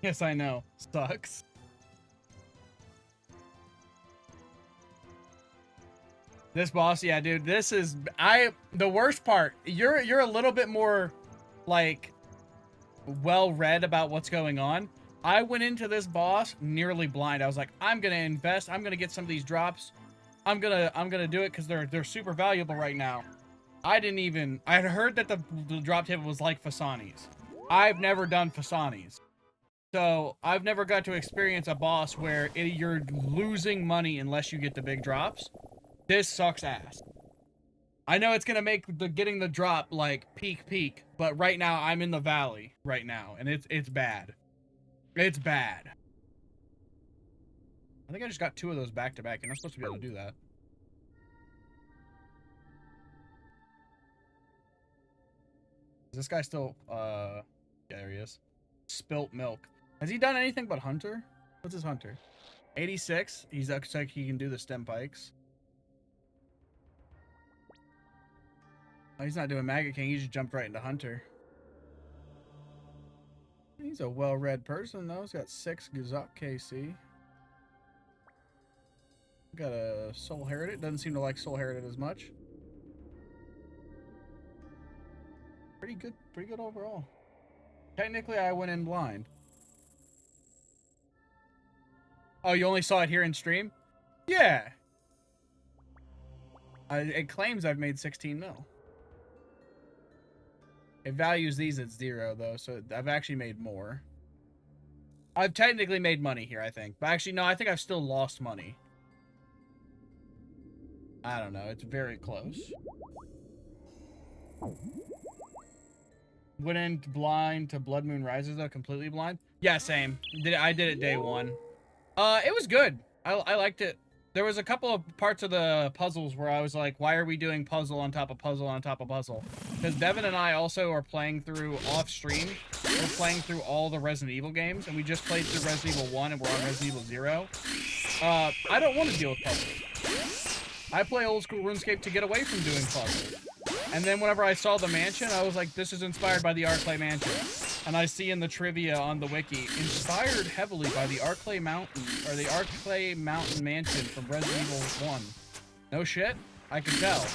Yes, I know. Sucks. This boss, yeah, dude, this is... The worst part, you're a little bit more, like, well-read about what's going on. I went into this boss nearly blind. I was like, I'm gonna invest. I'm gonna get some of these drops. I'm gonna do it because they're super valuable right now. I had heard that the drop table was like Fasani's. I've never done Fasani's. So I've never got to experience a boss where you're losing money unless you get the big drops. This sucks ass. I know it's gonna make getting the drop like peak, but right now I'm in the valley right now, and it's bad. It's bad. I think I just got 2 of those back to back. You're not supposed to be able to do that. Is this guy still? Yeah, there he is. Spilt milk. Has he done anything but hunter? What's his hunter? 86. He's looks like he can do the stem pikes. Oh, he's not doing Maggot King. He just jumped right into hunter. He's a well-read person though. He's got 6 Gazak KC. Got a Soul Heritage. Doesn't seem to like Soul Heritage as much. Pretty good overall. Technically, I went in blind. Oh, you only saw it here in stream? Yeah. It claims I've made 16 mil. It values these at 0 though, so I've actually made more. I've technically made money here, I think. But actually, no, I think I've still lost money. I don't know. It's very close. Went in blind to Blood Moon Rises though, completely blind. Yeah, same. I did it day 1. It was good. I liked it. There was a couple of parts of the puzzles where I was like, why are we doing puzzle on top of puzzle on top of puzzle? Because Devin and I also are playing through off stream. We're playing through all the Resident Evil games, and we just played through Resident Evil 1 and we're on Resident Evil 0. I don't want to deal with puzzles. I play old school RuneScape to get away from doing puzzles. And then whenever I saw the mansion, I was like, this is inspired by the Arclay Mansion. And I see in the trivia on the wiki, inspired heavily by the Arclay Mountain, or the Arclay Mountain Mansion from Resident Evil 1. No shit? I can tell.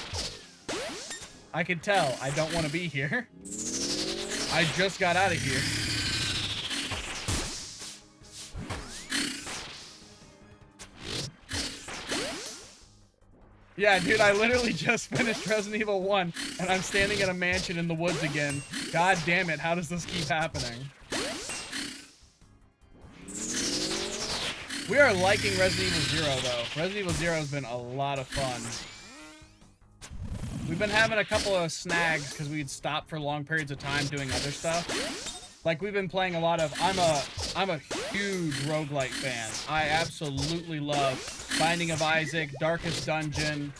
I can tell. I don't want to be here. I just got out of here. Yeah, dude, I literally just finished Resident Evil 1, and I'm standing in a mansion in the woods again. God damn it, how does this keep happening? We are liking Resident Evil 0, though. Resident Evil 0 has been a lot of fun. We've been having a couple of snags because we'd stop for long periods of time doing other stuff. Like, we've been playing a lot of... I'm a huge roguelike fan. I absolutely love Binding of Isaac, Darkest Dungeon.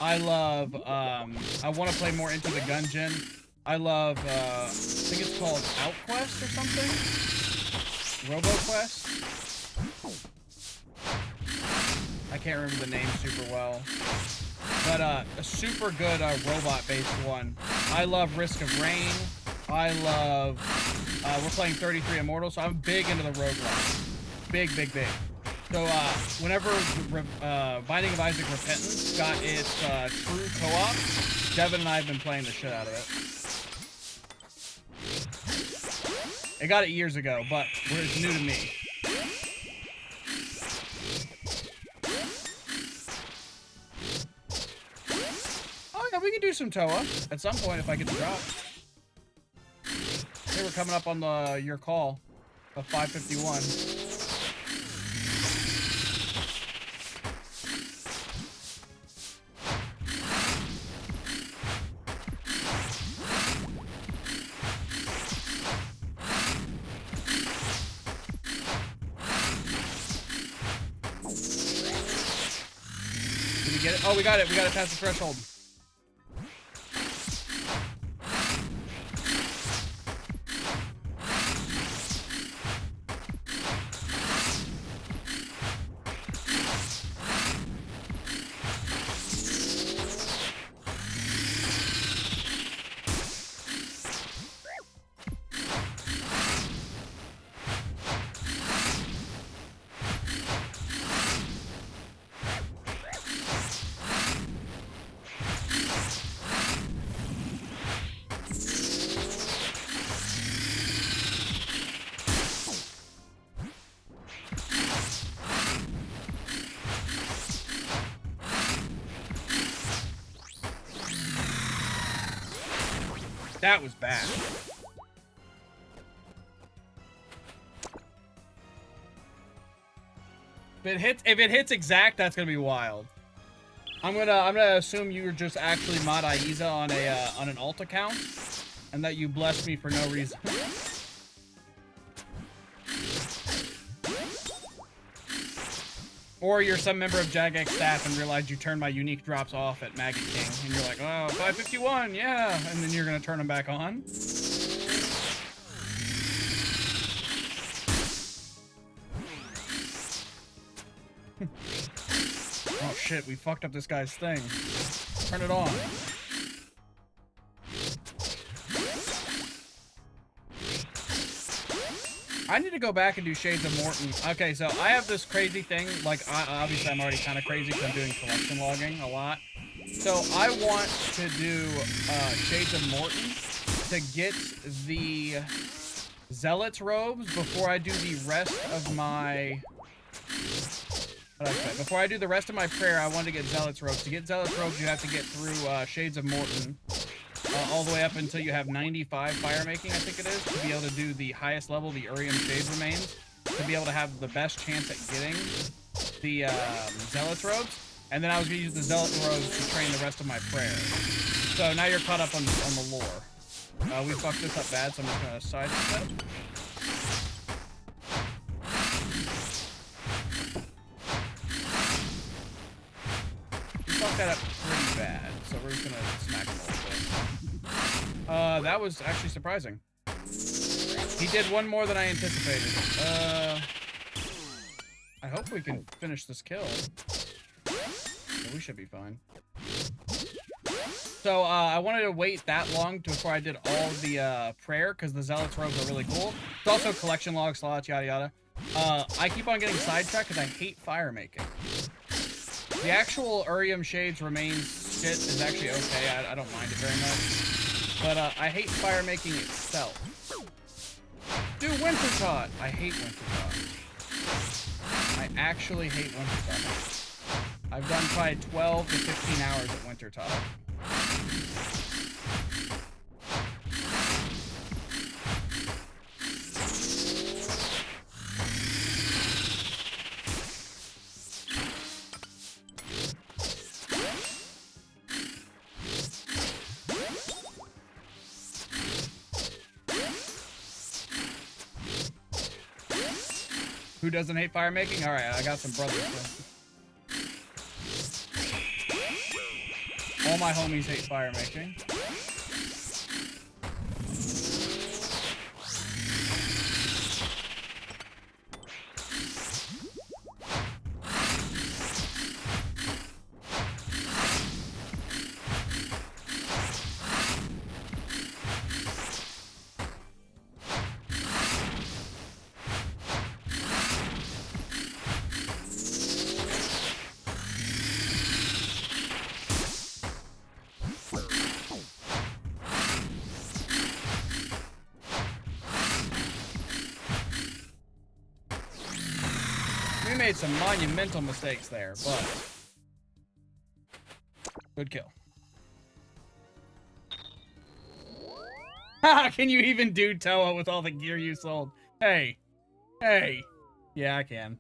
I love, I want to play more Into the Gungeon. I love, I think it's called Outquest or something? RoboQuest? I can't remember the name super well. But, a super good, robot-based one. I love Risk of Rain. I love, we're playing 33 Immortal, so I'm big into the roguelike. Big. So, whenever Binding of Isaac Repentance got its true co-op, Devin and I have been playing the shit out of it. It got it years ago, but it's new to me. Oh yeah, we can do some Toa at some point if I get the drop. I think we're coming up on your call of 5:51. Did we get it? Oh, we got it. We got it past the threshold. That was bad. If it hits exact, that's gonna be wild. I'm gonna assume you were just actually mod Aiza on an alt account, and that you blessed me for no reason. Or you're some member of Jagex staff and realized you turned my unique drops off at Maggot King, and you're like, oh, 551, yeah, and then you're gonna turn them back on. Oh shit, we fucked up this guy's thing. Turn it on. I need to go back and do Shades of Morton. Okay, so I have this crazy thing, like, obviously I'm already kind of crazy because I'm doing collection logging a lot. So I want to do Shades of Morton to get the Zealot's robes before I do the rest of my... Before I do the rest of my prayer, I want to get Zealot's robes. To get Zealot's robes, you have to get through Shades of Morton. All the way up until you have 95 fire making, I think it is, to be able to do the highest level, the Urium Shade Remains, to be able to have the best chance at getting the Zealot's robes. And then I was going to use the Zealot robes to train the rest of my prayer. So now you're caught up on the lore. We fucked this up bad, so I'm just going to sidestep. We fucked that up pretty bad, so we're just going to smack him a little bit. That was actually surprising. He did one more than I anticipated. I hope we can finish this kill. Yeah, we should be fine. So, I wanted to wait that long before I did all the, prayer, because the Zealot's robes are really cool. It's also collection log slots, yada yada. I keep on getting sidetracked because I hate fire making. The actual Urium Shades Remains shit is actually okay. I don't mind it very much. But I hate fire making itself. Do Wintertot! I hate Wintertot. I actually hate Wintertot. I've done probably 12 to 15 hours at Wintertot. Who doesn't hate fire making? Alright, I got some brothers. So. All my homies hate fire making. We made some monumental mistakes there, but good kill. Haha, can you even do Toa with all the gear you sold? Hey. Hey. Yeah, I can.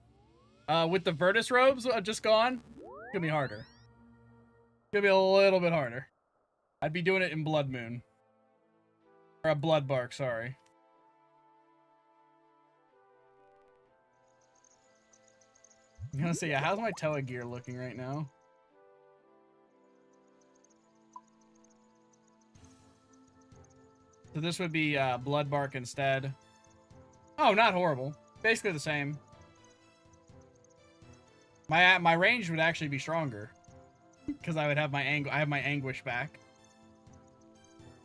With the Virtus robes just gone, it's gonna be harder. It's gonna be a little bit harder. I'd be doing it in Blood Moon. Or a Blood Bark, sorry. I'm gonna say, yeah, how's my Toa gear looking right now? So this would be Blood Bark instead. Oh, not horrible. Basically the same. My range would actually be stronger. Because I would have my anguish back.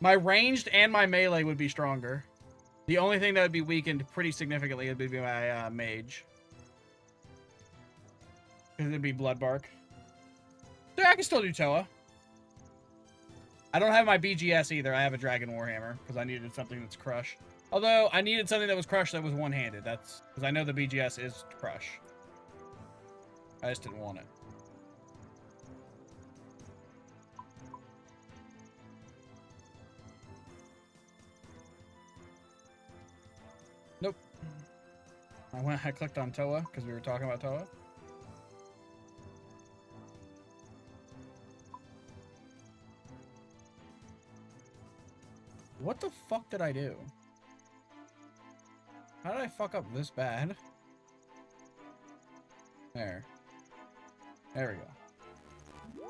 My ranged and my melee would be stronger. The only thing that would be weakened pretty significantly would be my mage. Because it'd be Blood Bark. So I can still do Toa. I don't have my BGS either. I have a Dragon Warhammer. Because I needed something that's Crush. Although, I needed something that was Crush that was one-handed. That's because I know the BGS is Crush. I just didn't want it. I clicked on Toa because we were talking about Toa. What the fuck did I do? How did I fuck up this bad? There. There we go.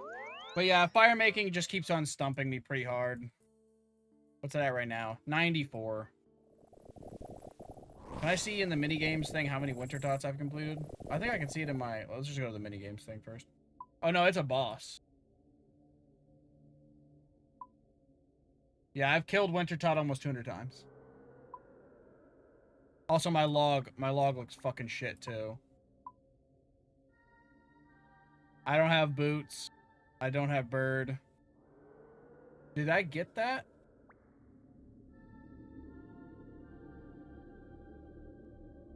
But yeah, fire making just keeps on stumping me pretty hard. What's it at right now? 94. Can I see in the minigames thing how many winter tots I've completed? I think I can see it in my... Let's just go to the minigames thing first. Oh no, it's a boss. Yeah, I've killed winter tot almost 200 times. Also, my log looks fucking shit too. I don't have boots. I don't have bird. Did I get that?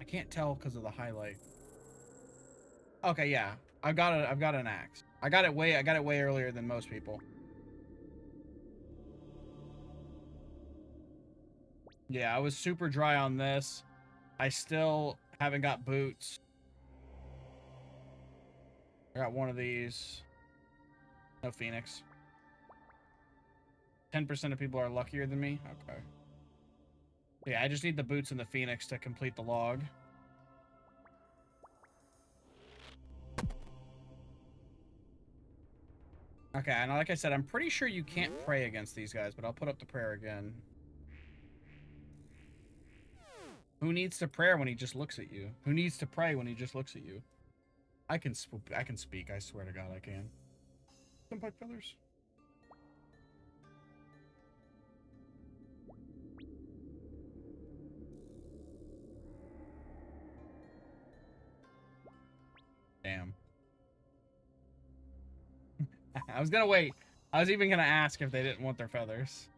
I can't tell because of the highlight. Okay, yeah. I've got an axe. I got it way earlier than most people. Yeah, I was super dry on this. I still haven't got boots. I got one of these. No Phoenix. 10% of people are luckier than me? Okay. Yeah, I just need the boots and the Phoenix to complete the log. Okay, and like I said, I'm pretty sure you can't pray against these guys, but I'll put up the prayer again. Who needs to pray when he just looks at you? Who needs to pray when he just looks at you? I can speak, I swear to God I can. Some pipe feathers. Damn. I was gonna wait. I was even gonna ask if they didn't want their feathers.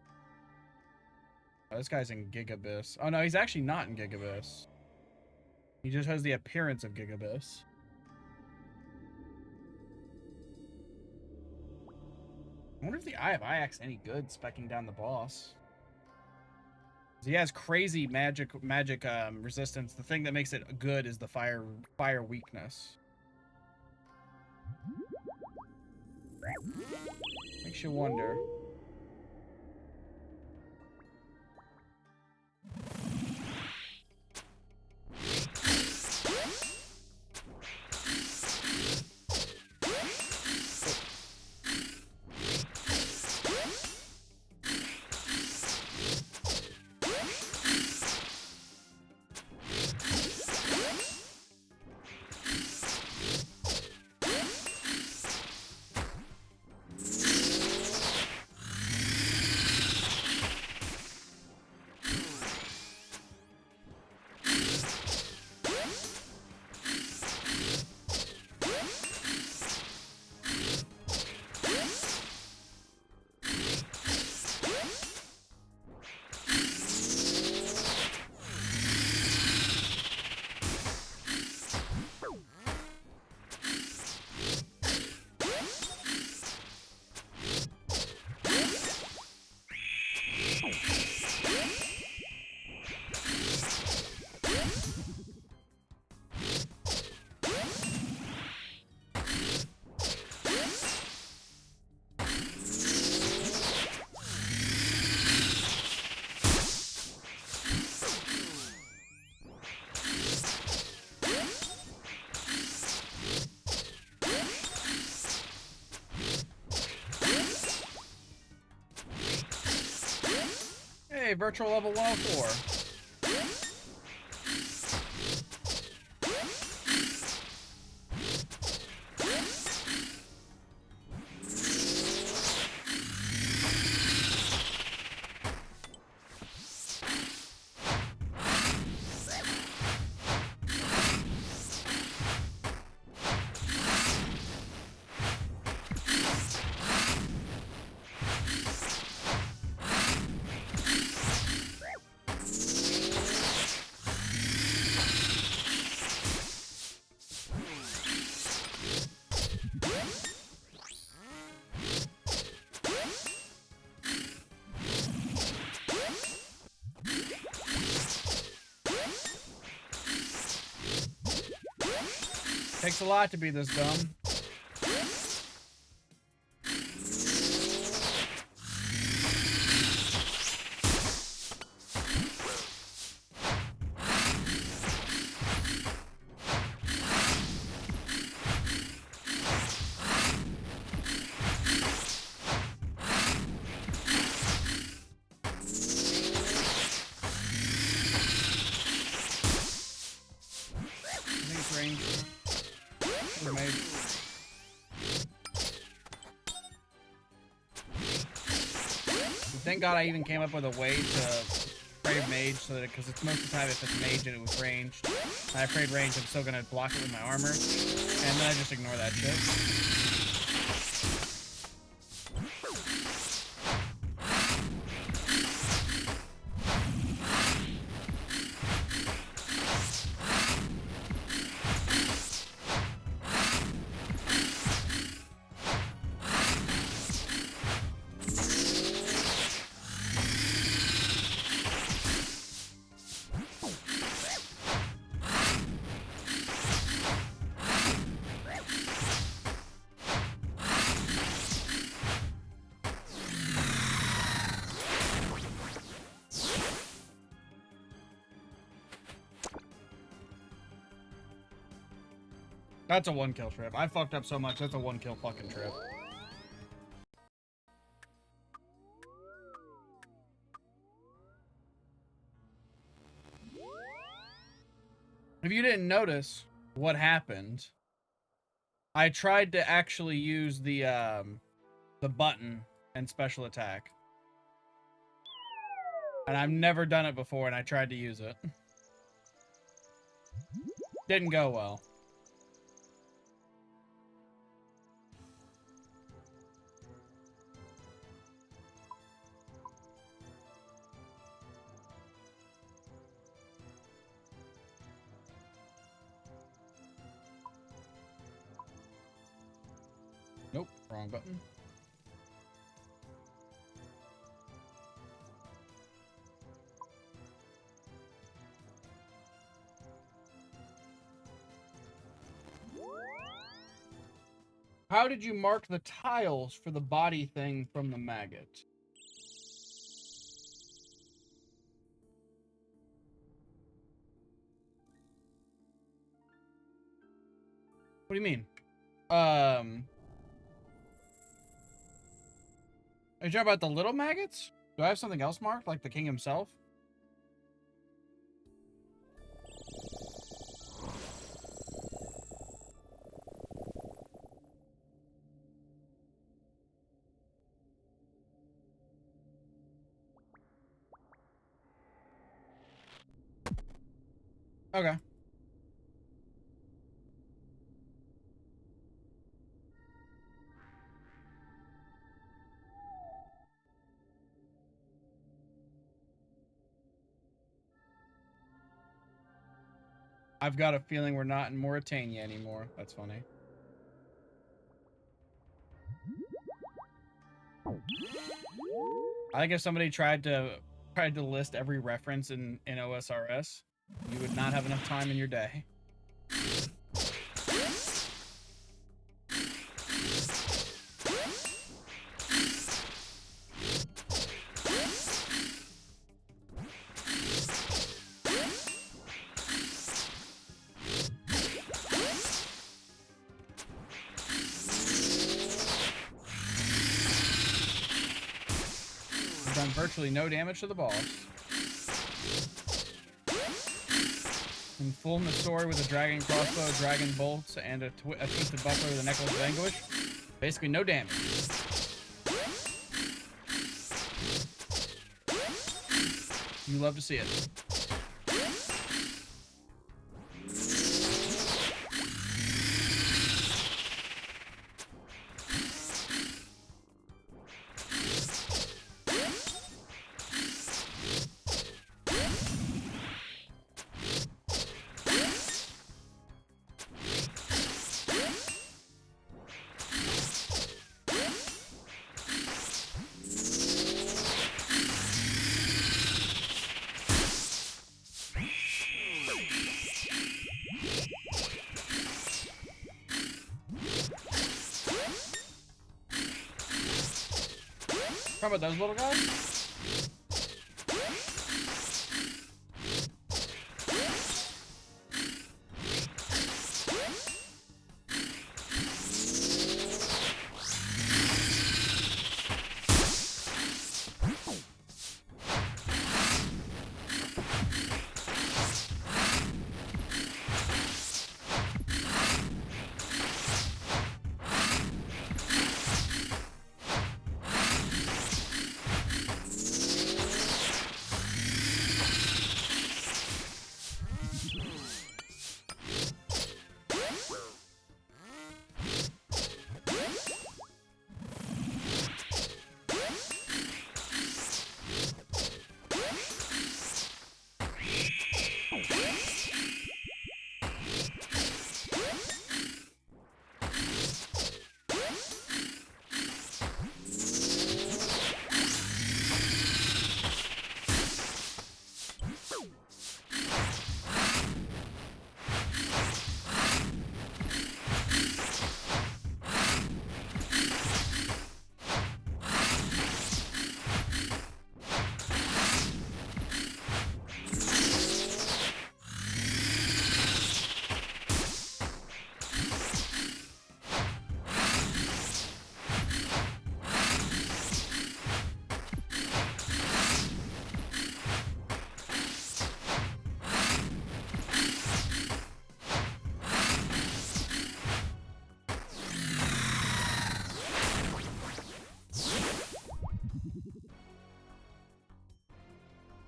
Oh, this guy's in Gigabyss. Oh no, he's actually not in Gigabyss. He just has the appearance of Gigabyss. I wonder if the Eye of Ix any good specking down the boss. He has crazy magic resistance. The thing that makes it good is the fire weakness. Makes you wonder. Hey, virtual level 104. Takes a lot to be this dumb. Thank God I even came up with a way to pray mage so that because it's most of the time if it's mage and it was ranged, and I prayed range, I'm still gonna block it with my armor, and then I just ignore that shit. That's a 1-kill trip. I fucked up so much. That's a 1-kill fucking trip. If you didn't notice what happened, I tried to actually use the button and special attack. And I've never done it before, and I tried to use it. Didn't go well. Nope, wrong button. How did you mark the tiles for the body thing from the maggot? What do you mean? Are you talking about the little maggots? Do I have something else marked, like the king himself? Okay. I've got a feeling we're not in Mauritania anymore. That's funny. I think if somebody tried to list every reference in OSRS, you would not have enough time in your day. Done virtually no damage to the boss. In full Masori with a dragon crossbow, dragon bolts, and a twisted buckler with a necklace of anguish. Basically no damage. You love to see it. How about those little guys?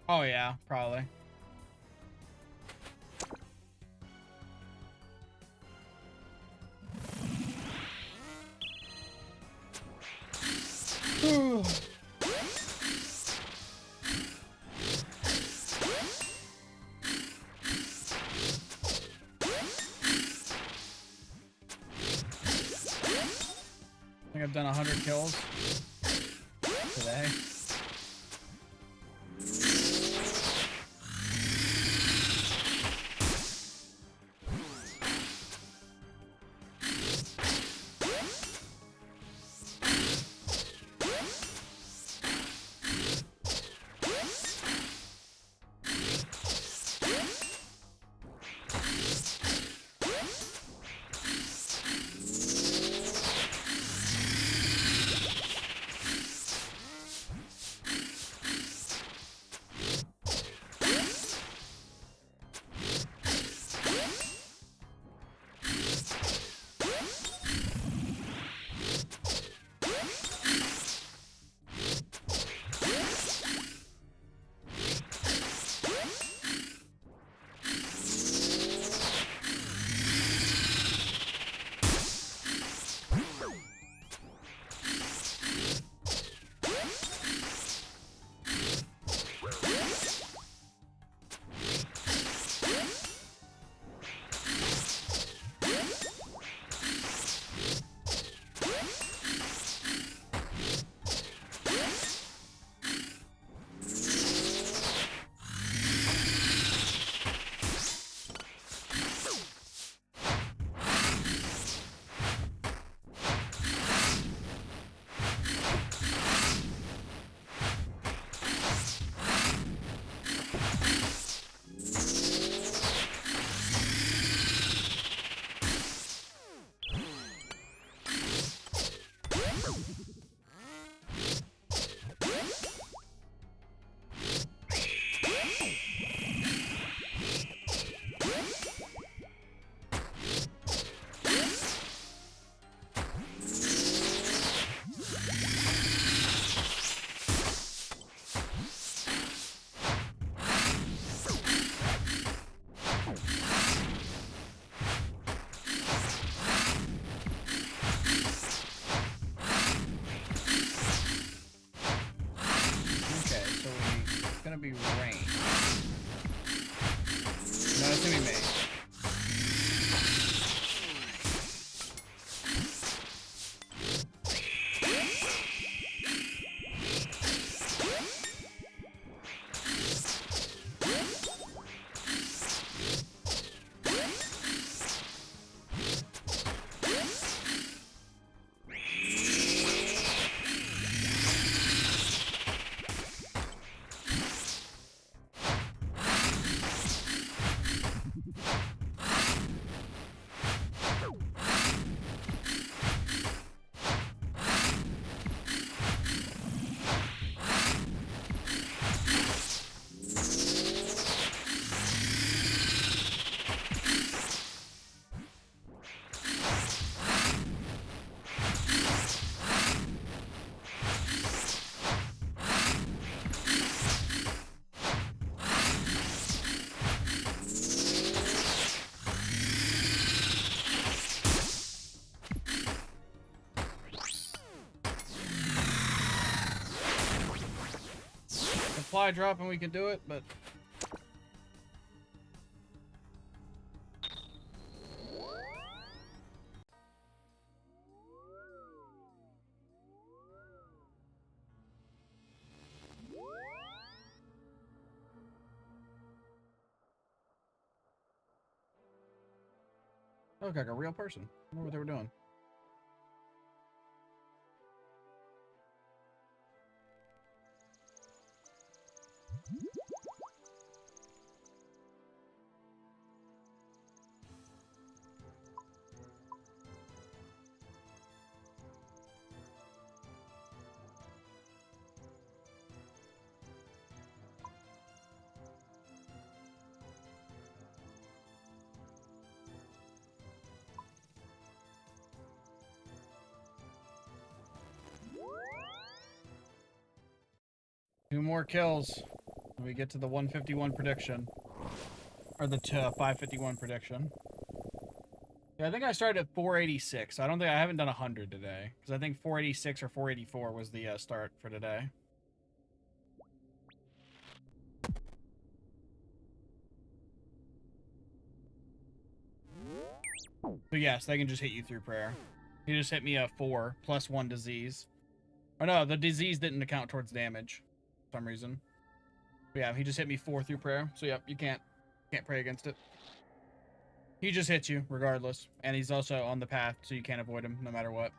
Oh yeah, probably. I think I've done 100 kills today. supply drop and we can do it, but... They look like a real person. I wonder what they were doing. Two more kills when we get to the 151 prediction. Or the 551 prediction. Yeah, I think I started at 486. I haven't done 100 today. Because I think 486 or 484 was the start for today. So yes, they can just hit you through prayer. He just hit me a 4 plus 1 disease. Or no, the disease didn't account towards damage. For some reason. But yeah, he just hit me 4 through prayer. So yep, you can't pray against it. He just hits you regardless. And he's also on the path, so you can't avoid him no matter what.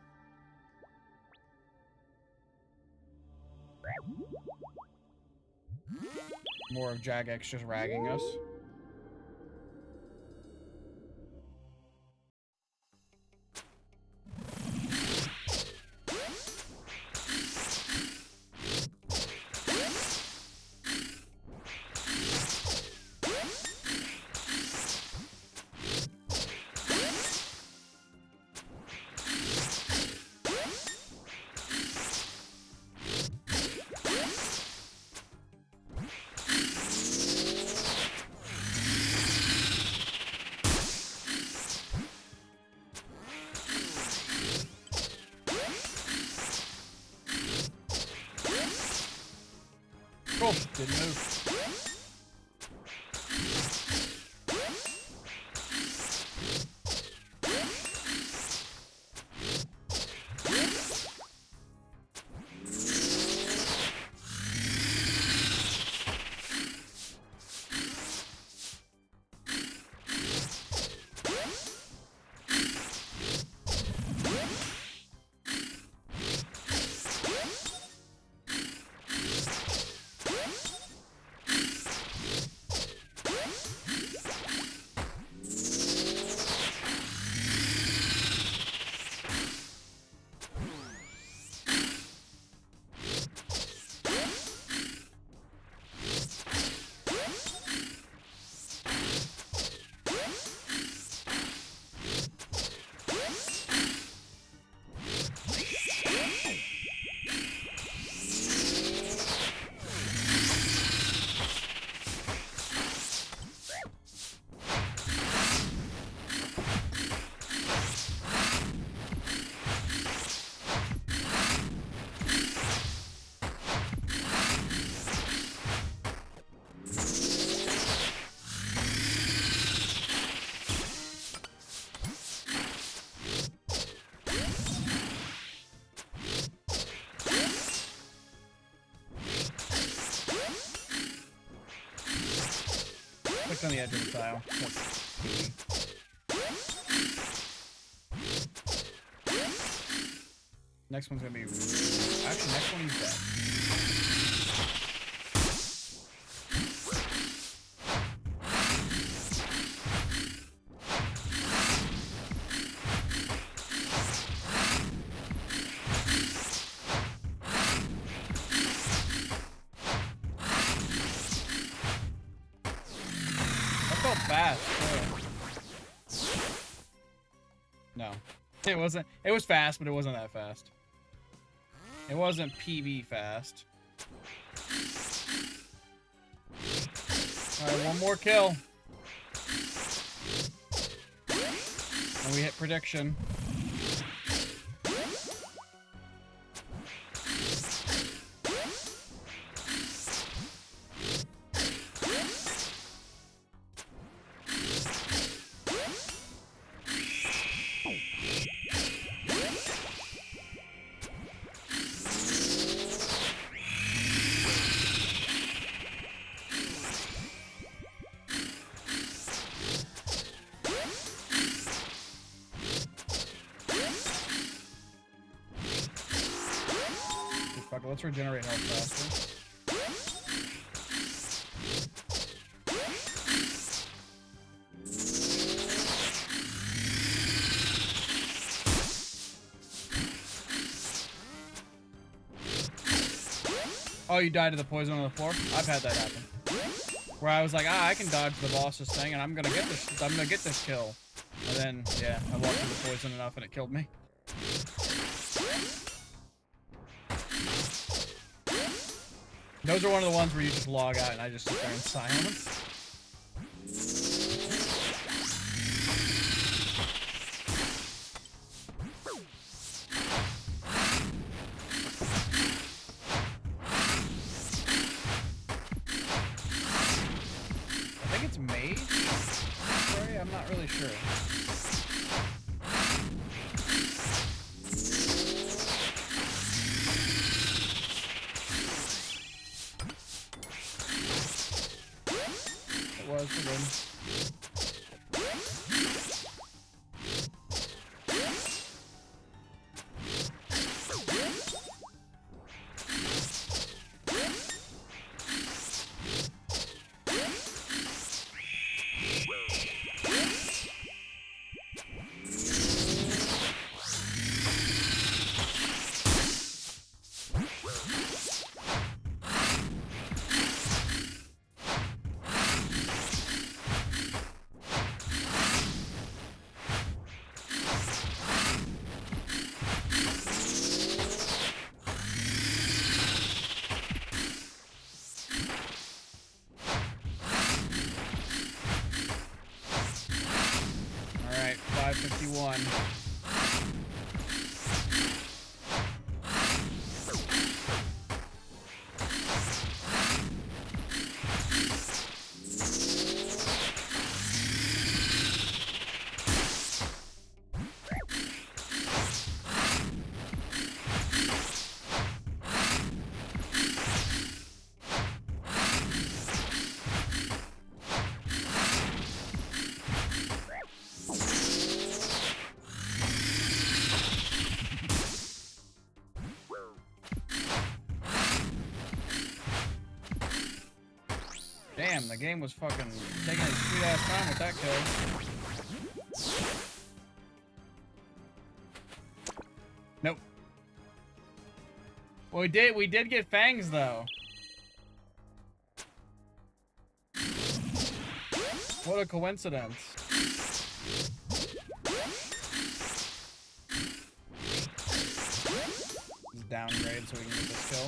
More of Jagex just ragging us. Cool. Didn't move. Click on the edge of the tile. Next one's gonna be... Actually, next one he's dead. Fast. No. It wasn't. It was fast, but it wasn't that fast. It wasn't PB fast. Alright, one more kill. And we hit prediction. Well, let's regenerate health faster. Oh, you died to the poison on the floor? I've had that happen. Where I was like, I can dodge the boss's thing and I'm gonna get this kill. And then, yeah, I walked through the poison enough and it killed me. Those are one of the ones where you just log out and I just sit there in silence. I think it's mage? Sorry, I'm not really sure. It was the win. Alright, 551. Damn, the game was fucking taking its sweet ass time with that kill. Nope. Well, we did get fangs though. What a coincidence. Just downgrade so we can get this kill.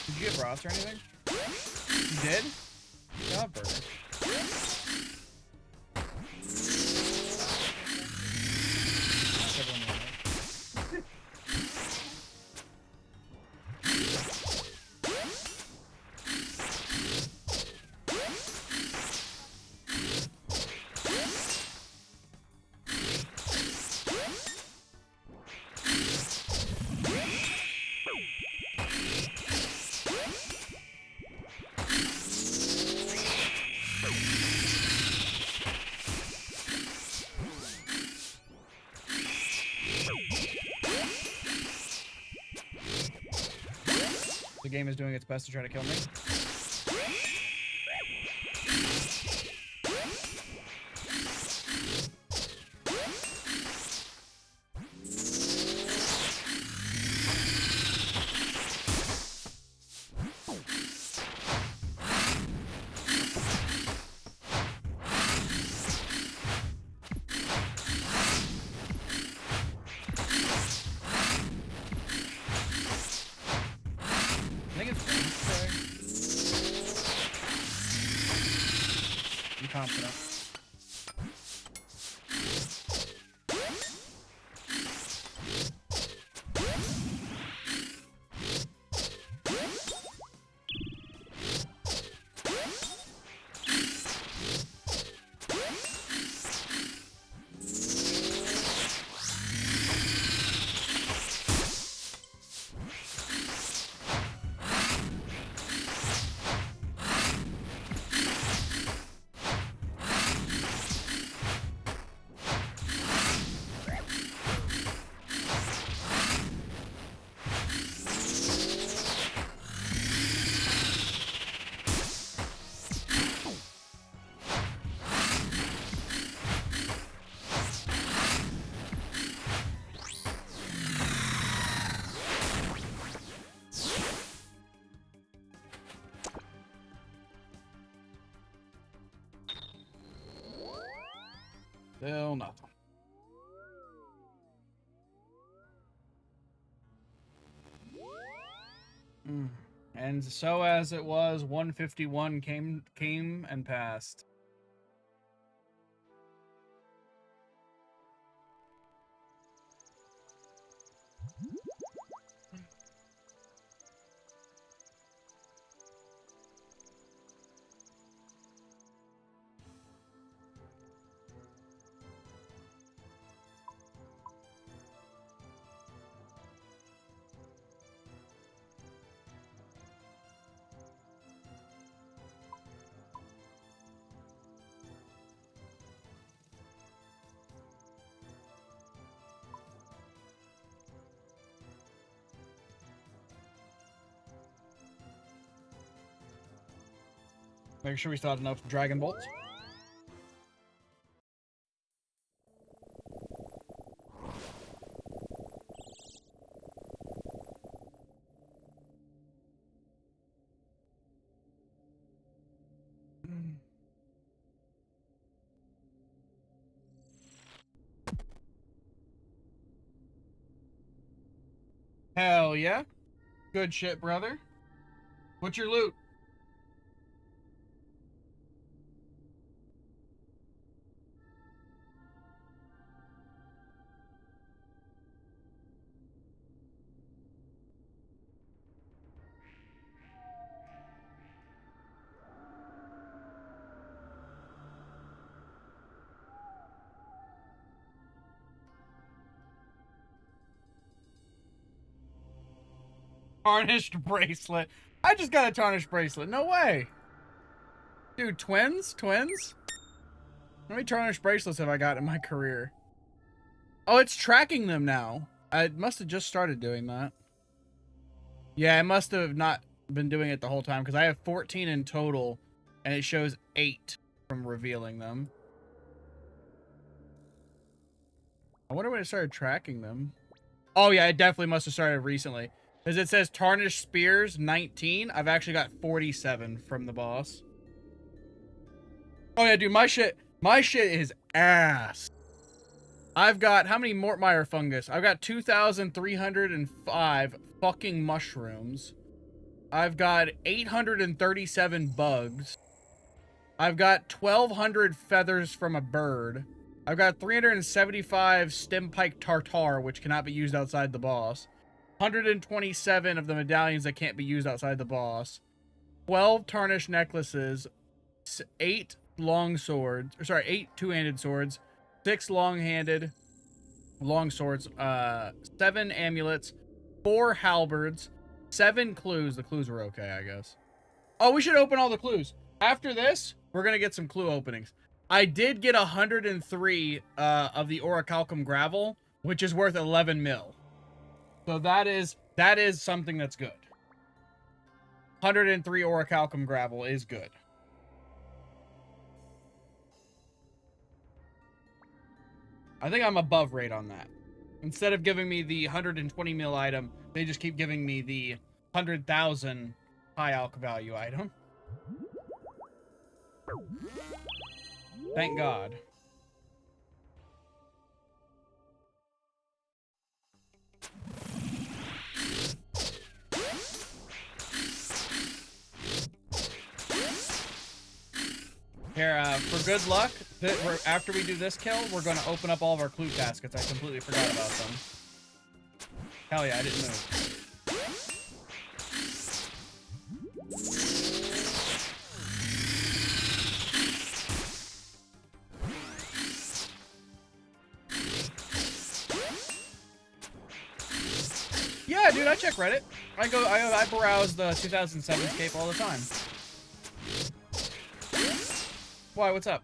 Did you get broths or anything? You did? God, burgers. The game is doing its best to try to kill me. I think it's Wednesday. I'm confident. Still nothing. And so as it was, 151 came and passed. Make sure we still have enough Dragon Bolts. Hell yeah. Good shit, brother. What's your loot? Tarnished bracelet. I just got a tarnished bracelet. No way. Dude, twins? Twins? How many tarnished bracelets have I got in my career? Oh, it's tracking them now. I must have just started doing that. Yeah, I must have not been doing it the whole time because I have 14 in total and it shows 8 from revealing them. I wonder when it started tracking them. Oh yeah, it definitely must have started recently. Because it says Tarnished Spears 19. I've actually got 47 from the boss. Oh yeah, dude, my shit is ass. I've got, how many Mortmire fungus? I've got 2,305 fucking mushrooms. I've got 837 bugs. I've got 1,200 feathers from a bird. I've got 375 stem pike tartar, which cannot be used outside the boss. 127 of the medallions that can't be used outside the boss. 12 tarnished necklaces. 8 long swords. Or sorry, 8 two-handed swords. 6 long-handed long swords. 7 amulets. 4 halberds. 7 clues. The clues were okay, I guess. Oh, we should open all the clues. After this, we're going to get some clue openings. I did get 103 of the orichalcum gravel, which is worth 11 mil. So that is something that's good. 103 orichalcum gravel is good. I think I'm above rate on that. Instead of giving me the 120 mil item, they just keep giving me the 100,000 high alch value item. Thank God. Here, for good luck, after we do this kill, we're going to open up all of our clue caskets. I completely forgot about them. Hell yeah, I didn't move. Yeah, dude, I check Reddit. I browse the 2007 scape all the time. Why, what's up?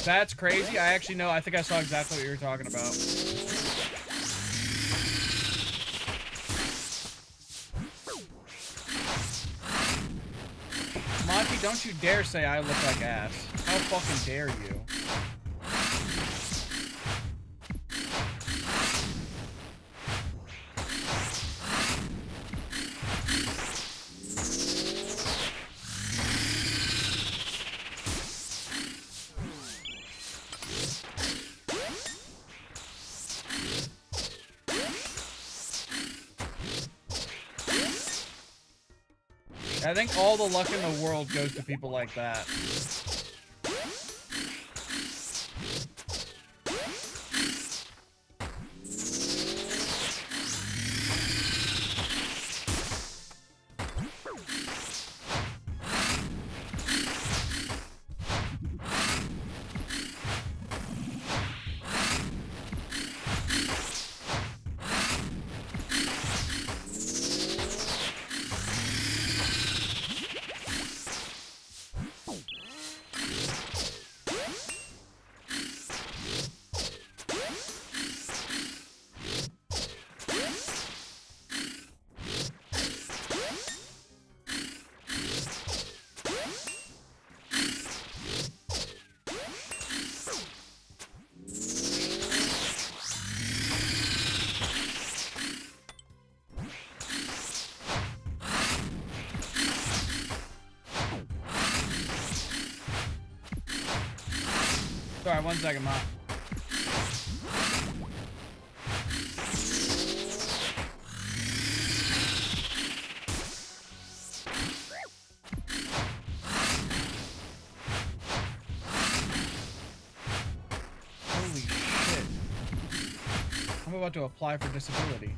That's crazy. I actually know. I think I saw exactly what you were talking about. Monty, don't you dare say I look like ass. How fucking dare you? I think all the luck in the world goes to people like that. Sorry, 1 second, Mom. Holy shit. I'm about to apply for disability.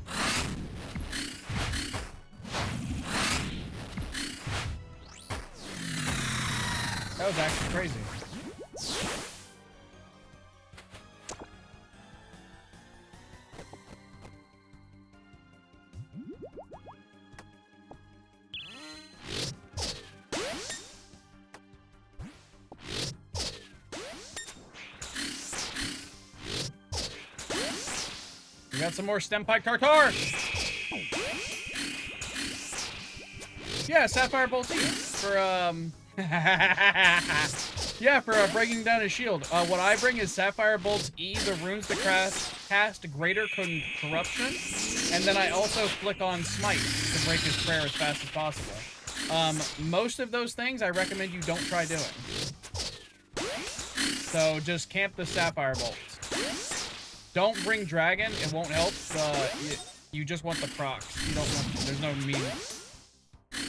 That was actually crazy. We got some more stem pipe tartar. Yeah, Sapphire Bolt E for yeah, for breaking down his shield. What I bring is Sapphire Bolt E, the runes to cast Greater Corruption, and then I also flick on Smite to break his prayer as fast as possible. Most of those things I recommend you don't try doing. So just camp the Sapphire Bolts. Don't bring Dragon, it won't help. You just want the procs. You don't want, there's no meaning.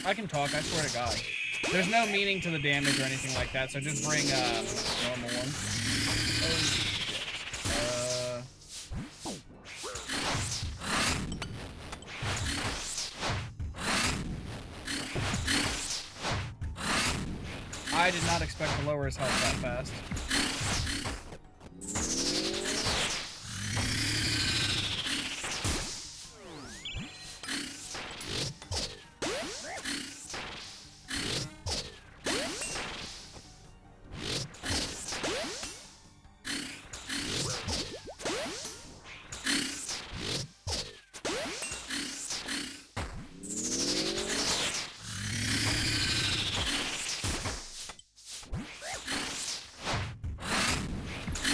I can talk, I swear to God. There's no meaning to the damage or anything like that, so just bring normal ones. Oh shit. I did not expect to lower his health that fast.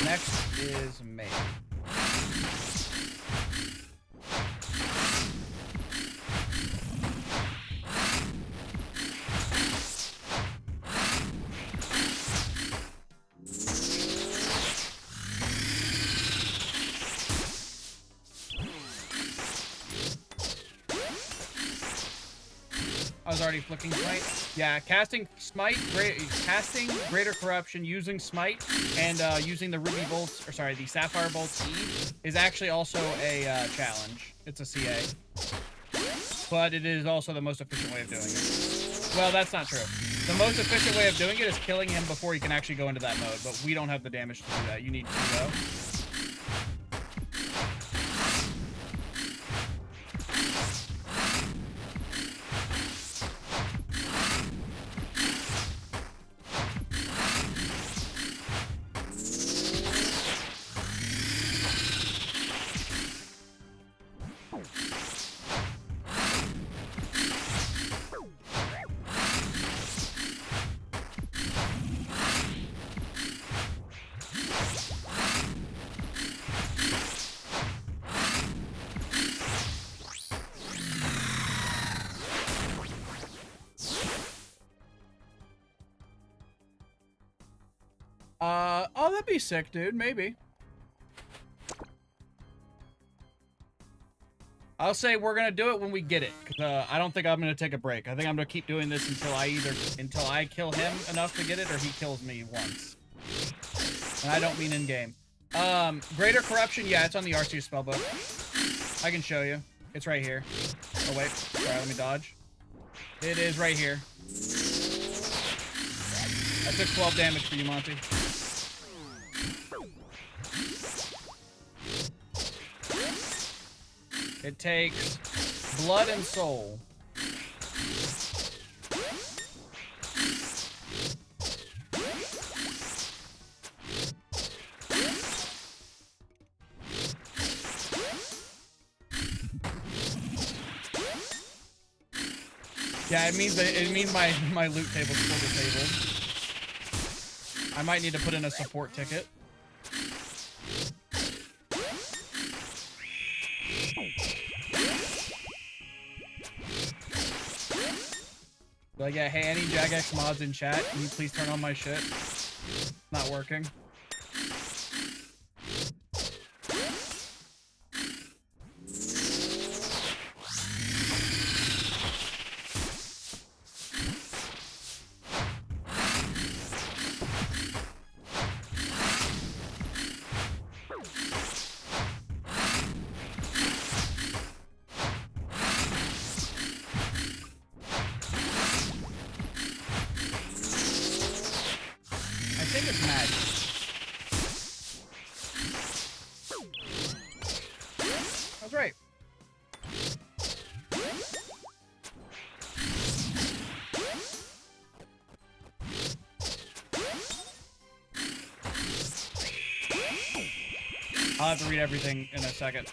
Next is May. I was already flicking Smite. Yeah, casting Smite, casting Greater Corruption using Smite and using the Ruby Bolts, or sorry, the Sapphire Bolts E is actually also a challenge. It's a CA. But it is also the most efficient way of doing it. Well, that's not true. The most efficient way of doing it is killing him before he can actually go into that mode, but we don't have the damage to do that. You need to go. Oh, that'd be sick, dude. Maybe. I'll say we're gonna do it when we get it, cause I don't think I'm gonna take a break. I think I'm gonna keep doing this until I kill him enough to get it, or he kills me once. And I don't mean in game. Greater Corruption, yeah, it's on the RC spellbook. I can show you. It's right here. Oh wait, sorry, let me dodge. It is right here. I took 12 damage for you, Monty. It takes Blood and Soul. Yeah, it means my loot table's still disabled. I might need to put in a support ticket. Like, yeah, hey, any Jagex mods in chat, can you please turn on my shit? Not working. I'll have to read everything in a second.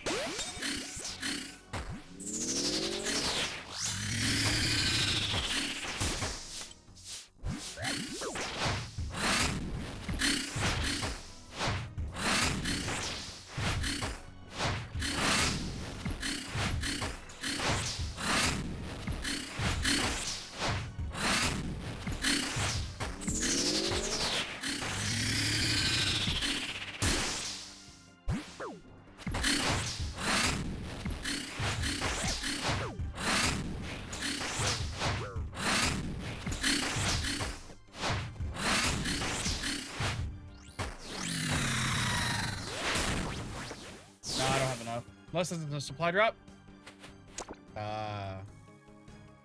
Unless it's a supply drop.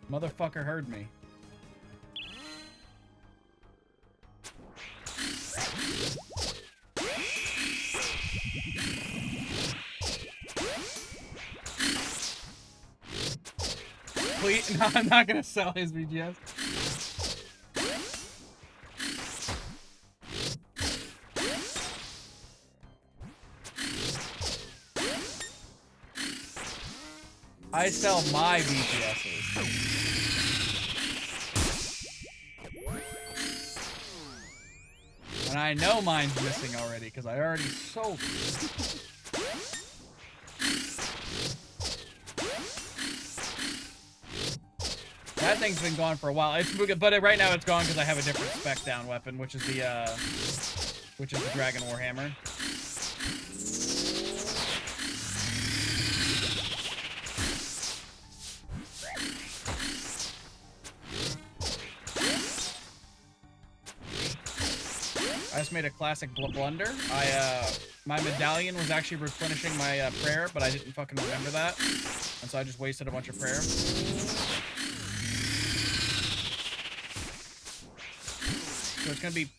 Motherfucker heard me. Please, no, I'm not gonna sell his BGS. I sell my BTSs. And I know mine's missing already because I already sold it. That thing's been gone for a while. But right now it's gone because I have a different spec down weapon, which is the Dragon Warhammer. I just made a classic blunder. My medallion was actually replenishing my prayer, but I didn't fucking remember that. And so I just wasted a bunch of prayer. So it's gonna be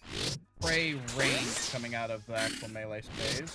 pray range coming out of the actual melee phase.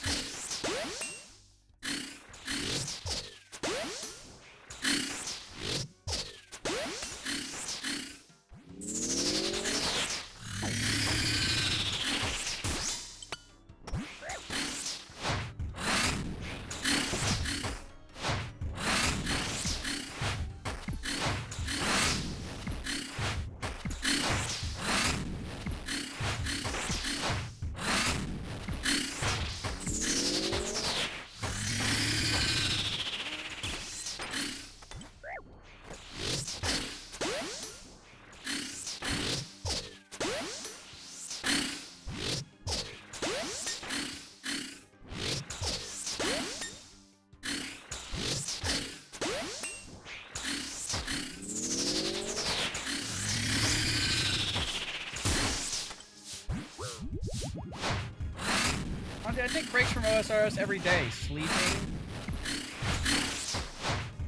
Monty, I take breaks from OSRS every day. Sleeping.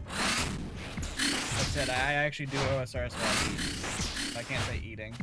Like I said, I actually do OSRS while I eat. I can't say eating.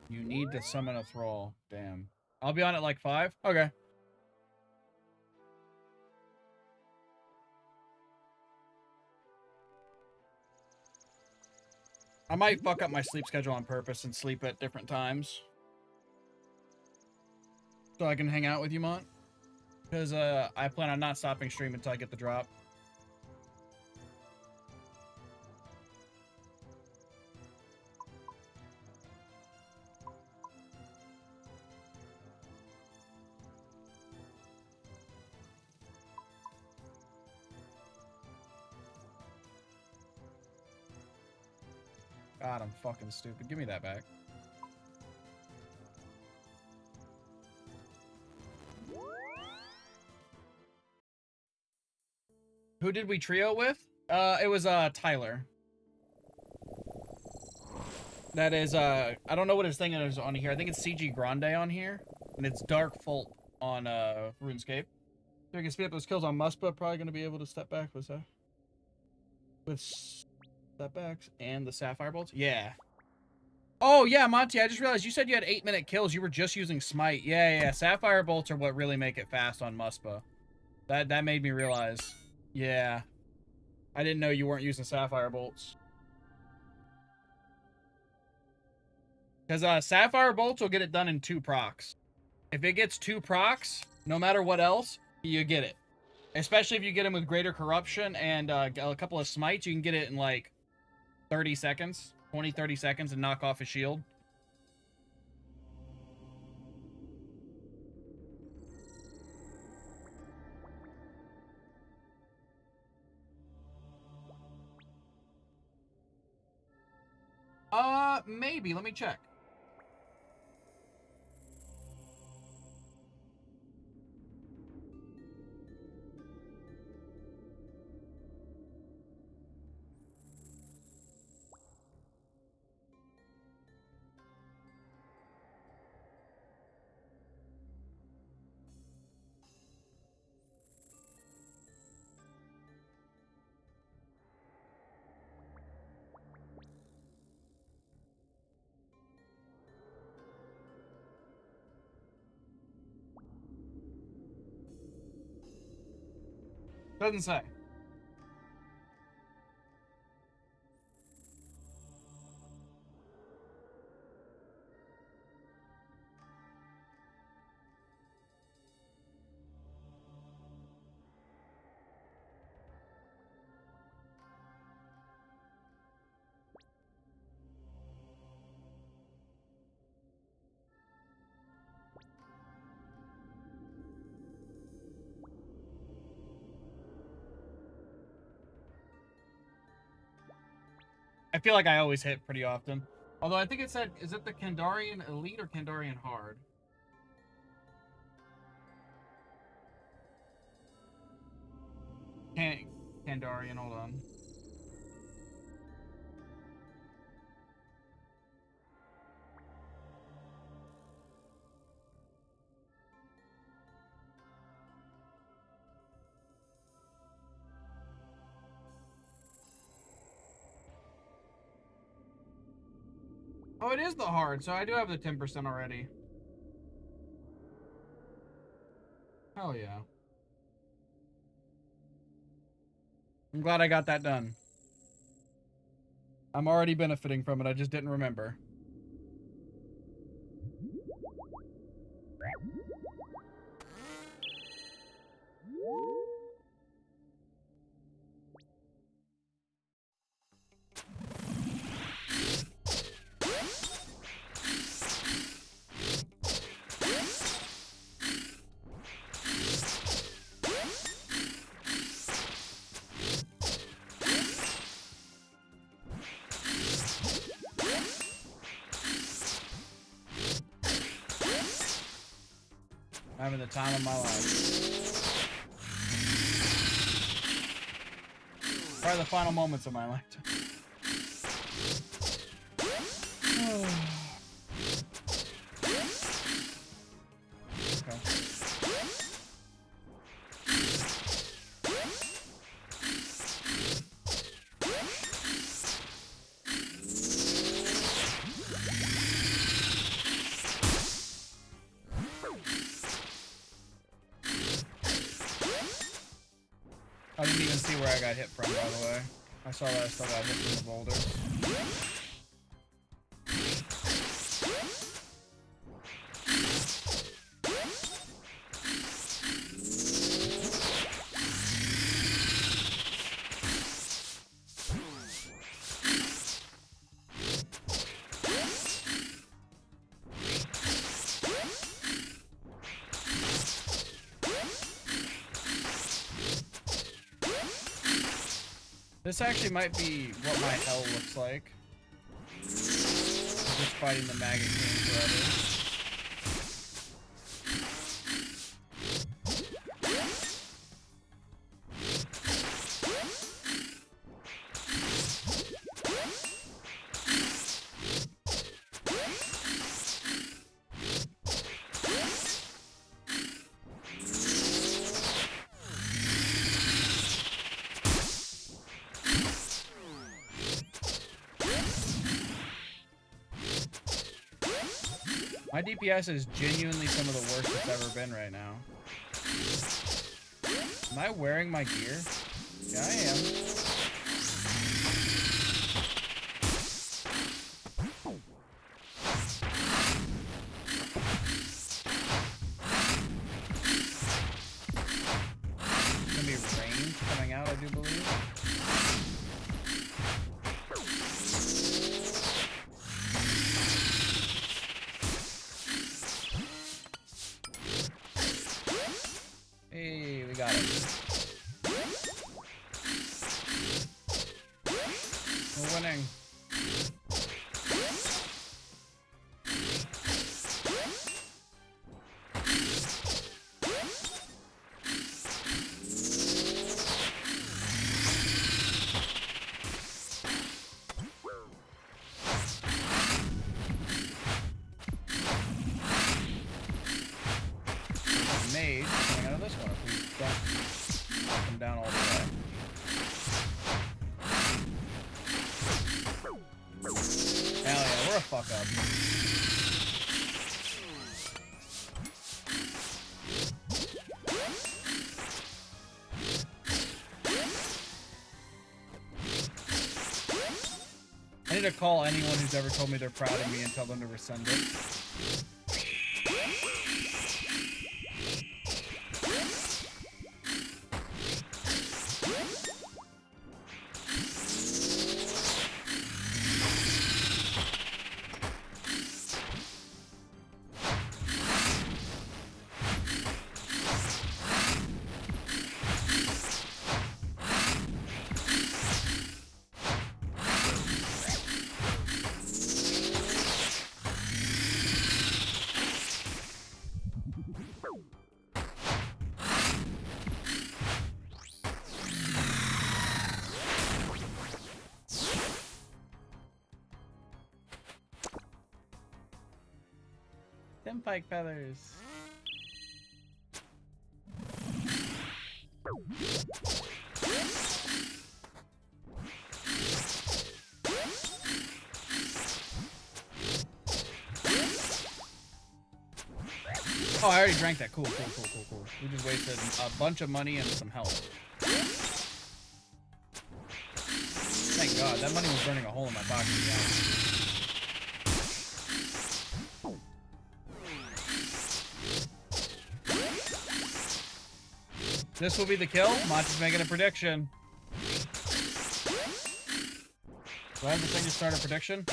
You need to summon a thrall. Damn. I'll be on at like 5? Okay. I might fuck up my sleep schedule on purpose and sleep at different times. So I can hang out with you, Mont. Because I plan on not stopping stream until I get the drop. God, I'm fucking stupid. Give me that back. Who did we trio with? It was Tyler. That is I don't know what his thing is on here. I think it's CG Grande on here, and it's Dark Fault on RuneScape. So we can speed up those kills on Muspa. Probably gonna be able to step back with step backs and the Sapphire Bolts. Yeah. Oh yeah, Monty. I just realized you said you had 8-minute kills. You were just using Smite. Yeah. Sapphire Bolts are what really make it fast on Muspa. That made me realize. Yeah. I didn't know you weren't using Sapphire Bolts. Because Sapphire Bolts will get it done in 2 procs. If it gets 2 procs, no matter what else, you get it. Especially if you get them with Greater Corruption and a couple of Smites, you can get it in like 30 seconds. 20-30 seconds and knock off a shield. Maybe. Let me check. Doesn't say. I feel like I always hit pretty often. Although I think it said, is it the Kandarian Elite or Kandarian Hard? Kandarian, hold on. Oh, it is the hard, so I do have the 10% already. Oh yeah. I'm glad I got that done. I'm already benefiting from it, I just didn't remember. Having the time of my life. Probably the final moments of my lifetime. Okay. I didn't even see where I got hit from, by the way. I saw that I still got hit from the boulders. This actually might be what my hell looks like. Just fighting the Maggot King forever. My DPS is genuinely some of the worst it's ever been right now. Am I wearing my gear? Yeah, I am. It's gonna be range coming out, I do believe. Hey, we got it. We're winning. Mage coming out of this one if we don't knock him down all the way. Hell yeah, we're a fuck up. I need to call anyone who's ever told me they're proud of me and tell them to resend it. Them pike feathers. Oh, I already drank that. Cool, cool, cool, cool, cool. We just wasted a bunch of money and some health. Thank God, that money was burning a hole in my pocket. This will be the kill. Mach is making a prediction. Do I have the thing to start a prediction?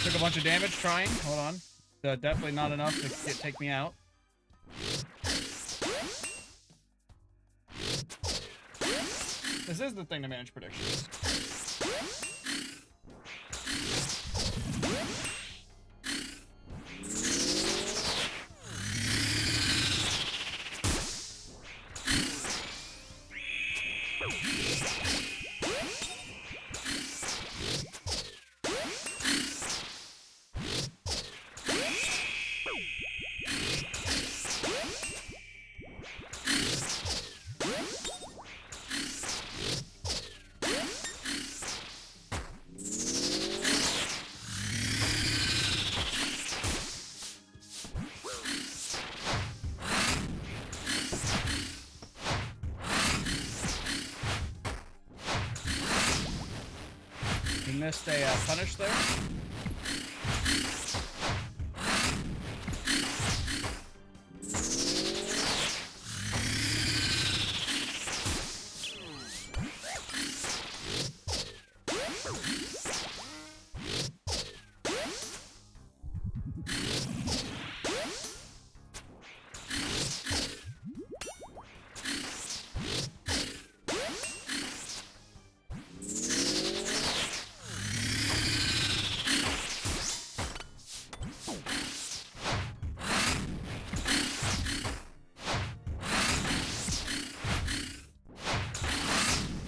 Took a bunch of damage trying. Hold on. Definitely not enough to take me out. This is the thing to manage predictions. We missed a punish there.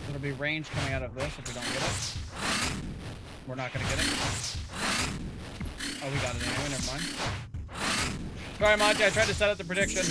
There'll be range coming out of this if we don't get it. We're not gonna get it. Oh, we got it anyway, never mind. Sorry, Monty, I tried to set up the prediction.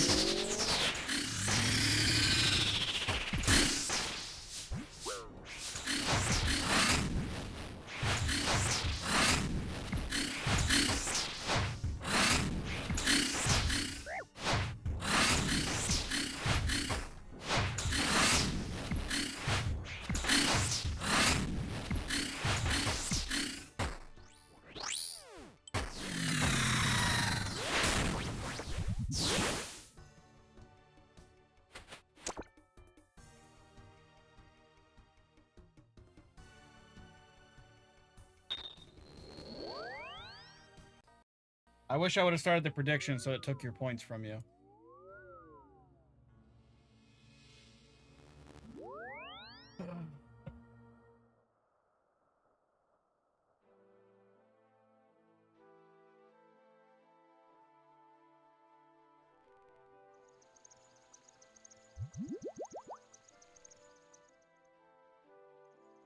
I wish I would have started the prediction so it took your points from you.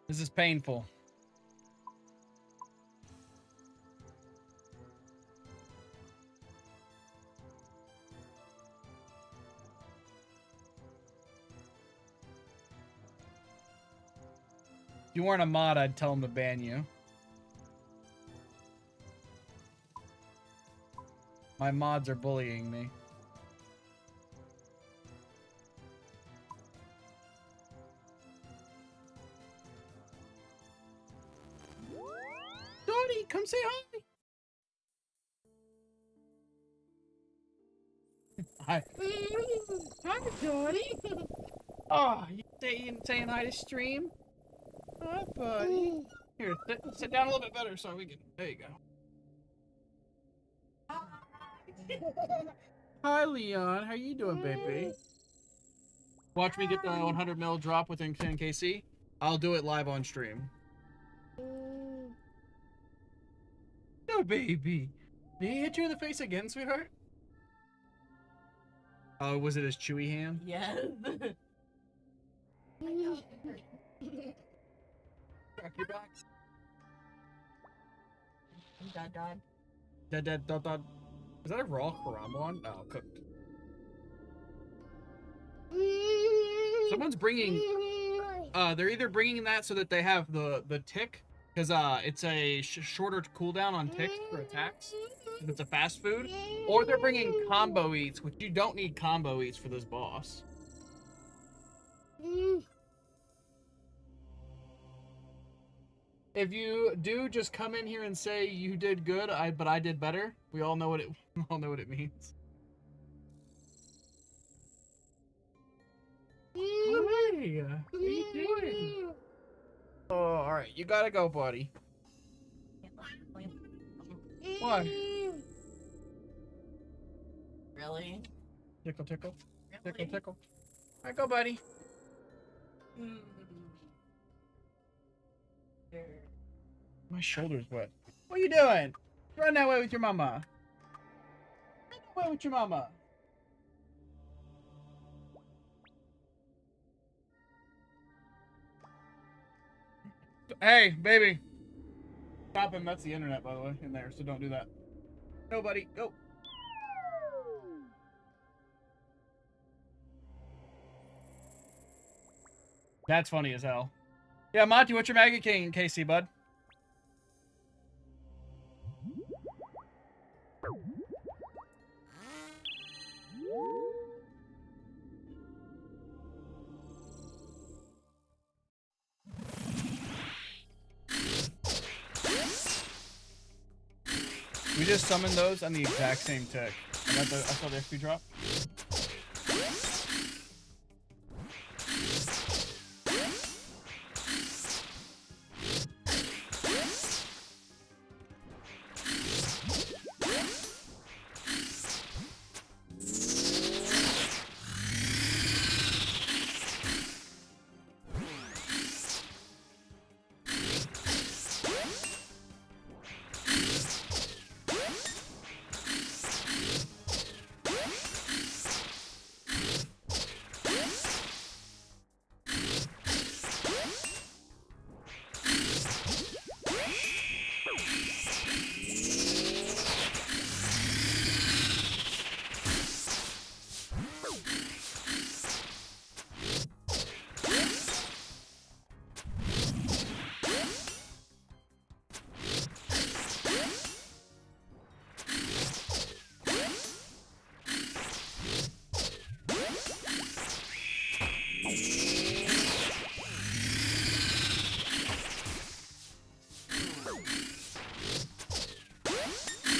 This is painful. If you weren't a mod, I'd tell him to ban you. My mods are bullying me. Dottie, come say hi. Hi. Hi, Dottie. Oh, you saying hi to stream? Hi, buddy. Here, sit down a little bit better so we can. There you go. Hi, Leon. How you doing, baby? Watch me get the 100 mil drop within 10 KC. I'll do it live on stream. No, baby. Did he hit you in the face again, sweetheart? Oh, was it his chewy hand? Yes. Crack your back. Dad. Dad. Is that a raw karama one? No, cooked. Someone's bringing. They're either bringing that so that they have the tick, because it's a shorter cooldown on ticks for attacks. If it's a fast food, or they're bringing combo eats, which you don't need combo eats for this boss. If you do, just come in here and say you did good, but I did better. We all know what it means. Hey, what are you doing? Oh, all right, you gotta go, buddy. What? Really? Tickle, tickle, tickle, tickle. All right, go, buddy. My shoulder's wet. What are you doing? Run that way with your mama. Run that way with your mama. Hey, baby. Stop him. That's the internet, by the way, in there, so don't do that. Go, buddy. Go. That's funny as hell. Yeah, Monty, what's your Maggot King in KC, bud? We just summoned those on the exact same tick. I saw the XP drop.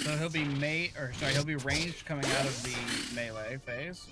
So he'll be he'll be ranged coming out of the melee phase.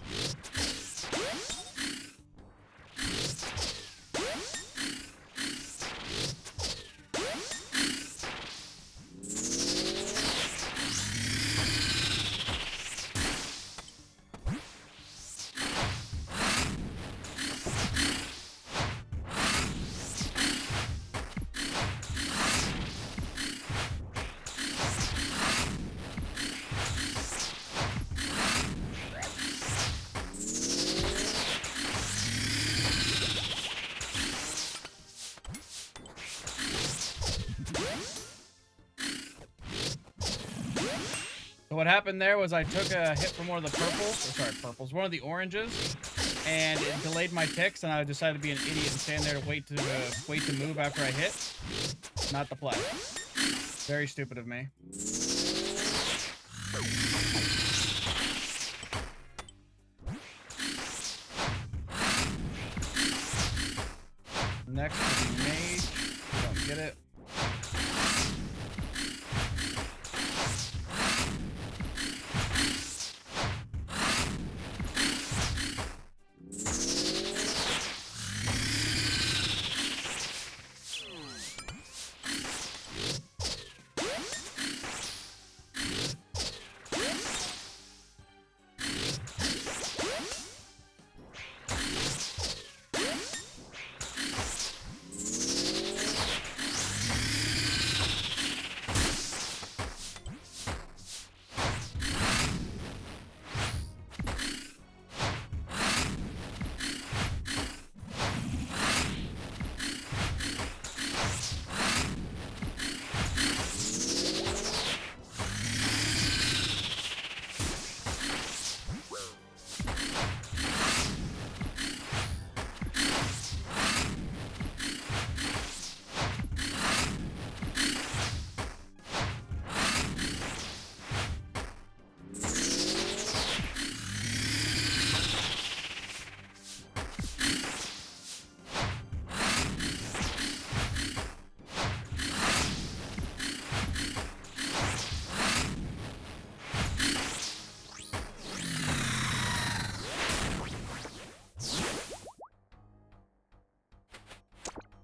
So what happened there was I took a hit from one of the one of the oranges, and it delayed my ticks, and I decided to be an idiot and stand there to wait to move after I hit. Not the play. Very stupid of me. Next will be mage. Don't get it.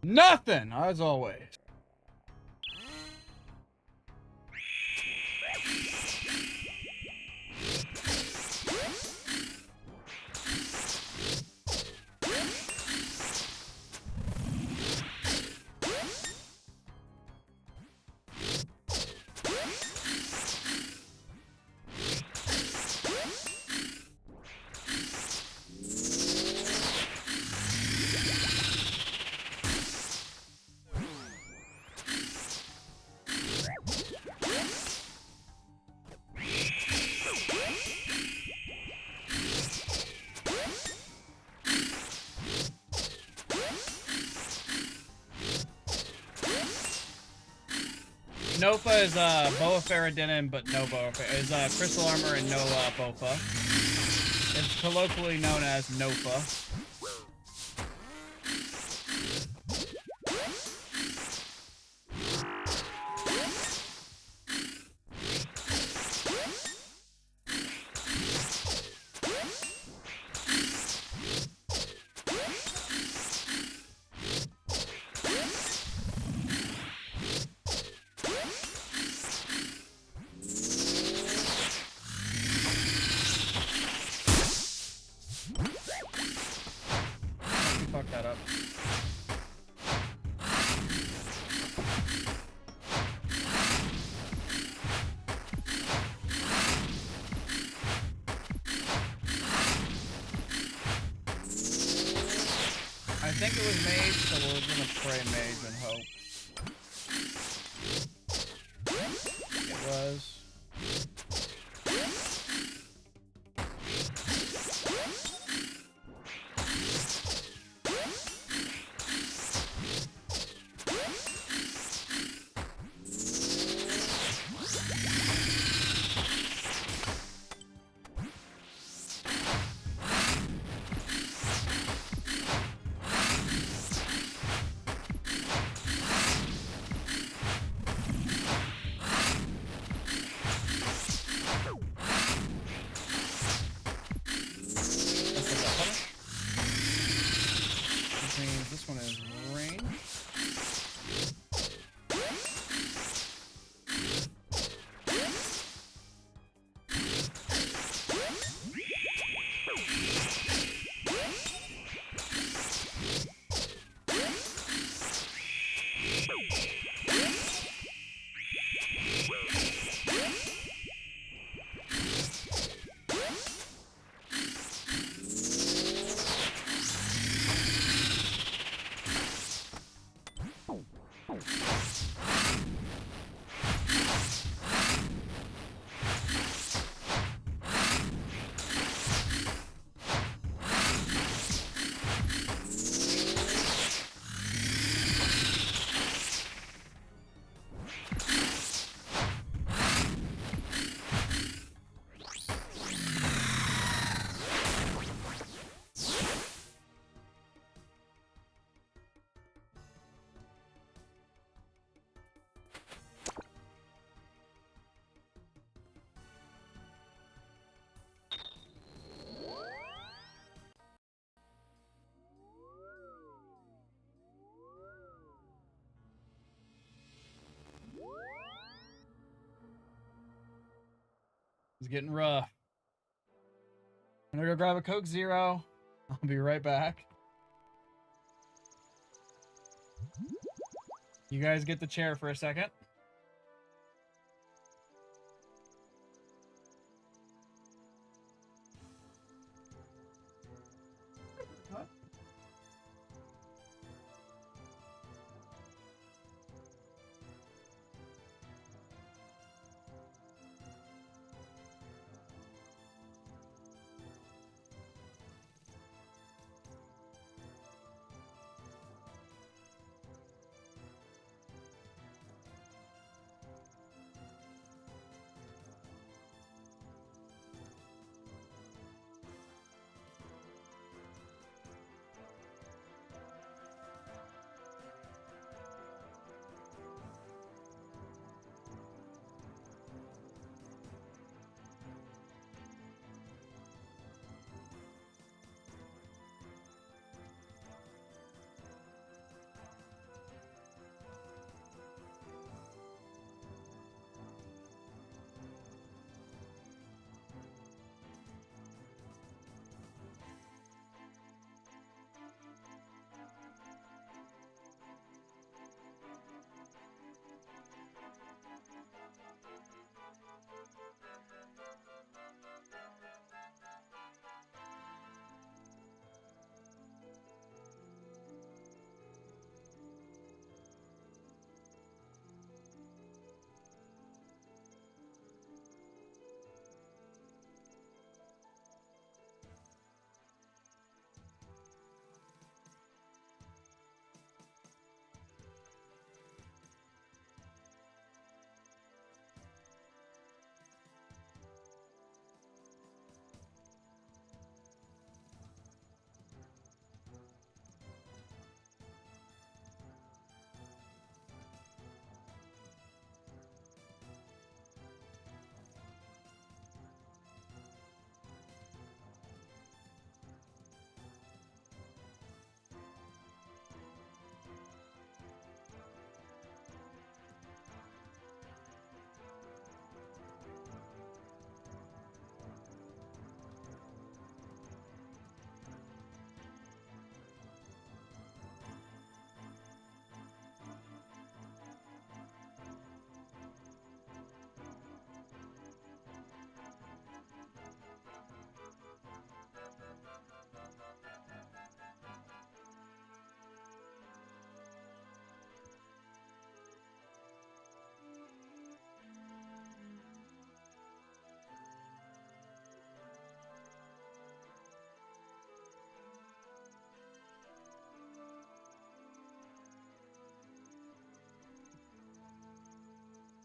Nothing, as always. Nofa is Boa Ferrodinin, but no Boa is Crystal Armor and no Bofa. It's colloquially known as Nofa. Fuck that up. I think it was mage, so we're gonna pray mage and hope. It was. Which means this one is range. It's getting rough. I'm gonna go grab a Coke Zero. I'll be right back. You guys get the chair for a second.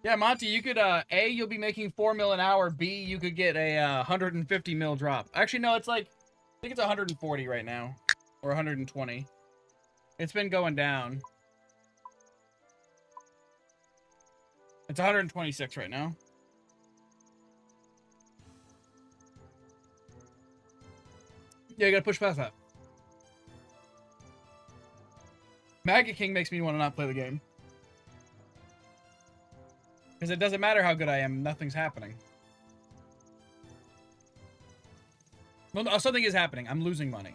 Yeah, Monty, you could A, you'll be making 4 mil an hour. B, you could get a 150 mil drop. Actually, no, it's like I think it's 140 right now, or 120. It's been going down. It's 126 right now. Yeah, you gotta push past that. Maggot King makes me want to not play the game. Because it doesn't matter how good I am, nothing's happening. Well, no, something is happening. I'm losing money.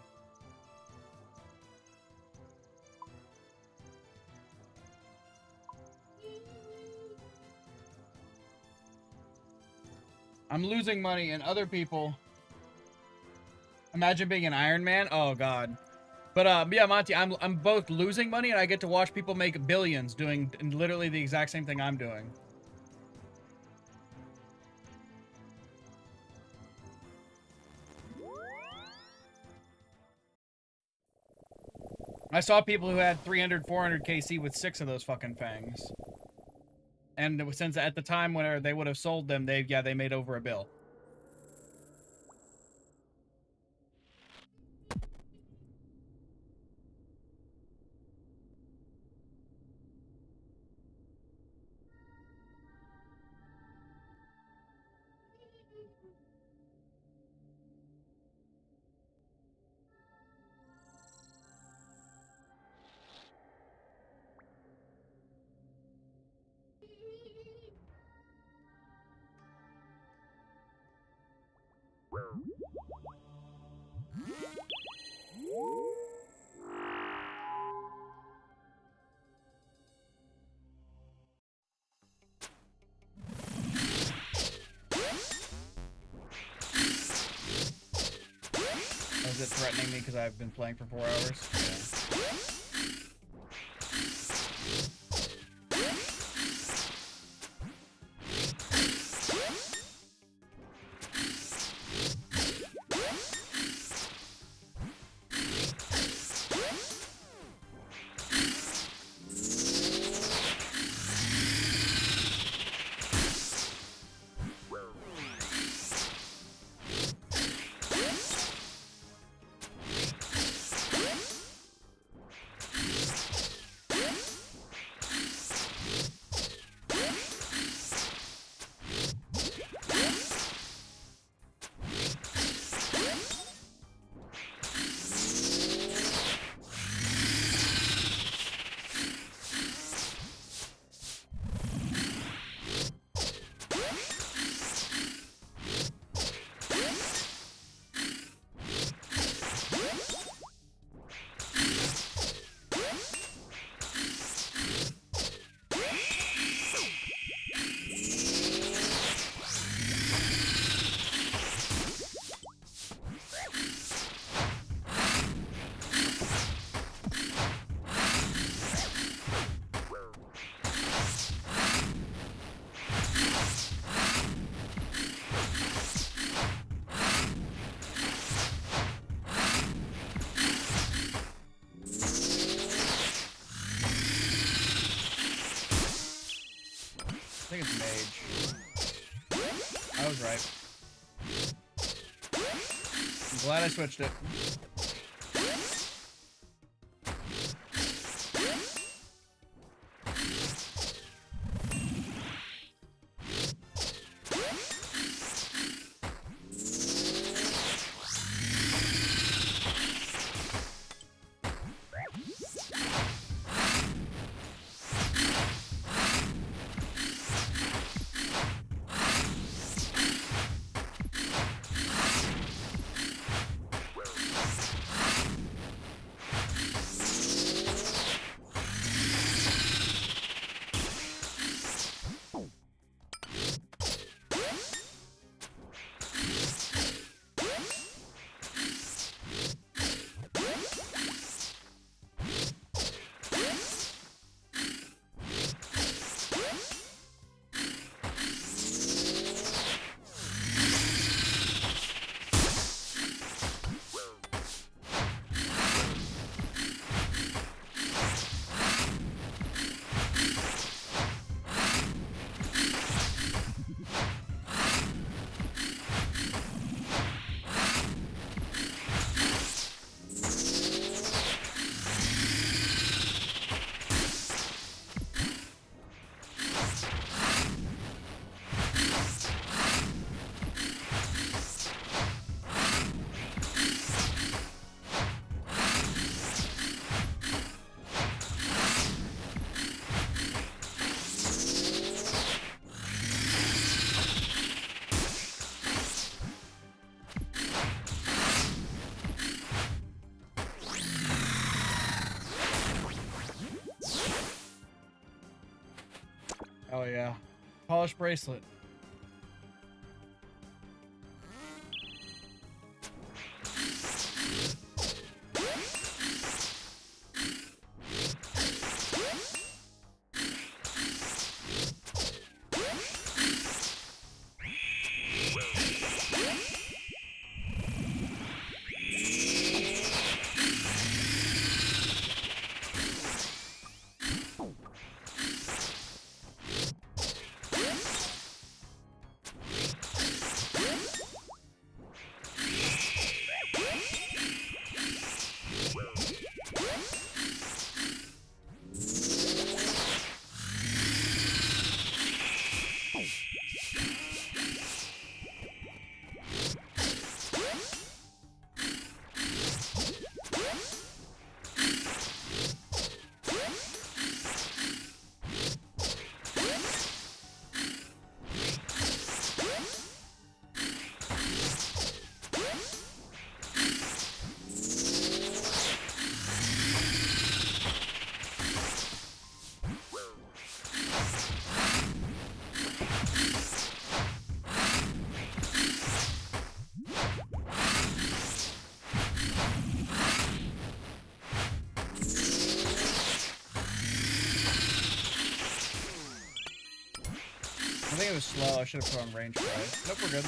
I'm losing money, and other people... Imagine being an Iron Man. Oh, God. But, yeah, Monty, I'm both losing money, and I get to watch people make billions doing literally the exact same thing I'm doing. I saw people who had 300, 400 KC with 6 of those fucking fangs. And since at the time when they would have sold them, they made over $1 billion. Is it threatening me because I've been playing for 4 hours? Yeah. I think it's Mage. I was right. I'm glad I switched it. Oh yeah. Polished bracelet. I think it was slow. I should have put on range price. Nope, we're good.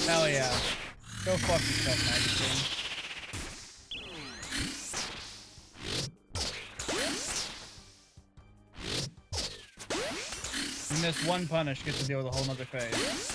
Hell yeah. Go fuck yourself, Maggot. You miss one punish, get to deal with a whole nother phase.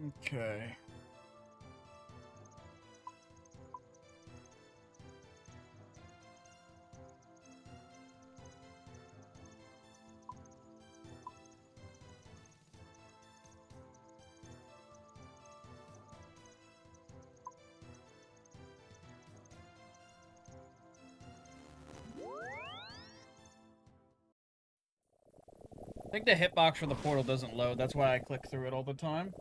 Okay. I think the hitbox for the portal doesn't load. That's why I click through it all the time.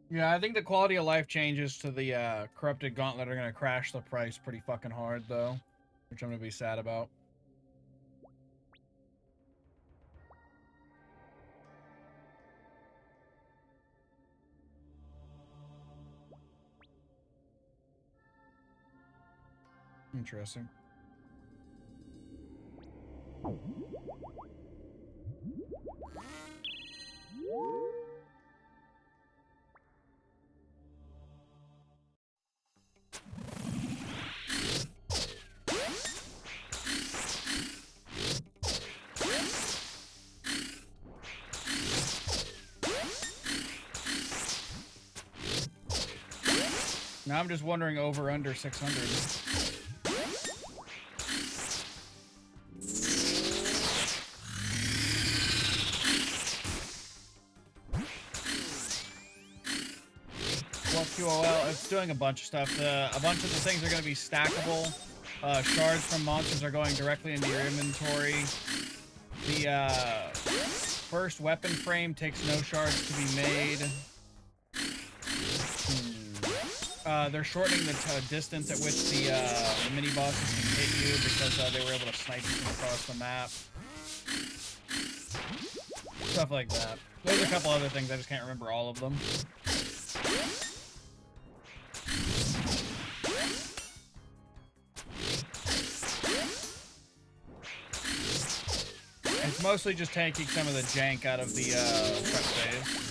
Yeah, I think the quality of life changes to the corrupted gauntlet are gonna crash the price pretty fucking hard, though, which I'm gonna be sad about. Interesting. Now I'm just wondering over under 600. Well, QOL, it's doing a bunch of stuff. A bunch of the things are going to be stackable. Shards from monsters are going directly into your inventory. The first weapon frame takes no shards to be made. They're shortening the distance at which the mini-bosses can hit you because they were able to snipe you from across the map. Stuff like that. There's a couple other things, I just can't remember all of them. It's mostly just taking some of the jank out of the prep phase.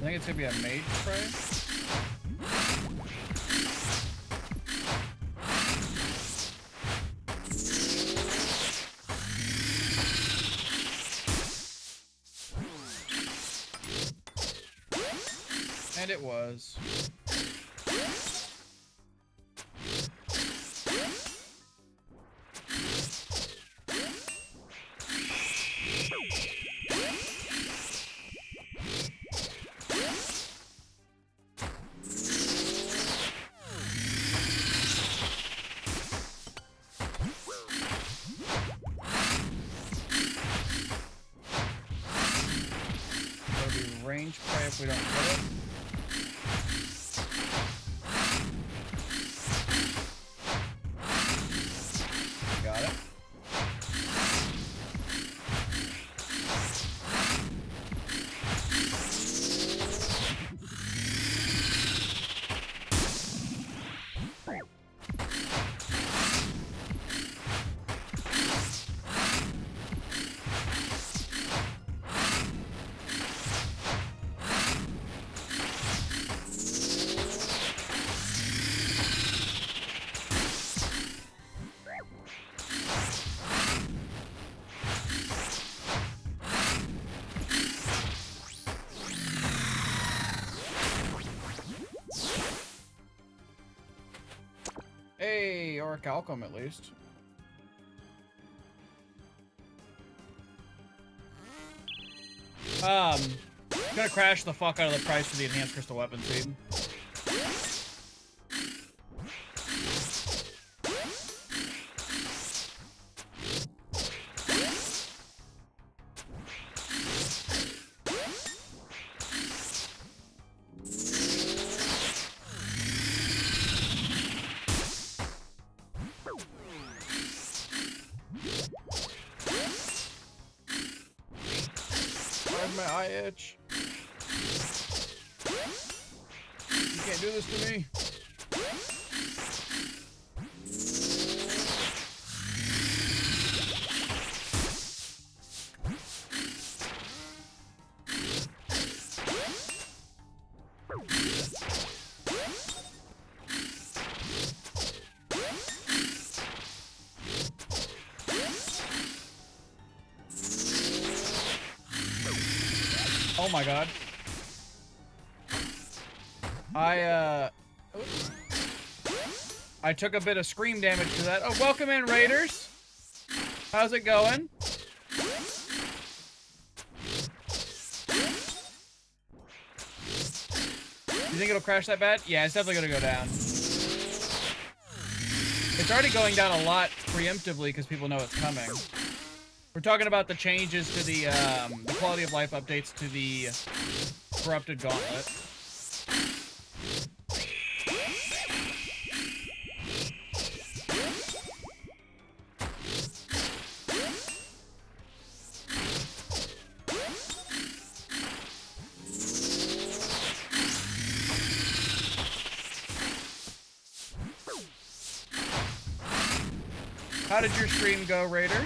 I think it's gonna be a mage spray. And it was. Range spray if we don't hit it. Got it. Hey, or a Calcum at least. Gonna crash the fuck out of the price for the enhanced crystal weapon seed. Why's my eye itch? You can't do this to me. Oh my god. I took a bit of scream damage to that. Oh, welcome in, Raiders. How's it going? You think it'll crash that bad? Yeah, it's definitely gonna go down. It's already going down a lot preemptively because people know it's coming. We're talking about the changes to the quality of life updates to the corrupted gauntlet. How did your stream go, Raider?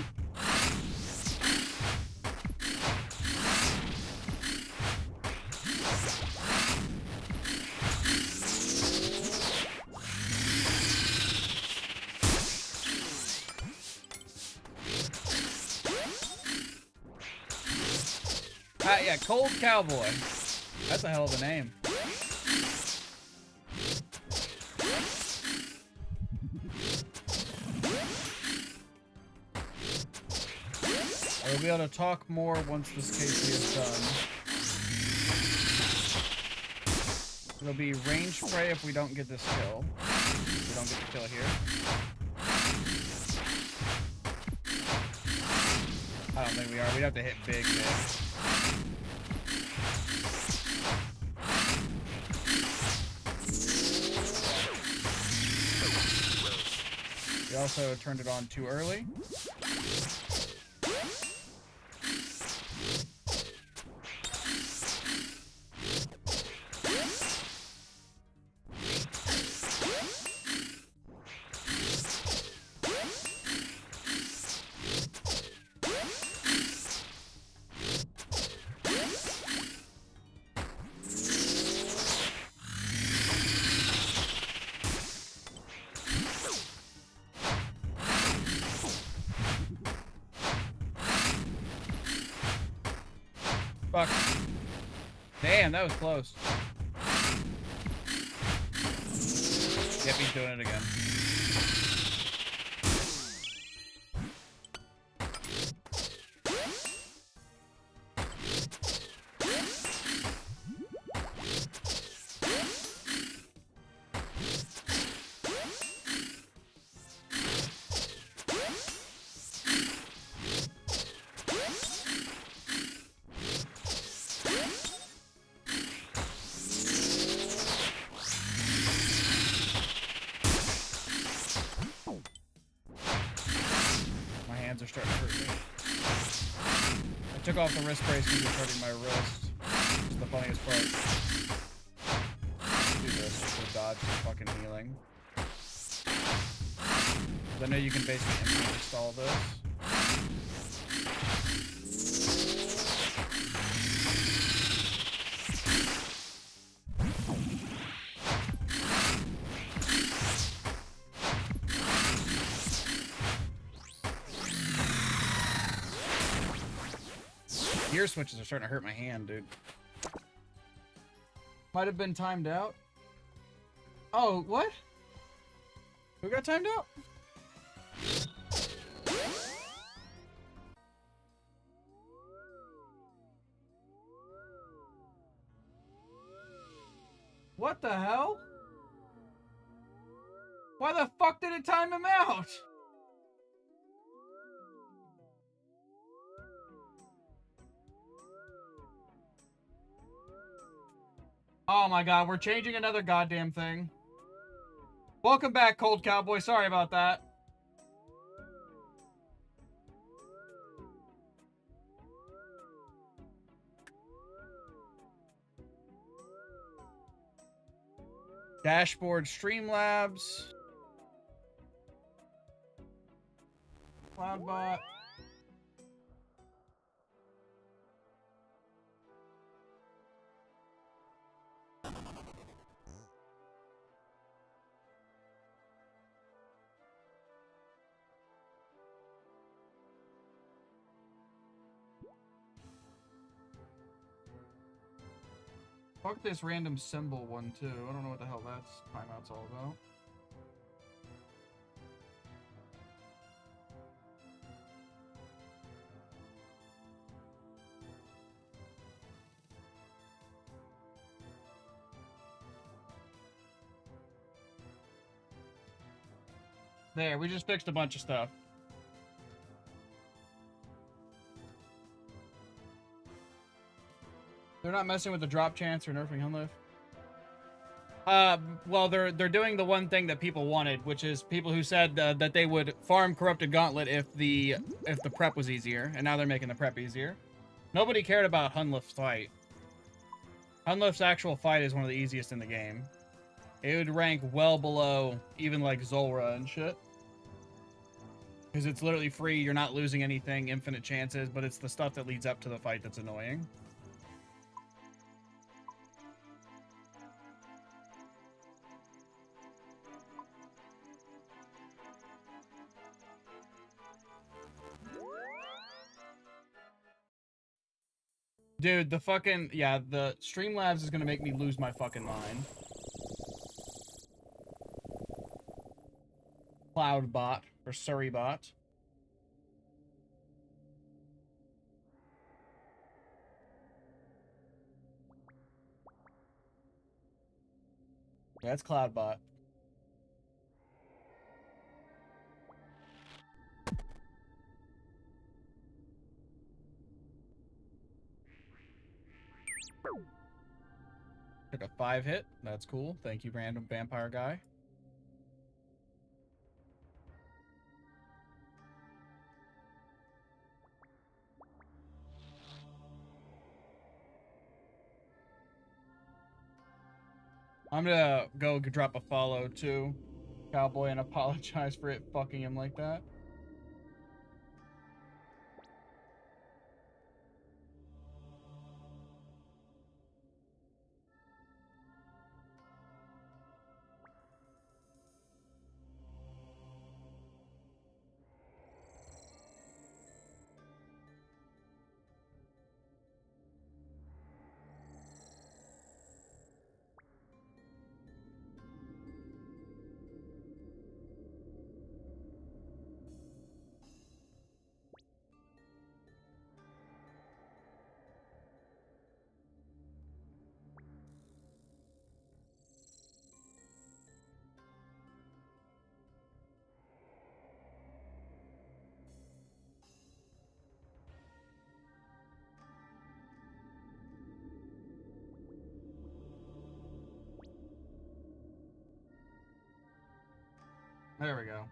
Yeah, Cold Cowboy. That's a hell of a name. I'll be able to talk more once this KC is done. It'll be range spray if we don't get this kill. If we don't get the kill here. I don't think we are. We'd have to hit big. We also turned it on too early. Fuck. Damn, that was close. Yep, he's doing it again. Are starting to hurt me. I took off the wrist brace because it was hurting my wrist. It's the funniest part. Do this just to dodge the fucking healing. I know you can basically instantly install this. Gear switches are starting to hurt my hand, dude. Might have been timed out. Oh, what? Who got timed out? What the hell? Why the fuck did it time him out? Oh my god, we're changing another goddamn thing. Welcome back, Cold Cowboy. Sorry about that. Dashboard Streamlabs. Cloudbot. Fuck this random symbol one too. I don't know what the hell that's timeout's all about. There, we just fixed a bunch of stuff. They're not messing with the drop chance or nerfing Hunlift. Well, they're doing the one thing that people wanted, which is people who said that they would farm Corrupted Gauntlet if the prep was easier, and now they're making the prep easier. Nobody cared about Hunlift's fight. Hunlift's actual fight is one of the easiest in the game. It would rank well below even like Zulrah and shit. Because it's literally free, you're not losing anything, infinite chances, but it's the stuff that leads up to the fight that's annoying. Dude, the fucking, yeah, the Streamlabs is gonna make me lose my fucking mind. Cloud bot, or Surrey bot. Yeah, that's Cloud bot. Took a 5 hit. That's cool. Thank you, random vampire guy. I'm gonna go drop a follow to Cowboy and apologize for it fucking him like that. There we go.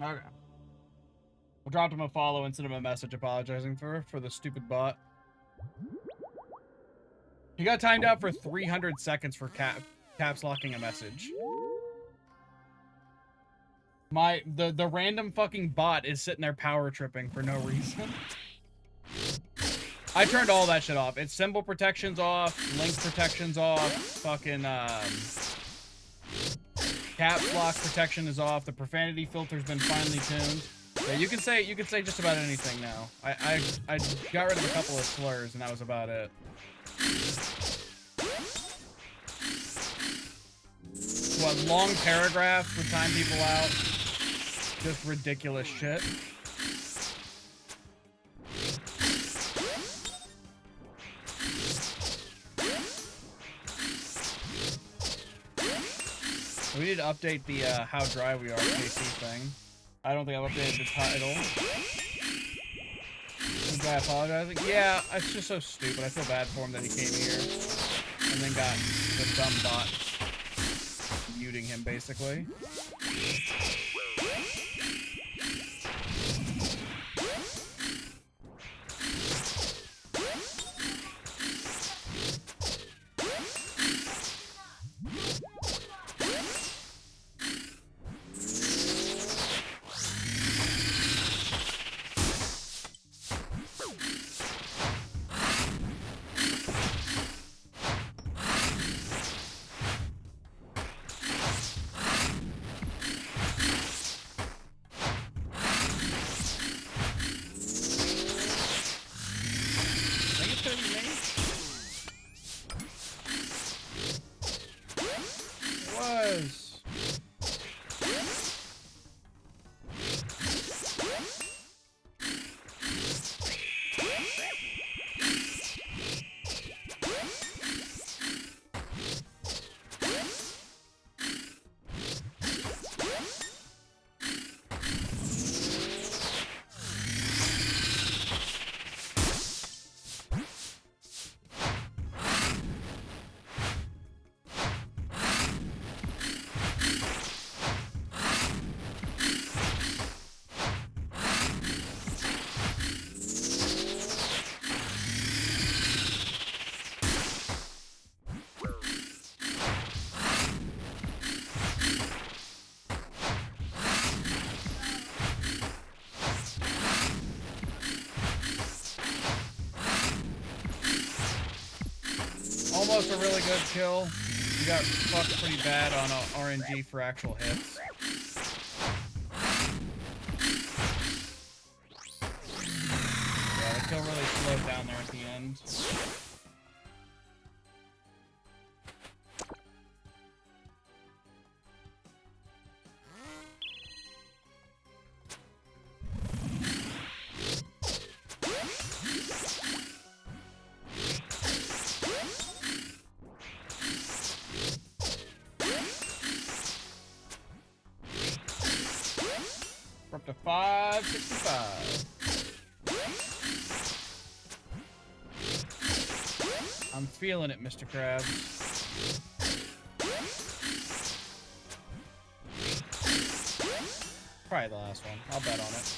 Okay. I dropped him a follow and sent him a message apologizing for the stupid bot. He got timed out for 300 seconds for caps locking a message. The random fucking bot is sitting there power tripping for no reason. I turned all that shit off. Its symbol protection's off, link protection's off, fucking caps lock protection is off. The profanity filter's been finely tuned. Yeah, you can say just about anything now. I got rid of a couple of slurs and that was about it. What, long paragraphs would time people out? Just ridiculous shit. We need to update the how dry we are KC thing. I don't think I've updated the title. This guy apologizing? Yeah, it's just so stupid. I feel bad for him that he came here and then got the dumb bot muting him, basically. almost a really good kill. We got fucked pretty bad on RNG for actual hits. Yeah, the kill really slowed down there at the end. We're up to 565. I'm feeling it, Mr. Krabs. Probably the last one. I'll bet on it.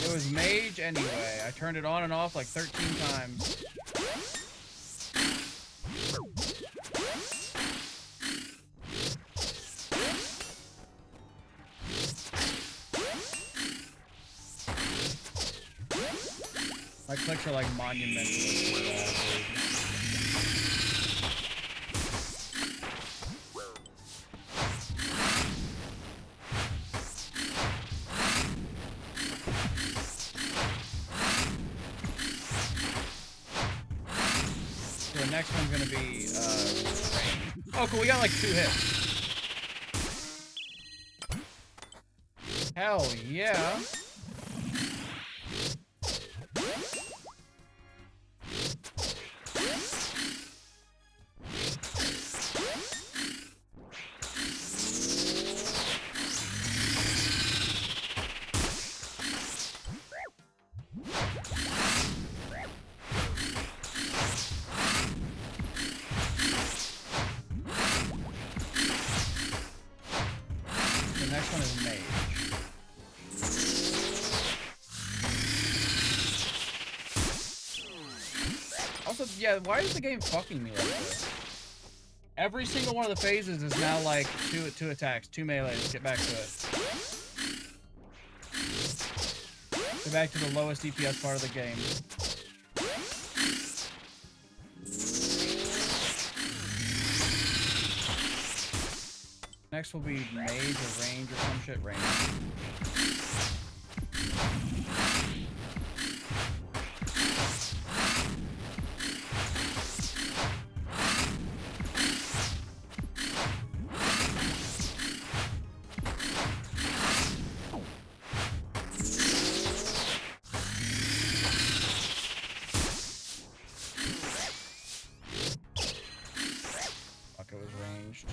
It was mage anyway. I turned it on and off like 13 times. My clicks are like monumentally bad, dude. So the next one's gonna be rain. Oh, cool. We got like 2 hits. Hell yeah. The next one is mage. Also, yeah, why is the game fucking me like this? Every single one of the phases is now like two attacks, 2 melees. Get back to it. Get back to the lowest DPS part of the game. Next will be mage or range or some shit range. Fuck, it was ranged.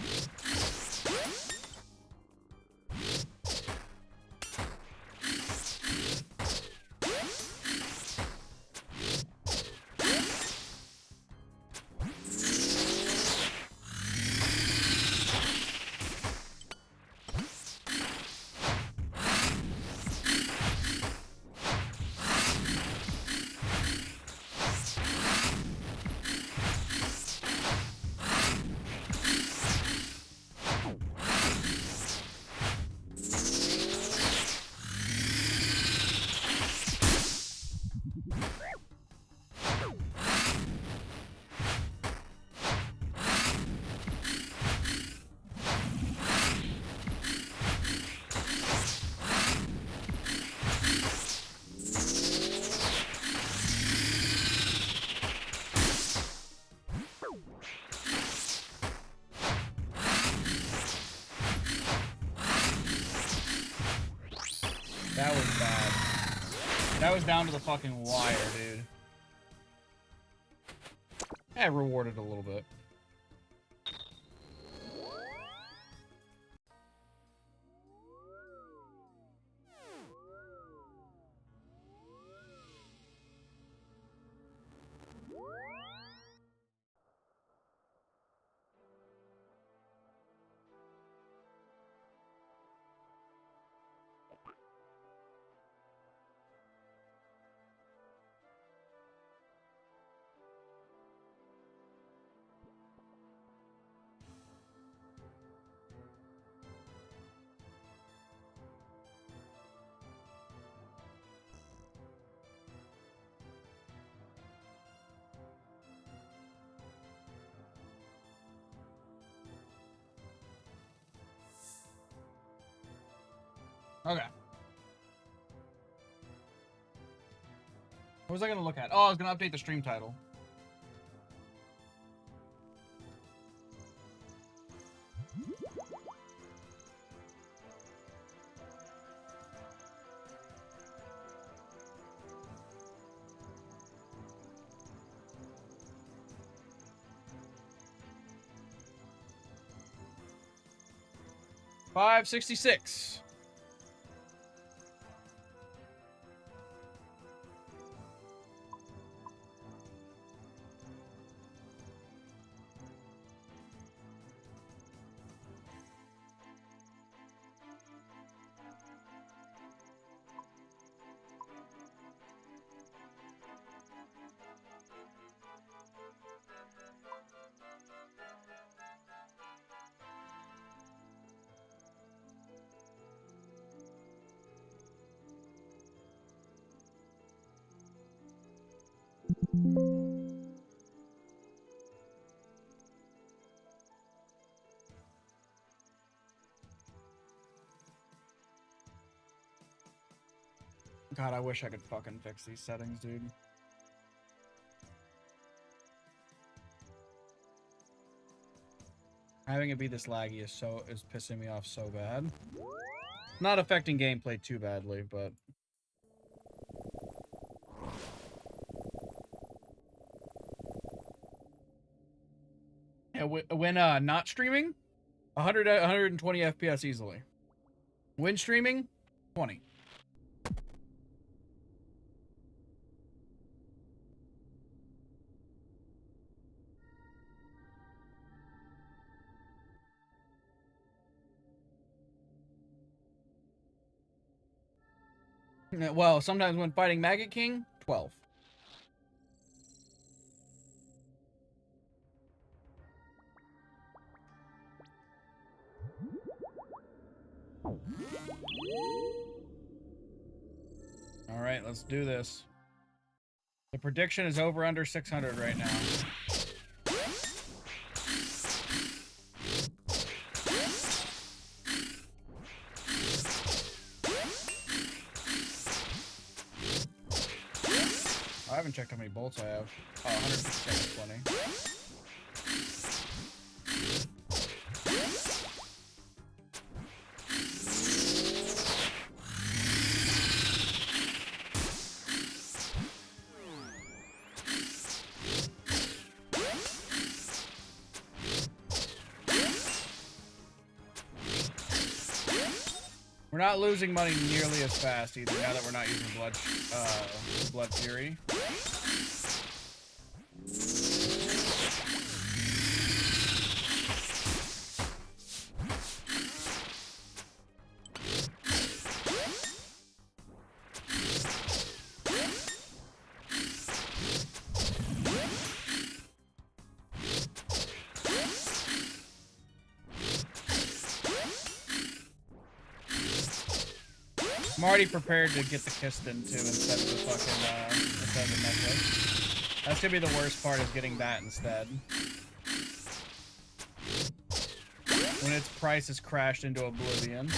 That was down to the fucking wire, dude. I rewarded a little bit. Okay. What was I gonna look at? Oh, I was gonna update the stream title. $5.66. God, I wish I could fucking fix these settings, dude. Having it be this laggy is pissing me off so bad. Not affecting gameplay too badly, but yeah, when not streaming, 120 FPS easily. When streaming, 20. Well, sometimes when fighting Maggot King, 12. All right, let's do this. The prediction is over under 600 right now. I haven't checked how many bolts I have. Oh, 157 is plenty. We're not losing money nearly as fast either now that we're not using Blood Fury. I'm already prepared to get the Kiston too instead of the fucking instead of the necklace. That's gonna be the worst part, is getting that instead. When its price has crashed into oblivion.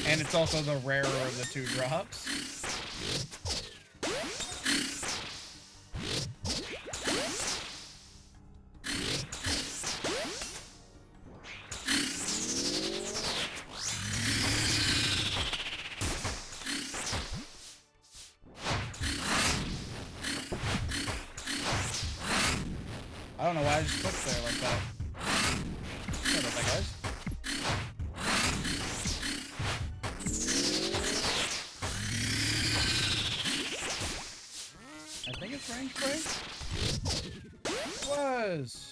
And it's also the rarer of the two drops. don't know why I just clicked there like that. Sorry about that, guys. I think it's range break. It was.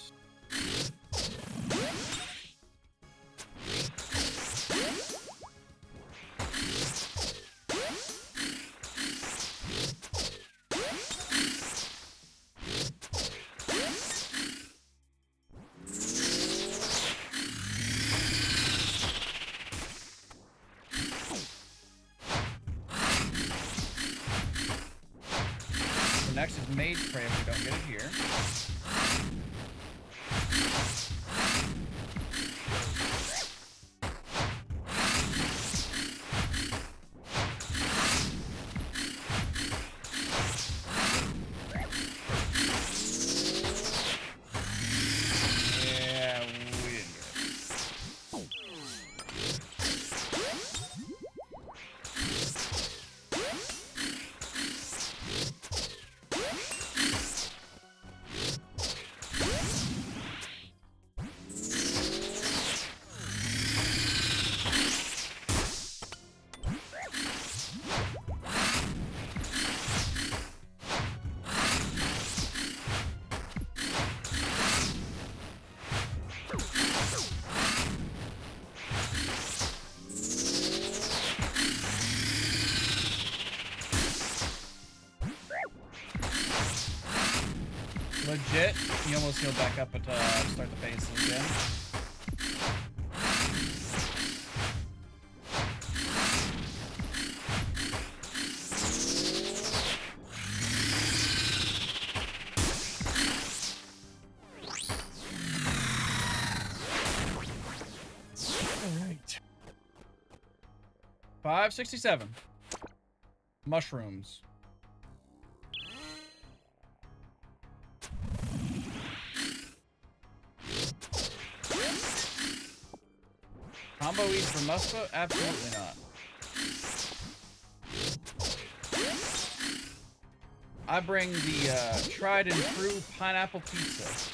Next is Mage Prey if we don't get it here. Yeah, we didn't get it. Legit, you almost healed back up at start the phase again. Alright. 567. Mushrooms. Combo eats for Muspa? Absolutely not. I bring the tried and true pineapple pizza.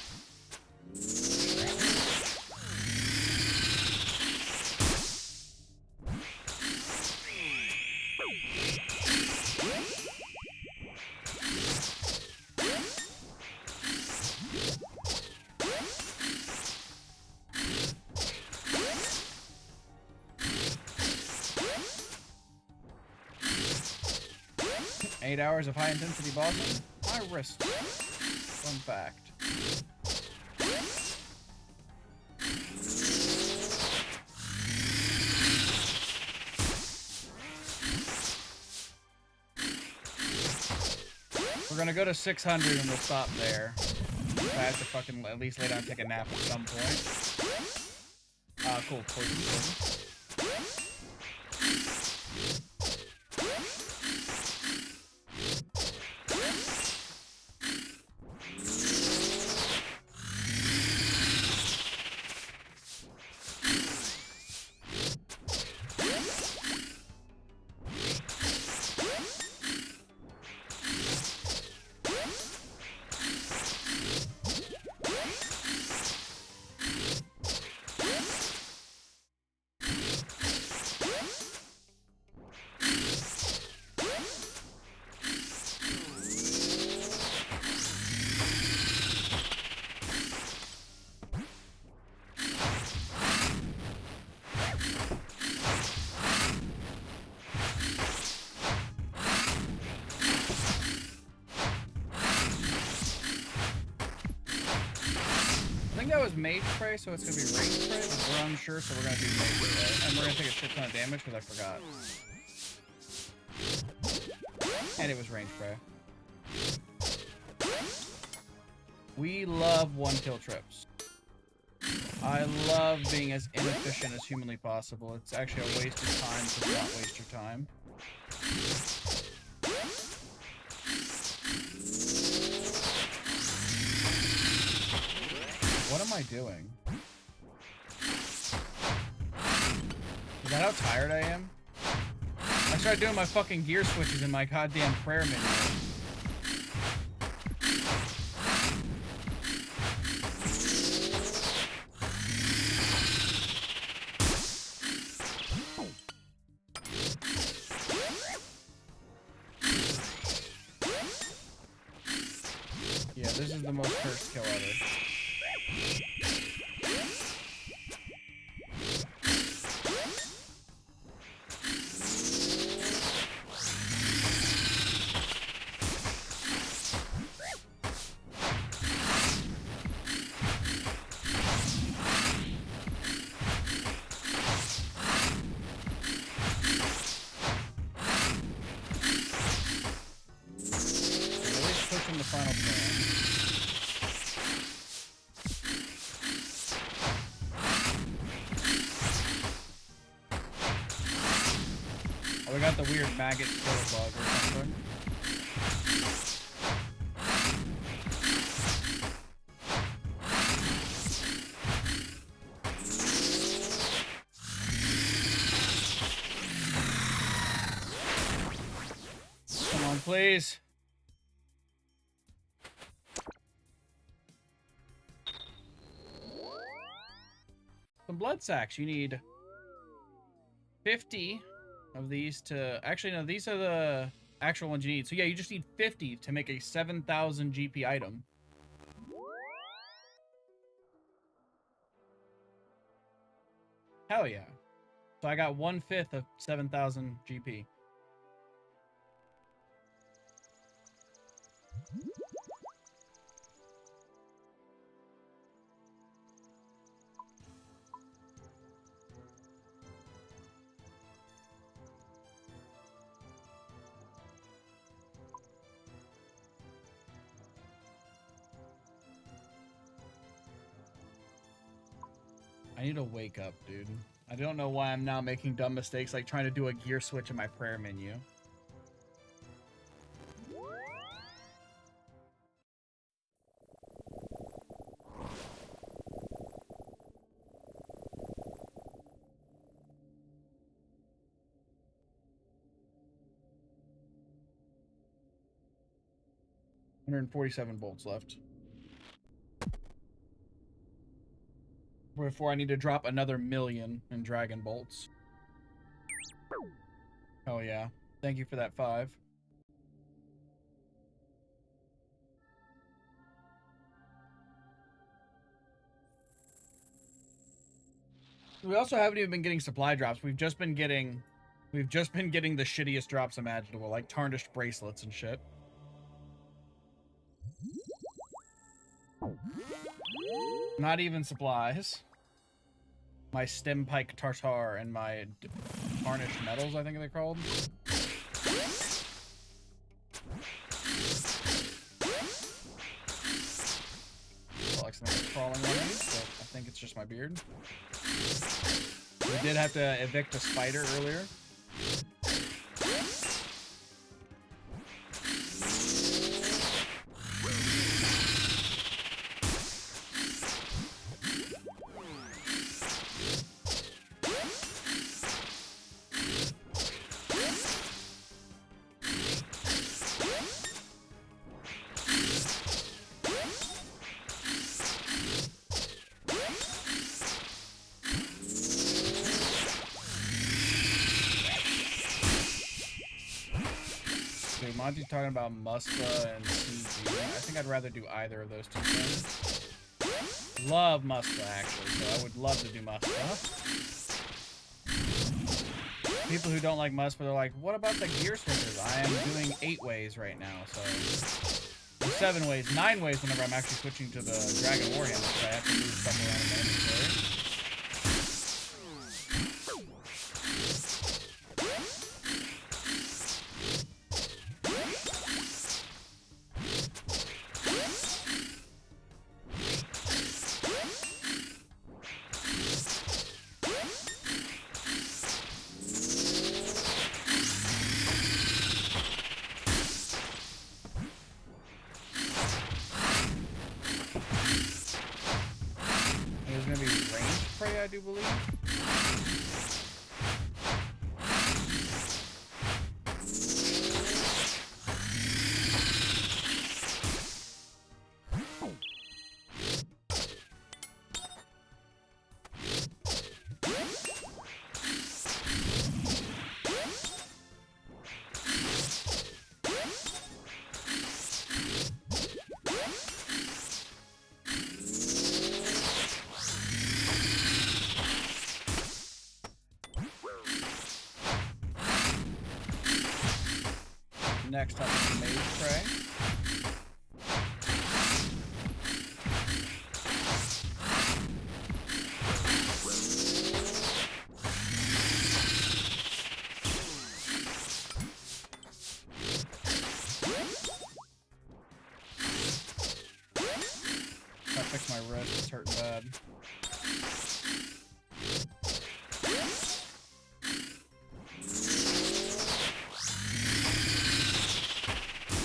8 hours of high intensity bossing? My wrist. Fun fact. We're gonna go to 600 and we'll stop there. I have to fucking at least lay down and take a nap at some point. Cool. Poison. I think that was Mage Spray, so it's gonna be Range Spray, but we're unsure, so we're gonna do Mage Spray. And we're gonna take a shit ton of damage because I forgot. And it was Range Spray. We love one-kill trips. I love being as inefficient as humanly possible. It's actually a waste of time to not waste your time. What am I doing? Is that how tired I am? I started doing my fucking gear switches in my goddamn prayer menu. Yeah, this is the most cursed kill ever. Pushing the final stand. Oh, we got the weird maggot killer bug or something. Come on, please. Some blood sacks. You need 50 of these to... Actually, no, these are the actual ones you need. So yeah, you just need 50 to make a 7,000 GP item. Hell yeah. So I got 1/5 of 7,000 GP. I need to wake up, dude. I don't know why I'm now making dumb mistakes like trying to do a gear switch in my prayer menu. $147 bolts left. Before I need to drop another 1,000,000 in dragon bolts. Oh yeah. Thank you for that 5. We also haven't even been getting supply drops. We've just been getting the shittiest drops imaginable, like tarnished bracelets and shit. Not even supplies. My stem pike tartar and my tarnished metals, I think they're called. Like something crawling on me, but I think it's just my beard. We did have to evict a spider earlier. Monty's talking about Musta and CG. I think I'd rather do either of those two things. Love Musta, actually, so I would love to do Musta. People who don't like Musta, they're like, what about the gear switches? I am doing 8 ways right now, so... Or 7 ways, 9 ways whenever I'm actually switching to the Dragon Warhammer, so I have to move stuff around in my inventory. I do believe. Next up is the Mage Spray. I fix my wrist, it's hurting bad.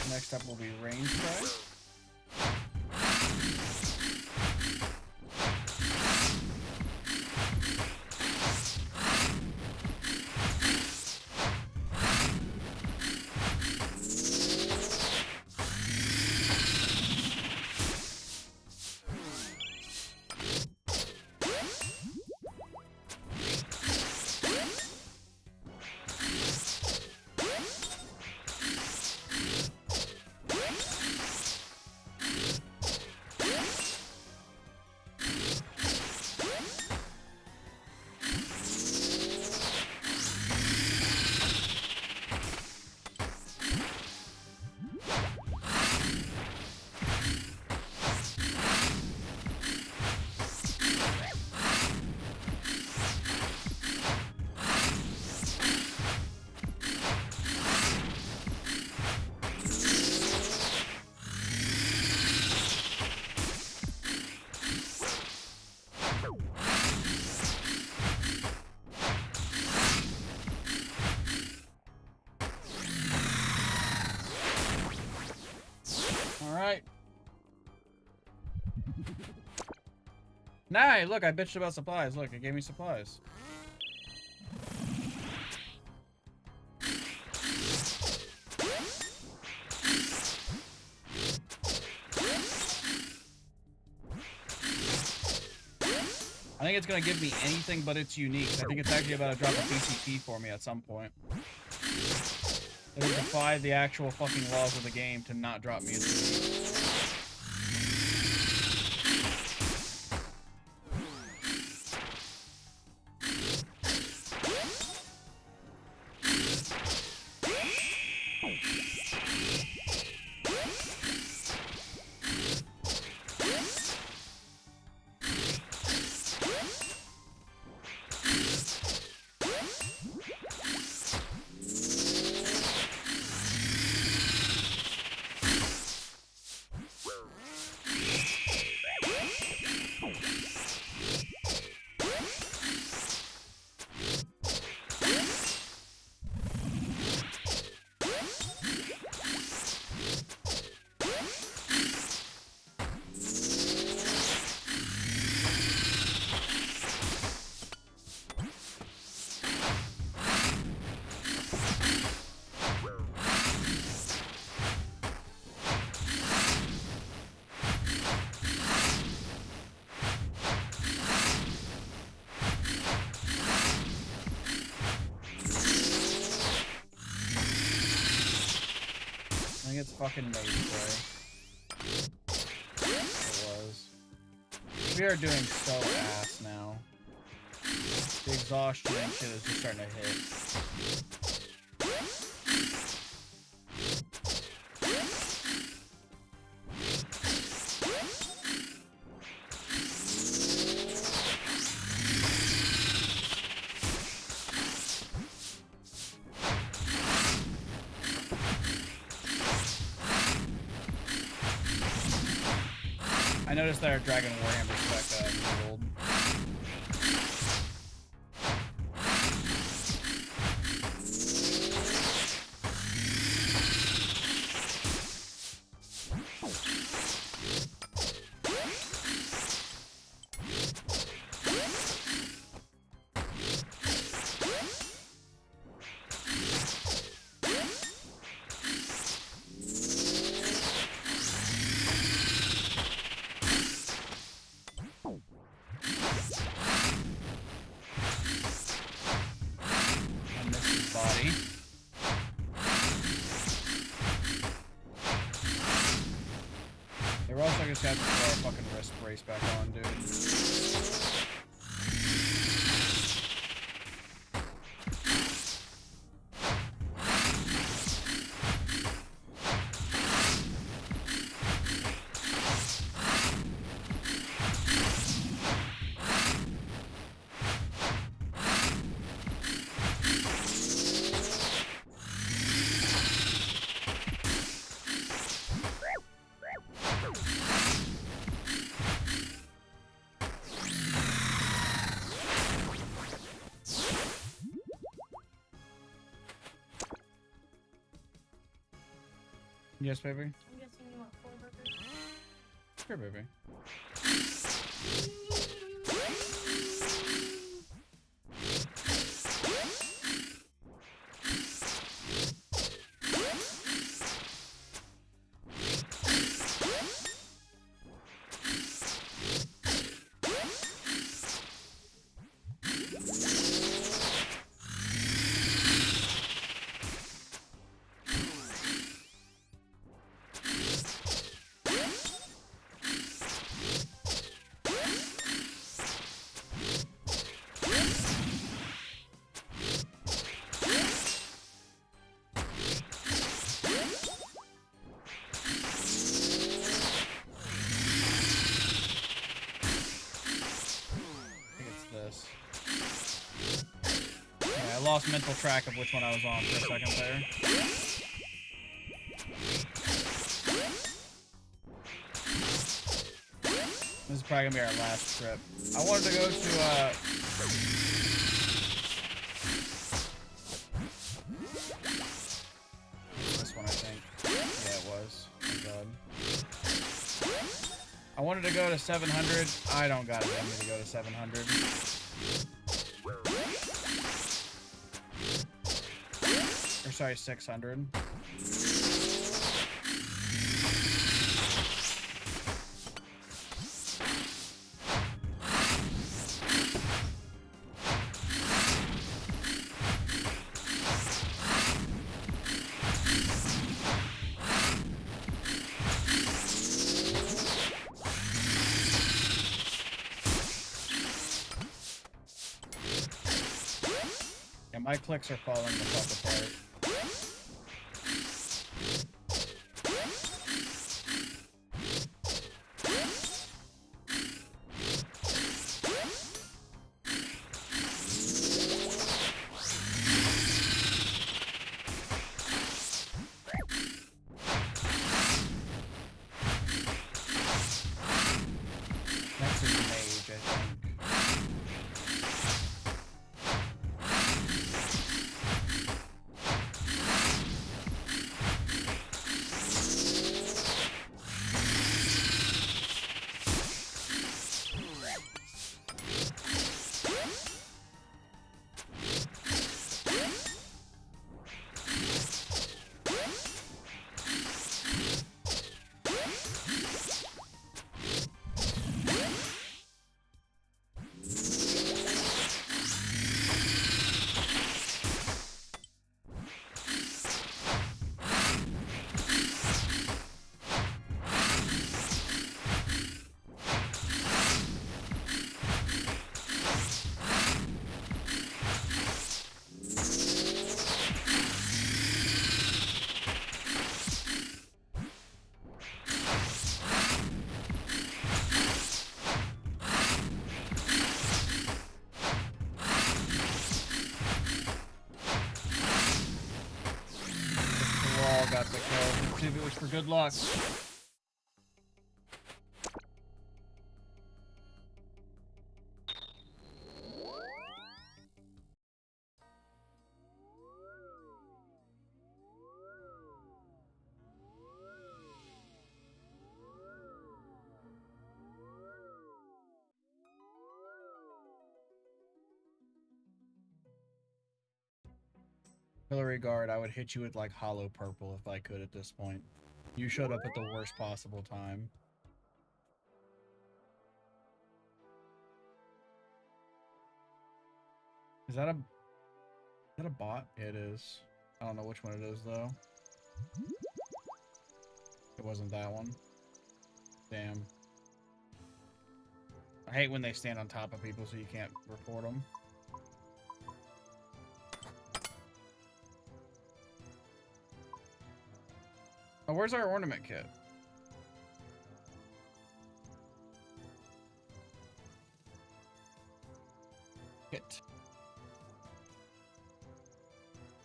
Next up will be Range Spray. Alright. Nah, look, I bitched about supplies. Look, it gave me supplies. I think it's gonna give me anything but its uniques. I think it's actually about to drop a PCP for me at some point. It would defy the actual fucking laws of the game to not drop me its uniques. I think it's fucking Mage Spray. It was. We are doing so ass now. The exhaustion and shit is just starting to hit. I noticed that our Dragon Warhammer spec rolled. Body. They were also just gonna have to throw our fucking wrist brace back on, dude. Yes, baby. I'm guessing you want 4 burgers. Sure, baby. I lost mental track of which one I was on for a second there. This is probably gonna be our last trip. I wanted to go to this one, I think. Yeah, it was. Thank God. I wanted to go to 700. I don't got it in me to go to 700. Or sorry, 600. Yeah, my clicks are falling the fuck apart. Next is Mage, I think. Got the kill. Let's see if it was for good luck. Hillary Guard, I would hit you with like hollow purple if I could at this point. You showed up at the worst possible time. Is that a bot? It is. I don't know which one it is though. It wasn't that one. Damn. I hate when they stand on top of people so you can't report them. Oh, where's our ornament kit? Kit.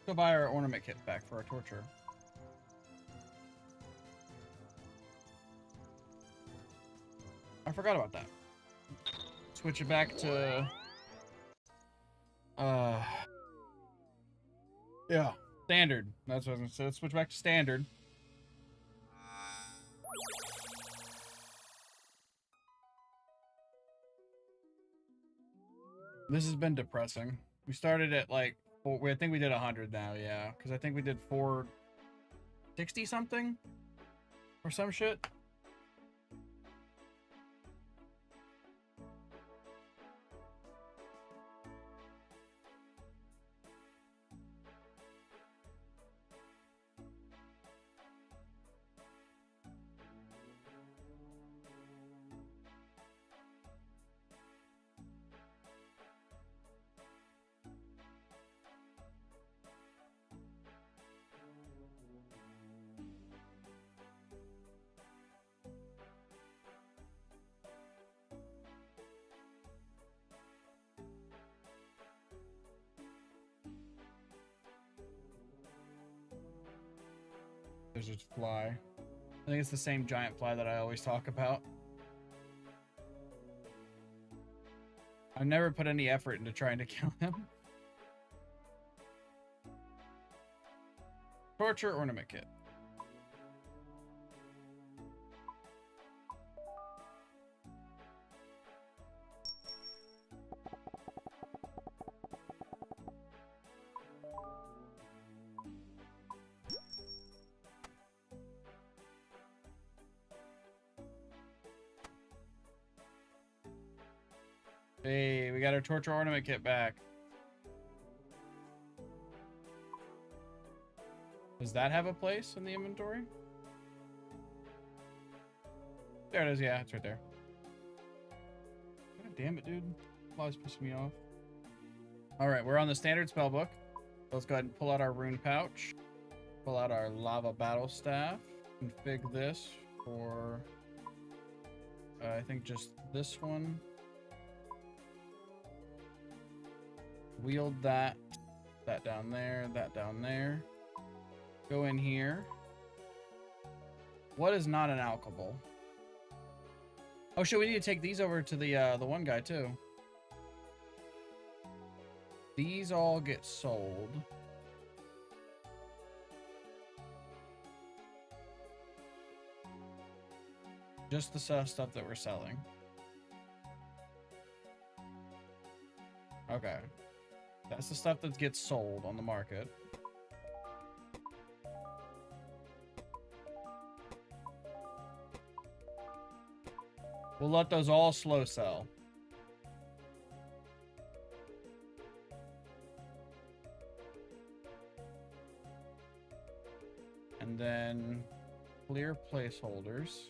Go buy our ornament kit back for our torture. I forgot about that. Switch it back to... yeah, standard. That's what I was gonna say. Let's switch back to standard. This has been depressing. We started at like, I think we did 100 now, yeah. Because I think we did 460 something or some shit. There's a fly. I think it's the same giant fly that I always talk about. I've never put any effort into trying to kill him. Torture ornament kit. Hey, we got our torture ornament kit back. Does that have a place in the inventory? There it is, yeah, it's right there. God damn it, dude. Fly's pissing me off. Alright, we're on the standard spell book. Let's go ahead and pull out our rune pouch. Pull out our lava battle staff. Config this for I think just this one. Wield that down there, that down there. Go in here. What is not an alchable? Oh shit, we need to take these over to the one guy too. These all get sold. Just the stuff that we're selling. Okay. That's the stuff that gets sold on the market. We'll let those all slow sell. And then clear placeholders.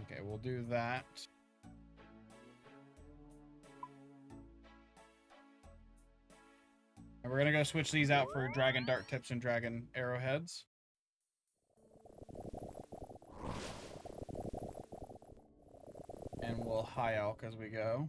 Okay, we'll do that. And we're gonna go switch these out for dragon dart tips and dragon arrowheads. And we'll high elk as we go.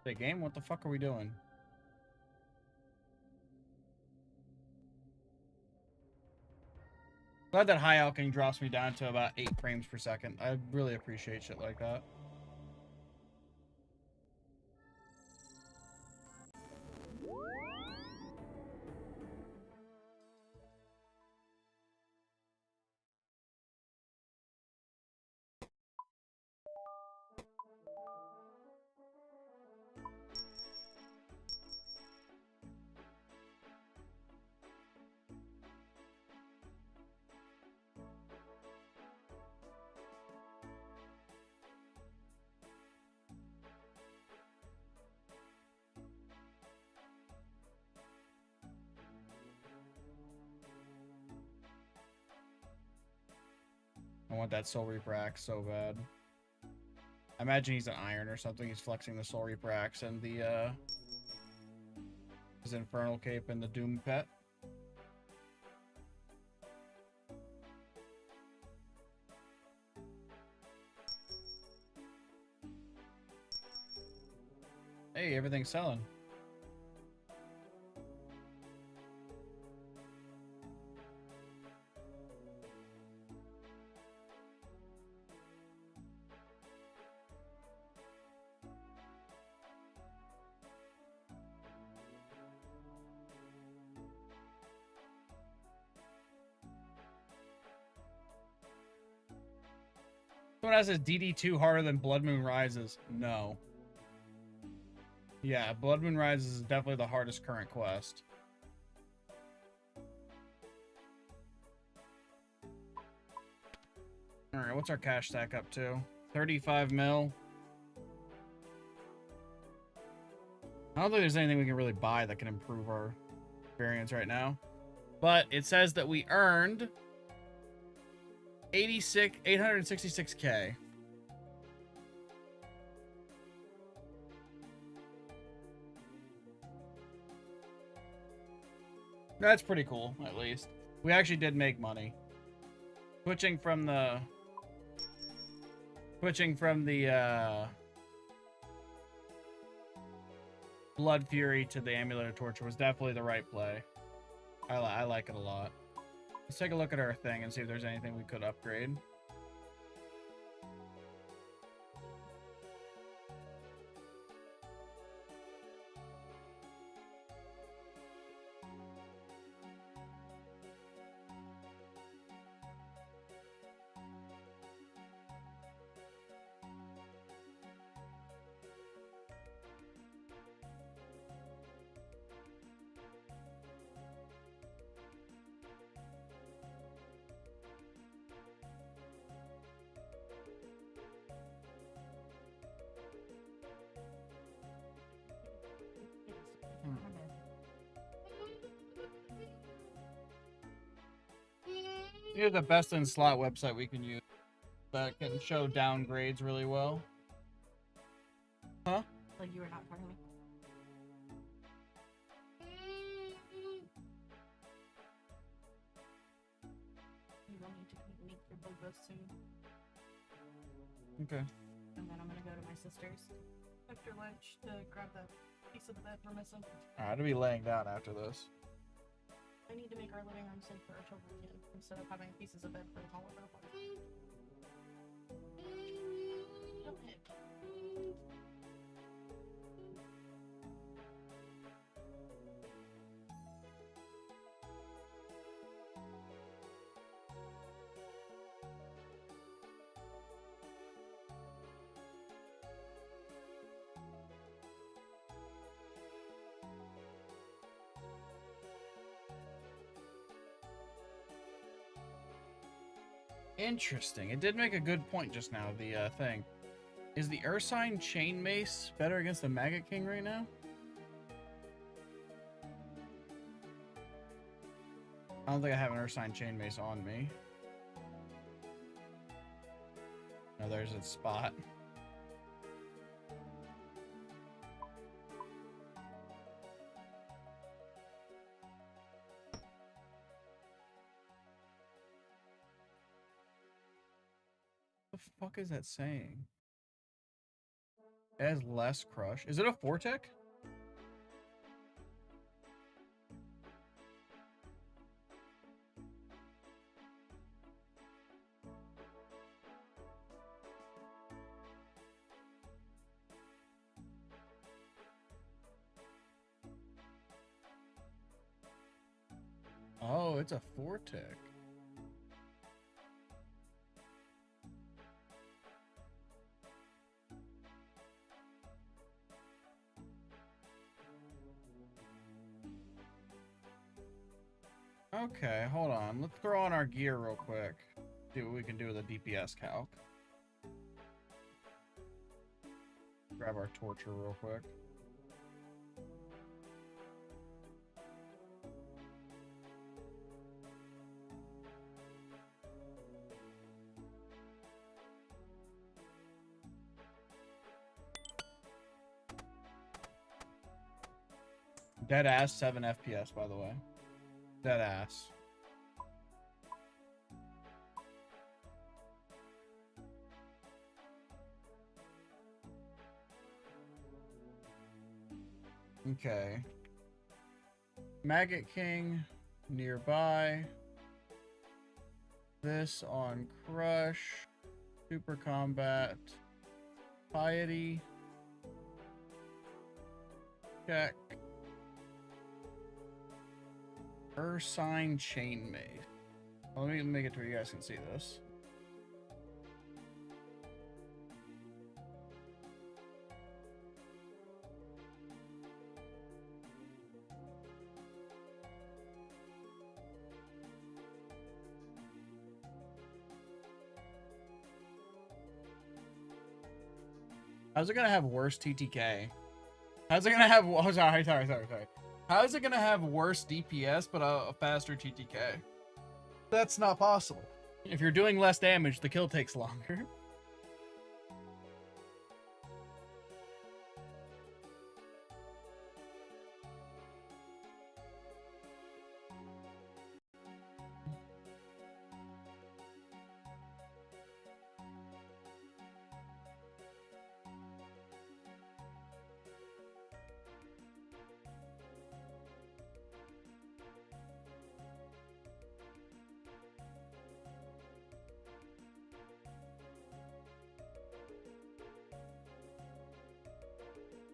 Hey, game, what the fuck are we doing? Glad that high alching drops me down to about 8 frames per second. I really appreciate shit like that. I want that Soul Reaper axe so bad. I imagine he's an iron or something. He's flexing the Soul Reaper axe and the his Infernal Cape and the Doom Pet. Hey, everything's selling. Someone else says DD2 harder than Blood Moon Rises. No. Yeah, Blood Moon Rises is definitely the hardest current quest. Alright, what's our cash stack up to? 35 mil. I don't think there's anything we can really buy that can improve our experience right now. But it says that we earned 866K. That's pretty cool, at least. We actually did make money. Switching from the Blood Fury to the Amulet of Torture was definitely the right play. I like it a lot. Let's take a look at our thing and see if there's anything we could upgrade. Here's the best in slot website we can use that can show downgrades really well. Huh? Like you were not talking to me. You will need to meet your bugos soon. Okay. And then I'm gonna go to my sister's after lunch to grab that piece of the bed we're missing. Alright, I'll be laying down after this. I need to make our living room safe for our children again, instead of having pieces of bed thrown all over the place. Okay. Interesting. It did make a good point just now, the thing. Is the Ursine Chain Mace better against the Maggot King right now? I don't think I have an Ursine Chain Mace on me. No, there's its spot. What the fuck is that saying? It has less crush. Is it a Fortec? Oh, it's a Fortec. Okay, hold on. Let's throw on our gear real quick. See what we can do with a DPS calc. Grab our torture real quick. Dead ass 7 FPS, by the way. Dead ass. Okay. Maggot King nearby. This on Crush. Super Combat. Piety. Check. Ursine Chain Mace. Let me make it to where you guys can see this. How's it gonna have worse TTK? How's it gonna have? Oh, sorry. How is it gonna have worse DPS but a faster TTK? That's not possible. If you're doing less damage, the kill takes longer.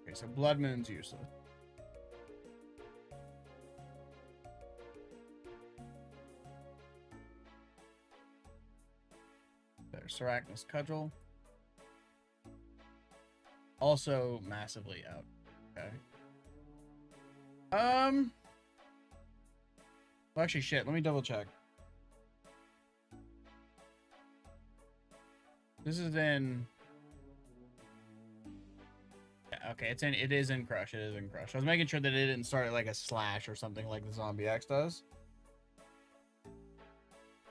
Okay, so Blood Moon's useless. There's Sarachnis Cudgel. Also massively out. Okay. Well, actually, shit. Let me double check. This is in. Yeah, okay, it is in Crush. It is in Crush. I was making sure that it didn't start at like a slash or something like the Zombie X does.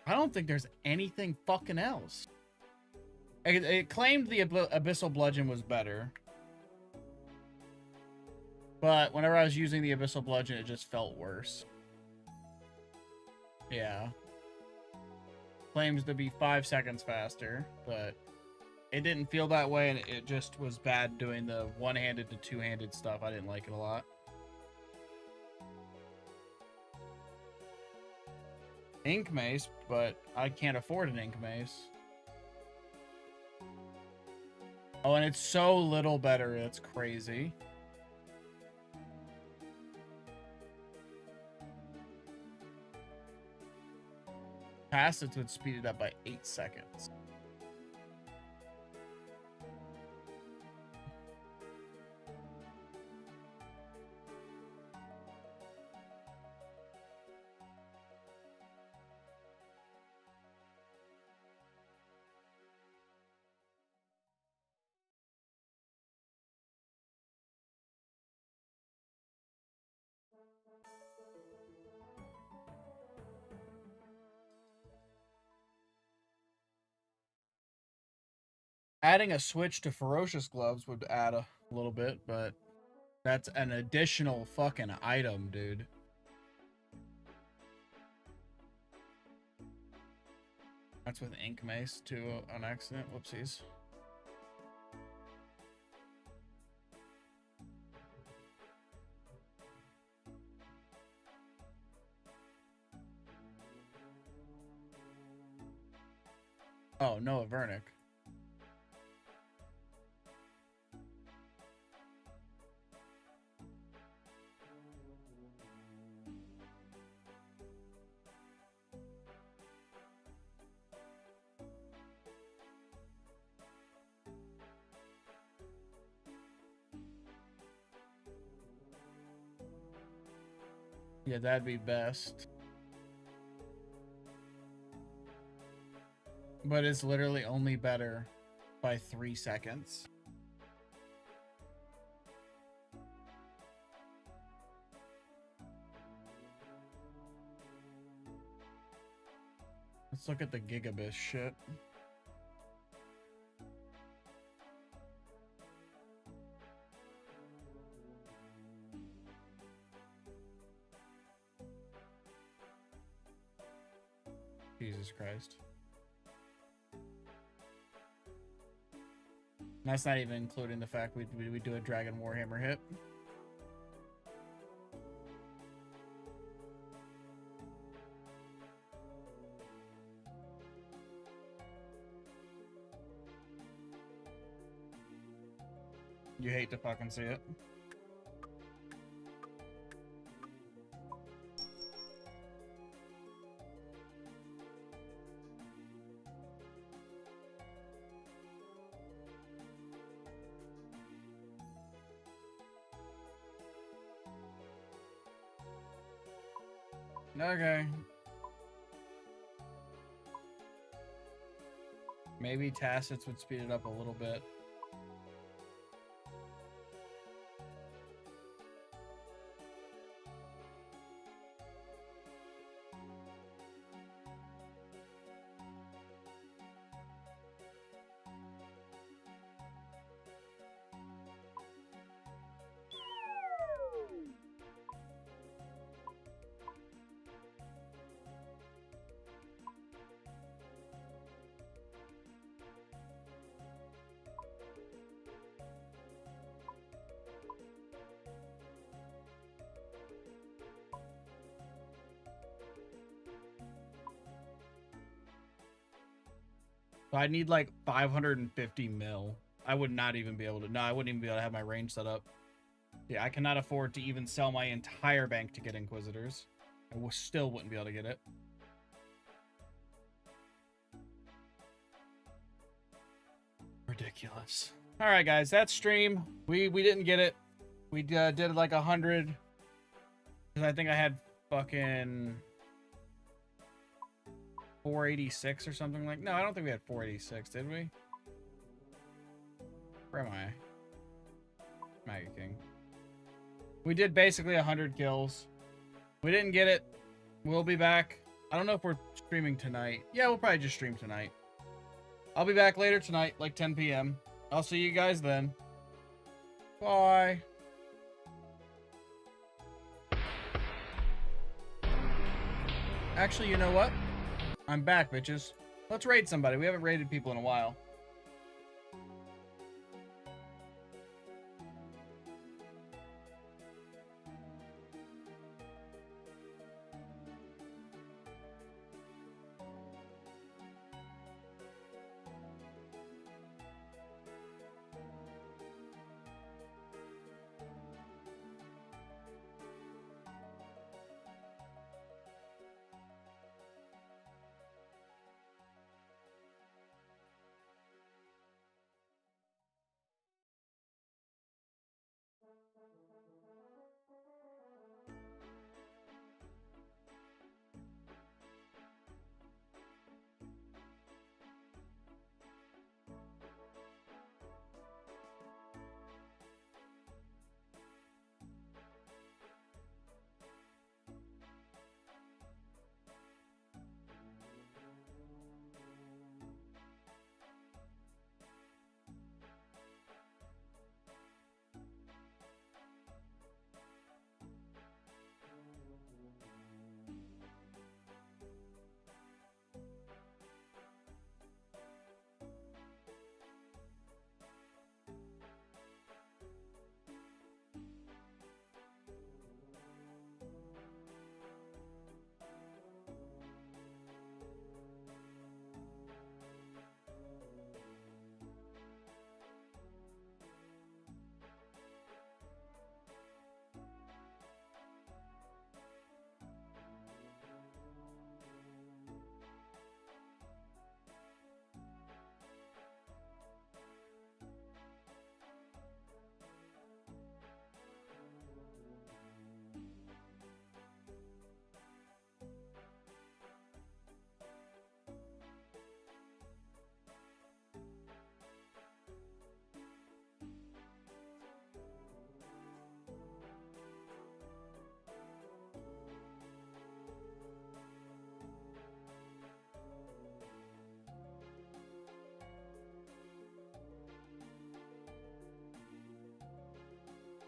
I don't think there's anything fucking else. It claimed the Abyssal Bludgeon was better. But whenever I was using the Abyssal Bludgeon, it just felt worse. Yeah. Claims to be 5 seconds faster, but it didn't feel that way, and it just was bad doing the one-handed to two-handed stuff. I didn't like it a lot. Ink Mace, but I can't afford an Ink Mace. Oh, and it's so little better. It's crazy. Passage would speed it up by 8 seconds. Adding a switch to Ferocious Gloves would add a little bit, but that's an additional fucking item, dude. That's with Ink Mace too, on accident. Whoopsies. Oh, no, Vernic. Yeah, that'd be best. But it's literally only better by 3 seconds. Let's look at the Gigabit shit. Jesus Christ. That's not even including the fact we do a Dragon Warhammer hit. You hate to fucking see it. Okay. Maybe Tacits would speed it up a little bit. So I need like 550 mil. I would not even be able to. No, I wouldn't even be able to have my range set up. Yeah, I cannot afford to even sell my entire bank to get Inquisitors. I still wouldn't be able to get it. Ridiculous. All right, guys, that's stream. We didn't get it. We did like 100. Because I think I had fucking 486 or something like. No, I don't think we had 486, did we? Where am I? Maggot King. We did basically 100 kills. We didn't get it. We'll be back. I don't know if we're streaming tonight. Yeah, we'll probably just stream tonight. I'll be back later tonight, like 10 p.m. I'll see you guys then. Bye. Actually, you know what? I'm back, bitches. Let's raid somebody. We haven't raided people in a while.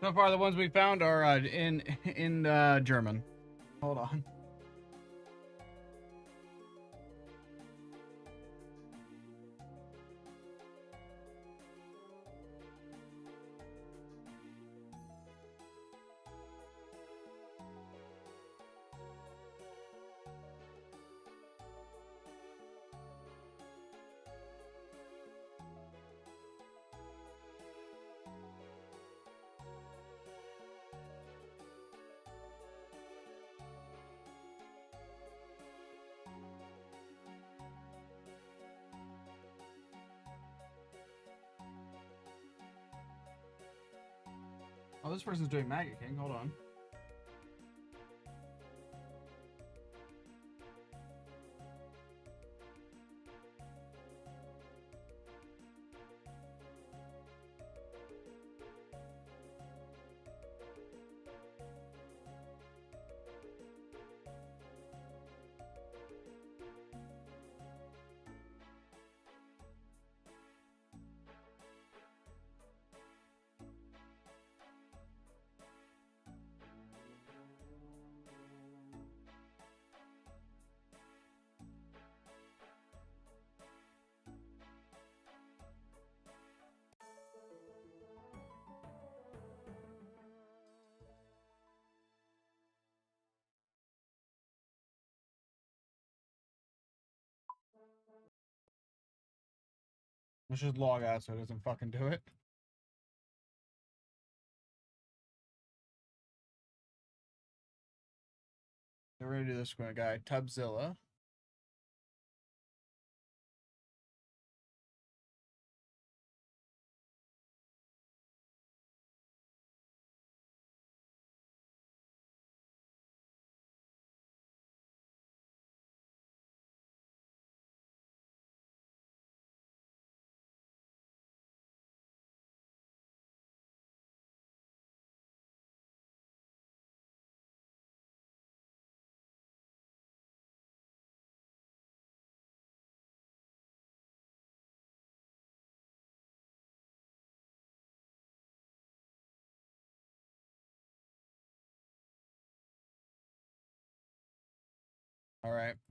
So far, the ones we found are in German. Hold on. Oh, this person's doing Maggot King. Hold on. Let's just log out so it doesn't fucking do it. So we're gonna do this guy, Tubzilla. All right.